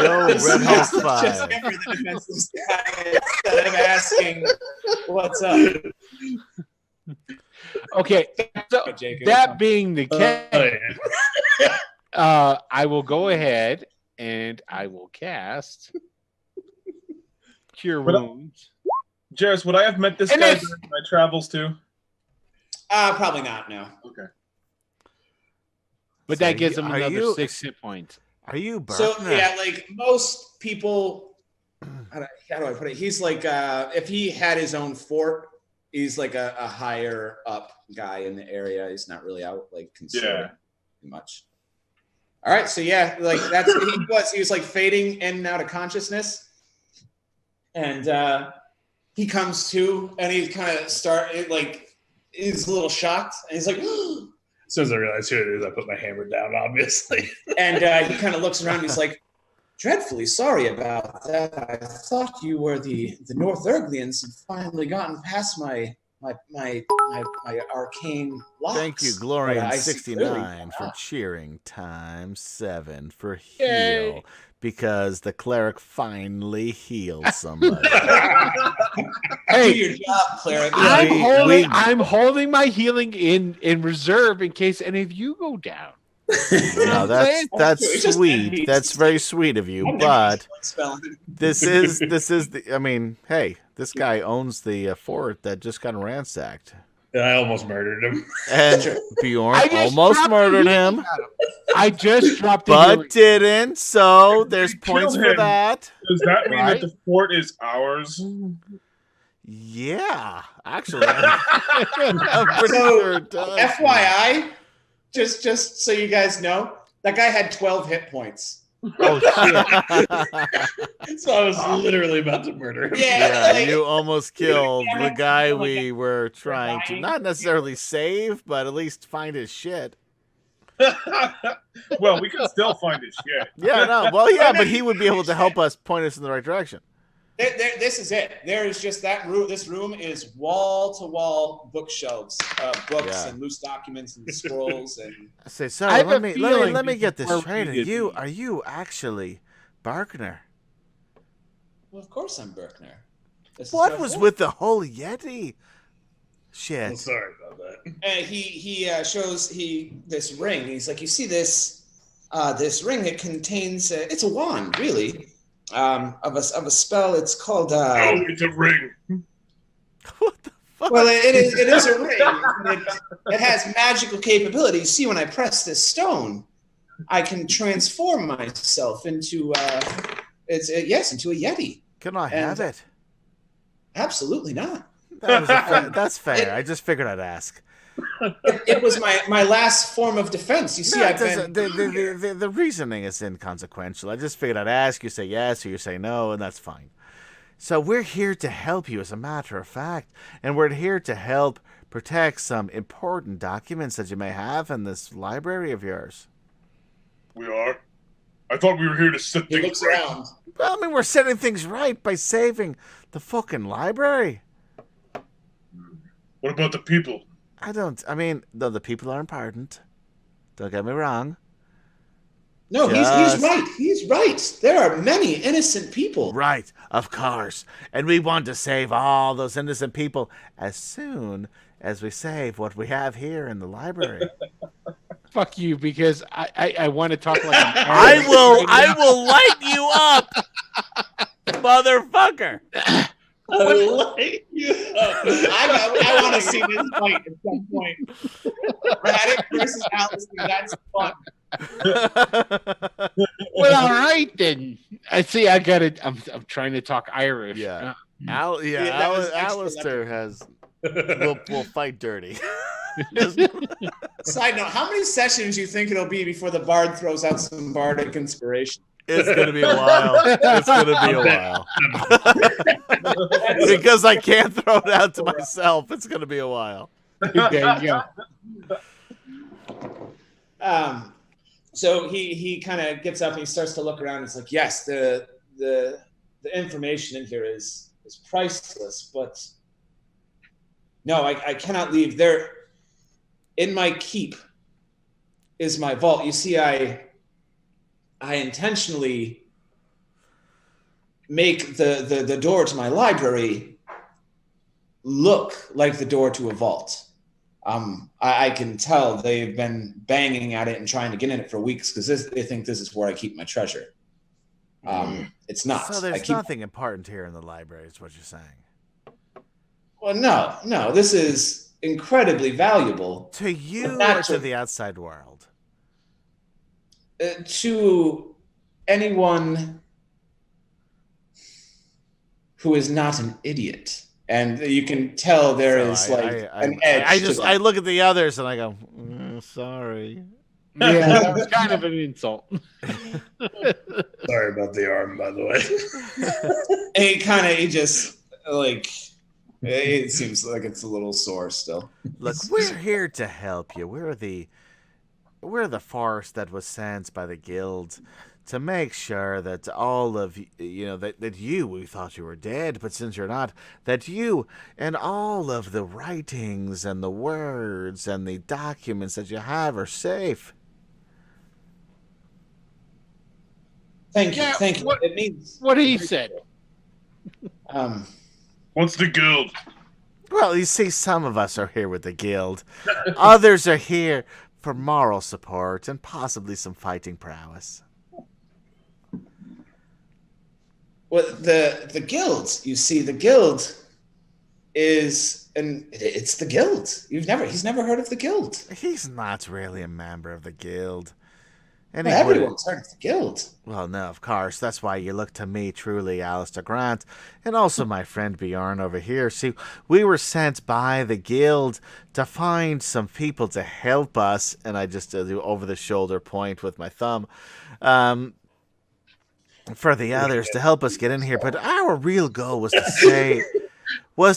Speaker 7: Yo,
Speaker 2: is
Speaker 7: Red
Speaker 2: supposed
Speaker 7: Hawk
Speaker 2: to just
Speaker 7: 5.
Speaker 2: hammer the defensive guy instead of asking what's up.
Speaker 3: Okay, so
Speaker 2: Jacob.
Speaker 3: that being the
Speaker 5: Oh,
Speaker 3: case,
Speaker 5: yeah.
Speaker 3: I will go ahead and I will cast Cure
Speaker 4: But-
Speaker 3: Wounds.
Speaker 4: Jairus, would I have met this
Speaker 3: And
Speaker 4: guy
Speaker 3: if-
Speaker 4: during my travels too?
Speaker 2: Probably not, no.
Speaker 4: Okay.
Speaker 3: But
Speaker 7: So
Speaker 3: that gives
Speaker 7: you-
Speaker 3: him
Speaker 7: are
Speaker 3: another
Speaker 7: you-
Speaker 3: 6 hit points.
Speaker 7: Are you Berkner?
Speaker 2: So yeah, like most people, how do I put it? He's like if he had his own fort, he's like a higher up guy in the area. He's not really out like considered much. All right, so yeah, like he was like fading in and out of consciousness, and he comes to, and he kind of he's a little shocked, and he's like,
Speaker 5: As soon as I realized who it is, I put my hammer down, obviously.
Speaker 2: and he kind of looks around, and he's like, dreadfully sorry about that. I thought you were the North Erglians and finally gotten past my arcane locks.
Speaker 7: Thank you,
Speaker 2: But I see clearly
Speaker 7: Glorian69, for cheering ×7 for
Speaker 3: Yay.
Speaker 7: heal, because the cleric finally healed somebody.
Speaker 2: Do
Speaker 3: Hey,
Speaker 2: your job, cleric.
Speaker 3: I'm holding my healing in reserve in case any of you go down.
Speaker 7: No, that's
Speaker 2: It's just
Speaker 7: sweet.
Speaker 2: enemies.
Speaker 7: That's very sweet of you.
Speaker 2: I've never
Speaker 7: But
Speaker 2: spelling.
Speaker 7: this is the. I mean, hey, this guy owns the fort that just got ransacked,
Speaker 5: I almost murdered him.
Speaker 7: and Bjorn
Speaker 3: I just
Speaker 7: almost
Speaker 3: dropped
Speaker 7: murdered
Speaker 3: the
Speaker 7: him,
Speaker 3: healing at him. I just dropped the
Speaker 7: but
Speaker 3: healing.
Speaker 7: didn't. So there's
Speaker 4: Kill
Speaker 7: points for
Speaker 4: him.
Speaker 7: that.
Speaker 4: Does that mean
Speaker 3: Right?
Speaker 4: that the fort is ours?
Speaker 7: Yeah, actually, I'm pretty
Speaker 2: So,
Speaker 7: sure it does.
Speaker 2: FYI, just so you guys know, that guy had 12 hit points.
Speaker 3: Oh shit!
Speaker 5: So I was literally about to murder him.
Speaker 7: Yeah,
Speaker 2: like-
Speaker 7: you almost killed the guy
Speaker 2: like
Speaker 7: we were trying to not necessarily save, but at least find his shit.
Speaker 4: Well, we can still find his shit.
Speaker 7: Yeah, no, well, yeah, but he would be able to help us point us in the right direction.
Speaker 2: This is it. There is just that room. This room is wall to wall bookshelves, books
Speaker 7: Yeah.
Speaker 2: and loose documents and scrolls and.
Speaker 7: I say, so
Speaker 3: I have
Speaker 7: let
Speaker 3: a
Speaker 7: me
Speaker 3: feeling
Speaker 7: get this
Speaker 3: before
Speaker 7: straight.
Speaker 3: we did-
Speaker 7: Are you actually Berkner?
Speaker 2: Well, of course I'm Berkner. This is
Speaker 7: What
Speaker 2: my
Speaker 7: was
Speaker 2: fort.
Speaker 7: with the whole Yeti?
Speaker 5: I'm
Speaker 7: Shit.
Speaker 5: sorry about that.
Speaker 2: And he shows this ring. He's like, you see this ring? It contains it's a wand, really, of a spell. It's called.
Speaker 4: Oh, it's a ring.
Speaker 7: What the fuck?
Speaker 2: Well, it is a ring. It has magical capabilities. See, when I press this stone, I can transform myself into into a Yeti.
Speaker 7: Can I
Speaker 2: and-
Speaker 7: have it?
Speaker 2: Absolutely not.
Speaker 7: That's fair. I just figured I'd ask.
Speaker 2: It was my last form of defense. You see,
Speaker 7: No,
Speaker 2: I've
Speaker 7: it
Speaker 2: been.
Speaker 7: doesn't- the reasoning is inconsequential. I just figured I'd ask. You say yes or you say no, and that's fine. So we're here to help you, as a matter of fact, and we're here to help protect some important documents that you may have in this library of yours.
Speaker 4: We are. I thought we were here to sit
Speaker 2: He
Speaker 4: things
Speaker 2: looks
Speaker 4: right.
Speaker 2: around.
Speaker 7: Well, I mean, we're setting things right by saving the fucking library.
Speaker 4: What about the people?
Speaker 7: I mean, though the people are important. Don't get me wrong.
Speaker 2: No,
Speaker 7: Just-
Speaker 2: he's right. He's right. There are many innocent people.
Speaker 7: Right, of course. And we want to save all those innocent people as soon as we save what we have here in the library.
Speaker 3: Fuck you, because I want to talk like an
Speaker 7: I
Speaker 3: Arab
Speaker 7: will
Speaker 3: right now.
Speaker 7: light you up, motherfucker.
Speaker 5: I like you.
Speaker 2: I want to see this fight at some point. Raddick versus Alistair. That's fun.
Speaker 3: Well, all right then. I see. I got it. I'm trying to talk Irish.
Speaker 7: Yeah.
Speaker 2: Yeah, that was extra
Speaker 7: Alistair has will fight dirty.
Speaker 2: Side note: how many sessions do you think it'll be before the bard throws out some bardic inspiration?
Speaker 7: It's gonna be a while. It's gonna be a while. Because I can't throw it out to myself. It's gonna be a while.
Speaker 3: There you go.
Speaker 2: So he kind of gets up and he starts to look around. He's like, yes, the information in here is priceless, but no, I cannot leave. There, in my keep, is my vault. You see, I intentionally make the door to my library look like the door to a vault. I can tell they've been banging at it and trying to get in it for weeks because they think this is where I keep my treasure. It's not.
Speaker 7: So
Speaker 2: I
Speaker 7: there's
Speaker 2: keep,
Speaker 7: nothing important here in the library, is what you're saying.
Speaker 2: well, no. This is incredibly valuable
Speaker 7: To you
Speaker 2: not
Speaker 7: or
Speaker 2: to-
Speaker 7: to the outside world?
Speaker 2: to anyone who is not an idiot. And you can tell there is
Speaker 7: So
Speaker 2: an edge.
Speaker 7: I look at the others and I go, sorry.
Speaker 3: Yeah, that was kind of an insult.
Speaker 5: Sorry about the arm, by the way.
Speaker 2: He just like it seems like it's a little sore still.
Speaker 7: Look, we're here to help you. We're the force that was sent by the guild to make sure that all of that you, we thought you were dead, but since you're not, that you and all of the writings and the words and the documents that you have are safe.
Speaker 2: Thank you,
Speaker 3: Yeah,
Speaker 2: thank you.
Speaker 3: what-
Speaker 2: It means
Speaker 3: What he said.
Speaker 4: What's the guild?
Speaker 7: Well, you see, some of us are here with the guild. Others are here for moral support and possibly some fighting prowess.
Speaker 2: Well, the guild. You see, the guild is, and it's the guild. He's never heard of the guild.
Speaker 7: He's not really a member of the guild. And
Speaker 2: Well,
Speaker 7: he wouldn't-
Speaker 2: everyone's heard of the guild.
Speaker 7: Well, no, of course. That's why you look to me, truly, Alistair Grant, and also my friend Bjorn over here. See, we were sent by the guild to find some people to help us, and I just do over-the-shoulder point with my thumb, for the others to help us get in here. But our real goal was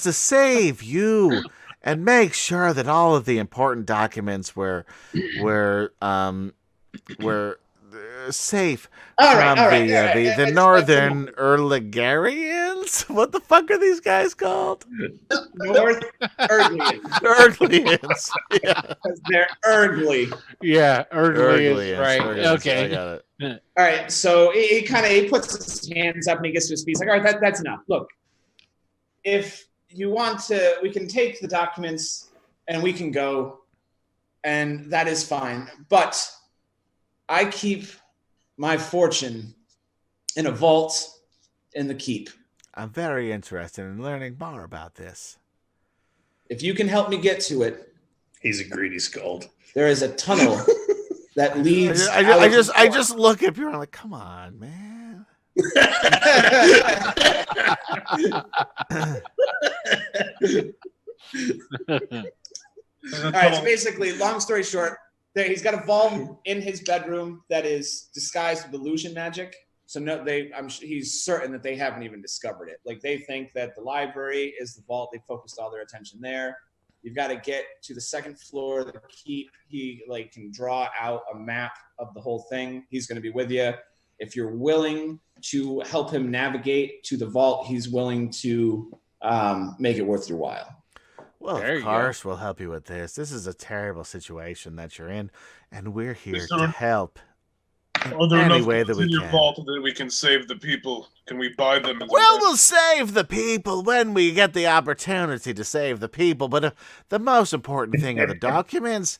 Speaker 7: to save you and make sure that all of the important documents were safe from the Northern Erligarians. What the fuck are these guys called?
Speaker 2: North Erdlians.
Speaker 7: Erglians. Yeah.
Speaker 2: Because they're Erdly.
Speaker 3: Yeah, early is
Speaker 7: Erglians,
Speaker 3: right.
Speaker 7: Erglians. I
Speaker 3: Okay.
Speaker 7: got it.
Speaker 2: All right, so he puts his hands up and he gets to his feet. He's like, all right, that's enough. Look, if you want to, we can take the documents and we can go, and that is fine. But I keep my fortune in a vault in the keep.
Speaker 7: I'm very interested in learning more about this.
Speaker 2: If you can help me get to it,
Speaker 5: He's a greedy skald.
Speaker 2: there is a tunnel that leads.
Speaker 7: I just look at you and I'm like, come on, man.
Speaker 2: All right, so basically, long story short, he's got a vault in his bedroom that is disguised with illusion magic. So he's certain that they haven't even discovered it. Like, they think that the library is the vault. They focused all their attention there. You've got to get to the second floor of the keep. He can draw out a map of the whole thing. He's going to be with you. If you're willing to help him navigate to the vault, he's willing to make it worth your while.
Speaker 7: Well,
Speaker 3: There
Speaker 7: of
Speaker 3: you
Speaker 7: course we'll help you with this. This is a terrible situation that you're in, and we're here
Speaker 4: Is there-
Speaker 7: to help
Speaker 4: Are there
Speaker 7: in any
Speaker 4: enough
Speaker 7: way
Speaker 4: goods
Speaker 7: that we
Speaker 4: in your
Speaker 7: can.
Speaker 4: vault that we can save the people? Can we buy them? As
Speaker 7: Well, we'll save the people when we get the opportunity to save the people, but the most important thing are the documents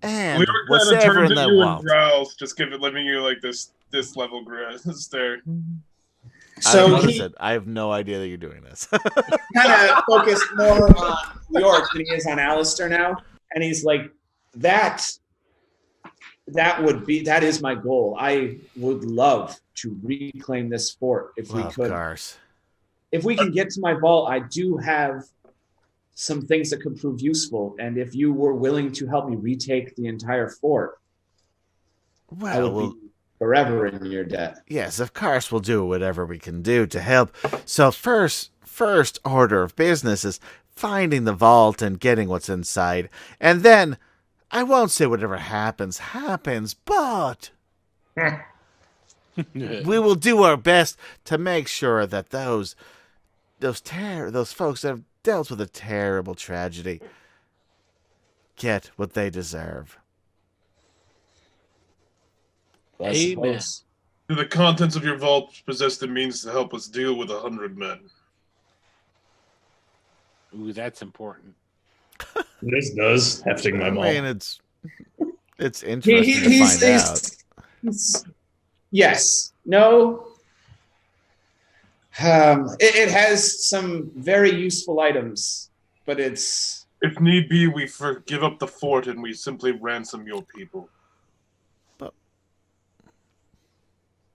Speaker 7: and
Speaker 4: we were
Speaker 7: whatever
Speaker 4: turned
Speaker 7: in
Speaker 4: to
Speaker 7: that
Speaker 4: you
Speaker 7: vault.
Speaker 4: and Growls, just living you like this level stare.
Speaker 7: I have no idea that you're doing this.
Speaker 2: Kind of focused more on York than he is on Alistair now. And he's like, that is my goal. I would love to reclaim this fort if we
Speaker 7: Well, of
Speaker 2: could.
Speaker 7: course.
Speaker 2: If we can get to my vault, I do have some things that could prove useful. And if you were willing to help me retake the entire fort, I
Speaker 7: Well,
Speaker 2: would be forever in your debt.
Speaker 7: yes, of course we'll do whatever we can do to help. So first order of business is finding the vault and getting what's inside. And then, I won't say whatever happens, but we will do our best to make sure that those folks that have dealt with a terrible tragedy get what they deserve.
Speaker 2: I
Speaker 3: Amen.
Speaker 2: suppose.
Speaker 4: Do the contents of your vault possess the means to help us deal with 100 men?
Speaker 3: Ooh, that's important.
Speaker 5: This does hefting my
Speaker 7: I
Speaker 5: ball.
Speaker 7: mean, it's interesting to find out.
Speaker 2: Yes. No. It has some very useful items, but it's
Speaker 4: If need be, we give up the fort and we simply ransom your people.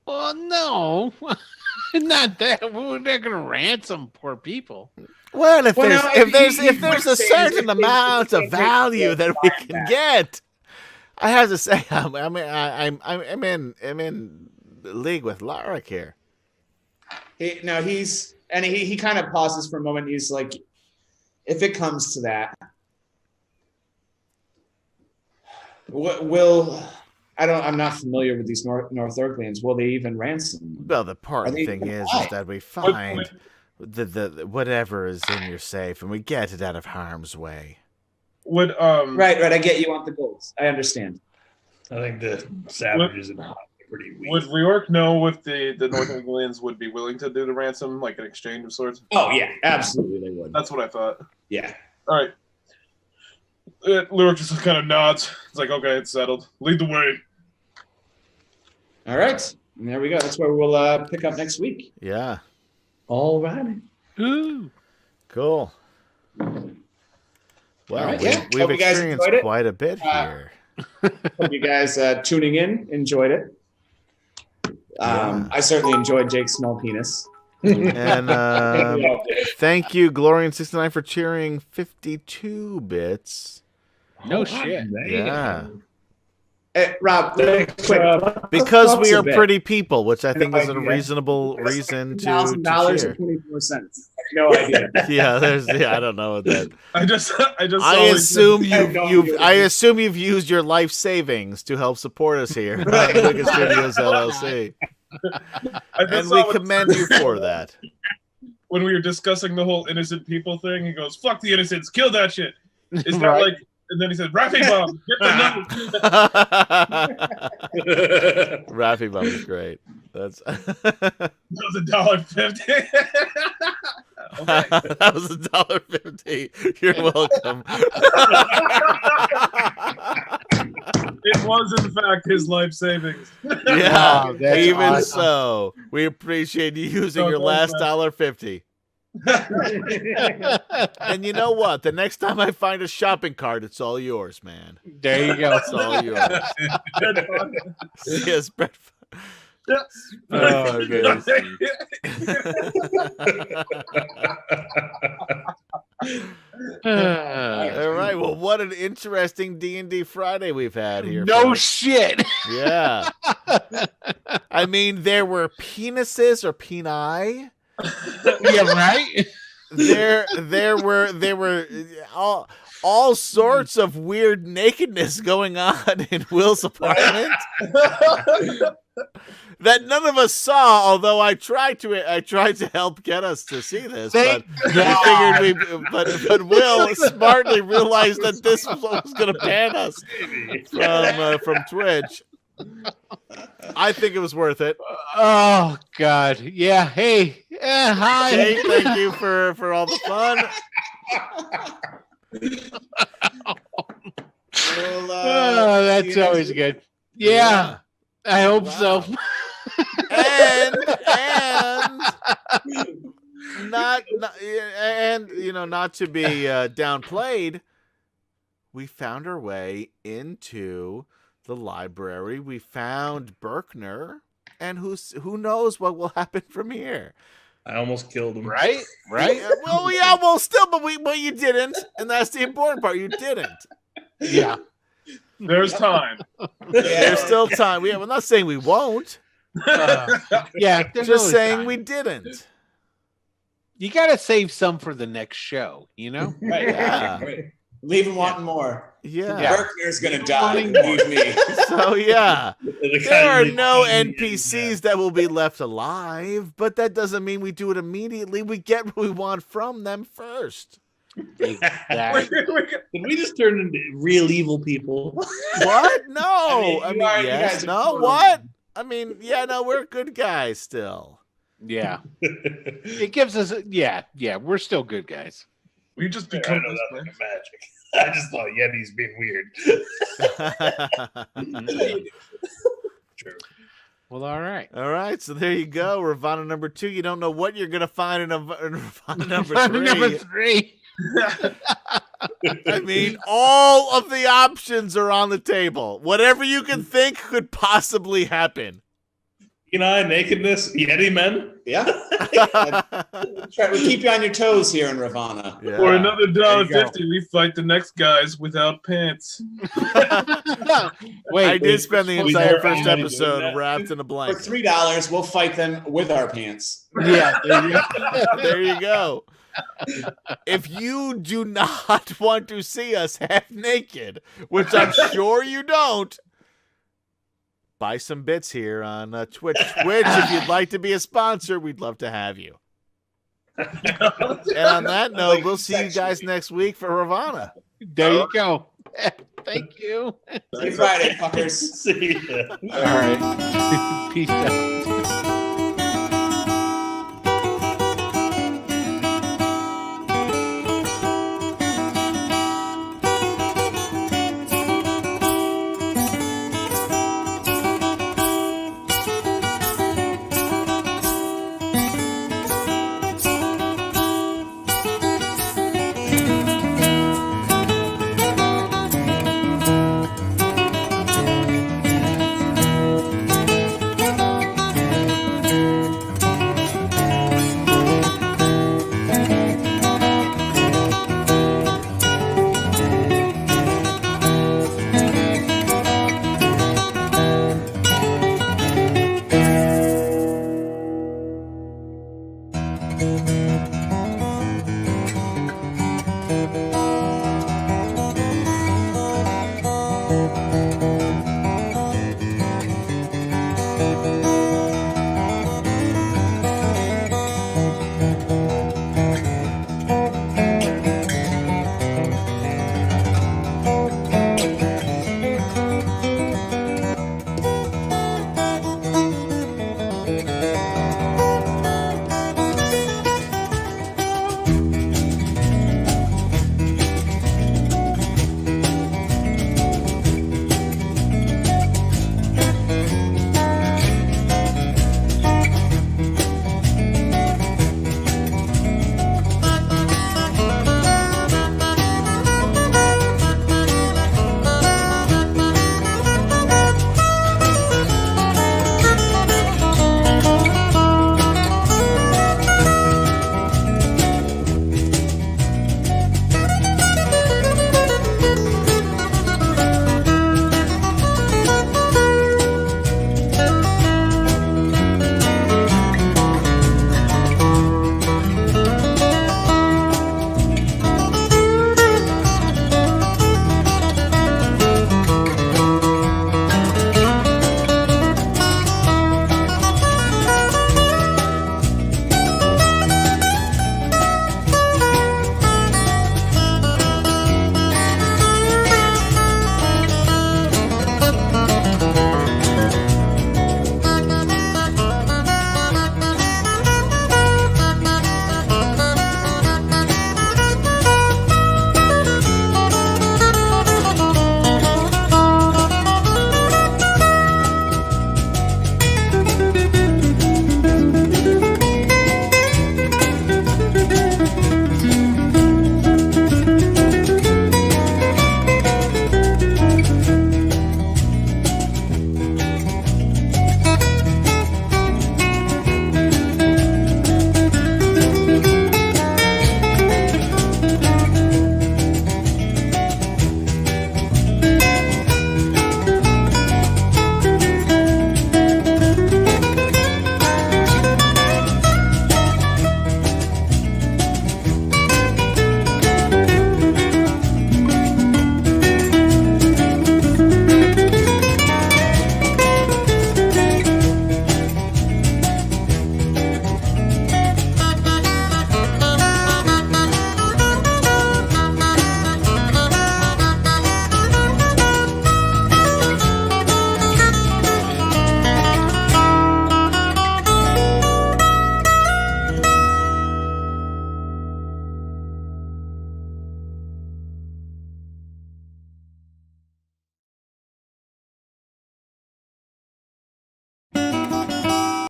Speaker 3: Well, no, not that. We're not going to ransom poor people.
Speaker 7: Well, if
Speaker 2: Well,
Speaker 7: there's
Speaker 2: no,
Speaker 7: if there's
Speaker 2: you
Speaker 7: if there's
Speaker 2: would
Speaker 7: a
Speaker 2: say
Speaker 7: certain
Speaker 2: if
Speaker 7: amount
Speaker 2: they
Speaker 7: of
Speaker 2: take
Speaker 7: value
Speaker 2: the
Speaker 7: that we
Speaker 2: fine
Speaker 7: can
Speaker 2: back.
Speaker 7: get, I have to say, I'm in league with Larrick here.
Speaker 2: He kind of pauses for a moment. He's like, if it comes to that, I'm not familiar with these North Orklayans. Will they even ransom?
Speaker 7: Well, the important thing is that we find the whatever is in your safe and we get it out of harm's way.
Speaker 4: Would
Speaker 2: Right. I get you want the golds. I understand.
Speaker 5: I think the savages and hot are pretty weak.
Speaker 4: Would Reork know if the North Orklayans would be willing to do the ransom, like an exchange of sorts?
Speaker 2: Oh yeah, absolutely they would.
Speaker 4: That's what I thought.
Speaker 2: Yeah.
Speaker 4: All right. Lyric just kind of nods. It's like, okay, it's settled. Lead the way.
Speaker 2: All right. And there we go. That's where we'll pick up next week.
Speaker 7: Yeah.
Speaker 5: All right.
Speaker 3: Ooh.
Speaker 7: Cool. Well,
Speaker 2: right, yeah.
Speaker 7: we've
Speaker 2: Hope you guys
Speaker 7: experienced
Speaker 2: enjoyed it.
Speaker 7: quite a bit here.
Speaker 2: Hope you guys tuning in enjoyed it. I certainly enjoyed Jake's small penis.
Speaker 7: And
Speaker 2: We all did.
Speaker 7: thank you, Glorian69, for cheering 52 bits.
Speaker 3: No shit.
Speaker 7: Yeah.
Speaker 2: Hey, Rob, quick.
Speaker 7: Because we
Speaker 2: Thoughts
Speaker 7: are
Speaker 2: a bit.
Speaker 7: pretty people, which I think
Speaker 2: No
Speaker 7: is a
Speaker 2: idea.
Speaker 7: reasonable reason to
Speaker 2: $1,000
Speaker 7: cheer.
Speaker 2: and 24 cents. No idea.
Speaker 7: Yeah, I don't know what that.
Speaker 4: I
Speaker 7: assume you've used your life savings to help support us here on Wicked Studios LLC. And we commend you for that.
Speaker 4: When we were discussing the whole innocent people thing, he goes, "Fuck the innocents, kill that shit." Is that
Speaker 3: Right.
Speaker 4: like? And then he said, "Rappy bomb, get the numbers."
Speaker 7: Raffy Bum is great. That's
Speaker 4: That was $1.50. Okay.
Speaker 7: that was $1.50. You're welcome.
Speaker 4: It was in fact his life savings.
Speaker 7: Yeah,
Speaker 3: Wow, that's
Speaker 7: even
Speaker 3: awesome.
Speaker 7: so, we appreciate you using
Speaker 4: No,
Speaker 7: your
Speaker 4: don't
Speaker 7: last
Speaker 4: laugh.
Speaker 7: $1.50. And you know what? The next time I find a shopping cart, it's all yours, man.
Speaker 3: There you go.
Speaker 7: It's all yours. Yes, Brett. Oh, goodness. All right. Well, what an interesting D&D Friday we've had here.
Speaker 3: No
Speaker 7: folks.
Speaker 3: shit.
Speaker 7: Yeah. I mean, there were penises or peni.
Speaker 3: Yeah, right?
Speaker 7: There were all sorts of weird nakedness going on in Will's apartment that none of us saw. Although I tried to help get us to see this,
Speaker 3: Thank
Speaker 7: but we figured but Will smartly realized that this was what was going to ban us from Twitch. I think it was worth it.
Speaker 3: Oh God. Yeah. Hey. Hi.
Speaker 7: Hey, thank you for all the fun.
Speaker 2: We'll,
Speaker 3: That's
Speaker 2: see you
Speaker 3: always
Speaker 2: next
Speaker 3: good. Yeah. I hope so.
Speaker 7: And not to be downplayed, we found our way into the library. We found Berkner, and who knows what will happen from here.
Speaker 5: I almost killed him.
Speaker 3: Right? Right?
Speaker 7: But you didn't, and that's the important part. You didn't.
Speaker 3: Yeah.
Speaker 4: There's time.
Speaker 7: There's still time. We're not saying we won't.
Speaker 3: Yeah. there's
Speaker 7: Just
Speaker 3: always
Speaker 7: saying
Speaker 3: time.
Speaker 7: we didn't.
Speaker 3: You got to save some for the next show, you know?
Speaker 2: Right.
Speaker 7: Yeah.
Speaker 2: Right. Leave him wanting more.
Speaker 7: Yeah.
Speaker 2: Berkner's gonna die. Leave me.
Speaker 7: So yeah. There are no NPCs that will be left alive, but that doesn't mean we do it immediately. We get what we want from them first.
Speaker 3: Exactly.
Speaker 5: Did we just turn into real evil people?
Speaker 7: What? No.
Speaker 2: I mean, you
Speaker 7: Yes.
Speaker 2: guys are
Speaker 7: No.
Speaker 2: totally-
Speaker 7: What? I mean, yeah, no, we're good guys still.
Speaker 3: Yeah. It gives us, yeah, we're still good guys.
Speaker 4: We just
Speaker 5: I
Speaker 4: become
Speaker 5: know
Speaker 4: this
Speaker 5: that's
Speaker 4: way.
Speaker 5: like magic. I just thought Yeti's being weird. True.
Speaker 3: Well, all right.
Speaker 7: All right, so there you go. Ravana number 2. You don't know what you're gonna find in Ravana number 3.
Speaker 3: Number 3.
Speaker 7: I mean, all of the options are on the table. Whatever you can think could possibly happen.
Speaker 5: Kenai, nakedness, Yeti men.
Speaker 9: Yeah. We keep you on your toes here in Ravanna.
Speaker 7: Yeah.
Speaker 4: For another
Speaker 3: $1.50,
Speaker 4: $1.50, we fight the next guys without pants.
Speaker 3: Wait,
Speaker 7: I did spend the
Speaker 5: we
Speaker 7: entire
Speaker 5: were
Speaker 7: first
Speaker 5: already doing
Speaker 7: episode
Speaker 5: that.
Speaker 7: wrapped in a
Speaker 9: For
Speaker 7: blanket.
Speaker 9: $3, we'll fight them with our pants.
Speaker 3: yeah, there you go.
Speaker 7: There you go. If you do not want to see us half naked, which I'm sure you don't, buy some bits here on Twitch. Twitch, if you'd like to be a sponsor, we'd love to have you. And on that note, we'll see you guys next week for Ravanna.
Speaker 3: There you go. Thank you.
Speaker 9: See you Friday, fuckers.
Speaker 5: See ya.
Speaker 3: All right. Peace out.